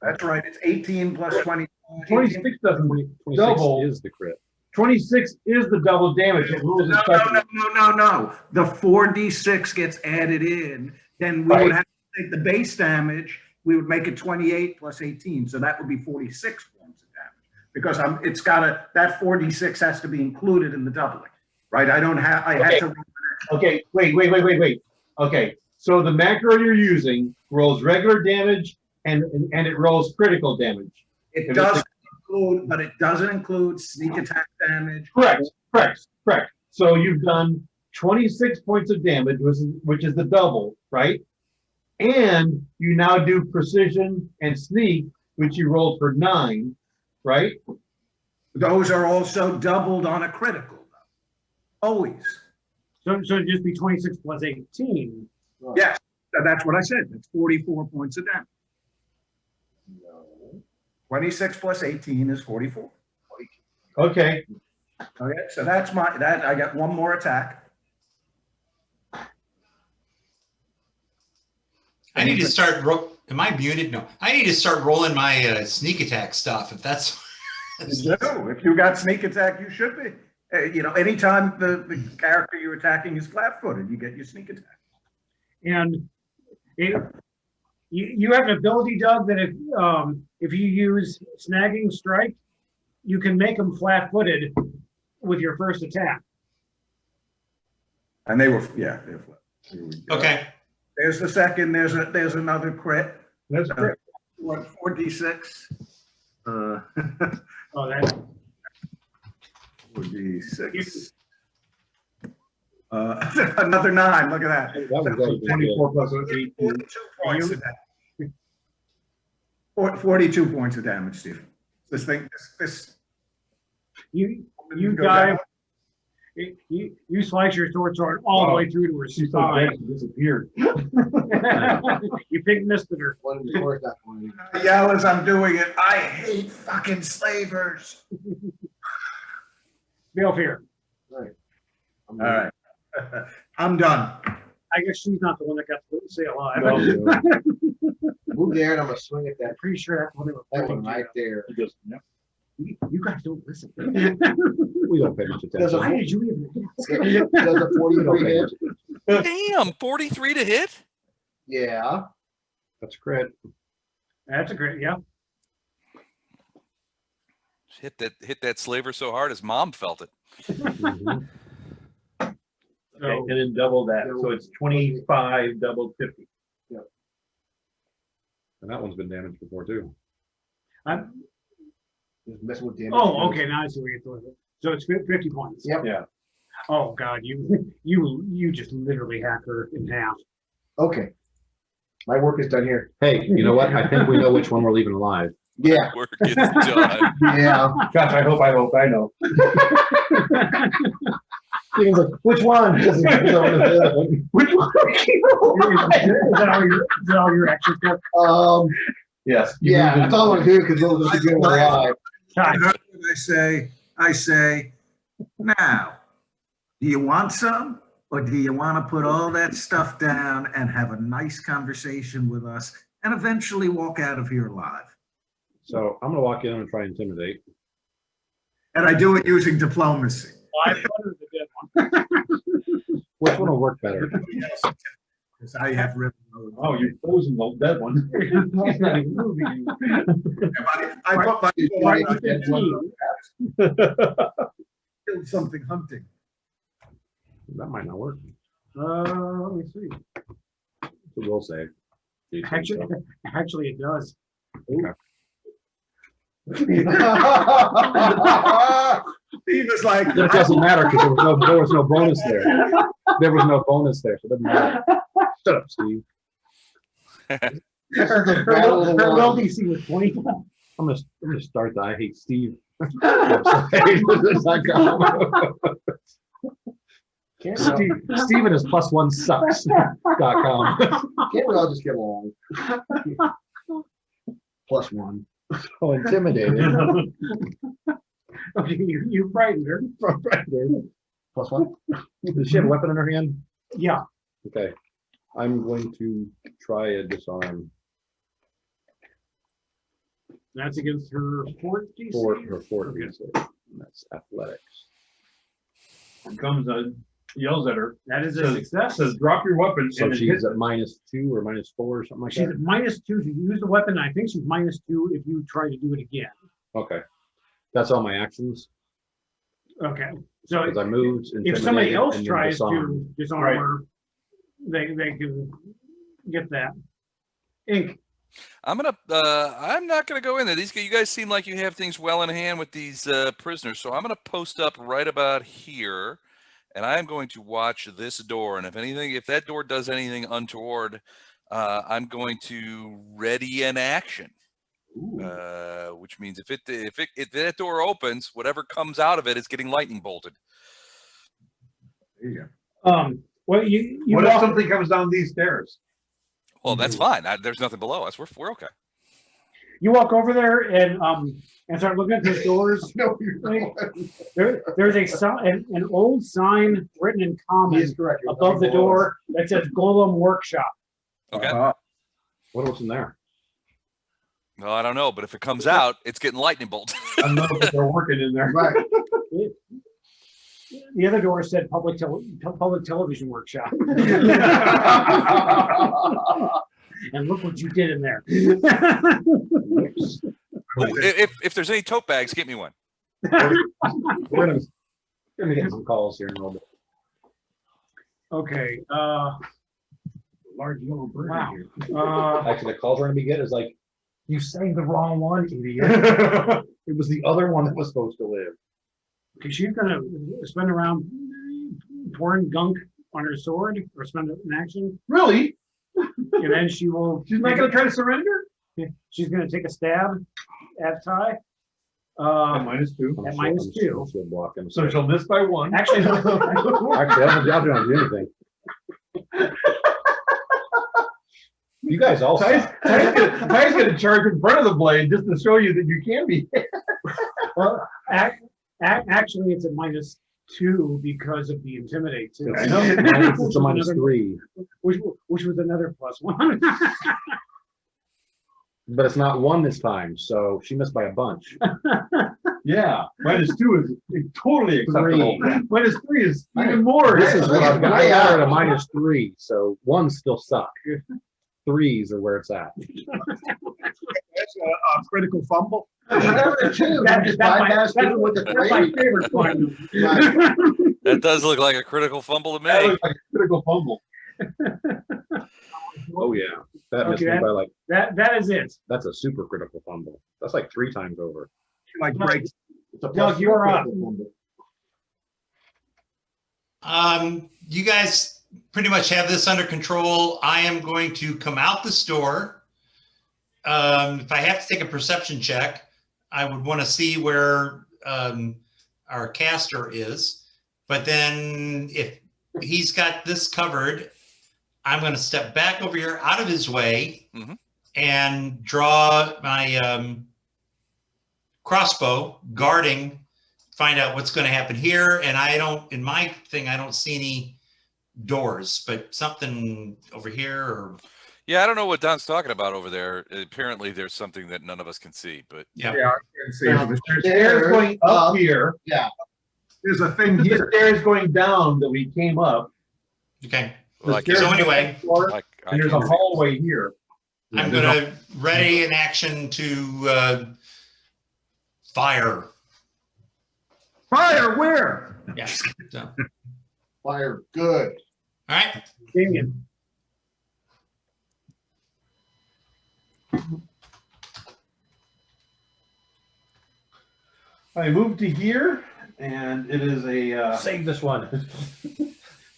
Speaker 1: That's right. It's 18 plus 20.
Speaker 11: 26 doesn't
Speaker 12: 26
Speaker 11: double.
Speaker 12: is the crit.
Speaker 11: 26 is the double damage. It rules as special.
Speaker 1: No. The 4d6 gets added in. Then we would have to take the base damage. We would make it 28 plus 18. So that would be 46 points of damage. Because that 4d6 has to be included in the doubling. Right? I had to.
Speaker 11: Okay, wait. Okay, so the macro you're using rolls regular damage and it rolls critical damage.
Speaker 1: It does include, but it doesn't include sneak attack damage.
Speaker 11: Correct. So you've done 26 points of damage, which is the double, right? And you now do precision and sneak, which you rolled for 9, right?
Speaker 1: Those are also doubled on a critical, though. Always.
Speaker 4: So it'd just be 26 plus 18.
Speaker 1: Yes, that's what I said. That's 44 points of damage. 26 plus 18 is 44.
Speaker 11: Okay.
Speaker 1: Okay, so that's I got one more attack.
Speaker 9: I need to start. Am I muted? No. I need to start rolling my sneak attack stuff. If that's.
Speaker 1: No, if you got sneak attack, you should be. You know, anytime the character you're attacking is flat-footed, you get your sneak attack.
Speaker 4: And you have an ability, Doug, that if you use snagging strike, you can make them flat-footed with your first attack.
Speaker 1: And they were flat. Here we go.
Speaker 9: Okay.
Speaker 1: There's the second, there's another crit.
Speaker 11: That's great.
Speaker 1: What, 4d6?
Speaker 4: Oh, that
Speaker 1: 4d6. Another 9, look at that.
Speaker 12: That was always good.
Speaker 11: 24 plus 8.
Speaker 1: 42 points of damage. 42 points of damage, Steve. This thing, this.
Speaker 4: you
Speaker 1: go
Speaker 4: dive.
Speaker 1: down.
Speaker 4: You slice your sword all the way through to her spine.
Speaker 11: Disappeared.
Speaker 4: You pink misted her.
Speaker 6: One before that one.
Speaker 1: I yell as I'm doing it, I hate fucking slavers.
Speaker 4: Balefear.
Speaker 1: All right. I'm done.
Speaker 4: I guess she's not the one that got to stay alive.
Speaker 6: Move there and I'm gonna swing at that.
Speaker 4: Pretty sure that's the one that was
Speaker 6: That one
Speaker 4: pointing
Speaker 6: right there.
Speaker 4: You guys don't listen.
Speaker 12: We don't pay much
Speaker 6: Does
Speaker 12: attention.
Speaker 6: a-
Speaker 4: Why did you even?
Speaker 6: Does a 43 hit?
Speaker 3: Damn, 43 to hit.
Speaker 6: Yeah.
Speaker 12: That's crit.
Speaker 4: That's a great, yeah.
Speaker 3: Hit that slaver so hard his mom felt it.
Speaker 12: Mhm.
Speaker 11: Okay,
Speaker 4: So,
Speaker 11: and then double that. So it's 25 double 50.
Speaker 12: And that one's been damaged before too.
Speaker 4: I'm,
Speaker 6: Just messing with damage.
Speaker 4: oh, okay, now I see what you're doing. So it's 50 points.
Speaker 6: Yep.
Speaker 11: Yeah.
Speaker 4: Oh, God, you just literally hack her in half.
Speaker 6: Okay. My work is done here.
Speaker 12: Hey, you know what? I think we know which one we're leaving alive.
Speaker 6: Yeah.
Speaker 3: Work is done.
Speaker 6: Yeah.
Speaker 11: Gosh, I hope I know.
Speaker 6: Steven's like, which one? Which one?
Speaker 4: Is that all your actions go?
Speaker 11: Yes.
Speaker 6: Yeah, that's all I want to do because we'll just get alive.
Speaker 1: I heard what I say, now, do you want some? Or do you want to put all that stuff down and have a nice conversation with us and eventually walk out of here alive?
Speaker 12: So I'm gonna walk in and try and intimidate.
Speaker 1: And I do it using diplomacy.
Speaker 4: I thought it was a good one.
Speaker 12: Which one will work better?
Speaker 1: Because I have really.
Speaker 11: Oh, you're frozen the dead one.
Speaker 4: It's not even moving.
Speaker 1: I put my
Speaker 4: Right,
Speaker 1: I
Speaker 4: 15.
Speaker 1: killed something hunting.
Speaker 12: That might not work.
Speaker 4: Let me see.
Speaker 12: It's a will save.
Speaker 4: Actually, it does.
Speaker 1: Steve is like,
Speaker 12: It doesn't matter because there was no bonus there. There was no bonus there, so it doesn't matter. Shut up, Steve.
Speaker 4: Her will DC was 20.
Speaker 12: I'm gonna start the I hate Steve. website. Steven is +1 sucks.com.
Speaker 6: Can't we all just get along? +1.
Speaker 12: Oh, intimidated.
Speaker 4: Okay, you frightened her.
Speaker 6: +1.
Speaker 12: Does she have a weapon in her hand?
Speaker 4: Yeah.
Speaker 12: Okay. I'm going to try a disarm
Speaker 4: That's against her fourth DC.
Speaker 12: for her fourth DC. That's athletics.
Speaker 11: Comes yells at her.
Speaker 4: That is a success.
Speaker 11: Says drop your weapon.
Speaker 12: So
Speaker 11: and then
Speaker 12: she's
Speaker 11: hit-
Speaker 12: at -2 or -4 or something like
Speaker 4: She's
Speaker 12: that.
Speaker 4: at -2. She used the weapon. I think she's -2 if you try to do it again.
Speaker 12: Okay. That's all my actions.
Speaker 4: Okay. So
Speaker 12: Because I moved.
Speaker 4: if somebody
Speaker 12: intimidated,
Speaker 4: else
Speaker 12: and then
Speaker 4: tries
Speaker 12: disarmed.
Speaker 4: to disarm
Speaker 11: Right.
Speaker 4: her, they can get that. Ink.
Speaker 3: I'm not gonna go in there. You guys seem like you have things well in hand with these prisoners, so I'm gonna post up right about here, and I am going to watch this door. And if that door does anything untoward, I'm going to ready an action. Which means if that door opens, whatever comes out of it is getting lightning bolted.
Speaker 1: There you go.
Speaker 4: Well, you
Speaker 11: What if
Speaker 4: walk,
Speaker 11: something comes down these stairs?
Speaker 3: Well, that's fine. There's nothing below us. We're okay.
Speaker 4: you walk over there and start looking at those doors.
Speaker 6: No, you're not.
Speaker 4: There's an old sign written in
Speaker 6: He
Speaker 4: common
Speaker 6: is correct. You're
Speaker 4: above the
Speaker 6: below
Speaker 4: door that says Golem Workshop.
Speaker 3: Okay.
Speaker 12: What's in there?
Speaker 3: Well, I don't know, but if it comes out, it's getting lightning bolted.
Speaker 11: I know that they're working in there.
Speaker 6: us. Right.
Speaker 4: The other door said public television workshop. And look what you did in there.
Speaker 3: Ooh, if there's any tote bags, get me one.
Speaker 12: We're gonna get some calls here in a little bit.
Speaker 4: Okay, large yellow bird
Speaker 12: Wow.
Speaker 4: here.
Speaker 12: Actually, the calls we're gonna be getting is like, you sang the wrong one, idiot. It was the other one that was supposed to live.
Speaker 4: Okay, she's gonna spin around pouring gunk on her sword or spend an action.
Speaker 11: Really?
Speaker 4: And then she will.
Speaker 11: She's not gonna try to surrender?
Speaker 4: She's gonna take a stab at Ty.
Speaker 11: At -2.
Speaker 4: At -2.
Speaker 12: She'll block him.
Speaker 11: So she'll miss by 1.
Speaker 4: Actually,
Speaker 12: Actually, I don't do anything. You guys all suck.
Speaker 11: Ty's gonna charge in front of the blade just to show you that you can be.
Speaker 4: well, actually, it's a -2 because of the intimidate too.
Speaker 11: I know.
Speaker 12: It's a -3.
Speaker 4: Which was another +1.
Speaker 12: But it's not 1 this time, so she missed by a bunch.
Speaker 11: Yeah, -2 is totally acceptable.
Speaker 12: 3.
Speaker 11: -3 is even more.
Speaker 12: This is what I've got. I got her at a -3, so 1s still suck. 3s are where it's at.
Speaker 1: That's a critical fumble.
Speaker 4: That's my favorite one.
Speaker 3: That does look like a critical fumble to
Speaker 11: That
Speaker 3: me.
Speaker 11: looks like a critical fumble.
Speaker 12: Oh yeah, that missed
Speaker 4: Okay,
Speaker 12: me by like,
Speaker 4: that is it.
Speaker 12: that's a super critical fumble. That's like 3 times over.
Speaker 1: Like breaks.
Speaker 4: Doug, you're up.
Speaker 9: You guys pretty much have this under control. I am going to come out the store. If I have to take a perception check, I would want to see where our caster is. But then if he's got this covered, I'm going to step back over here out of his way and draw my crossbow, guarding, find out what's going to happen here. And I don't, in my thing, I don't see any doors, but something over here or.
Speaker 3: Yeah, I don't know what Don's talking about over there. Apparently, there's something that none of us can see, but
Speaker 9: Yeah.
Speaker 1: I can see.
Speaker 11: There's stairs going up here.
Speaker 6: Yeah.
Speaker 1: There's a thing
Speaker 11: There's
Speaker 1: here.
Speaker 11: stairs going down that we came up.
Speaker 9: Okay.
Speaker 3: Well, I
Speaker 11: There's
Speaker 9: So
Speaker 11: stairs
Speaker 9: anyway,
Speaker 11: going up,
Speaker 3: I
Speaker 11: and there's a
Speaker 3: can't-
Speaker 11: hallway here.
Speaker 9: I'm going to ready an action to fire.
Speaker 1: Fire where?
Speaker 9: Yeah. So, all
Speaker 6: Fire, good.
Speaker 9: right.
Speaker 4: Damien.
Speaker 11: I moved to here, and it is a.
Speaker 12: Save this one.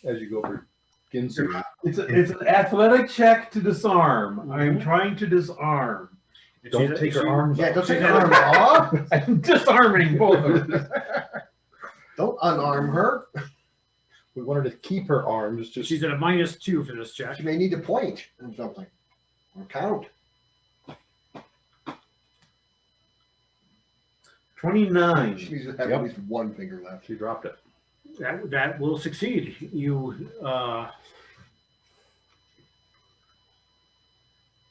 Speaker 12: As you go for Ginsu.
Speaker 11: It's an athletic check to disarm. I'm trying to disarm.
Speaker 12: Don't take her arms
Speaker 6: Yeah,
Speaker 12: off.
Speaker 6: don't take your arm off.
Speaker 11: I'm disarming both of them.
Speaker 6: Don't unarm her.
Speaker 12: We wanted to keep her arms. Just
Speaker 4: She's at a -2 for this check.
Speaker 6: She may need to point or something. Or count.
Speaker 11: 29.
Speaker 6: She needs to have
Speaker 12: Yep.
Speaker 6: at least one finger left.
Speaker 12: she dropped it.
Speaker 4: That will succeed. You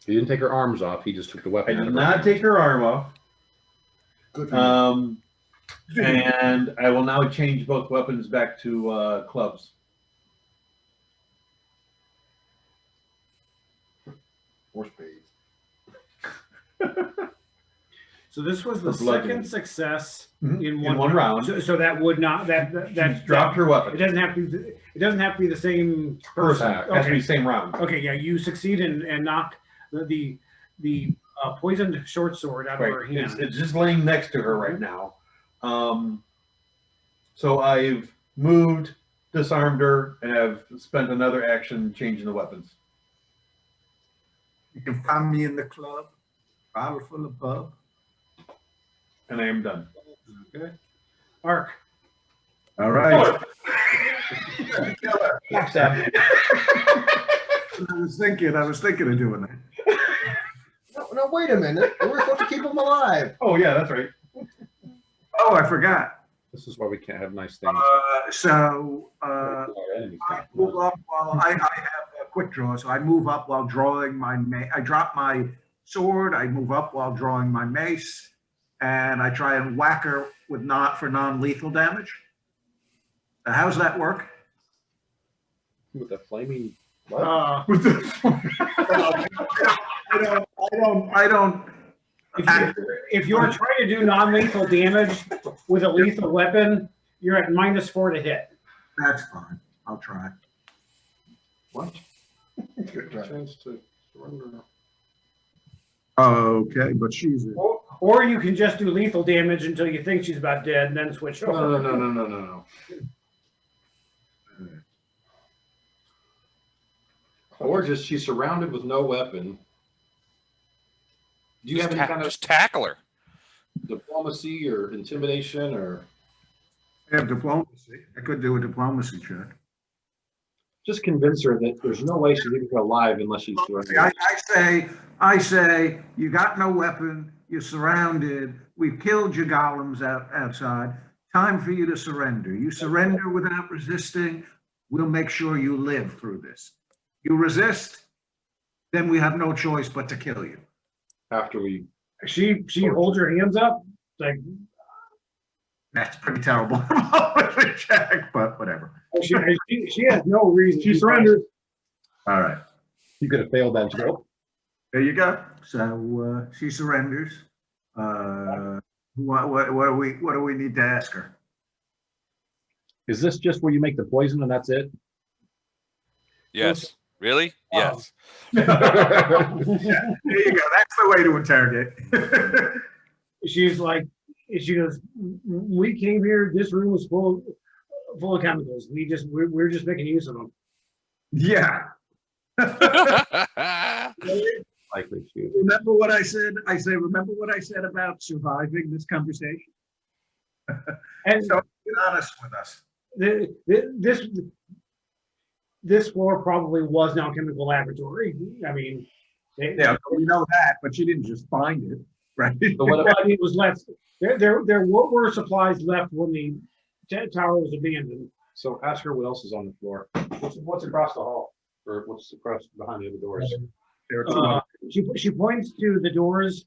Speaker 12: He didn't take her arms off. He just took the
Speaker 11: I
Speaker 12: weapon out
Speaker 11: did
Speaker 12: of her
Speaker 11: not
Speaker 12: hand.
Speaker 11: take her arm off.
Speaker 6: Good for you.
Speaker 11: And I will now change both weapons back to clubs.
Speaker 6: Or spades.
Speaker 4: so this was the
Speaker 11: For bludgeoning.
Speaker 4: second success
Speaker 11: Mhm.
Speaker 4: in
Speaker 11: In
Speaker 4: one
Speaker 11: one round.
Speaker 4: So that would not that
Speaker 11: She's dropped her
Speaker 4: it
Speaker 11: weapon.
Speaker 4: doesn't have to be it doesn't have to be the same person.
Speaker 11: Has to be same round.
Speaker 4: Okay, yeah, you succeed and knock the poisoned short sword out of her
Speaker 11: Right.
Speaker 4: hand.
Speaker 11: It's just laying next to her right now. So I've moved, disarmed her, and have spent another action changing the weapons.
Speaker 1: You can find me in the club, bottle full of bub.
Speaker 11: And I am done.
Speaker 4: Okay. Arc.
Speaker 1: All right.
Speaker 11: Backstab.
Speaker 1: I was thinking of doing that.
Speaker 6: No, wait a minute. We're supposed to keep them alive.
Speaker 11: Oh, yeah, that's right.
Speaker 1: Oh, I forgot.
Speaker 12: This is why we can't have nice things.
Speaker 1: I move up while I have a quick draw, so I move up while drawing my I drop my sword, I move up while drawing my mace, and I try and whack her with for non-lethal damage. How's that work?
Speaker 12: With the flaming.
Speaker 4: Uh,
Speaker 1: I don't.
Speaker 4: if you're trying to do non-lethal damage with a lethal weapon, you're at -4 to hit.
Speaker 1: That's fine. I'll try.
Speaker 12: What? Chance to surrender.
Speaker 1: Okay, but she's.
Speaker 4: Or you can just do lethal damage until you think she's about dead and then switch over.
Speaker 12: No. Or just she's surrounded with no weapon. Do you have any kind of
Speaker 3: just tackle her?
Speaker 12: diplomacy or intimidation or
Speaker 1: I have diplomacy. I could do a diplomacy check.
Speaker 12: just convince her that there's no way she's even alive unless she's surrendered?
Speaker 1: I say, you got no weapon, you're surrounded, we've killed your golems outside, time for you to surrender. You surrender without resisting, we'll make sure you live through this. You resist, then we have no choice but to kill you.
Speaker 12: After we
Speaker 4: She holds her hands up, like
Speaker 1: That's pretty terrible check, but whatever.
Speaker 4: she has no reason.
Speaker 11: She surrenders.
Speaker 1: All right,
Speaker 12: you could have failed that joke.
Speaker 1: there you go. So she surrenders. What do we need to ask her?
Speaker 12: Is this just where you make the poison and that's it?
Speaker 3: Yes. Really? Yes.
Speaker 1: There you go. That's the way to interrogate.
Speaker 4: She's like, she goes, we came here, this room was full of chemicals. We're just making use of them.
Speaker 1: Yeah.
Speaker 12: Likely she is.
Speaker 1: Remember what I said? Remember what I said about surviving this conversation?
Speaker 4: And
Speaker 1: So be honest with us.
Speaker 4: This floor probably was now a chemical laboratory. I mean,
Speaker 1: Yeah, we know that, but you didn't just find it, right?
Speaker 12: So what
Speaker 4: well, I mean, it was left. There were supplies left when the tower was abandoned.
Speaker 12: So ask her what else is on the floor. What's across the hall? Or what's across behind the other doors?
Speaker 1: There are two.
Speaker 4: She points to the doors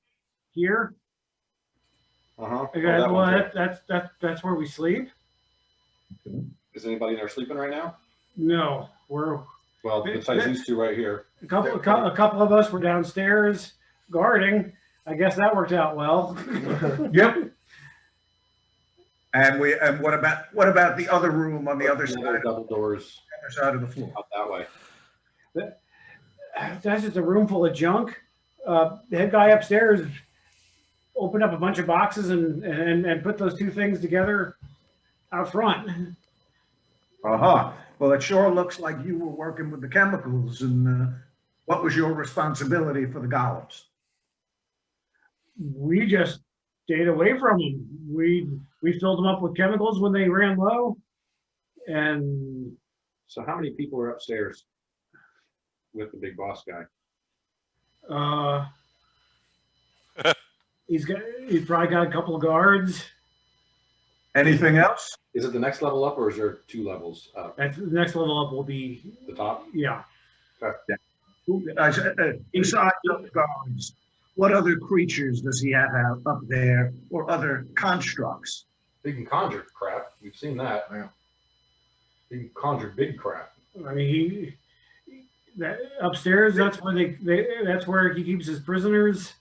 Speaker 4: here.
Speaker 12: Uh-huh.
Speaker 4: Okay, well, that's where we sleep.
Speaker 12: Is anybody in there sleeping right now?
Speaker 4: No, we're
Speaker 12: Well, besides these two right here.
Speaker 4: a couple of us were downstairs guarding. I guess that worked out well.
Speaker 1: Yep. And what about the other room on the other side,
Speaker 12: Double doors
Speaker 1: other side of the floor?
Speaker 12: out that way.
Speaker 4: That's just a room full of junk. The head guy upstairs opened up a bunch of boxes and put those two things together out front.
Speaker 1: Uh-huh. Well, it sure looks like you were working with the chemicals, and what was your responsibility for the golems?
Speaker 4: We just stayed away from them. We filled them up with chemicals when they ran low. And
Speaker 12: So how many people are upstairs with the big boss guy?
Speaker 4: he's probably got a couple of guards.
Speaker 1: Anything else?
Speaker 12: Is it the next level up or is there 2 levels up?
Speaker 4: That's the next level up will be,
Speaker 12: The top?
Speaker 4: yeah.
Speaker 1: Besides the guards, what other creatures does he have out up there, or other constructs?
Speaker 12: He can conjure crap. We've seen that.
Speaker 1: Yeah.
Speaker 12: He can conjure big crap.
Speaker 4: I mean, upstairs, that's where that's where he keeps his prisoners.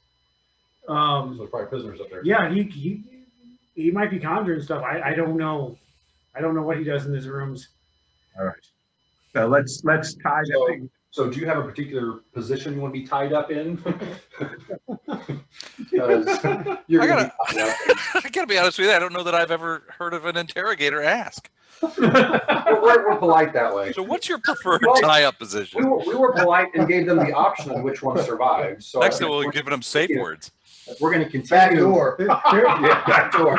Speaker 12: So there's probably prisoners up there.
Speaker 4: Yeah, he might be conjuring stuff. I don't know. I don't know what he does in his rooms.
Speaker 1: All right. So let's tie that thing.
Speaker 12: So do you have a particular position you want to be tied up in? Because you're gonna be tied up.
Speaker 3: I gotta be honest with you. I don't know that I've ever heard of an interrogator ask.
Speaker 12: We're polite that way.
Speaker 3: So, what's your preferred
Speaker 12: Well,
Speaker 3: tie-up position?
Speaker 12: We were polite and gave them the option of which one survived. So
Speaker 3: Next time, we're giving them safe words.
Speaker 12: we're going to continue.
Speaker 6: Back door.
Speaker 12: Yeah, back door.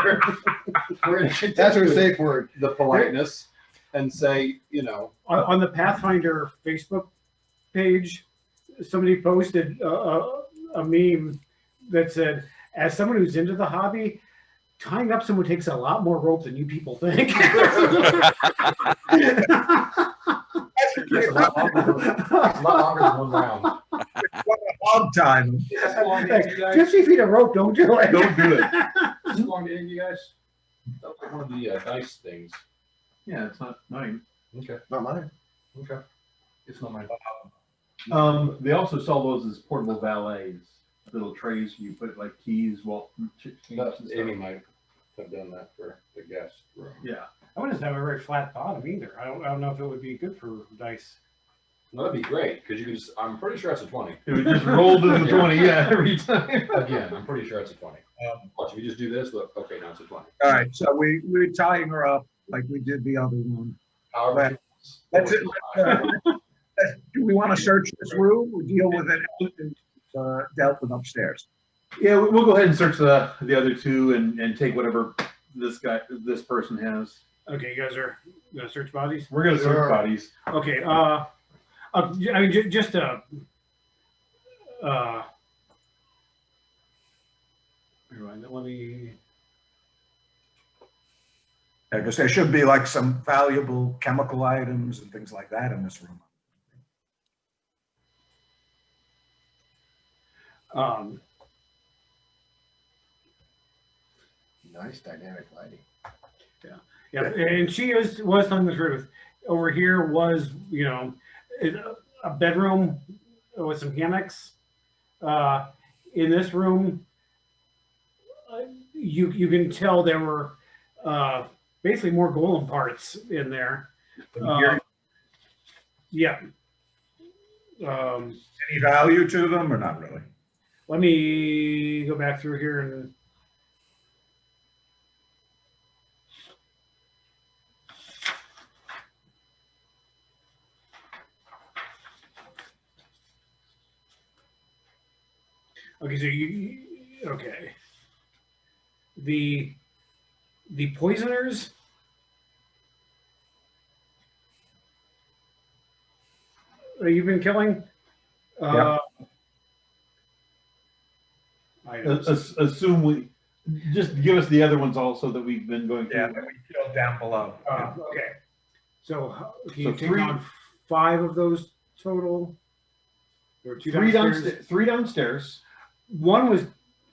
Speaker 12: We're going to continue.
Speaker 6: That's our safe word.
Speaker 12: The politeness and say, you know,
Speaker 4: On the Pathfinder Facebook page, somebody posted a meme that said, as someone who's into the hobby, tying up someone takes a lot more rope than you people think.
Speaker 12: it's a lot longer than 1 round.
Speaker 1: What a hog time.
Speaker 12: How long did you guys?
Speaker 4: 50 feet of rope, don't do it.
Speaker 1: Don't do it.
Speaker 12: How long did you guys? That was like one of the dice things.
Speaker 11: Yeah, it's not mine.
Speaker 8: Okay,
Speaker 6: Not mine.
Speaker 8: okay. It's not mine.
Speaker 11: They also sell those as portable valets, little trays you put like keys, keys and
Speaker 8: Amy
Speaker 11: stuff.
Speaker 8: might have done that for the guest room.
Speaker 11: Yeah.
Speaker 5: I wouldn't have a very flat bottom either. I don't know if it would be good for dice.
Speaker 8: No, that'd be great, because you can just, I'm pretty sure it's a 20.
Speaker 11: It would just roll to the 20, yeah, every time.
Speaker 8: Again, I'm pretty sure it's a 20. Watch, if you just do this, look, okay, now it's a 20.
Speaker 1: All right, so we're tying her up like we did the other one.
Speaker 8: However.
Speaker 1: That's it. Do we want to search this room or deal with it dealt with upstairs?
Speaker 11: Yeah, we'll go ahead and search the other two and take whatever this person has.
Speaker 5: Okay, you guys are gonna search bodies?
Speaker 11: We're gonna search
Speaker 6: Sure.
Speaker 11: bodies.
Speaker 5: Okay, I mean, just here, let me,
Speaker 1: Because there should be like some valuable chemical items and things like that in this room.
Speaker 6: Nice dynamic lighting.
Speaker 5: yeah, and she was telling the truth. Over here was, you know, a bedroom with some hammocks. In this room, you can tell there were basically more golem parts in there. Yeah.
Speaker 1: Any value to them or not really?
Speaker 5: Let me go back through here and. Okay, so okay. The poisoners. You've been killing.
Speaker 11: Assume we just give us the other ones also that we've been going through.
Speaker 1: Yeah, that we killed down below.
Speaker 5: Okay. So can you
Speaker 11: So
Speaker 5: take
Speaker 11: three-
Speaker 5: on 5 of those total? There were 2 downstairs.
Speaker 11: Three downstairs.
Speaker 5: One was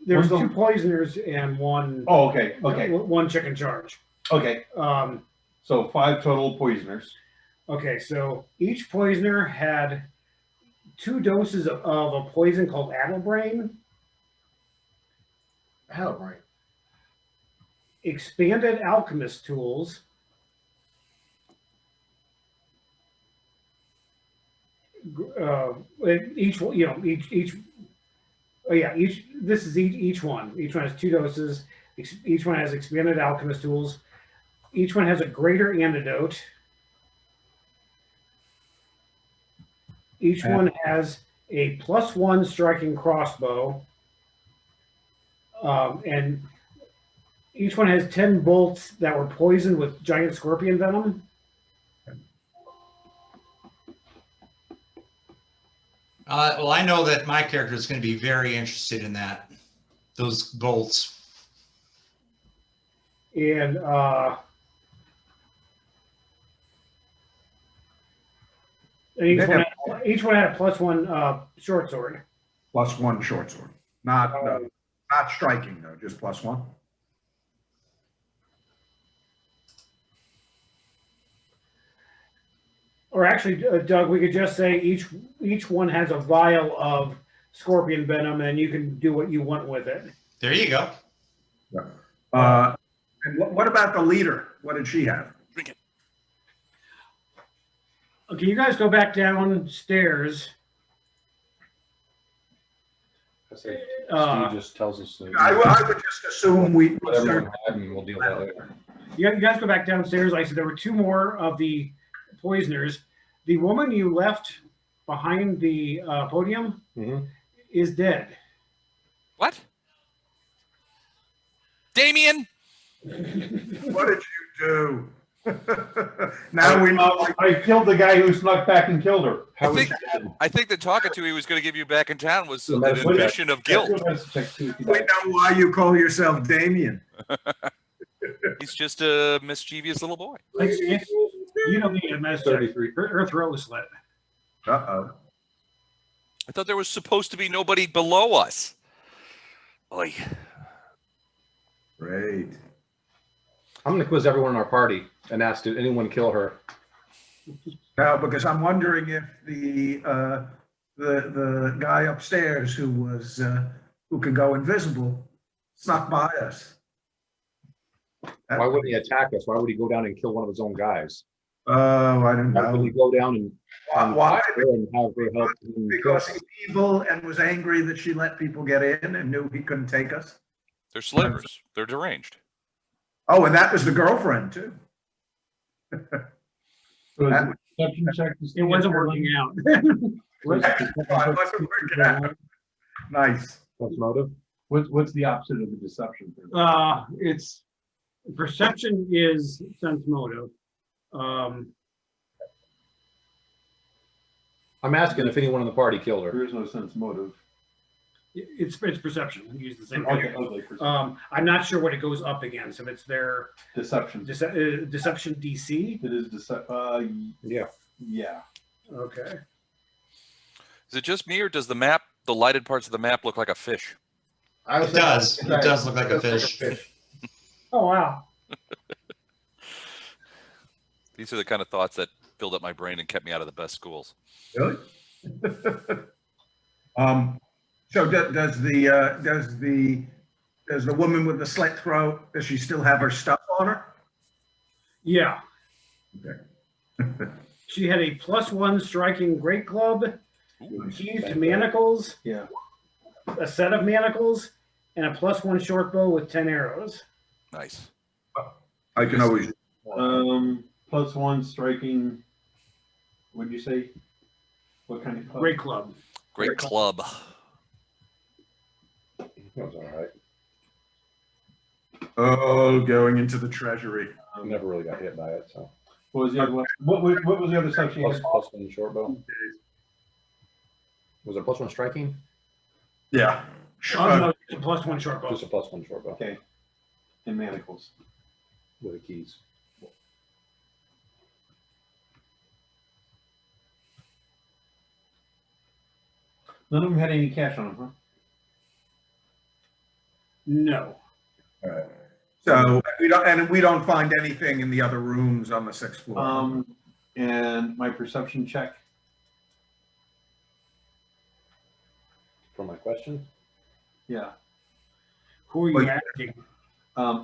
Speaker 5: there was
Speaker 11: One's
Speaker 5: 2 poisoners and one.
Speaker 11: Oh, okay, okay,
Speaker 5: One chicken charge.
Speaker 11: okay. So 5 total poisoners.
Speaker 5: Okay, so each poisoner had 2 doses of a poison called Adelbrain,
Speaker 6: Right.
Speaker 5: expanded alchemist tools, each one, you know, this is each one. Each one has 2 doses. Each one has expanded alchemist tools. Each one has a greater antidote. Each one has a +1 striking crossbow. And each one has 10 bolts that were poisoned with giant scorpion venom.
Speaker 9: Well, I know that my character is going to be very interested in that. Those bolts.
Speaker 5: And each one had a +1 short sword.
Speaker 1: +1 short sword. Not striking though, just +1.
Speaker 5: Or actually, Doug, we could just say each one has a vial of scorpion venom, and you can do what you want with it.
Speaker 9: There you go.
Speaker 1: Yeah. And what about the leader? What did she have?
Speaker 3: Drink it.
Speaker 5: Okay, you guys go back downstairs.
Speaker 8: I say
Speaker 5: Uh,
Speaker 8: Steve just tells us that
Speaker 1: I would just assume we
Speaker 8: what everyone
Speaker 1: search.
Speaker 8: had, and we'll deal with that later.
Speaker 5: You guys go back downstairs. Like I said, there were 2 more of the poisoners. The woman you left behind the podium
Speaker 8: Mhm.
Speaker 5: is dead.
Speaker 3: What? Damien?
Speaker 1: What did you do? Now we know.
Speaker 11: I killed the guy who snuck back and killed her.
Speaker 3: I think that talking to he was going to give you back in town was an
Speaker 8: medicine check.
Speaker 3: admission of guilt.
Speaker 1: We know why you call yourself Damien.
Speaker 3: He's just a mischievous little boy.
Speaker 5: You don't need a mess.
Speaker 8: 33.
Speaker 5: Her throat was slit.
Speaker 1: Uh-oh.
Speaker 3: I thought there was supposed to be nobody below us. Oy.
Speaker 1: Great.
Speaker 12: I'm gonna quiz everyone in our party and ask, did anyone kill her?
Speaker 1: No, because I'm wondering if the guy upstairs who could go invisible snuck by us.
Speaker 12: Why wouldn't he attack us? Why would he go down and kill one of his own guys?
Speaker 1: Oh, I don't
Speaker 12: Why would he
Speaker 1: know.
Speaker 12: go down and
Speaker 1: Why?
Speaker 12: and have her help him kill
Speaker 1: Because
Speaker 12: us?
Speaker 1: he's evil and was angry that she let people get in and knew he couldn't take us.
Speaker 3: They're slivers. They're deranged.
Speaker 1: Oh, and that was the girlfriend too.
Speaker 11: So is it perception check to see
Speaker 4: It
Speaker 11: if
Speaker 4: wasn't
Speaker 11: they're-
Speaker 4: working out.
Speaker 1: I wasn't working out. Nice.
Speaker 12: What's motive?
Speaker 11: What's the opposite of the deception?
Speaker 4: It's, perception is sense motive.
Speaker 12: I'm asking if anyone in the party killed her.
Speaker 11: There is no sense motive.
Speaker 4: It's perception, we use the same
Speaker 11: Okay,
Speaker 4: thing.
Speaker 11: I was like, perception.
Speaker 4: I'm not sure what it goes up against, if it's their
Speaker 11: Deception.
Speaker 4: deception DC.
Speaker 11: It is
Speaker 12: Yeah.
Speaker 11: yeah.
Speaker 4: Okay.
Speaker 3: Is it just me, or does the map, the lighted parts of the map, look like a fish?
Speaker 9: It does. It does look like a fish.
Speaker 4: Oh, wow.
Speaker 3: These are the kind of thoughts that filled up my brain and kept me out of the best schools.
Speaker 1: Really? So does the woman with the slit throat, does she still have her stuff on her?
Speaker 4: Yeah.
Speaker 1: Okay.
Speaker 4: She had a +1 striking great club, keys to manacles,
Speaker 11: Yeah.
Speaker 4: a set of manacles, and a +1 short bow with 10 arrows.
Speaker 3: Nice.
Speaker 1: I can always,
Speaker 11: +1 striking. What'd you say? What kind of club?
Speaker 4: Great club.
Speaker 3: Great club.
Speaker 12: That was all right.
Speaker 1: oh, going into the treasury.
Speaker 12: I never really got hit by it, so.
Speaker 11: What was the other one? What was the other section? you had?
Speaker 12: +1 short bow. Was it +1 striking?
Speaker 1: Yeah.
Speaker 4: Oh, no, it's a +1 short bow.
Speaker 12: Just a +1 short bow
Speaker 11: Okay. And manacles.
Speaker 12: with the keys.
Speaker 11: None of them had any cash on them, huh?
Speaker 4: No.
Speaker 1: So we don't find anything in the other rooms on the 6th floor.
Speaker 11: And my perception check.
Speaker 12: For my question?
Speaker 11: Yeah.
Speaker 4: Who are you asking?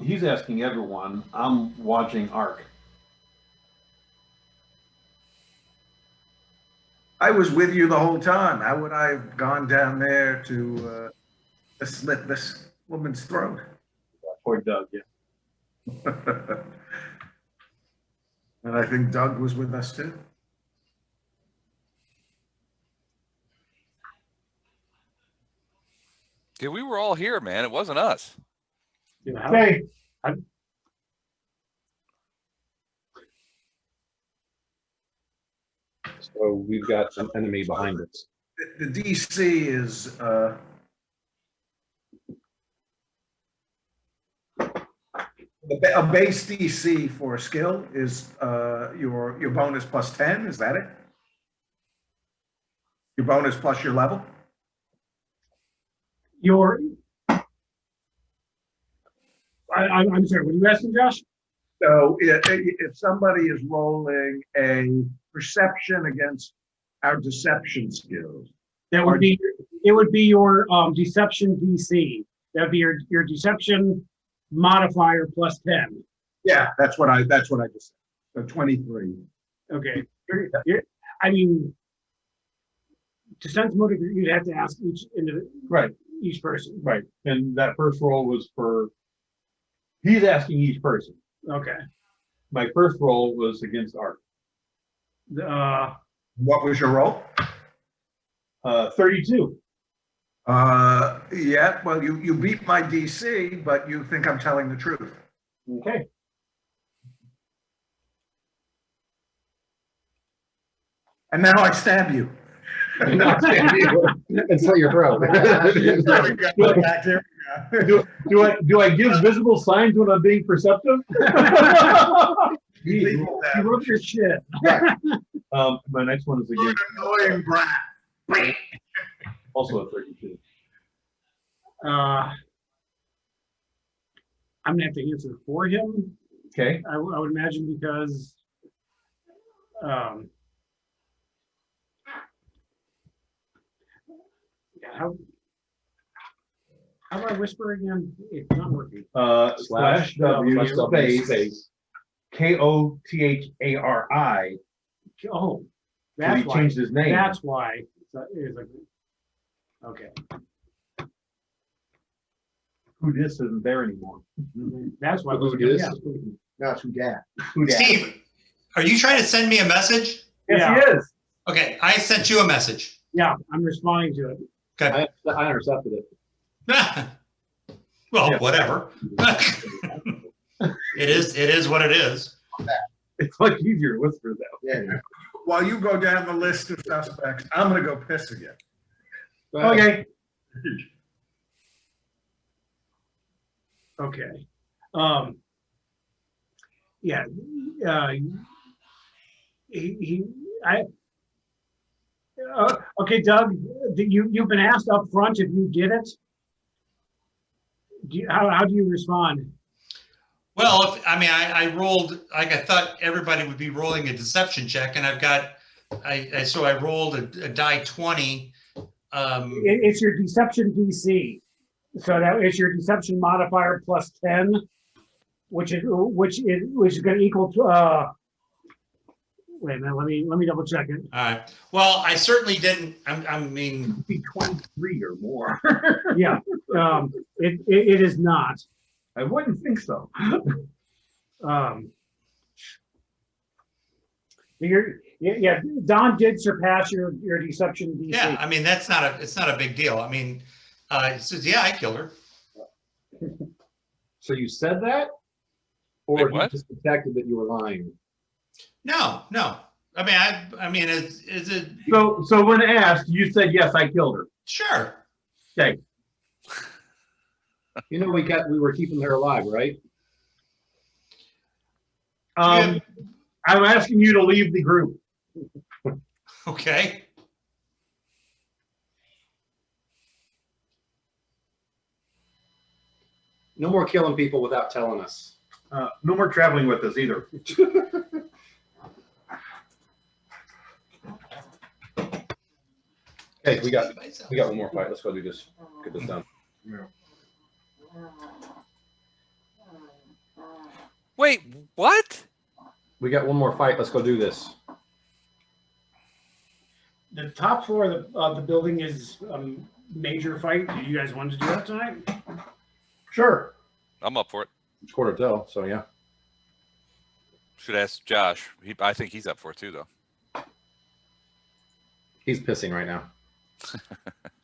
Speaker 11: He's asking everyone. I'm watching Ark.
Speaker 1: I was with you the whole time. How would I have gone down there to slit this woman's throat?
Speaker 11: Poor Doug, yeah.
Speaker 1: And I think Doug was with us too.
Speaker 3: Yeah, we were all here, man. It wasn't us.
Speaker 11: Okay.
Speaker 12: So we've got an enemy behind us.
Speaker 1: The DC is a base DC for a skill is your bonus plus 10. Is that it? Your bonus plus your level.
Speaker 4: I'm sorry, what are you asking, Josh?
Speaker 1: So if somebody is rolling a perception against our deception skills,
Speaker 4: That would be, it would be your deception DC. That'd be your deception modifier plus 10.
Speaker 1: yeah, that's what I just said. So 23.
Speaker 4: Okay. I mean, to sense motive, you'd have to ask
Speaker 11: Right.
Speaker 4: each person.
Speaker 11: Right. And that first roll was for, he's asking each person.
Speaker 4: Okay.
Speaker 11: My first roll was against Ark.
Speaker 1: What was your roll?
Speaker 11: 32.
Speaker 1: Yeah, well, you beat my DC, but you think I'm telling the truth.
Speaker 11: Okay.
Speaker 1: And now I stab you.
Speaker 12: And slit your throat.
Speaker 11: Do I give visible signs when I'm being perceptive?
Speaker 4: You wrote your shit.
Speaker 11: My next one is against
Speaker 1: Annoying brat.
Speaker 11: also a 32.
Speaker 4: I'm gonna have to answer for him.
Speaker 11: Okay,
Speaker 4: I would imagine because, yeah, how do I whisper again? It's not working.
Speaker 11: slash W space Kothari.
Speaker 4: Oh,
Speaker 11: He
Speaker 4: that's why.
Speaker 11: changed his name.
Speaker 4: That's why. It's like, okay,
Speaker 11: Who dis isn't there anymore.
Speaker 4: that's why.
Speaker 12: Who dis?
Speaker 4: Yeah.
Speaker 6: Not too bad.
Speaker 11: Who dat?
Speaker 9: Steve, are you trying to send me a message?
Speaker 11: Yes,
Speaker 4: Yeah.
Speaker 11: he is.
Speaker 9: Okay, I sent you a message.
Speaker 4: Yeah, I'm responding to it.
Speaker 9: Okay.
Speaker 12: I intercepted it.
Speaker 9: Well,
Speaker 11: Yeah.
Speaker 9: whatever. It is what it is.
Speaker 11: It's much easier to whisper though.
Speaker 6: Yeah.
Speaker 1: While you go down the list of suspects, I'm gonna go piss again.
Speaker 11: Okay.
Speaker 4: Okay. Yeah. Okay, Doug, you've been asked up front if you did it. How do you respond?
Speaker 9: Well, I rolled, like I thought everybody would be rolling a deception check, and I've got, so I rolled a die 20.
Speaker 4: It's your deception DC. So that is your deception modifier plus 10, which is going to equal to, wait a minute, let me double check it.
Speaker 9: All right. Well, I certainly didn't, I mean,
Speaker 11: Be 23 or more.
Speaker 4: Yeah, it is not.
Speaker 11: I wouldn't think so.
Speaker 4: Yeah, Don did surpass your deception DC.
Speaker 9: yeah, I mean, it's not a big deal. I mean, it says, yeah, I killed her.
Speaker 12: So you said that? Or
Speaker 3: Wait,
Speaker 12: you
Speaker 3: what?
Speaker 12: just detected that you were lying?
Speaker 9: No. I mean, is it,
Speaker 11: So when asked, you said, yes, I killed her.
Speaker 9: sure.
Speaker 11: Okay.
Speaker 12: You know, we were keeping her alive, right?
Speaker 11: I'm asking you to leave the group.
Speaker 9: Okay.
Speaker 12: No more killing people without telling us.
Speaker 11: No more traveling with us either.
Speaker 12: Hey, we got one more fight. Let's go do this. Get this done.
Speaker 3: Wait, what?
Speaker 12: We got one more fight. Let's go do this.
Speaker 4: The top floor of the building is a major fight. Do you guys want to do that tonight?
Speaker 11: Sure.
Speaker 3: I'm up for it.
Speaker 12: It's quarter till, so yeah.
Speaker 3: Should ask Josh. I think he's up for it too, though.
Speaker 12: He's pissing right now.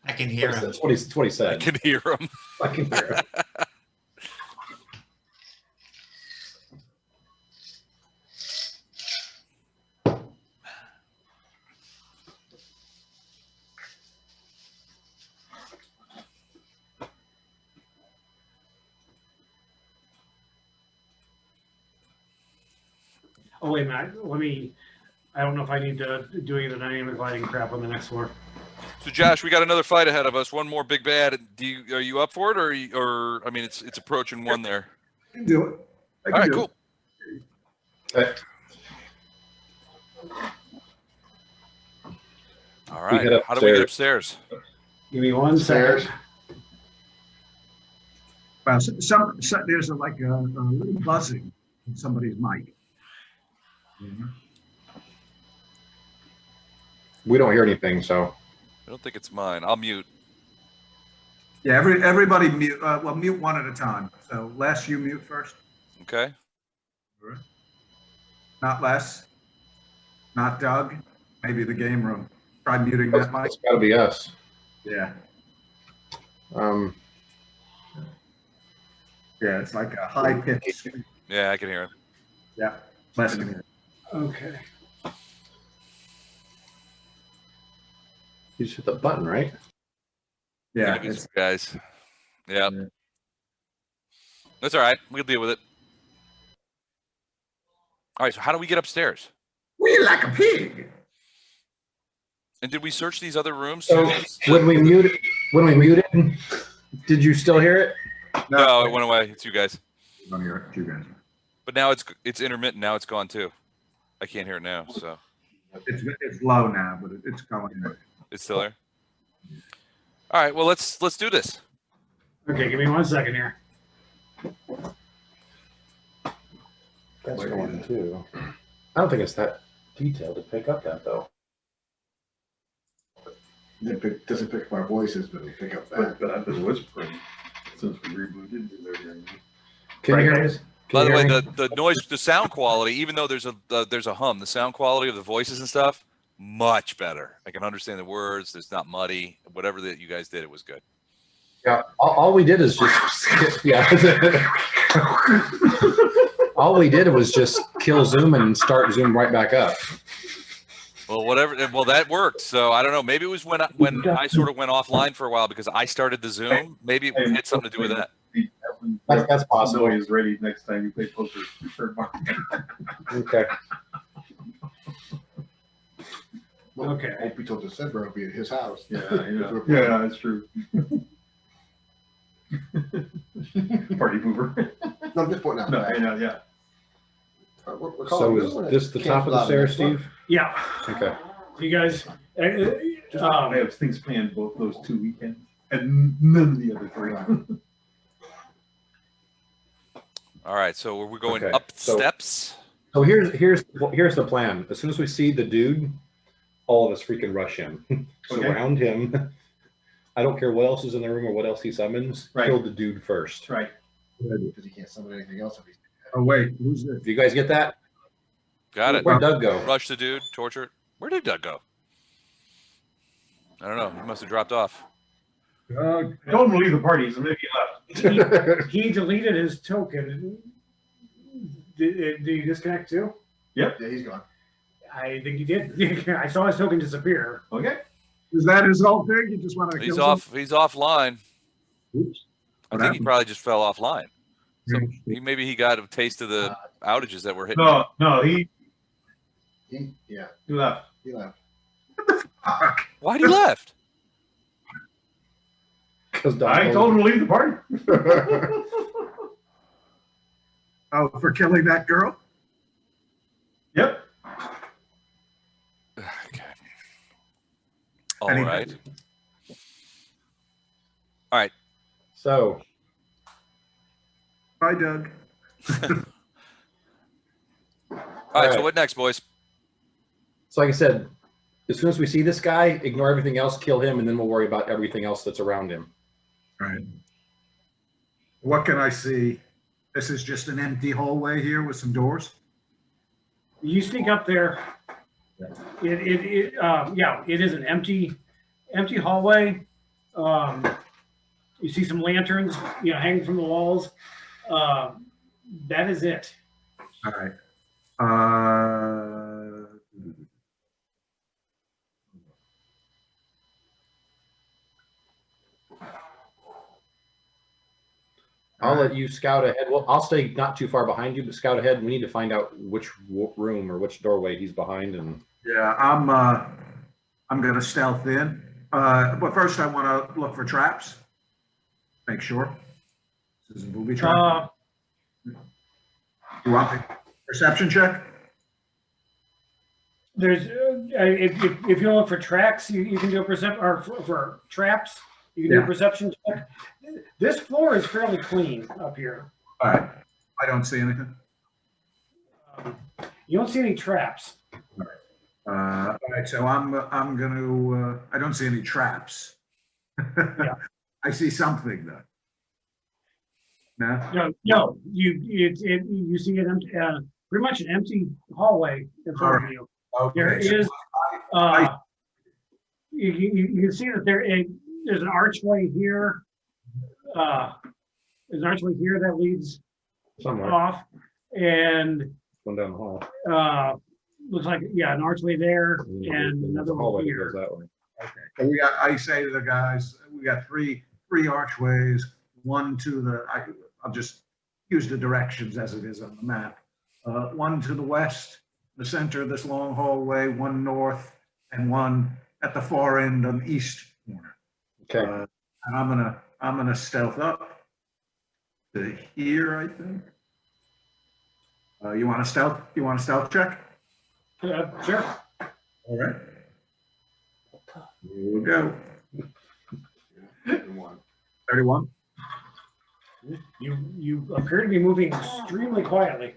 Speaker 9: I can hear him.
Speaker 12: That's what he
Speaker 3: I
Speaker 12: said.
Speaker 3: can hear him.
Speaker 12: I can hear him.
Speaker 4: Oh, wait a minute. I don't know if I need to do any of the dynamic lighting crap on the next floor.
Speaker 3: So, Josh, we got another fight ahead of us. One more big bad. Are you up for it, or I mean, it's approaching one there.
Speaker 1: I can do it. I
Speaker 3: All
Speaker 1: can
Speaker 3: right,
Speaker 1: do
Speaker 3: cool.
Speaker 1: it.
Speaker 12: Okay.
Speaker 3: All
Speaker 12: We head
Speaker 3: right. How do we get upstairs?
Speaker 4: Give me one second.
Speaker 1: Well, there's like a little buzzing in somebody's mic.
Speaker 12: We don't hear anything, so.
Speaker 3: I don't think it's mine. I'll mute.
Speaker 1: Yeah, everybody mute. Well, mute one at a time. So, Les, you mute first.
Speaker 3: Okay.
Speaker 1: Not Les. Not Doug. Maybe the game room. Try muting that mic.
Speaker 12: It's gotta be us.
Speaker 1: Yeah.
Speaker 12: Yeah,
Speaker 1: it's like a high pitch.
Speaker 3: Yeah, I can hear him.
Speaker 1: Yeah. Les can hear.
Speaker 4: Okay.
Speaker 12: You just hit the button, right?
Speaker 1: Yeah.
Speaker 3: Maybe it's guys. Yeah. That's all right. We'll deal with it. All right. So how do we get upstairs?
Speaker 1: We like a pig.
Speaker 3: And did we search these other rooms?
Speaker 12: So when we muted, did you still hear it?
Speaker 3: No, it went away. It's you guys.
Speaker 1: Don't hear it. You guys.
Speaker 3: But now it's intermittent. Now it's gone too. I can't hear it now. So
Speaker 1: It's low now, but it's going.
Speaker 3: it's still there. All right. Well, let's do this.
Speaker 4: Okay, give me 1 second here.
Speaker 12: That's going too. I don't think it's that detailed to pick up that though.
Speaker 6: It doesn't pick up our voices, but it pick up that.
Speaker 2: But I've been whispering since we rebooted.
Speaker 12: Can you hear me?
Speaker 3: By the way, the noise, the sound quality, even though there's a hum, the sound quality of the voices and stuff, much better. I can understand the words. It's not muddy. Whatever that you guys did, it was good.
Speaker 12: Yeah, all we did is just yeah. All we did was just kill Zoom and start Zoom right back up.
Speaker 3: Well, whatever. Well, that worked. So I don't know. Maybe it was when I sort of went offline for a while because I started the Zoom. Maybe it had something to do with that.
Speaker 12: That's possible.
Speaker 2: He's ready next time you play poker.
Speaker 12: Okay.
Speaker 6: Well,
Speaker 4: Okay.
Speaker 6: Hope we told December I'll be at his house.
Speaker 2: Yeah, yeah, that's true. Party pooper.
Speaker 6: No, I'm just pointing out.
Speaker 2: No,
Speaker 6: that.
Speaker 2: I know, yeah.
Speaker 6: We're
Speaker 12: So
Speaker 6: calling-
Speaker 12: is this the top of the stairs, Steve?
Speaker 4: Yeah.
Speaker 12: Okay.
Speaker 4: You guys,
Speaker 2: I have things planned both those 2 weekends and none of the other 3.
Speaker 3: All right. So we're going
Speaker 12: Okay,
Speaker 3: up
Speaker 12: so-
Speaker 3: steps.
Speaker 12: So here's the plan. As soon as we see the dude, all of us freaking rush him, surround him. I don't care what else is in the room or what else he summons.
Speaker 2: Right.
Speaker 12: Kill the dude first.
Speaker 2: Right.
Speaker 6: Because he can't summon anything else if he's.
Speaker 1: Oh, wait, who's this?
Speaker 12: Do you guys get that?
Speaker 3: Got it.
Speaker 12: Where'd Doug go?
Speaker 3: Rush the dude. Torture it. Where did Doug go? I don't know. He must have dropped off.
Speaker 2: Told him to leave the party, so maybe he left.
Speaker 4: he deleted his token. Did he disconnect too?
Speaker 6: Yeah, he's gone.
Speaker 4: I think he did. I saw his token disappear.
Speaker 2: Okay.
Speaker 1: Is that his whole thing? You just want to
Speaker 3: He's
Speaker 1: kill
Speaker 3: off. He's offline.
Speaker 1: Oops.
Speaker 3: I
Speaker 1: What
Speaker 3: think he
Speaker 1: happened?
Speaker 3: probably just fell offline. So maybe he got a taste of the outages that were hitting.
Speaker 2: No, he
Speaker 6: Yeah,
Speaker 2: left.
Speaker 6: he left.
Speaker 3: Why'd he left?
Speaker 12: Because
Speaker 2: I told him to leave the party.
Speaker 1: Oh, for killing that girl?
Speaker 2: Yep.
Speaker 3: Okay. All
Speaker 1: Anything.
Speaker 3: right. All right.
Speaker 12: So
Speaker 1: Bye, Doug.
Speaker 3: All right. So
Speaker 12: right.
Speaker 3: what next, boys?
Speaker 12: So like I said, as soon as we see this guy, ignore everything else, kill him, and then we'll worry about everything else that's around him.
Speaker 1: All right. What can I see? This is just an empty hallway here with some doors?
Speaker 4: You sneak up there. It is an empty hallway. You see some lanterns, hanging from the walls. That is it.
Speaker 1: All right.
Speaker 12: I'll let you scout ahead. Well, I'll stay not too far behind you, but scout ahead. We need to find out which room or which doorway he's behind. And
Speaker 1: Yeah, I'm gonna stealth in. But first I want to look for traps. Make sure. This isn't booby trap. You want a perception check?
Speaker 4: There's if you look for tracks, you can do a perception, or for traps, you can do a
Speaker 1: Yeah.
Speaker 4: perception check. This floor is fairly clean up here.
Speaker 1: All right. I don't see anything.
Speaker 4: You don't see any traps.
Speaker 1: All right, so I'm gonna, I don't see any traps.
Speaker 4: Yeah.
Speaker 1: I see something though. No?
Speaker 4: No, you see an empty, pretty much an empty hallway in front of you. There
Speaker 1: Okay.
Speaker 4: is, you can see that there's an archway here. There's an archway here that leads
Speaker 12: somewhere,
Speaker 4: off, and
Speaker 12: going down the hall.
Speaker 4: looks like, an archway there and another one
Speaker 12: hallway that
Speaker 4: here.
Speaker 12: goes that way.
Speaker 1: Okay. So I say to the guys, we got three archways, one to the, I'll just use the directions as it is on the map. One to the west, the center of this long hallway, one north, and one at the far end on the east corner.
Speaker 12: Okay.
Speaker 1: And I'm gonna stealth up to here, I think. You want a stealth check?
Speaker 4: Sure.
Speaker 1: All right. Here we go. 31.
Speaker 4: You appear to be moving extremely quietly.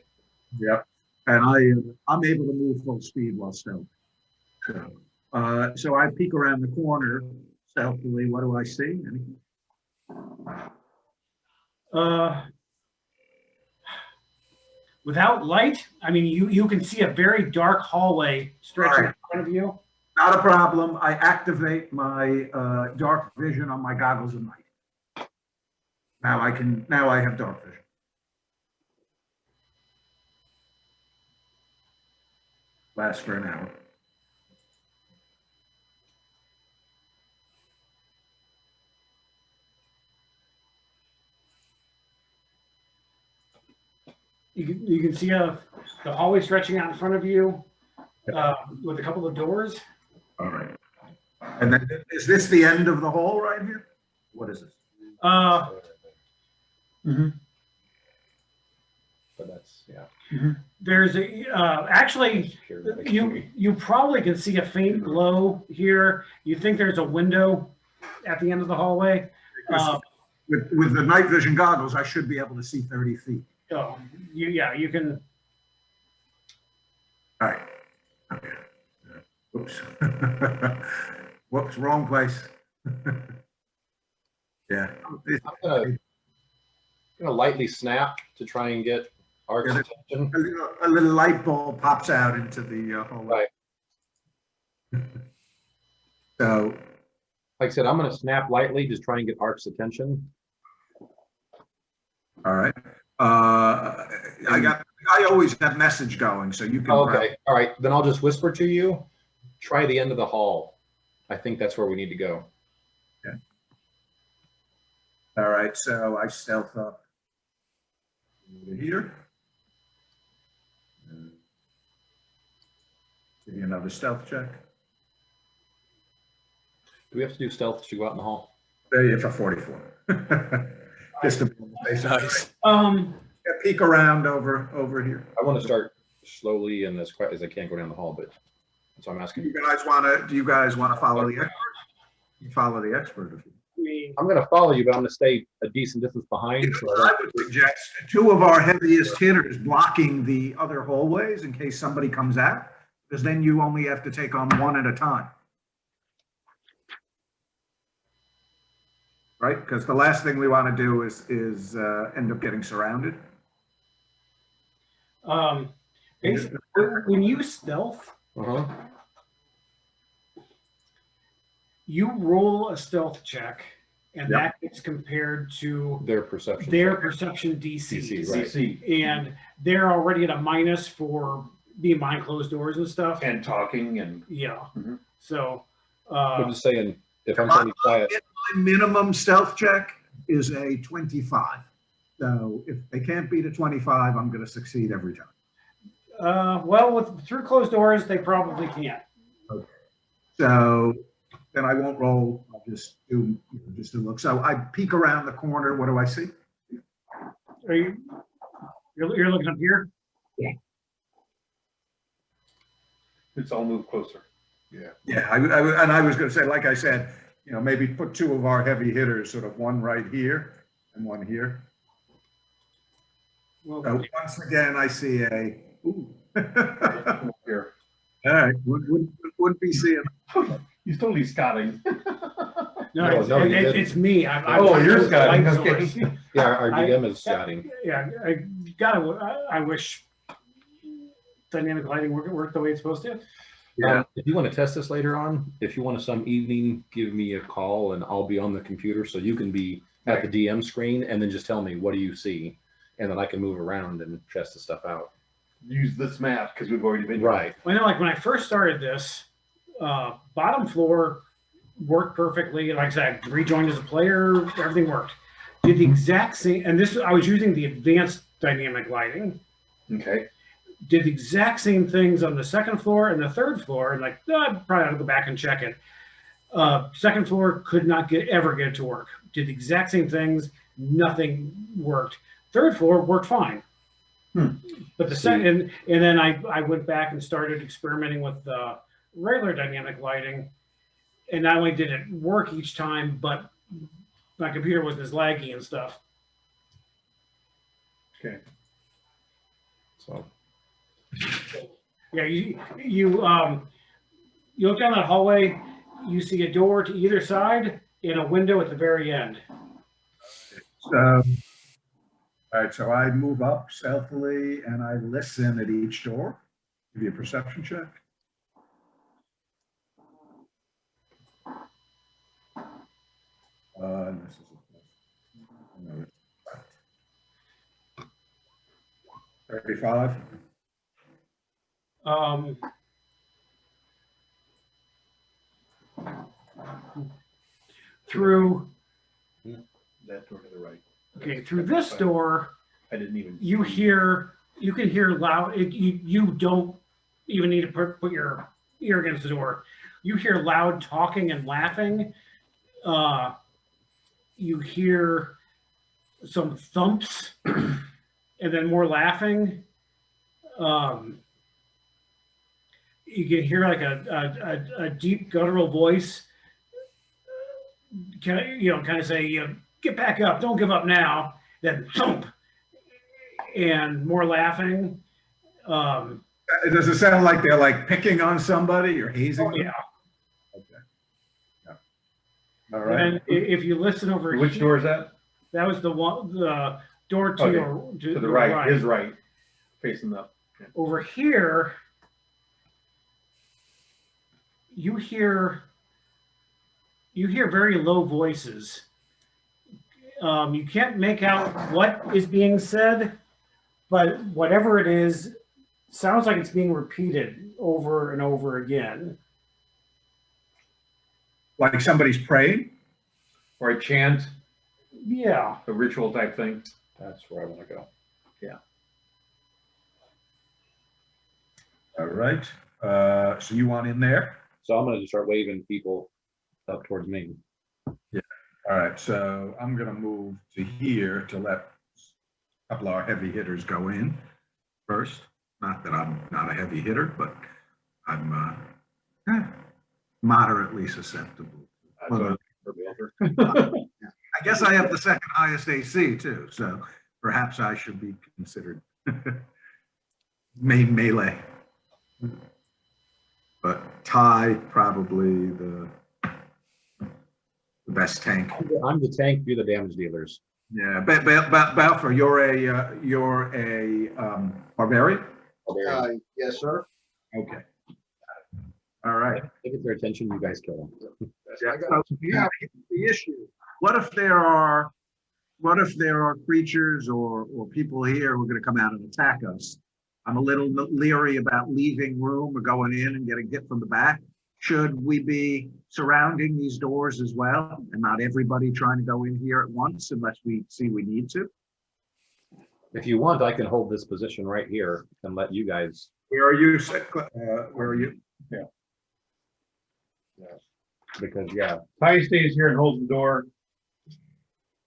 Speaker 1: Yep. And I'm able to move full speed while stealth. So I peek around the corner stealthily. What do I see? Anything?
Speaker 4: Without light, I mean, you can see a very dark hallway stretching in front of you.
Speaker 1: Not a problem. I activate my dark vision on my goggles of night. Now I have dark vision. Lasts for an hour.
Speaker 4: You can see the hallway stretching out in front of you with a couple of doors.
Speaker 1: All right. And then is this the end of the hall right here? What is this?
Speaker 12: But that's, yeah.
Speaker 4: There's actually, you probably can see a faint glow here. You think there's a window at the end of the hallway.
Speaker 1: With the night vision goggles, I should be able to see 30 feet.
Speaker 4: Oh, you can.
Speaker 1: All right. Okay. Whoops. Whoops, wrong place. Yeah.
Speaker 12: I'm gonna lightly snap to try and get Ark's attention.
Speaker 1: A little light bulb pops out into the hallway.
Speaker 12: Right.
Speaker 1: So,
Speaker 12: like I said, I'm gonna snap lightly, just try and get Ark's attention.
Speaker 1: all right. I always have message going, so you can.
Speaker 12: Okay, all right, then I'll just whisper to you, try the end of the hall. I think that's where we need to go.
Speaker 1: Okay. All right, so I stealth up over here. Give you another stealth check.
Speaker 12: Do we have to do stealth to go out in the hall?
Speaker 1: Yeah, for 44. Just a
Speaker 3: Nice.
Speaker 1: peek around over here.
Speaker 12: I want to start slowly and as quiet as I can go down the hall, but so I'm asking.
Speaker 1: Do you guys want to follow the expert? You follow the expert if you.
Speaker 12: I'm going to follow you, but I'm going to stay a decent distance behind. So
Speaker 1: I would suggest two of our heaviest hitters blocking the other hallways in case somebody comes out, because then you only have to take on one at a time. Right? Because the last thing we want to do is end up getting surrounded.
Speaker 4: Basically, when you stealth, you roll a stealth check, and that gets compared to
Speaker 12: their perception.
Speaker 4: DC.
Speaker 12: Right.
Speaker 4: And they're already at a minus for being behind closed doors and stuff.
Speaker 11: And talking and.
Speaker 4: Yeah. So.
Speaker 12: I'm just saying, if I'm trying to be quiet.
Speaker 1: My minimum stealth check is a 25. So if they can't beat a 25, I'm going to succeed every time.
Speaker 4: Well, through closed doors, they probably can't.
Speaker 1: Okay. So then I won't roll. I'll just do a look. So I peek around the corner. What do I see?
Speaker 4: Are you're looking up here?
Speaker 1: Yeah.
Speaker 11: It's all moved closer.
Speaker 1: Yeah. Yeah. I was going to say, like I said, maybe put two of our heavy hitters, sort of one right here and one here.
Speaker 4: Well,
Speaker 1: so once again, I see a. Ooh.
Speaker 11: Here.
Speaker 1: All right. Wouldn't be seeing.
Speaker 11: He's totally scouting.
Speaker 4: No, it's me.
Speaker 11: You're scouting. Okay.
Speaker 12: Yeah, our DM is scouting.
Speaker 4: Yeah, I wish dynamic lighting worked the way it's supposed to.
Speaker 1: Yeah.
Speaker 12: If you want to test this later on, if you want to some evening, give me a call and I'll be on the computer so you can be at the DM screen and then just tell me, what do you see? And then I can move around and test the stuff out.
Speaker 11: Use this map because we've already been
Speaker 12: right.
Speaker 4: Well, like when I first started this, bottom floor worked perfectly. Like I said, I rejoined as a player, everything worked. Did the exact same, and this I was using the advanced dynamic lighting.
Speaker 11: Okay.
Speaker 4: Did the exact same things on the second floor and the third floor, and I probably ought to go back and check it. Second floor could not ever get it to work. Did the exact same things, nothing worked. Third floor worked fine. But the second, and then I went back and started experimenting with the regular dynamic lighting. And not only did it work each time, but my computer wasn't as laggy and stuff.
Speaker 11: Okay.
Speaker 12: So
Speaker 4: Yeah, you look down that hallway, you see a door to either side and a window at the very end.
Speaker 1: All right, so I move up stealthily and I listen at each door. Give you a perception check. This is no, 35.
Speaker 4: Through
Speaker 11: That door to the right.
Speaker 4: okay, through this door,
Speaker 11: I didn't even.
Speaker 4: you can hear loud. You don't even need to put your ear against the door. You hear loud talking and laughing. You hear some thumps and then more laughing. You can hear like a deep guttural voice. Kind of say, get back up, don't give up now. Then thump and more laughing.
Speaker 1: Does it sound like they're like picking on somebody or hazing?
Speaker 4: Oh, yeah.
Speaker 1: Okay. Yeah. All right.
Speaker 4: And if you listen over
Speaker 11: Which
Speaker 4: here,
Speaker 11: door is that?
Speaker 4: that was the door to
Speaker 11: Okay.
Speaker 4: your
Speaker 11: To the right, his right, facing up.
Speaker 4: Over here, you hear very low voices. You can't make out what is being said, but whatever it is, sounds like it's being repeated over and over again.
Speaker 1: Like somebody's praying?
Speaker 11: Or a chant,
Speaker 4: Yeah.
Speaker 11: a ritual type thing.
Speaker 12: that's where I want to go.
Speaker 1: All right. So you want in there?
Speaker 12: So I'm gonna just start waving people up towards me.
Speaker 1: All right. So I'm going to move to here to let a couple of our heavy hitters go in first. Not that I'm not a heavy hitter, but I'm moderately susceptible. Well, I guess I have the second highest AC too, so perhaps I should be considered main melee. But Ty probably the best tank.
Speaker 12: I'm the tank, you're the damage dealers.
Speaker 1: Yeah, Balfour, you're a barbarian.
Speaker 6: Yes, sir.
Speaker 1: Okay. All right.
Speaker 12: They get their attention, you guys kill them.
Speaker 1: Yeah, so the issue. What if there are creatures or people here who are going to come out and attack us? I'm a little leery about leaving room or going in and getting hit from the back. Should we be surrounding these doors as well and not everybody trying to go in here at once unless we see we need to?
Speaker 12: If you want, I can hold this position right here and let you guys.
Speaker 1: Where are you? Where are you?
Speaker 12: Yeah. Because
Speaker 11: Ty stays here and holds the door.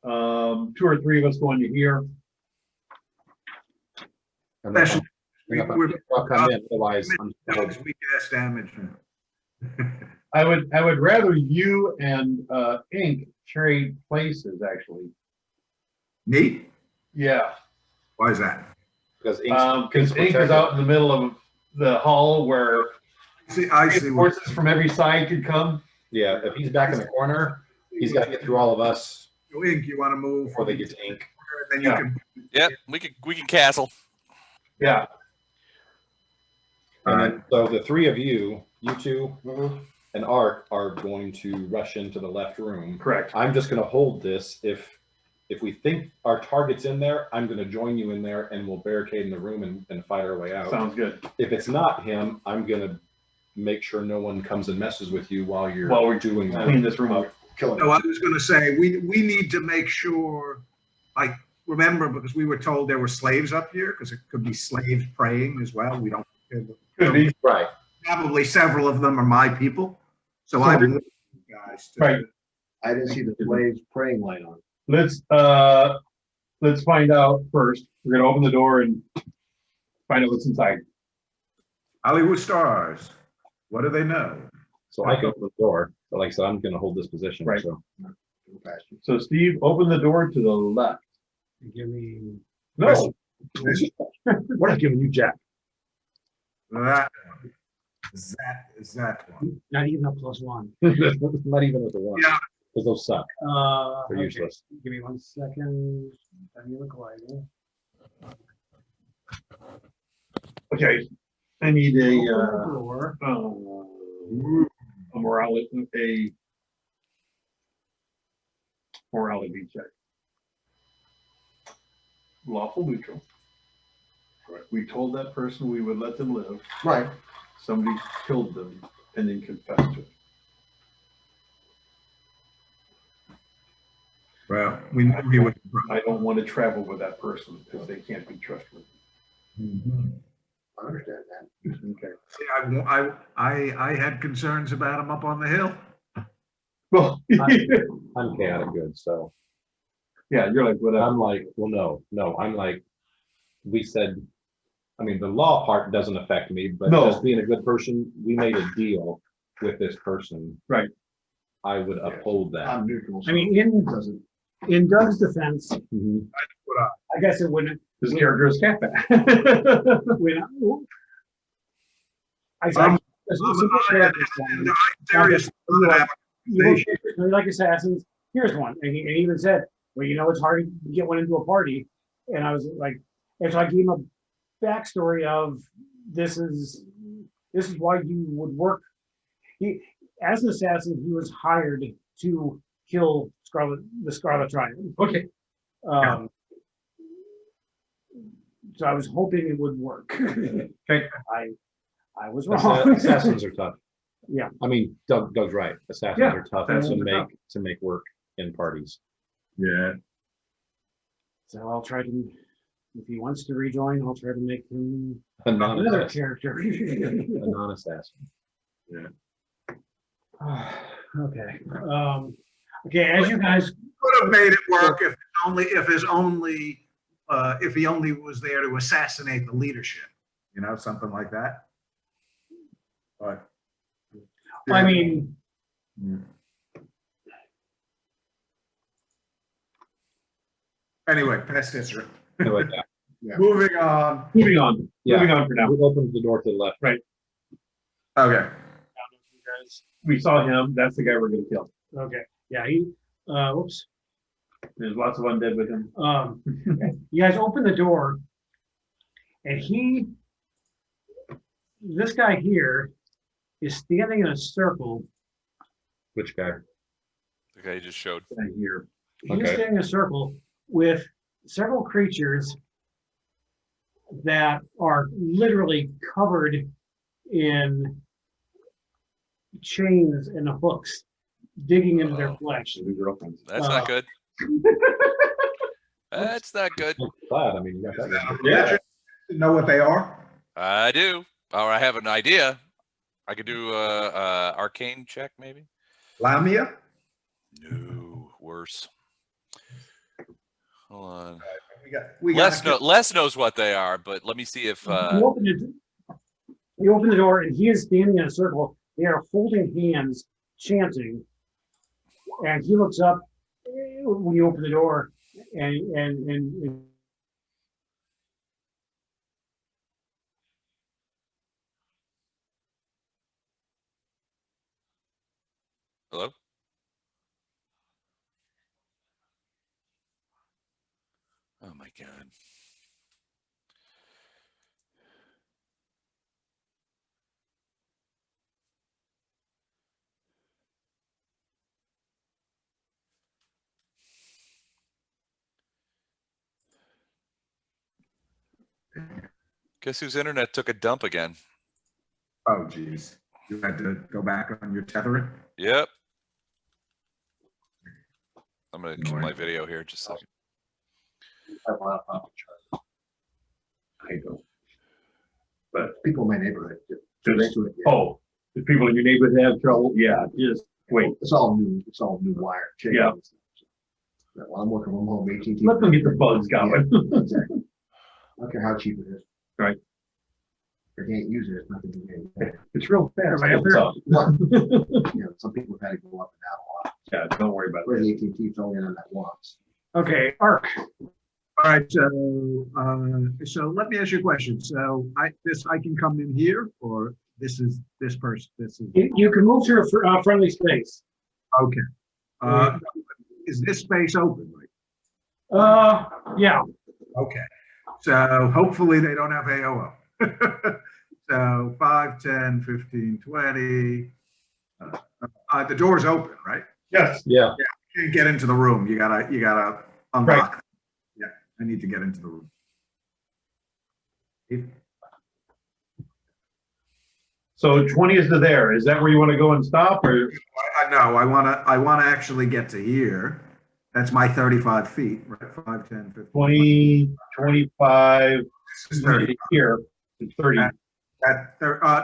Speaker 11: 2 or 3 of us go into here.
Speaker 12: and then
Speaker 1: Especially,
Speaker 12: I'll come in, otherwise I'm just gonna hold-
Speaker 1: we cast damage.
Speaker 11: I would rather you and Ink trade places, actually.
Speaker 1: Neat.
Speaker 11: Yeah.
Speaker 1: Why is that?
Speaker 12: because
Speaker 11: Because Ink is out in the middle of the hall where
Speaker 1: I see.
Speaker 11: forces from every side could come.
Speaker 12: Yeah, if he's back in the corner, he's got to get through all of us
Speaker 1: Ink, you want to move
Speaker 12: before they get to Ink.
Speaker 1: Then you
Speaker 11: Yeah.
Speaker 1: can.
Speaker 3: Yep, we can castle.
Speaker 11: Yeah.
Speaker 12: And then, so the 3 of you, you 2 and Ark are going to rush into the left room.
Speaker 11: Correct.
Speaker 12: I'm just going to hold this. If we think our target's in there, I'm going to join you in there and we'll barricade in the room and fight our way out.
Speaker 11: Sounds good.
Speaker 12: If it's not him, I'm going to make sure no one comes and messes with you while
Speaker 11: we're
Speaker 12: doing that.
Speaker 11: Clean this room up.
Speaker 6: Killing
Speaker 1: No, I was going to say, we need to make sure, like, remember, because we were told there were slaves up here, because it could be slaves praying as well. We don't.
Speaker 11: Could be.
Speaker 12: Right.
Speaker 1: Probably several of them are my people. So I would, guys. to-
Speaker 11: Right.
Speaker 6: I didn't see the slaves praying light on.
Speaker 11: Let's find out first. We're gonna open the door and Find out what's inside.
Speaker 1: Hollywood stars, what do they know?
Speaker 12: So I can open the door, but like I said, I'm gonna hold this position,
Speaker 11: Right.
Speaker 12: so.
Speaker 11: So Steve, open the door to the left.
Speaker 5: Give me.
Speaker 11: No,
Speaker 5: We're not giving you Jack.
Speaker 1: That one. Is that one?
Speaker 5: Not even a +1.
Speaker 12: Not even with the one.
Speaker 1: Yeah.
Speaker 12: Because those suck. They're
Speaker 5: Okay.
Speaker 12: useless.
Speaker 5: Give me 1 second. I need a gliding.
Speaker 11: okay. I need a
Speaker 5: Door.
Speaker 11: morality check. Lawful neutral. We told that person we would let them live.
Speaker 6: Right.
Speaker 11: Somebody killed them and then confessed to it.
Speaker 1: Well, we knew he would.
Speaker 11: I don't want to travel with that person because they can't be trustworthy.
Speaker 6: I understand that.
Speaker 11: Okay.
Speaker 1: See, I had concerns about him up on the hill.
Speaker 11: Well,
Speaker 12: I'm chaotic good, so
Speaker 11: yeah, you're like, whatever.
Speaker 12: I'm like, well, no, I'm like, we said, I mean, the law part doesn't affect me, but
Speaker 11: No.
Speaker 12: just being a good person, we made a deal with this person.
Speaker 11: Right.
Speaker 12: I would uphold that.
Speaker 6: I'm neutral.
Speaker 5: I mean, in Doug's defense,
Speaker 12: Mhm.
Speaker 5: I guess it wouldn't.
Speaker 11: This character is Catman.
Speaker 5: When I
Speaker 1: I'm serious.
Speaker 5: you like assassins. Here's one, and he even said, "Well, you know, it's hard to get one into a party." And I was like, and so I gave him a backstory of this is why you would work. He, as an assassin, he was hired to kill the Scarlet Triad.
Speaker 11: Okay.
Speaker 5: So I was hoping it would work.
Speaker 11: Okay.
Speaker 5: I was wrong.
Speaker 12: Assassins are tough.
Speaker 5: Yeah.
Speaker 12: I mean, Doug's right. Assassins
Speaker 11: Yeah,
Speaker 12: are tough
Speaker 11: assassins are
Speaker 12: to make work in parties.
Speaker 1: Yeah.
Speaker 5: So I'll try to, if he wants to rejoin, I'll try to make him
Speaker 12: A
Speaker 5: another
Speaker 12: non-assassin.
Speaker 5: character.
Speaker 12: A non-assassin.
Speaker 5: Okay. Okay, as you guys,
Speaker 1: Could have made it work if he only was there to assassinate the leadership, you know, something like that. But
Speaker 5: I mean,
Speaker 1: anyway, past history.
Speaker 12: Anyway,
Speaker 1: Moving on.
Speaker 11: Moving on.
Speaker 12: Yeah.
Speaker 11: Moving on for now.
Speaker 12: we opened the door to the left.
Speaker 11: Right.
Speaker 1: Okay.
Speaker 11: We saw him. That's the guy we're going to kill.
Speaker 5: okay, yeah, he, whoops.
Speaker 11: There's lots of undead with him.
Speaker 5: You guys open the door and this guy here is standing in a circle.
Speaker 12: Which guy?
Speaker 3: The guy you just showed.
Speaker 11: Right here.
Speaker 5: He's
Speaker 12: Okay.
Speaker 5: standing in a circle with several creatures that are literally covered in chains and hooks digging into their flesh.
Speaker 11: The girlfriends.
Speaker 3: That's not good. That's not good.
Speaker 12: Glad. I mean, you got that. One.
Speaker 11: Yeah.
Speaker 1: Know what they are?
Speaker 3: I do. Or I have an idea. I could do a arcane check, maybe.
Speaker 1: Lamia?
Speaker 3: No, worse. Hold on.
Speaker 1: We got
Speaker 3: Les knows what they are, but let me see if
Speaker 5: You open the door and he is standing in a circle. They are holding hands, chanting. And he looks up when you open the door and
Speaker 3: hello. Oh my God. Guess whose internet took a dump again?
Speaker 1: Oh, geez. You had to go back on your tethering?
Speaker 3: Yep. I'm gonna keep my video here just a second.
Speaker 6: I don't. But people in my neighborhood
Speaker 11: Do they? Oh, the people in your neighborhood have trouble? Yeah, just wait.
Speaker 6: It's all new. It's all new wire. chain.
Speaker 11: Yeah.
Speaker 6: Well, I'm working from home. AT&T.
Speaker 11: Let them get the bugs going.
Speaker 6: Exactly. I don't care how cheap it is.
Speaker 11: Right.
Speaker 6: If you can't use it, it's nothing to gain.
Speaker 11: It's real fast.
Speaker 6: Right up
Speaker 11: It's
Speaker 6: there.
Speaker 11: tough.
Speaker 6: You know, some people have had to go up and down a lot.
Speaker 11: Yeah, don't worry about
Speaker 6: Where
Speaker 11: it.
Speaker 6: the AT&T's only on that once.
Speaker 4: Okay, Arc.
Speaker 1: All right, so let me ask you a question. So I can come in here, or this is this person, this is,
Speaker 4: You can move to a friendly space.
Speaker 1: okay. Is this space open?
Speaker 4: Yeah.
Speaker 1: Okay, so hopefully they don't have AOO. So 5, 10, 15, 20. The door's open, right?
Speaker 11: Yes.
Speaker 12: Yeah.
Speaker 1: You can't get into the room. You gotta unlock. Yeah, I need to get into the room.
Speaker 11: So 20 is to there. Is that where you want to go and stop, or?
Speaker 1: No, I wanna actually get to here. That's my 35 feet, right? 5, 10, 15.
Speaker 11: 20, 25,
Speaker 1: This is 30.
Speaker 11: here, it's 30.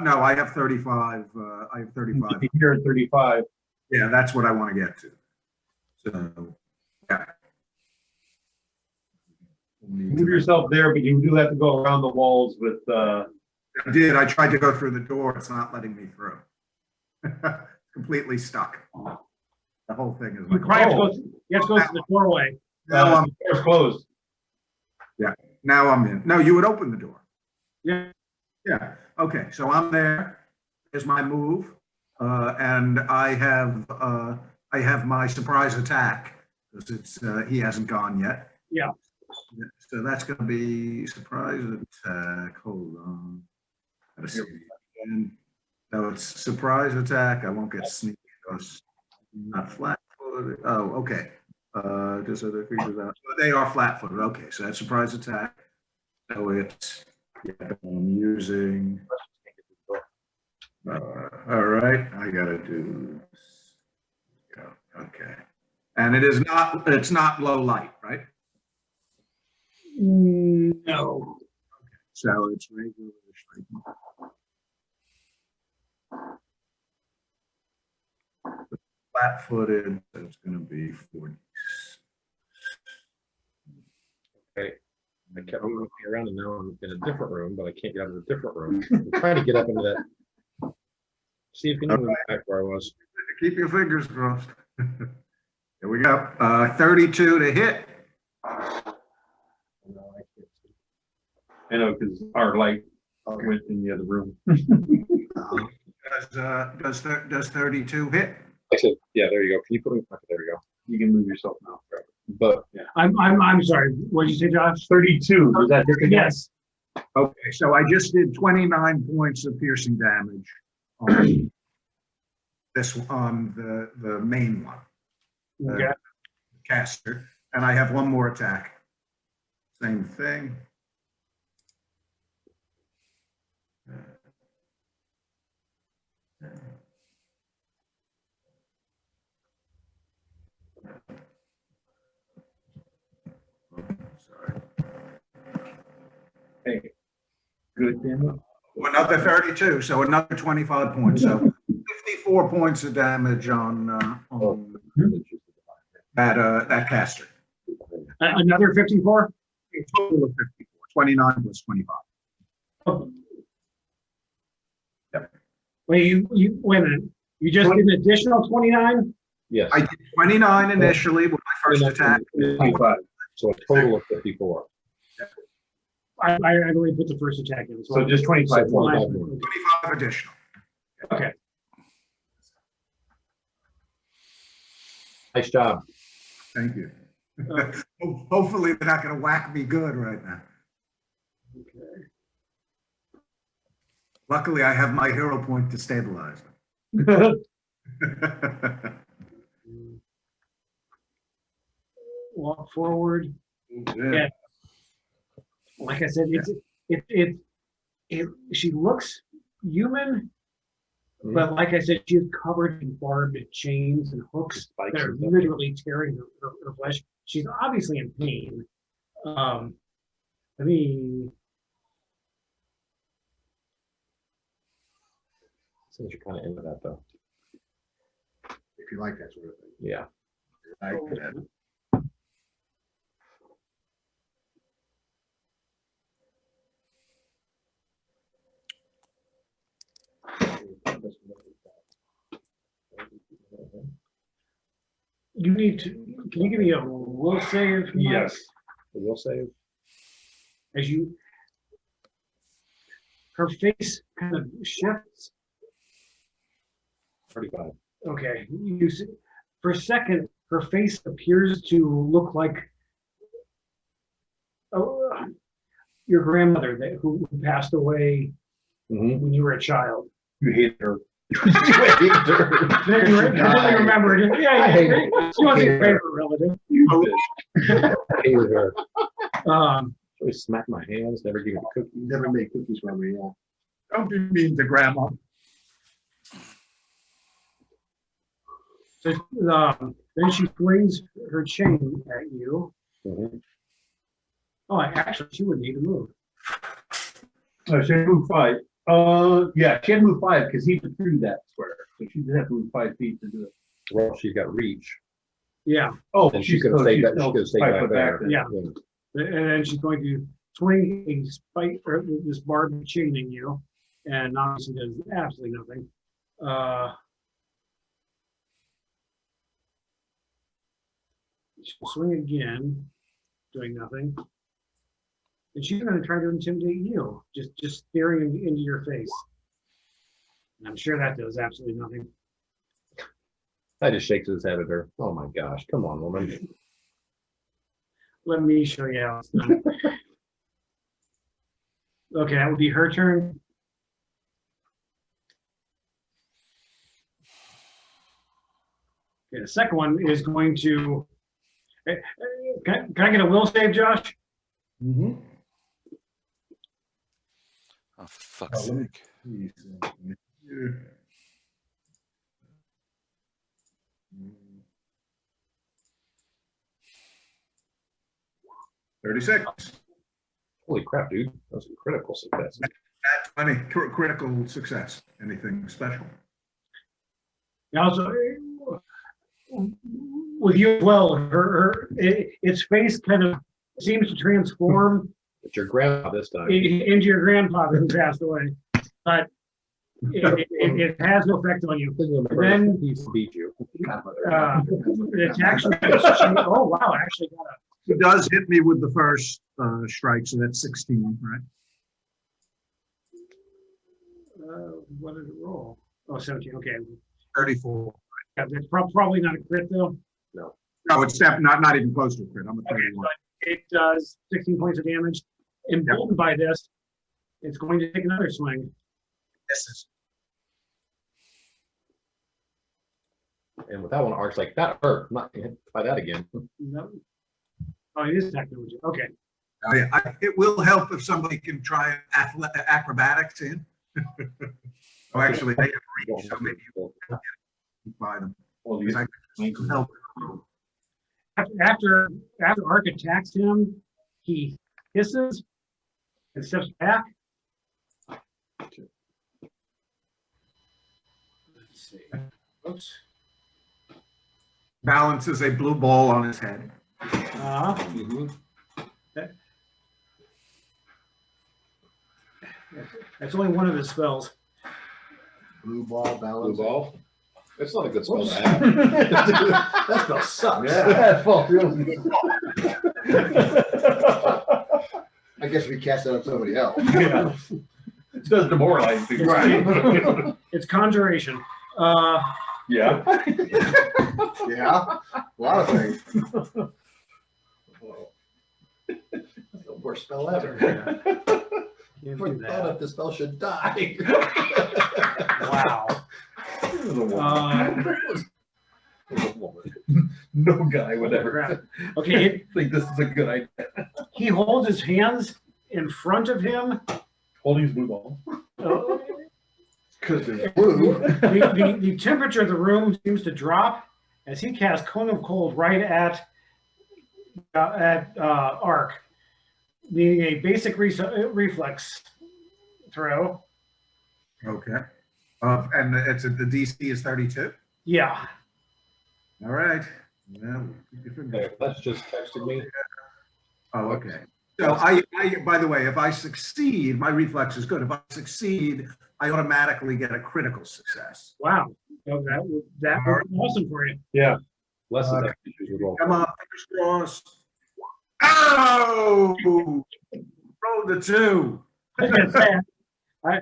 Speaker 1: No, I have 35. I have 35.
Speaker 11: Here at 35.
Speaker 1: Yeah, that's what I want to get to. So, yeah.
Speaker 11: Move yourself there, but you do have to go around the walls with,
Speaker 1: I did. I tried to go through the door. It's not letting me through. Completely stuck. The whole thing is
Speaker 4: You
Speaker 1: like.
Speaker 4: probably have to go, you have to go to the doorway.
Speaker 1: Now
Speaker 11: the door's closed.
Speaker 1: now I'm in. No, you would open the door.
Speaker 4: Yeah.
Speaker 1: Yeah. Okay. So I'm there. There's my move, and I have my surprise attack because it's he hasn't gone yet.
Speaker 4: Yeah.
Speaker 1: So that's going to be surprise attack. Hold on. Gotta see again. So it's surprise attack. I won't get sneak because I'm not flat footed. Oh, okay. Just other creatures out. They are flat footed. Okay, so that's surprise attack. So it's I'm using. All right, I gotta do. Okay, and it's not low light, right?
Speaker 4: No.
Speaker 1: So it's regular. Flat-footed, so it's going to be 40.
Speaker 12: Okay. I kept moving around and now I'm in a different room, but I can't get out of the different room. I'm trying to get up into that. See if you can move back where I was.
Speaker 1: Keep your fingers crossed. Here we go. 32 to hit.
Speaker 11: I know, because our light went in the other room.
Speaker 1: Does 32 hit?
Speaker 12: I said, yeah, there you go. Can you put me? Okay, there we go.
Speaker 11: You can move yourself now.
Speaker 12: But
Speaker 11: yeah.
Speaker 4: I'm sorry. What did you say, Josh?
Speaker 11: 32. Is that hit again?
Speaker 4: Yes.
Speaker 1: Okay, so I just did 29 points of piercing damage on this on the main one,
Speaker 4: Okay.
Speaker 1: caster, and I have one more attack. Same thing. Sorry.
Speaker 11: Hey, good damage.
Speaker 1: Another 32, so another 25 points. So 54 points of damage on that caster.
Speaker 4: Another 54?
Speaker 1: A total of 54, 29 plus 25. Yep.
Speaker 4: Wait, wait a minute. You just did an additional 29?
Speaker 12: yes.
Speaker 1: I did 29 initially with my first attack.
Speaker 11: 25.
Speaker 12: So a total of 54.
Speaker 4: I only put the first attack in.
Speaker 11: So just 25.
Speaker 12: 25 more.
Speaker 1: 25 additional.
Speaker 4: Okay.
Speaker 12: Nice job.
Speaker 1: Thank you. Hopefully they're not going to whack me good right now.
Speaker 4: Okay.
Speaker 1: Luckily, I have my hero point to stabilize them.
Speaker 4: Walk forward.
Speaker 1: Yeah.
Speaker 4: Like I said, she looks human, but like I said, she's covered in barbed chains and hooks that are literally tearing her flesh. She's obviously in pain. Let me.
Speaker 12: Since you're kind of into that though.
Speaker 6: If you like that sort of thing.
Speaker 12: Yeah.
Speaker 1: I like that.
Speaker 4: you need to, can you give me a will save? Mike?
Speaker 11: Yes.
Speaker 12: I will save.
Speaker 4: As you, her face kind of shifts.
Speaker 12: 35.
Speaker 4: Okay, you see, for a second, her face appears to look like your grandmother who passed away
Speaker 12: Mm-hmm.
Speaker 4: when you were a child.
Speaker 11: You hate her.
Speaker 4: Then you remember it. Yeah, she wasn't your favorite relative.
Speaker 12: I hated her.
Speaker 4: Um,
Speaker 12: Always smack my hands, never give me cookies.
Speaker 6: Never make cookies for me, yeah.
Speaker 1: Don't be mean to grandma.
Speaker 4: so, then she flings her chain at you.
Speaker 12: Mhm.
Speaker 4: Oh, actually, she would need to move.
Speaker 11: She had to move 5. Yeah, she had to move 5 because he threw that square. So she did have to move 5 feet to do it.
Speaker 12: Well, she's got reach.
Speaker 4: Yeah,
Speaker 11: Oh,
Speaker 12: And she could have stayed,
Speaker 11: she's
Speaker 12: that, she
Speaker 11: still
Speaker 12: could have stayed
Speaker 11: 5
Speaker 12: back
Speaker 11: foot
Speaker 12: there.
Speaker 11: then.
Speaker 4: Yeah. and then she's going to swing a spike or this barbed chain at you, and obviously does absolutely nothing. She'll swing again, doing nothing. And she's going to try to intimidate you, just staring into your face. And I'm sure that does absolutely nothing.
Speaker 12: I just shakes his head at her. Oh my gosh, come on, woman.
Speaker 4: Let me show you how it's done. Okay, that would be her turn. Okay, the second one is going to. Can I get a will save, Josh?
Speaker 6: Mm-hmm.
Speaker 3: Oh, for fuck's
Speaker 6: Oh, let me-
Speaker 3: sake.
Speaker 1: 36.
Speaker 12: Holy crap, dude. That was a critical success.
Speaker 1: At 20, critical success. Anything special?
Speaker 4: And also, with you as well, its face kind of seems to transform
Speaker 12: It's your grandpa this time.
Speaker 4: into your grandfather who passed away, but it has no effect on you. Then
Speaker 12: he beat you.
Speaker 4: it's actually oh wow, actually got a.
Speaker 1: He does hit me with the first strike, so that's 16, right?
Speaker 4: What did it roll? Oh, 17. Okay.
Speaker 1: 34.
Speaker 4: Yeah, it's probably not a crit though.
Speaker 1: No, it's not even close to a crit. I'm a 31.
Speaker 4: It does 16 points of damage. Emboldened by this, it's going to take another swing.
Speaker 1: Misses.
Speaker 12: And with that one, Ark's like, that hurt. I'm not gonna hit by that again.
Speaker 4: No. Oh, it is technology. Okay.
Speaker 1: Oh, yeah. It will help if somebody can try acrobatics in. Oh, actually, they can reach, so maybe you can buy them.
Speaker 11: Well,
Speaker 1: Because I can help.
Speaker 4: After Ark attacks him, he hisses and steps back. Let's see. Oops.
Speaker 1: Balances a blue ball on his head.
Speaker 4: That's only one of his spells.
Speaker 6: Blue ball, balance.
Speaker 12: Blue ball. It's not a good spell to have.
Speaker 6: That spell sucks.
Speaker 12: Yeah.
Speaker 6: That spell feels I guess we cast it on somebody else.
Speaker 11: Yeah. It does demoralize people.
Speaker 4: Right. It's conjuration.
Speaker 11: Yeah.
Speaker 6: Yeah, a lot of things. That's the worst spell ever.
Speaker 4: Can't
Speaker 6: I
Speaker 4: do
Speaker 6: thought
Speaker 4: that.
Speaker 6: if the spell should die.
Speaker 4: Wow.
Speaker 11: No guy would ever
Speaker 4: Crap. Okay,
Speaker 11: think this is a good idea.
Speaker 4: he holds his hands in front of him.
Speaker 11: Holding his blue ball.
Speaker 6: Because it's blue.
Speaker 4: The temperature of the room seems to drop as he casts Cone of Cold right at Ark, needing a basic reflex throw.
Speaker 1: Okay. And the DC is 32?
Speaker 4: Yeah.
Speaker 1: All right. Well,
Speaker 12: Okay, that's just texted me.
Speaker 1: oh, okay. So I, by the way, if I succeed, my reflex is good. If I succeed, I automatically get a critical success.
Speaker 4: Wow. So that would be awesome for you.
Speaker 11: Yeah.
Speaker 12: Les is having issues with roll.
Speaker 1: Come on, fingers crossed. Oh! Roll the 2.
Speaker 4: I was gonna say, I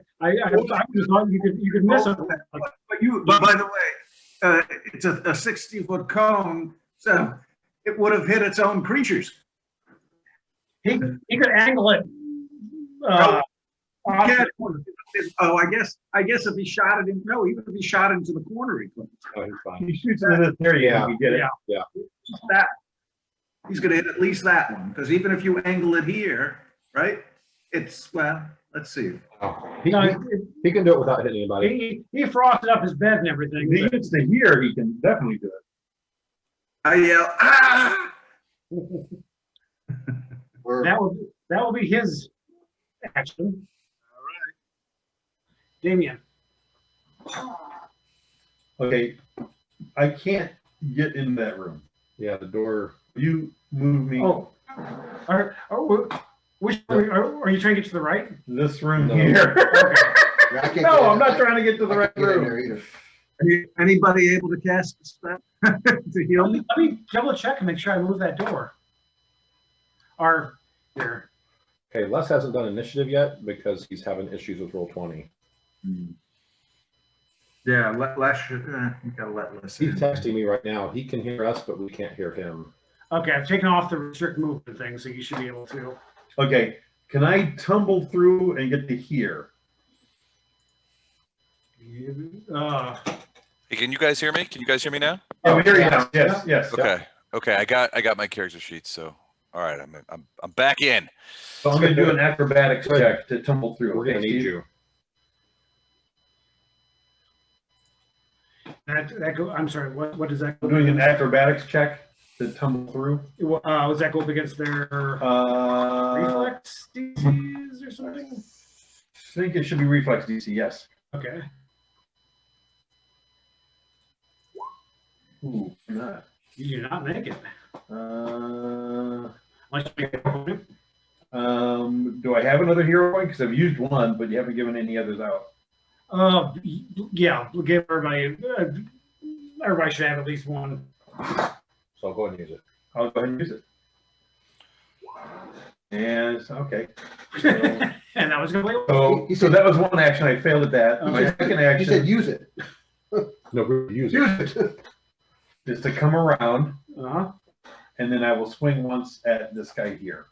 Speaker 4: just thought you could miss it.
Speaker 1: But by the way, it's a 60-foot cone, so it would have hit its own creatures.
Speaker 4: He could angle it.
Speaker 1: Yeah. Oh, I guess if he shot it in, no, even if he shot it into the corner, he couldn't.
Speaker 12: Oh, he's fine.
Speaker 11: He shoots it in this area, you get it.
Speaker 4: Yeah.
Speaker 1: That, he's gonna hit at least that one, because even if you angle it here, right? It's, well, let's see.
Speaker 12: Oh,
Speaker 4: No,
Speaker 12: he can do it without hitting anybody.
Speaker 4: he frosted up his bed and everything.
Speaker 11: If he gets to here, he can definitely do it.
Speaker 1: I yell, ah!
Speaker 4: That will be his action.
Speaker 1: All right.
Speaker 4: Damien.
Speaker 11: Okay, I can't get in that room.
Speaker 12: Yeah, the door.
Speaker 11: You move me.
Speaker 4: Oh, are you trying to get to the right?
Speaker 11: This room
Speaker 12: No.
Speaker 11: here.
Speaker 4: Okay.
Speaker 6: Yeah, I can't
Speaker 11: No,
Speaker 6: get in.
Speaker 11: I'm not trying to get to the
Speaker 6: I
Speaker 11: right
Speaker 6: can't get in
Speaker 11: room.
Speaker 6: there either.
Speaker 1: Anybody able to cast a spell to heal me?
Speaker 4: Let me double check and make sure I move that door. Or here.
Speaker 12: Okay, Les hasn't done initiative yet because he's having issues with roll 20.
Speaker 1: Yeah, Les should, you gotta let Les
Speaker 12: He's
Speaker 1: in.
Speaker 12: texting me right now. He can hear us, but we can't hear him.
Speaker 4: Okay, I've taken off the restrict movement thing, so you should be able to.
Speaker 11: Okay, can I tumble through and get to here?
Speaker 3: Hey, can you guys hear me? Can you guys hear me now?
Speaker 11: Oh, here you go. Yes, yes.
Speaker 3: Okay. Okay. I got my character sheet. So, all right. I'm back in.
Speaker 11: So I'm gonna do an acrobatics check to tumble through.
Speaker 12: We're gonna
Speaker 11: okay,
Speaker 12: need
Speaker 11: Steve?
Speaker 12: you.
Speaker 4: I'm sorry, what does that?
Speaker 11: I'm doing an acrobatics check to tumble through.
Speaker 4: Does that go up against their reflex DCs or something?
Speaker 11: I think it should be reflex DC, yes.
Speaker 4: Okay.
Speaker 11: Ooh, not.
Speaker 4: You do not make it. Unless you make a point.
Speaker 11: Do I have another hero point? Because I've used one, but you haven't given any others out.
Speaker 4: Yeah, we'll give everybody. Everybody should have at least one.
Speaker 12: So I'll go ahead and use it.
Speaker 11: I'll go ahead and use it. And okay.
Speaker 4: And that was gonna wait.
Speaker 11: So that was one action. I failed at that. My second action.
Speaker 6: He said use it.
Speaker 12: No, use it.
Speaker 11: Use it. Is to come around,
Speaker 4: Uh-huh.
Speaker 11: and then I will swing once at this guy here.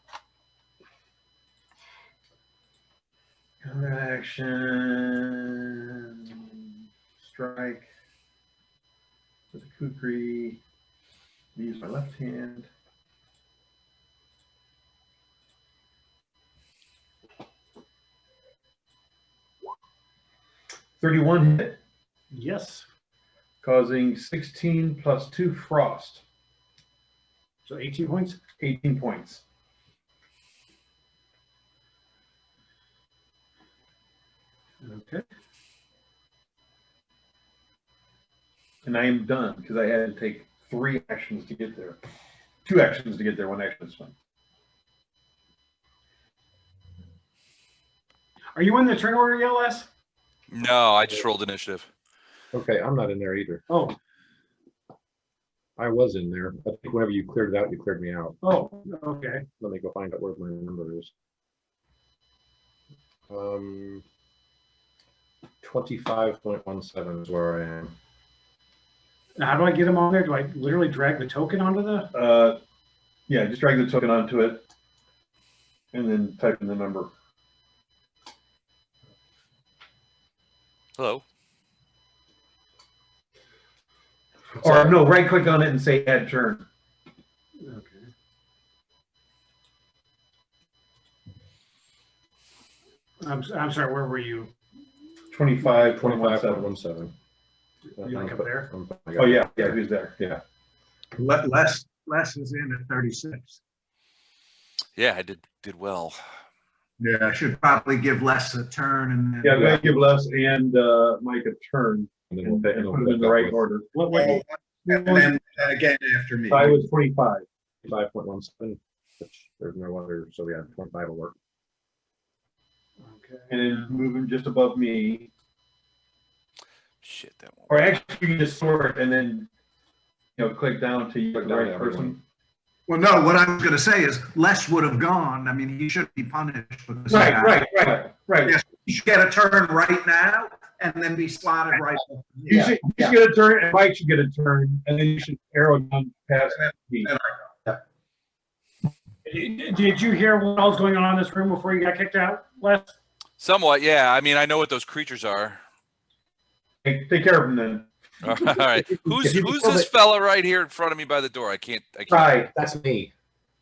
Speaker 11: Combat action, strike with a kukri. Use my left hand. $31 hit,
Speaker 4: Yes.
Speaker 11: causing 16 plus 2 frost,
Speaker 4: So 18 points.
Speaker 11: 18 points.
Speaker 4: Okay.
Speaker 11: And I am done because I had to take 3 actions to get there. 2 actions to get there, 1 action to swing.
Speaker 4: Are you in the turn order yet, Les?
Speaker 3: No, I just rolled initiative.
Speaker 12: Okay, I'm not in there either.
Speaker 4: Oh.
Speaker 12: I was in there. I think whenever you cleared it out, you cleared me out.
Speaker 4: Oh. Okay.
Speaker 12: Let me go find out where my number is. 25.17 is where I am.
Speaker 4: Now, how do I get them on there? Do I literally drag the token onto the?
Speaker 11: Yeah, just drag the token onto it and then type in the number.
Speaker 3: Hello.
Speaker 11: Or no, right click on it and say add turn.
Speaker 4: Okay. I'm sorry. Where were you?
Speaker 11: 25.17.
Speaker 4: You like up there?
Speaker 11: Oh yeah, yeah, who's there?
Speaker 12: Yeah.
Speaker 1: Les is in at 36.
Speaker 3: Yeah, I did well.
Speaker 1: Yeah, I should probably give Les a turn and then.
Speaker 11: Yeah, I'm gonna give Les and Mike a turn
Speaker 12: And then
Speaker 11: and
Speaker 12: we'll
Speaker 11: put them in the right order.
Speaker 4: What?
Speaker 1: And then again after me.
Speaker 11: I was 25.
Speaker 12: 25.17, which there's no other, so yeah, 25 will work.
Speaker 4: Okay.
Speaker 11: And then move him just above me.
Speaker 3: Shit, that won't.
Speaker 11: Or actually, you can just sort and then click down to you,
Speaker 12: Click
Speaker 11: the
Speaker 12: down
Speaker 11: right
Speaker 12: to everyone.
Speaker 11: person.
Speaker 1: Well, no, what I was gonna say is Les would have gone. I mean, he should be punished. because of that.
Speaker 11: Right.
Speaker 1: Yes, he should get a turn right now and then be slotted right.
Speaker 11: You should get a turn, and Mike should get a turn, and then you should arrow down past me.
Speaker 4: Did you hear what else was going on in this room before you got kicked out, Les?
Speaker 3: Somewhat, yeah. I mean, I know what those creatures are.
Speaker 11: Take care of him then.
Speaker 3: All right. Who's this fella right here in front of me by the door? I can't.
Speaker 12: Right, that's me.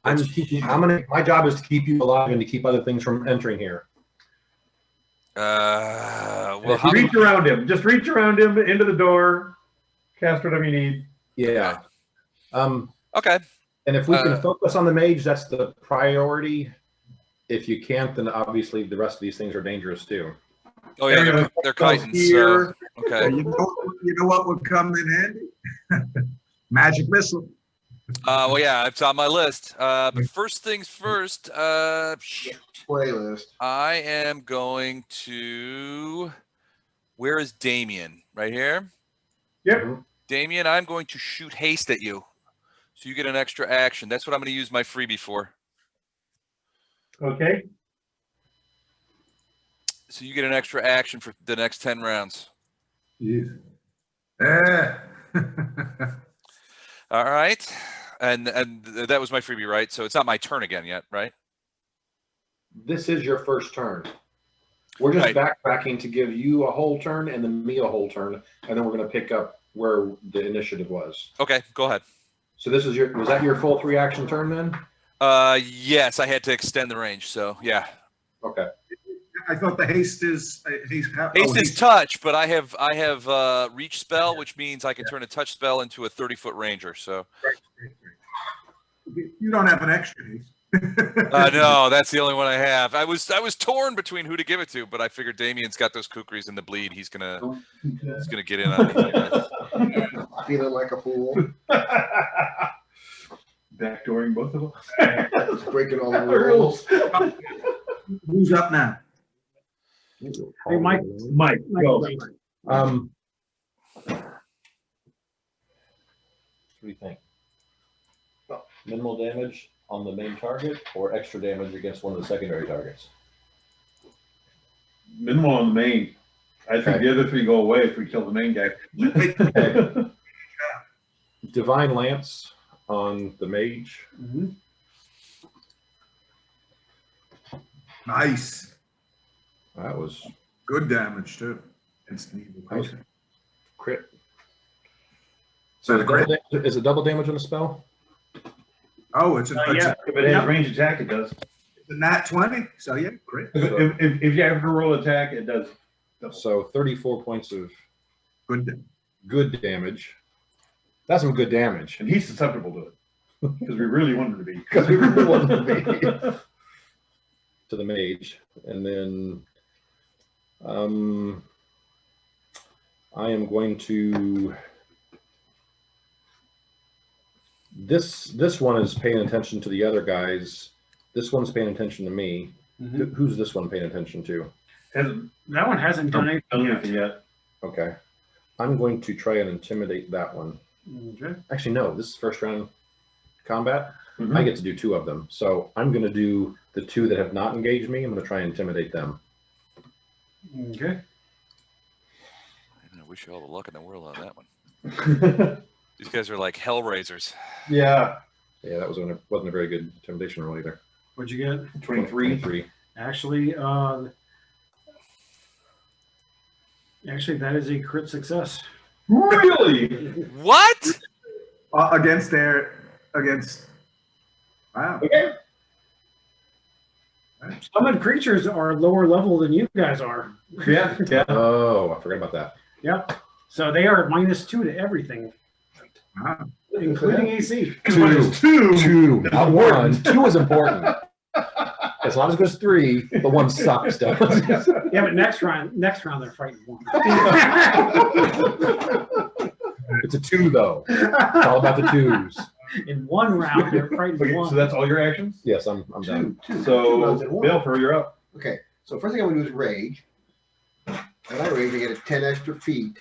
Speaker 12: My job is to keep you alive and to keep other things from entering here.
Speaker 3: Well,
Speaker 11: Reach around him. Just reach around him into the door. Cast whatever you need.
Speaker 12: Yeah.
Speaker 3: Okay.
Speaker 12: And if we can focus on the mage, that's the priority. If you can't, then obviously the rest of these things are dangerous too.
Speaker 3: Oh yeah, they're chitons. So, okay.
Speaker 1: You know what would come in handy? Magic missile.
Speaker 3: Well, yeah, it's on my list. But first things first.
Speaker 6: Playlist.
Speaker 3: I am going to. Where is Damien? Right here.
Speaker 11: Yep.
Speaker 3: Damien, I'm going to shoot haste at you, so you get an extra action. That's what I'm going to use my freebie for.
Speaker 11: Okay.
Speaker 3: So you get an extra action for the next 10 rounds.
Speaker 1: Yeah.
Speaker 3: All right. And that was my freebie, right? So it's not my turn again yet, right?
Speaker 12: This is your first turn. We're just backtracking to give you a whole turn and then me a whole turn, and then we're going to pick up where the initiative was.
Speaker 3: Okay, go ahead.
Speaker 12: So this is was that your full 3-action turn then?
Speaker 3: Yes, I had to extend the range, so yeah.
Speaker 12: Okay.
Speaker 1: I thought the haste is
Speaker 3: Haste is touch, but I have reach spell, which means I can turn a touch spell into a 30-foot ranger. So
Speaker 1: you don't have an extra haste.
Speaker 3: no, that's the only one I have. I was torn between who to give it to, but I figured Damien's got those kukris in the bleed. He's gonna get in on it.
Speaker 6: Feeling like a fool.
Speaker 11: Backdooring both of them.
Speaker 6: Breaking all the rules.
Speaker 1: Who's up now?
Speaker 4: Hey, Mike.
Speaker 11: Mike, go.
Speaker 12: What do you think? Minimal damage on the main target or extra damage against one of the secondary targets?
Speaker 11: Minimal on the main. I think the other 3 go away if we kill the main guy.
Speaker 12: Okay. Divine Lance on the mage.
Speaker 1: Nice.
Speaker 12: That was
Speaker 1: good damage too. Instant evil poison.
Speaker 12: Crit.
Speaker 1: So the crit.
Speaker 12: Is it double damage on a spell?
Speaker 1: Oh, it's
Speaker 11: yeah. If it has range attack, it does.
Speaker 1: It's a nat 20. So yeah, crit.
Speaker 11: If you have to roll attack, it does.
Speaker 12: So 34 points of
Speaker 1: good
Speaker 12: damage. That's some good damage.
Speaker 11: And he's susceptible to it. Because we really wanted to be.
Speaker 12: Because we really wanted to be. To the mage. And then I am going to this one is paying attention to the other guys. This one's paying attention to me. Who's this one paying attention to?
Speaker 4: That one hasn't done anything
Speaker 11: yet.
Speaker 12: Okay. I'm going to try and intimidate that one.
Speaker 4: Okay.
Speaker 12: Actually, no, this is first round combat. I get to do 2 of them. So I'm going to do the 2 that have not engaged me. I'm going to try and intimidate them.
Speaker 4: Okay.
Speaker 3: I wish you all the luck in the world on that one. These guys are like hellraisers.
Speaker 11: Yeah.
Speaker 12: Yeah, that wasn't a very good intimidation roll either.
Speaker 4: What'd you get?
Speaker 12: 23.
Speaker 4: Actually, that is a crit success.
Speaker 11: Really?
Speaker 3: What?
Speaker 1: Against. Wow.
Speaker 4: Okay. Summoned creatures are lower level than you guys are.
Speaker 11: Yeah.
Speaker 12: Oh, I forgot about that.
Speaker 4: Yep. So they are -2 to everything.
Speaker 1: Wow.
Speaker 4: Including AC.
Speaker 12: 2. Not 1. 2 is important. It's not as good as 3, but 1 sucks.
Speaker 4: Yeah, but next round they're fighting 1.
Speaker 12: It's a 2 though. It's all about the 2s.
Speaker 4: In 1 round they're fighting 1.
Speaker 11: So that's all your actions?
Speaker 12: Yes, I'm done.
Speaker 11: So Balefur, you're up.
Speaker 6: Okay. So first thing I'm gonna do is rage. When I rage, I get 10 extra feet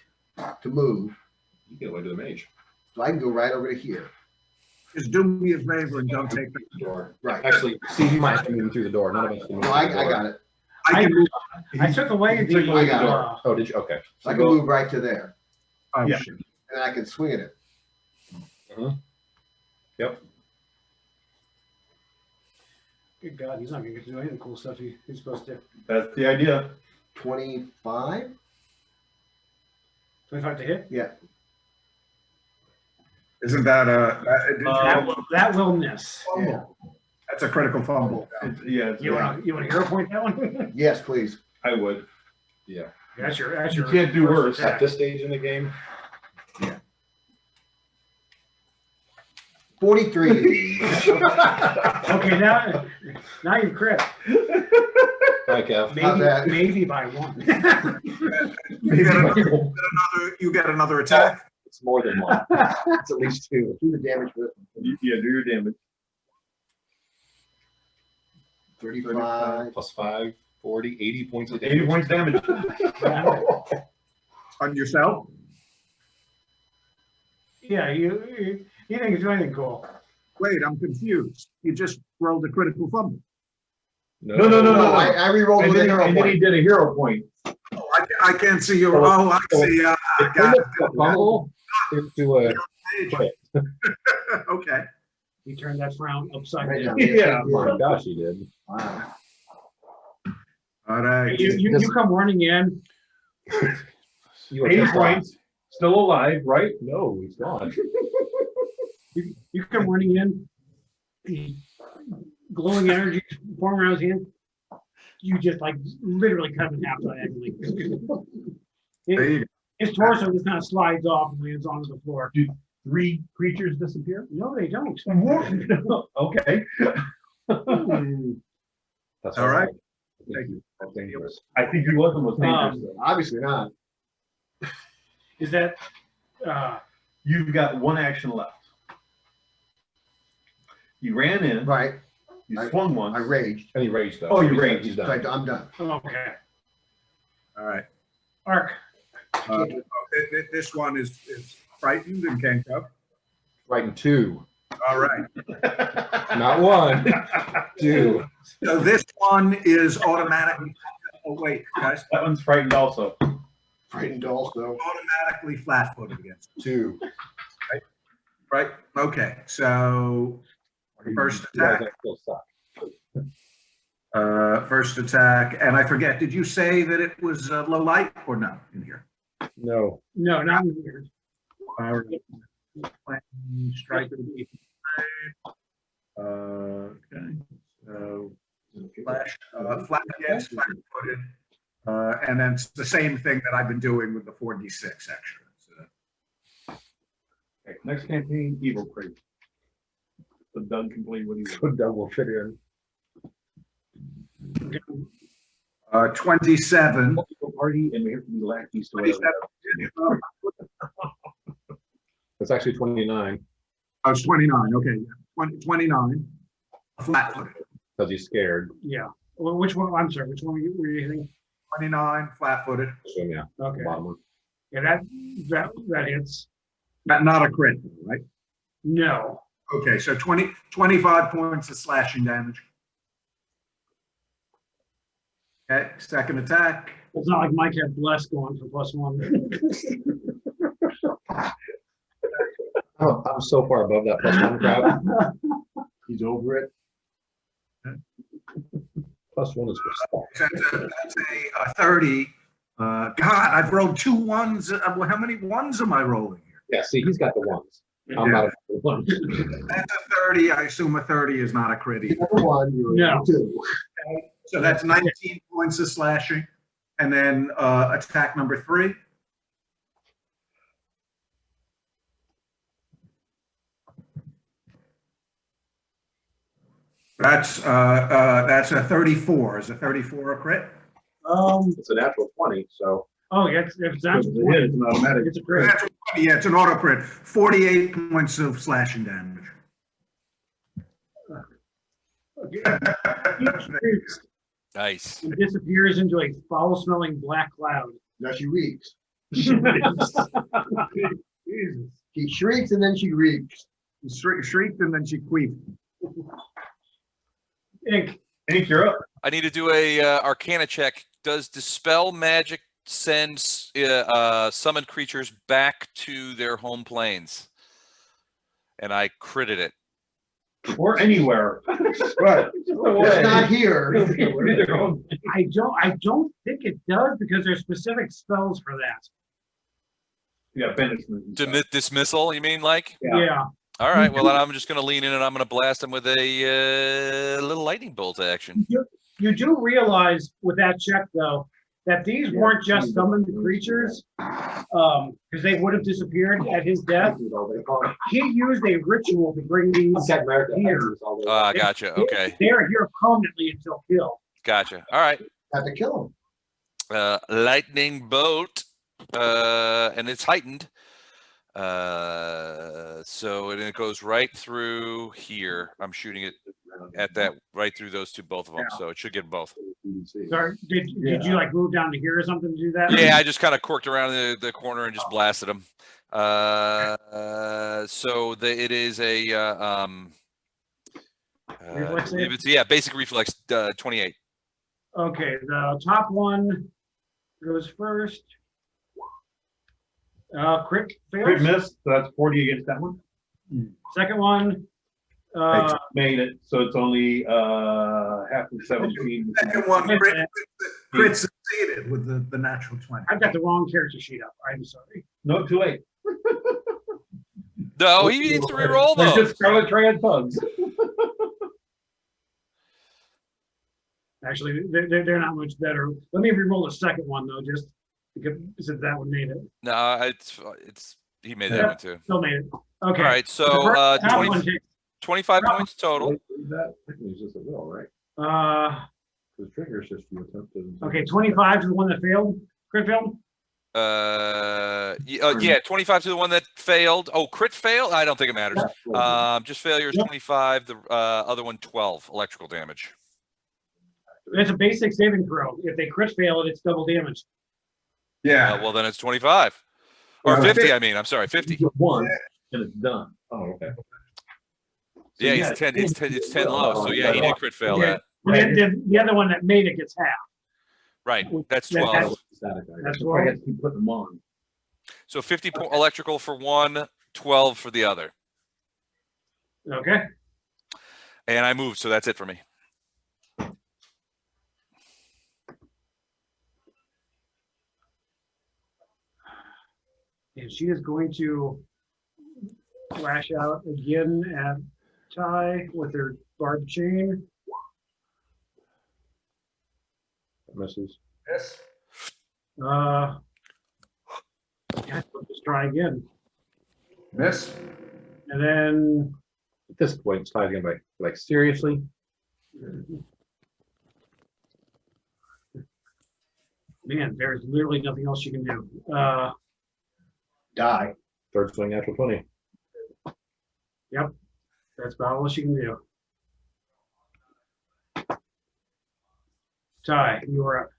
Speaker 6: to move.
Speaker 12: You get away to the mage.
Speaker 6: So I can go right over to here.
Speaker 1: Just do me a favor and don't take the
Speaker 12: Door.
Speaker 6: Right.
Speaker 12: Actually, Steve, you might have to move through the door. None of us can move
Speaker 6: No,
Speaker 12: through
Speaker 6: I
Speaker 12: the door.
Speaker 6: got it.
Speaker 1: I can move.
Speaker 4: I took away the,
Speaker 6: I got it.
Speaker 12: Oh, did you? Okay.
Speaker 6: So I can move right to there.
Speaker 1: Oh,
Speaker 2: Yeah.
Speaker 1: shoot.
Speaker 6: And I can swing at it.
Speaker 12: Yep.
Speaker 4: good God, he's not gonna get to do any of the cool stuff he's supposed to.
Speaker 2: That's the idea.
Speaker 6: 25?
Speaker 4: 25 to hit?
Speaker 6: Yeah.
Speaker 1: Isn't that
Speaker 4: That will miss.
Speaker 6: Yeah.
Speaker 1: that's a critical fumble?
Speaker 2: Yeah,
Speaker 4: You want to hero point that one?
Speaker 6: Yes, please.
Speaker 2: I would.
Speaker 12: Yeah.
Speaker 4: That's your.
Speaker 2: You can't do worse.
Speaker 12: At this stage in the game,
Speaker 6: 43.
Speaker 4: Okay, now you crit.
Speaker 12: hi, Kev.
Speaker 6: How's that?
Speaker 4: Maybe by one.
Speaker 1: You get another attack.
Speaker 12: It's more than one. It's at least two.
Speaker 6: Do the damage with it.
Speaker 2: Yeah, do your damage.
Speaker 6: 35.
Speaker 12: Plus 5, 40, 80 points of
Speaker 2: 80
Speaker 12: damage.
Speaker 2: points damage.
Speaker 1: On yourself?
Speaker 4: Yeah, you think it's anything cool?
Speaker 1: Wait, I'm confused. You just rolled a critical fumble.
Speaker 2: No.
Speaker 6: No, I re-rolled
Speaker 2: And
Speaker 6: with a
Speaker 2: then,
Speaker 6: hero
Speaker 2: and then he
Speaker 6: point.
Speaker 2: did a hero point.
Speaker 1: I can't see your. Oh, I see. I got it.
Speaker 12: Fumble into a
Speaker 1: Okay.
Speaker 4: He turned that frown upside
Speaker 6: Right
Speaker 4: down.
Speaker 6: down.
Speaker 2: Yeah.
Speaker 12: oh my gosh, he did.
Speaker 6: Wow.
Speaker 1: All right.
Speaker 4: You come running in.
Speaker 12: You
Speaker 2: 80 points. Still alive, right?
Speaker 12: No, he's gone.
Speaker 4: You come running in. Glowing energy pouring around his hand. You just like literally cut him in half diagonally.
Speaker 1: There you go.
Speaker 4: His torso just kind of slides off and lands onto the floor.
Speaker 2: 3 creatures disappear?
Speaker 4: No, they don't.
Speaker 2: Okay.
Speaker 12: That's
Speaker 1: All right.
Speaker 12: Thank you. That's dangerous.
Speaker 2: I think he was the most dangerous. though.
Speaker 6: Obviously not.
Speaker 4: Is that
Speaker 2: You've got one action left. You ran in,
Speaker 6: Right.
Speaker 2: you swung
Speaker 6: I
Speaker 2: once.
Speaker 6: raged.
Speaker 12: And he raged though.
Speaker 2: Oh, you
Speaker 12: He's-
Speaker 2: raged.
Speaker 12: He's
Speaker 6: So
Speaker 12: done.
Speaker 6: I'm done.
Speaker 4: okay?
Speaker 1: All right.
Speaker 4: Arc.
Speaker 1: This one is frightened and can't go.
Speaker 12: Right in 2.
Speaker 1: All right.
Speaker 12: Not 1. 2.
Speaker 1: So this one is automatically. Oh wait, guys.
Speaker 2: That one's frightened also.
Speaker 6: Frightened also.
Speaker 1: Automatically flat-footed against.
Speaker 12: 2.
Speaker 1: Right. Okay. So first attack.
Speaker 12: Still suck.
Speaker 1: First attack, and I forget. Did you say that it was low light or no in here?
Speaker 12: No.
Speaker 4: No, not in here.
Speaker 1: All right. Striker. Okay. So flash, flat against flat-footed, and then it's the same thing that I've been doing with the 4d6 extra. So,
Speaker 2: Okay, next campaign, Evil Crate. So Doug can play what he wants.
Speaker 12: Good double fit in.
Speaker 1: 27.
Speaker 2: Party, and we have to be lackeys to
Speaker 1: 27.
Speaker 2: whatever.
Speaker 12: It's actually 29
Speaker 1: Oh, it's 29. Okay. 29. Flat-footed.
Speaker 12: because he's scared.
Speaker 4: Yeah. Well, which one? I'm sorry. Which one were you hitting?
Speaker 1: 29 flat-footed.
Speaker 12: So yeah,
Speaker 4: Okay.
Speaker 12: bottom one.
Speaker 4: Yeah, that hits.
Speaker 1: Not a crit, right?
Speaker 4: No.
Speaker 1: Okay, so 25 points of slashing damage. Okay, second attack.
Speaker 4: It's not like Mike had Bless going for +1.
Speaker 12: Oh, I'm so far above that +1 crowd.
Speaker 6: He's over it.
Speaker 12: +1 is for stuff.
Speaker 1: That's a 30. God, I've rolled 2 1s. How many 1s am I rolling here?
Speaker 12: Yeah, see, he's got the 1s. I'm not a 1.
Speaker 1: That's a 30. I assume a 30 is not a crit either.
Speaker 6: Number 1, you're
Speaker 4: No.
Speaker 6: 2.
Speaker 1: So that's 19 points of slashing. And then attack number 3. That's a 34. Is a 34 a crit?
Speaker 12: It's a natural 20, so
Speaker 4: Oh, yeah. If it's not,
Speaker 2: It's a hit, it's an automatic.
Speaker 4: it's a crit.
Speaker 1: That's yeah, it's an auto crit. 48 points of slashing damage.
Speaker 3: Nice.
Speaker 4: It disappears into a foul-smelling black cloud.
Speaker 6: Now she reeks.
Speaker 4: Jesus.
Speaker 6: Can She shrieks and then she reeks.
Speaker 1: Shrieked and then she queefed.
Speaker 11: Ink, you're up.
Speaker 3: I need to do a Arcana check. Does Dispel Magic send summoned creatures back to their home planes? And I critted it.
Speaker 11: Or anywhere.
Speaker 6: Right. It's not here.
Speaker 4: I don't think it does because there's specific spells for that.
Speaker 11: Yeah, banishment.
Speaker 3: Dismissal, you mean, like?
Speaker 4: Yeah.
Speaker 3: All right, well, then I'm just going to lean in and I'm going to blast him with a little lightning bolt action.
Speaker 4: You do realize with that check though, that these weren't just summoned creatures, because they would have disappeared at his death. He used a ritual to bring these here.
Speaker 3: Gotcha. Okay.
Speaker 4: They're here permanently until killed.
Speaker 3: Gotcha. All right.
Speaker 6: Have to kill him.
Speaker 3: Lightning bolt, and it's heightened. So and it goes right through here. I'm shooting it at that right through those two, both of them. So it should get both.
Speaker 4: Sorry, did you like move down to here or something to do that?
Speaker 3: Yeah, I just kind of corked around the corner and just blasted him. So it is a
Speaker 4: Reflex save?
Speaker 3: basic reflex 28.
Speaker 4: Okay, the top one goes first. Crit fails.
Speaker 11: Crit miss, so that's 40 against that one.
Speaker 4: Second one.
Speaker 11: Made it, so it's only half of 17.
Speaker 1: Second one, crit succeeded with the natural 20.
Speaker 4: I've got the wrong character sheet up. I'm sorry.
Speaker 11: No, too late.
Speaker 3: No, he needs to reroll
Speaker 11: They're
Speaker 3: those.
Speaker 11: just Scarlet Triad pugs.
Speaker 4: Actually, they're not much better. Let me re-roll the second one though, just because since that one made it.
Speaker 3: No, it's he made that one too.
Speaker 4: Still made it. Okay.
Speaker 3: All right, so
Speaker 4: The first one
Speaker 3: 25 points total.
Speaker 12: That technically is just a will, right? The trigger is just you attempted.
Speaker 4: Okay, 25 to the one that failed. Crit failed.
Speaker 3: Yeah, 25 to the one that failed. Oh, crit fail? I don't think it matters. Just failure is 25. The other one 12 electrical damage.
Speaker 4: It's a basic saving throw. If they crit fail it, it's double damage.
Speaker 1: Yeah.
Speaker 3: Well, then it's 25 or 50. I mean, I'm sorry, 50.
Speaker 11: One, and it's done.
Speaker 12: Oh, okay.
Speaker 3: Yeah, he's 10. It's 10 low. So yeah, he did crit fail that.
Speaker 4: The other one that made it gets half.
Speaker 3: Right. That's 12.
Speaker 4: That's
Speaker 11: I
Speaker 4: 12.
Speaker 11: have to keep putting them on.
Speaker 3: So 50 electrical for one, 12 for the other.
Speaker 4: Okay.
Speaker 3: And I moved, so that's it for me.
Speaker 4: And she is going to lash out again at Ty with her barbed chain.
Speaker 12: Misses.
Speaker 1: Yes.
Speaker 4: Yeah, let's try again.
Speaker 1: Miss.
Speaker 4: And then
Speaker 12: At this point, it's probably gonna be like, seriously?
Speaker 4: man, there's literally nothing else you can do.
Speaker 6: Die.
Speaker 12: Third swing, natural 20.
Speaker 4: Yep, that's about all she can do. Ty, you're up.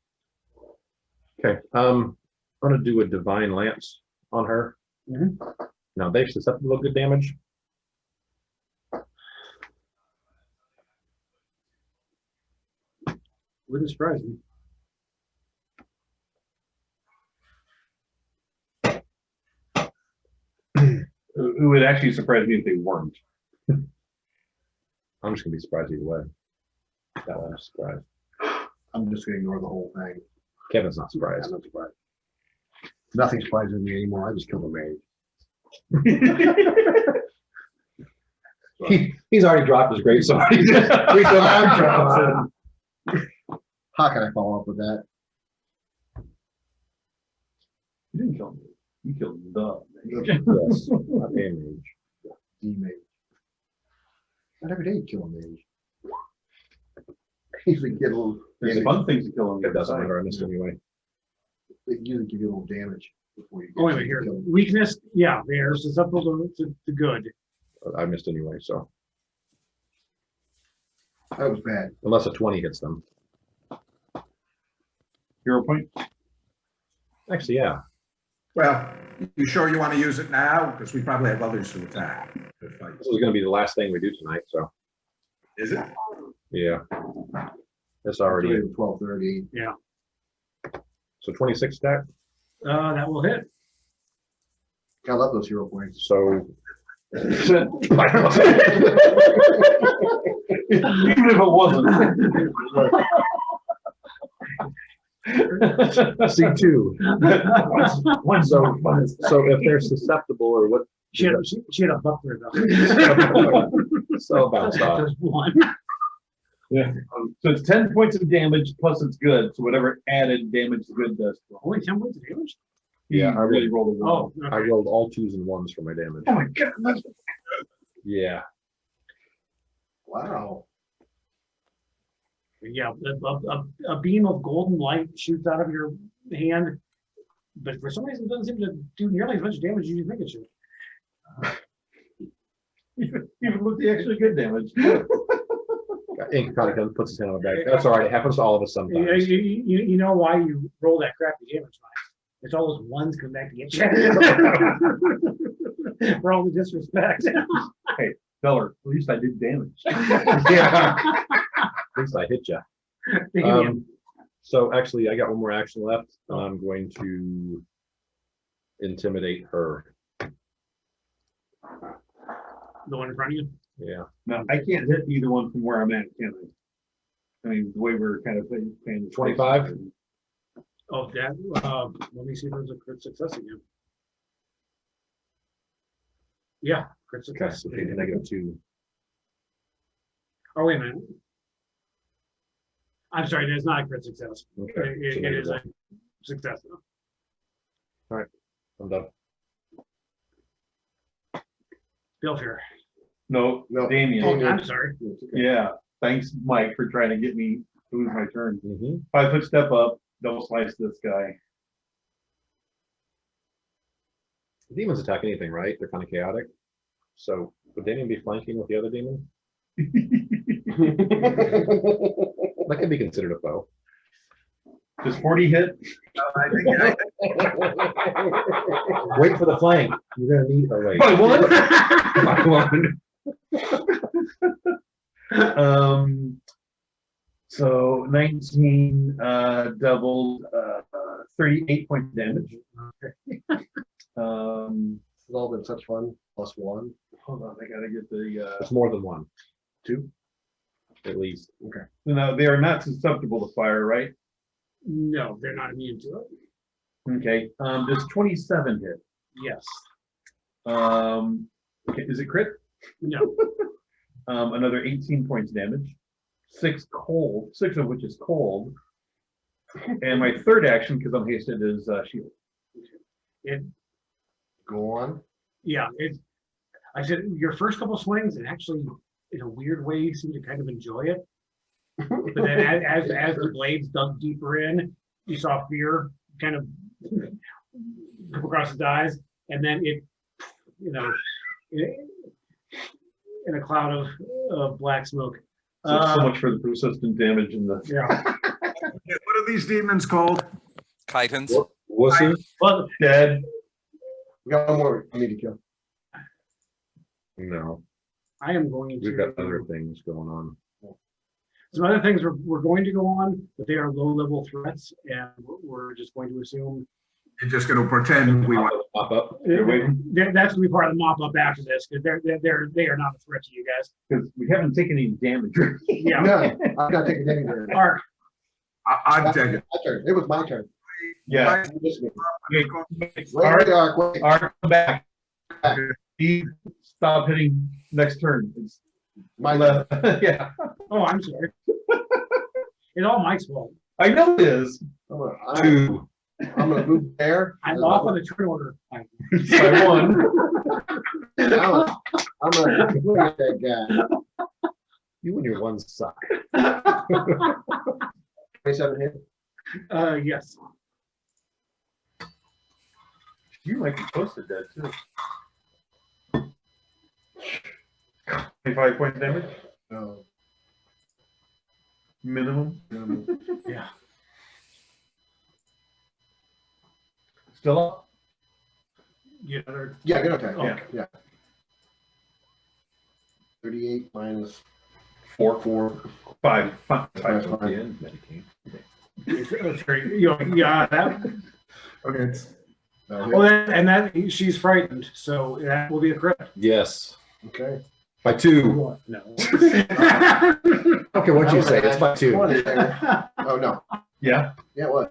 Speaker 12: Okay, I'm gonna do a divine lance on her.
Speaker 4: Mhm.
Speaker 12: Now they've susceptible to good damage.
Speaker 4: Wouldn't surprise me.
Speaker 11: It would actually surprise me if they weren't.
Speaker 12: I'm just gonna be surprised either way. That one is surprised.
Speaker 6: I'm just gonna ignore the whole thing.
Speaker 12: Kevin's not
Speaker 6: I'm
Speaker 12: surprised.
Speaker 6: not surprised. Nothing surprises me anymore. I just killed a mage.
Speaker 12: He's already dropped his great sword.
Speaker 6: How can I follow up with that?
Speaker 11: You didn't kill me. You killed the mage.
Speaker 12: Yes, not a mage.
Speaker 6: D-mage. Not every day you kill a mage. Usually get a little.
Speaker 11: There's fun things to kill on the
Speaker 12: It
Speaker 11: other
Speaker 12: doesn't
Speaker 11: side.
Speaker 12: matter, I missed anyway.
Speaker 6: They usually give you a little damage before you get.
Speaker 4: Oh, wait a minute, here. Weakness, yeah, they're susceptible to good.
Speaker 12: I missed anyway, so
Speaker 6: That was bad.
Speaker 12: unless a 20 hits them.
Speaker 11: Hero point.
Speaker 12: Actually, yeah.
Speaker 1: Well, You sure you want to use it now? Because we probably have others to attack. To fight.
Speaker 12: This is gonna be the last thing we do tonight, so,
Speaker 1: Is it?
Speaker 12: yeah. It's already,
Speaker 6: 12:30.
Speaker 12: so 26 stack,
Speaker 4: That will hit.
Speaker 6: I love those hero points.
Speaker 12: so.
Speaker 11: Even if it wasn't.
Speaker 12: C2. So if they're susceptible or what,
Speaker 4: She had a buckler though.
Speaker 12: so bounce off.
Speaker 4: There's one.
Speaker 11: Yeah. So it's 10 points of damage plus it's good. So whatever added damage the good does.
Speaker 4: Only 10 points of damage?
Speaker 12: Yeah,
Speaker 11: I really rolled a one.
Speaker 4: Oh,
Speaker 12: I rolled all 2s and 1s for my damage.
Speaker 11: Oh my god.
Speaker 12: Yeah.
Speaker 6: Wow.
Speaker 4: yeah. A beam of golden light shoots out of your hand, but for some reason it doesn't seem to do nearly as much damage as you think it should.
Speaker 11: Even with the extra good damage.
Speaker 12: Ink kind of puts his hand on the back. That's all right. It happens to all of us sometimes.
Speaker 4: You know why you roll that crappy damage, Mike? It's all those ones come back to get you. For all the disrespect.
Speaker 11: Feller, at least I did damage.
Speaker 12: Yeah. At least I hit you. So actually, I got one more action left. I'm going to intimidate her.
Speaker 4: The one in front of you?
Speaker 12: Yeah.
Speaker 11: No, I can't hit either one from where I'm at, can I? I mean, the way we're kind of playing.
Speaker 12: 25?
Speaker 4: Oh, that, let me see if there's a crit success again. Yeah, crit
Speaker 12: Okay,
Speaker 4: success.
Speaker 12: so take a -2.
Speaker 4: Oh, wait a minute. I'm sorry, it's not a crit success.
Speaker 12: Okay.
Speaker 4: It is a success though.
Speaker 12: I'm done.
Speaker 4: Bill here.
Speaker 11: No, Damien.
Speaker 4: Oh, I'm sorry.
Speaker 11: Yeah, thanks, Mike, for trying to get me to lose my turn.
Speaker 12: Mm-hmm.
Speaker 11: 5-foot step up, double slice this guy.
Speaker 12: Demons attack anything, right? They're kind of chaotic. So would Damien be flanking with the other demon? That could be considered a foe.
Speaker 11: Does 40 hit?
Speaker 1: I think
Speaker 12: Wait for the flank. You're gonna need. Oh wait.
Speaker 11: By one?
Speaker 12: By one.
Speaker 11: So 19 doubled 38 points of damage.
Speaker 6: It's all been such fun. +1.
Speaker 11: Hold on, I gotta get the
Speaker 12: It's more than one,
Speaker 11: 2.
Speaker 12: at least.
Speaker 11: Okay. No, they are not susceptible to fire, right?
Speaker 4: No, they're not immune to it.
Speaker 11: Okay. Does 27 hit?
Speaker 4: Yes.
Speaker 11: Okay, is it crit?
Speaker 4: No.
Speaker 11: Another 18 points damage. 6 cold, 6 of which is cold. And my third action, because I'm hasted, is shield.
Speaker 4: It,
Speaker 6: Go on.
Speaker 4: yeah, I said your first couple swings, and actually, in a weird way, you seem to kind of enjoy it. But then as the blades dug deeper in, you saw fear kind of come across his eyes, and then it, in a cloud of black smoke.
Speaker 11: So much for the persistent damage in the.
Speaker 4: Yeah.
Speaker 1: what are these demons called?
Speaker 3: Chitons.
Speaker 12: Wussy?
Speaker 11: Well, dead.
Speaker 6: We got one more I need to kill.
Speaker 12: No,
Speaker 4: I am going
Speaker 12: we've got other
Speaker 4: to.
Speaker 12: things going on.
Speaker 4: Some other things we're going to go on, but they are low-level threats, and we're just going to assume
Speaker 1: You're just going to pretend we want.
Speaker 12: Pop up.
Speaker 11: You're waiting?
Speaker 4: that's going to be part of the mop-up after this, because they are not a threat to you guys.
Speaker 11: Because we haven't taken any damage.
Speaker 4: Yeah.
Speaker 6: No, I'm not taking any damage.
Speaker 4: Mark,
Speaker 1: I'm taking.
Speaker 6: My turn. It was my turn.
Speaker 11: Yeah.
Speaker 6: Miss me.
Speaker 11: Wait,
Speaker 6: Wait, Ark, wait.
Speaker 11: Ark, come back. He stop hitting next turn. It's
Speaker 6: My
Speaker 11: left. Yeah.
Speaker 4: oh, I'm sorry. It's all Mike's fault.
Speaker 11: I know it is.
Speaker 6: I'm
Speaker 12: 2.
Speaker 6: gonna move there.
Speaker 4: I'm off on the turn order.
Speaker 11: By one.
Speaker 6: I'm gonna look at that guy.
Speaker 12: You and your one suck.
Speaker 6: 27 hit.
Speaker 4: Yes.
Speaker 11: You might be close to dead too. 25 points damage
Speaker 6: No.
Speaker 11: minimum.
Speaker 4: Yeah.
Speaker 11: Still up.
Speaker 4: You know,
Speaker 6: Yeah, good, okay,
Speaker 4: Okay.
Speaker 6: yeah. 38 minus
Speaker 11: 4, 5.
Speaker 6: That's fine.
Speaker 4: yeah, that,
Speaker 6: Okay.
Speaker 4: well, and that, she's frightened, so that will be a crit.
Speaker 12: Yes.
Speaker 6: Okay.
Speaker 12: By 2.
Speaker 4: No.
Speaker 12: Okay, what'd you say? It's by 2.
Speaker 6: 20 there. Oh, no.
Speaker 11: Yeah.
Speaker 6: Yeah, it was.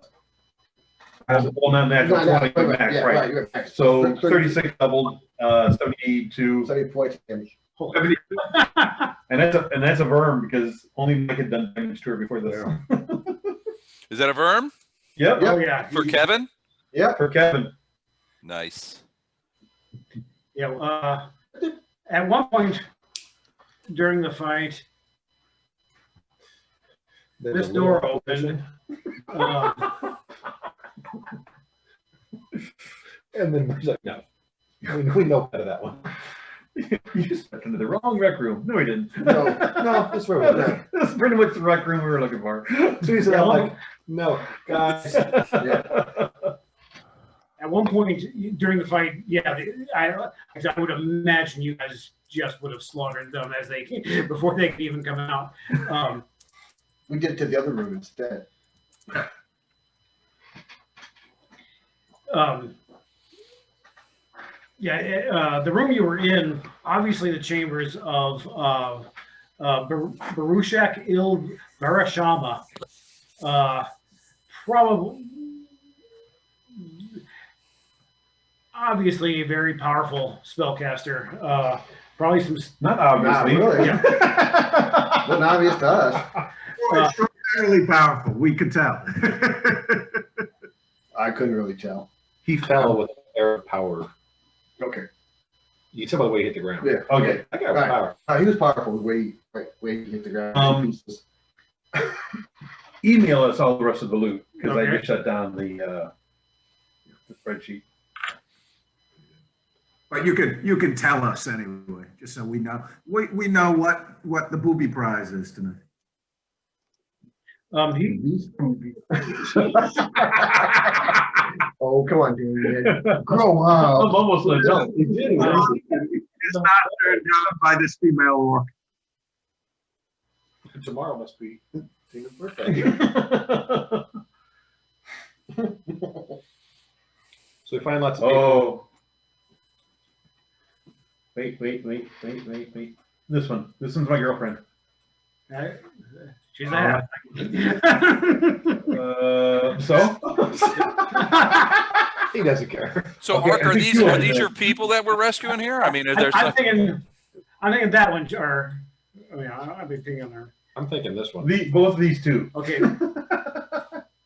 Speaker 11: Well, not natural,
Speaker 6: Not
Speaker 11: 20
Speaker 6: right,
Speaker 11: max,
Speaker 6: yeah,
Speaker 11: right?
Speaker 6: you're max.
Speaker 11: So 36 doubled, 72.
Speaker 6: 70 points damage.
Speaker 11: 70. And that's a verm because only Mike had done damage to her before this.
Speaker 3: Is that a verm
Speaker 11: Yep.
Speaker 4: Oh, yeah.
Speaker 3: for Kevin?
Speaker 6: Yep.
Speaker 11: For Kevin.
Speaker 3: Nice.
Speaker 4: Yeah, at one point during the fight, this door opened.
Speaker 12: And then he's like, no. We know better that one.
Speaker 11: You stepped into the wrong rec room. No, he didn't.
Speaker 6: No,
Speaker 12: that's where we're at.
Speaker 11: That's pretty much the rec room we were looking for.
Speaker 12: So he said, I'm like, no, guys.
Speaker 4: At one point during the fight, yeah, I would imagine you guys just would have slaughtered them as they before they could even come out.
Speaker 6: We did it to the other room instead.
Speaker 4: The room you were in, obviously the chambers of Barushek Il Varashama. Probably, obviously a very powerful spellcaster. Probably some.
Speaker 11: Not obviously.
Speaker 6: Not really.
Speaker 4: Yeah.
Speaker 6: Wasn't obvious to us.
Speaker 1: Extraordinarily powerful, we could tell.
Speaker 6: I couldn't really tell.
Speaker 12: He fell with air of power.
Speaker 6: Okay.
Speaker 12: You tell by the way he hit the ground.
Speaker 6: Yeah.
Speaker 11: Okay.
Speaker 12: That guy was power.
Speaker 6: He was powerful the way he hit the ground. Pieces.
Speaker 11: Email us all the rest of the loot because I
Speaker 4: Okay.
Speaker 11: just shut down the spreadsheet.
Speaker 1: But you can tell us anyway, just so we know. We know what the booby prize is tonight.
Speaker 6: Oh, come on, David. Grow up.
Speaker 11: I'm almost an adult.
Speaker 1: It's not turned on by this female orc.
Speaker 12: Tomorrow must be Tina's birthday. So we find lots of people.
Speaker 11: Oh. Wait. This one's my girlfriend.
Speaker 4: She's a half.
Speaker 11: So?
Speaker 12: He doesn't care.
Speaker 3: So,
Speaker 11: Okay,
Speaker 3: Mark,
Speaker 11: I
Speaker 3: are
Speaker 11: think
Speaker 3: these
Speaker 11: you
Speaker 3: are
Speaker 11: are
Speaker 3: these
Speaker 11: the-
Speaker 3: your people that we're rescuing here? I mean, are there
Speaker 4: I'm thinking that one, or I've been thinking on her.
Speaker 12: I'm thinking this one.
Speaker 11: Both of these two.
Speaker 4: Okay.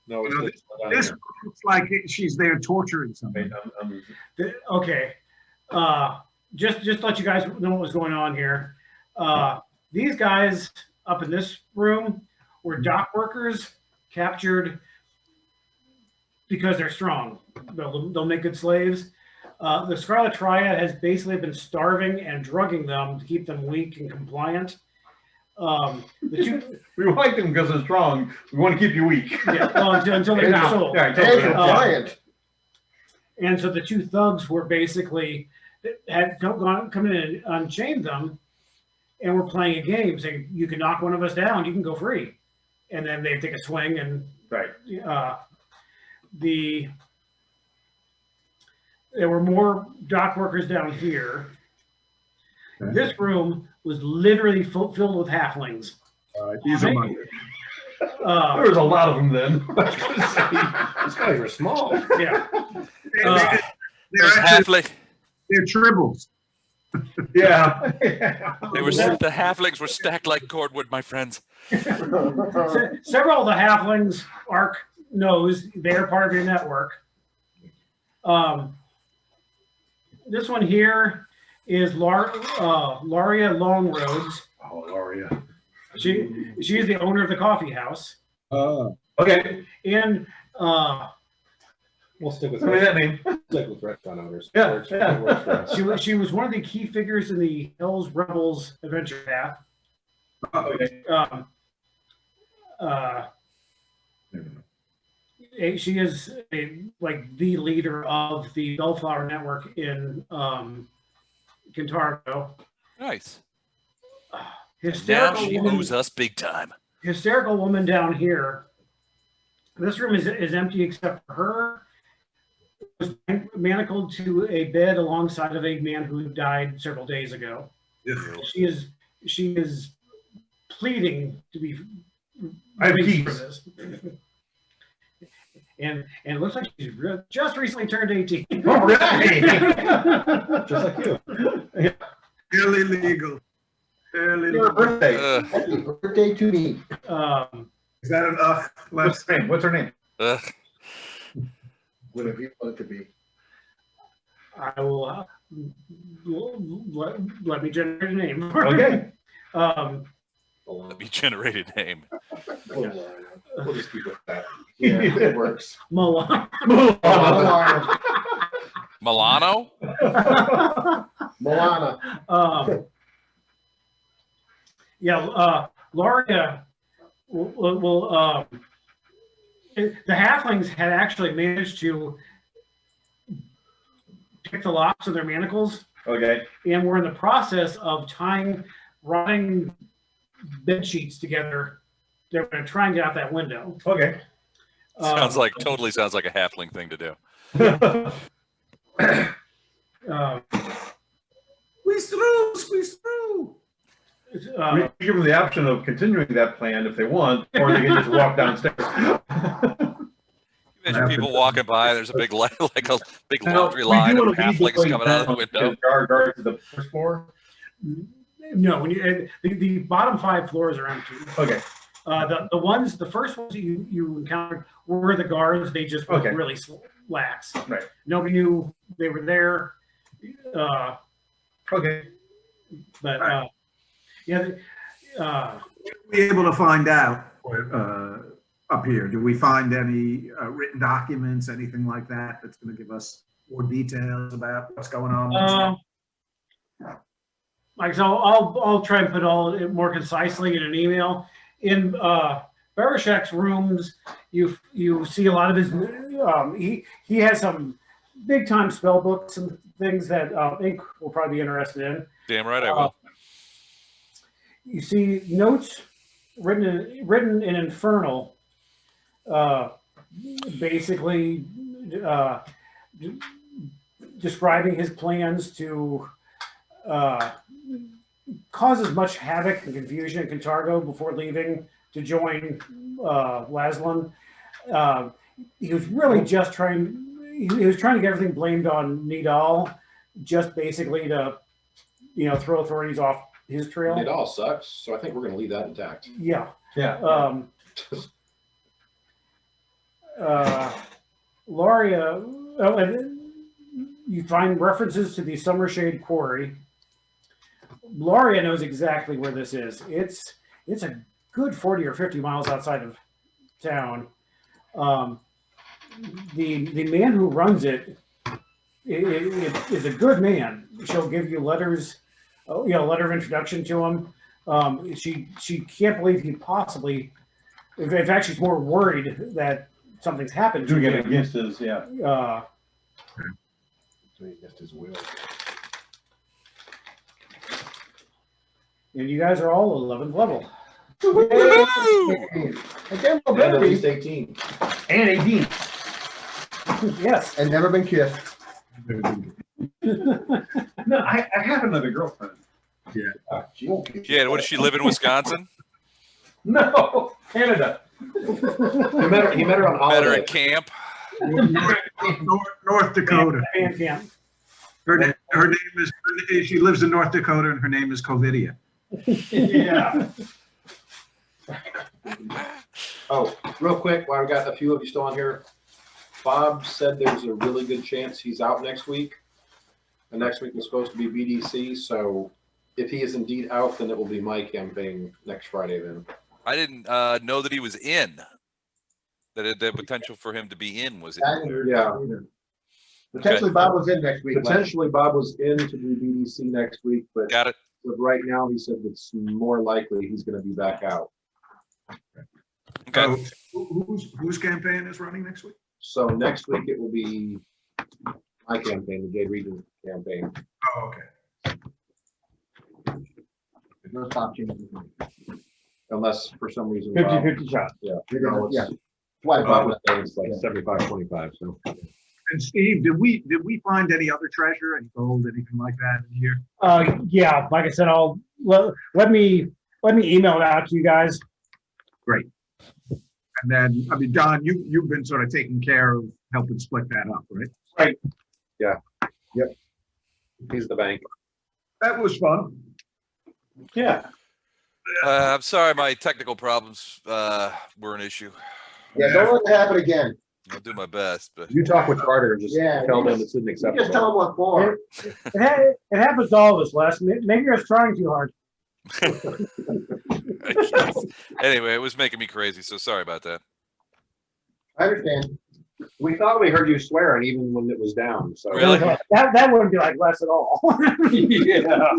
Speaker 12: No, it's
Speaker 1: You know,
Speaker 12: this one down
Speaker 1: This
Speaker 12: here.
Speaker 1: looks like she's there torturing somebody.
Speaker 11: Wait,
Speaker 4: Okay. Just to let you guys know what was going on here. These guys up in this room were dock workers captured because they're strong. They'll make good slaves. The Scarlet Triad has basically been starving and drugging them to keep them weak and compliant.
Speaker 11: We like them because they're strong. We want to keep you weak.
Speaker 4: Yeah, well, until they got sold.
Speaker 11: Yeah, totally.
Speaker 6: Compliant.
Speaker 4: And so the two thugs were basically had come in and unchained them, and were playing a game saying, "You can knock one of us down, you can go free," and then they take a swing and
Speaker 11: Right.
Speaker 4: There were more dock workers down here.
Speaker 1: Okay.
Speaker 4: This room was literally filled with halflings.
Speaker 1: These are my.
Speaker 11: There was a lot of them then.
Speaker 12: These guys are small.
Speaker 4: Yeah.
Speaker 3: There's halfling.
Speaker 1: They're tribbles.
Speaker 11: Yeah.
Speaker 3: The halflings were stacked like cordwood, my friends.
Speaker 4: Several of the halflings Ark knows they're part of your network. This one here is Laria Longroads.
Speaker 11: Oh, Laria.
Speaker 4: She's the owner of the coffee house.
Speaker 11: Okay.
Speaker 4: And
Speaker 12: We'll stick with
Speaker 11: What does that mean?
Speaker 12: stick with restaurant owners.
Speaker 11: Yeah,
Speaker 12: Works-
Speaker 11: yeah.
Speaker 12: it works for us.
Speaker 4: she was one of the key figures in the Hills Rebels adventure path.
Speaker 11: Okay.
Speaker 4: she is like the leader of the Bellflower Network in Cantargo.
Speaker 3: Nice. And now
Speaker 4: Hysterical
Speaker 3: she
Speaker 4: woman,
Speaker 3: owes us big time.
Speaker 4: hysterical woman down here. This room is empty except for her. Was manacled to a bed alongside of a man who died several days ago. She is pleading to be
Speaker 11: I have
Speaker 4: released for
Speaker 11: keys.
Speaker 4: this. And it looks like she's just recently turned 18.
Speaker 11: All right. Just like you.
Speaker 1: Fairly legal. Fairly
Speaker 6: Your
Speaker 1: legal.
Speaker 6: birthday. Happy birthday to me.
Speaker 1: Is that enough?
Speaker 11: What's her name? What's her name?
Speaker 6: Whatever you want it to be.
Speaker 4: I will let me generate a name.
Speaker 11: Okay.
Speaker 3: Let me generate a name.
Speaker 6: We'll just keep with that. Yeah, it works.
Speaker 4: Milano.
Speaker 3: Milano?
Speaker 6: Moana.
Speaker 4: Yeah, Loria will the halflings had actually managed to pick the locks of their manacles.
Speaker 11: Okay.
Speaker 4: And we're in the process of tying rotting bed sheets together. They're going to try and get out that window.
Speaker 11: Okay.
Speaker 3: Totally sounds like a halfling thing to do.
Speaker 1: Squeeze through, squeeze through.
Speaker 11: We give them the option of continuing that plan if they want, or they can just walk downstairs.
Speaker 3: Imagine people walking by. There's a big like a big
Speaker 11: Now,
Speaker 3: laundry
Speaker 11: we
Speaker 3: line
Speaker 11: do
Speaker 3: of
Speaker 11: wanna leave the
Speaker 3: halflings
Speaker 11: place
Speaker 3: coming out of the
Speaker 11: down
Speaker 3: window.
Speaker 11: because guard to the first floor.
Speaker 4: No, when you, the bottom 5 floors are empty.
Speaker 11: Okay.
Speaker 4: The first ones you encountered were the guards. They just were
Speaker 11: Okay.
Speaker 4: really lax.
Speaker 11: Right.
Speaker 4: Nobody knew they were there.
Speaker 11: Okay.
Speaker 4: But yeah,
Speaker 1: Be able to find out up here. Do we find any written documents, anything like that, that's going to give us more details about what's going on?
Speaker 4: like so, I'll try and put all it more concisely in an email. In Barashek's rooms, you see a lot of his. He has some big time spell books and things that Ink will probably be interested in.
Speaker 3: Damn right I will.
Speaker 4: You see notes written in Infernal, basically describing his plans to cause as much havoc and confusion in Cantargo before leaving to join Laslan. He was really just trying. He was trying to get everything blamed on Nidal, just basically to, throw authorities off his trail.
Speaker 12: It all sucks, so I think we're going to leave that intact.
Speaker 4: Yeah.
Speaker 11: Yeah.
Speaker 4: Loria, and you find references to the Summershade Quarry. Loria knows exactly where this is. It's a good 40 or 50 miles outside of town. The man who runs it is a good man. She'll give you letters, a letter of introduction to him. She can't believe he possibly. In fact, she's more worried that something's happened to
Speaker 11: Doing it
Speaker 4: him.
Speaker 11: against his, yeah.
Speaker 6: Doing it against his will.
Speaker 4: And you guys are all 11th level.
Speaker 6: Again,
Speaker 12: And at least 18.
Speaker 11: And 18.
Speaker 4: Yes.
Speaker 6: And never been kissed.
Speaker 11: No, I have another girlfriend.
Speaker 6: She won't kiss you.
Speaker 3: Yeah, what does she live in Wisconsin?
Speaker 11: No, Canada.
Speaker 12: He met her on
Speaker 3: Met her
Speaker 12: holiday.
Speaker 3: at camp.
Speaker 1: North Dakota.
Speaker 4: Band camp.
Speaker 1: Her name is, she lives in North Dakota and her name is Covidia.
Speaker 11: Yeah.
Speaker 12: Oh, real quick, while we got a few of you still on here, Bob said there's a really good chance he's out next week. And next week is supposed to be BDC, so if he is indeed out, then it will be my campaign next Friday then.
Speaker 3: I didn't know that he was in. That the potential for him to be in was in.
Speaker 12: Yeah.
Speaker 6: Potentially Bob was in next week.
Speaker 12: Potentially Bob was in to do BDC next week, but
Speaker 3: Got it.
Speaker 12: right now he said it's more likely he's going to be back out.
Speaker 3: Okay.
Speaker 1: So whose campaign is running next week?
Speaker 8: So next week it will be my campaign, the Jade Region campaign.
Speaker 1: Oh, okay.
Speaker 6: There's no stop changes.
Speaker 8: Unless for some reason.
Speaker 11: 50-50 shot.
Speaker 8: Yeah.
Speaker 6: You're gonna-
Speaker 8: No, it's-
Speaker 6: yeah.
Speaker 8: Why,
Speaker 1: Oh.
Speaker 8: it's like 75-25, so.
Speaker 1: And Steve, did we find any other treasure, any gold, anything like that in here?
Speaker 4: Yeah, like I said, let me email it out to you guys.
Speaker 1: Great. And then, I mean, Don, you've been sort of taking care of helping split that up, right?
Speaker 8: He's the bank.
Speaker 1: That was fun.
Speaker 11: Yeah.
Speaker 3: I'm sorry, my technical problems were an issue.
Speaker 6: Yeah, don't let it happen again.
Speaker 3: I'll do my best, but
Speaker 8: You talk with Carter and just
Speaker 6: Yeah,
Speaker 8: tell
Speaker 6: you
Speaker 8: them it's
Speaker 6: You just tell
Speaker 8: unacceptable.
Speaker 6: them what for.
Speaker 4: It happens to all of us, Les. Maybe you're just trying too hard.
Speaker 3: anyway, it was making me crazy. So sorry about that.
Speaker 6: I understand.
Speaker 8: We thought we heard you swearing even when it was down, so.
Speaker 3: Really?
Speaker 4: That wouldn't be like Les at all.
Speaker 11: Yeah.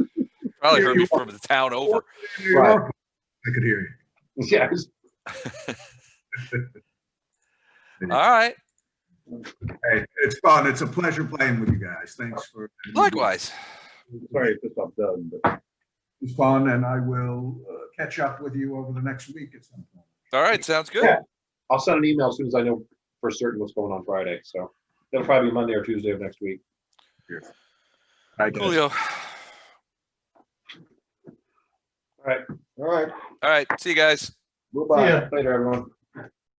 Speaker 3: Probably heard me from the town over.
Speaker 8: Right.
Speaker 1: I could hear you.
Speaker 8: Yes.
Speaker 3: All right.
Speaker 1: Hey, it's fun. It's a pleasure playing with you guys. Thanks for.
Speaker 3: Likewise.
Speaker 11: Sorry to piss off Doug, but
Speaker 1: It's fun, and I will catch up with you over the next week at some point.
Speaker 3: All right. Sounds good.
Speaker 8: Yeah. I'll send an email as soon as I know for certain what's going on Friday, so. It'll probably be Monday or Tuesday of next week.
Speaker 1: I guess.
Speaker 3: Coolio.
Speaker 6: All right.
Speaker 3: All right. See you guys.
Speaker 8: Bye-bye.
Speaker 11: Yeah.
Speaker 8: Later, everyone.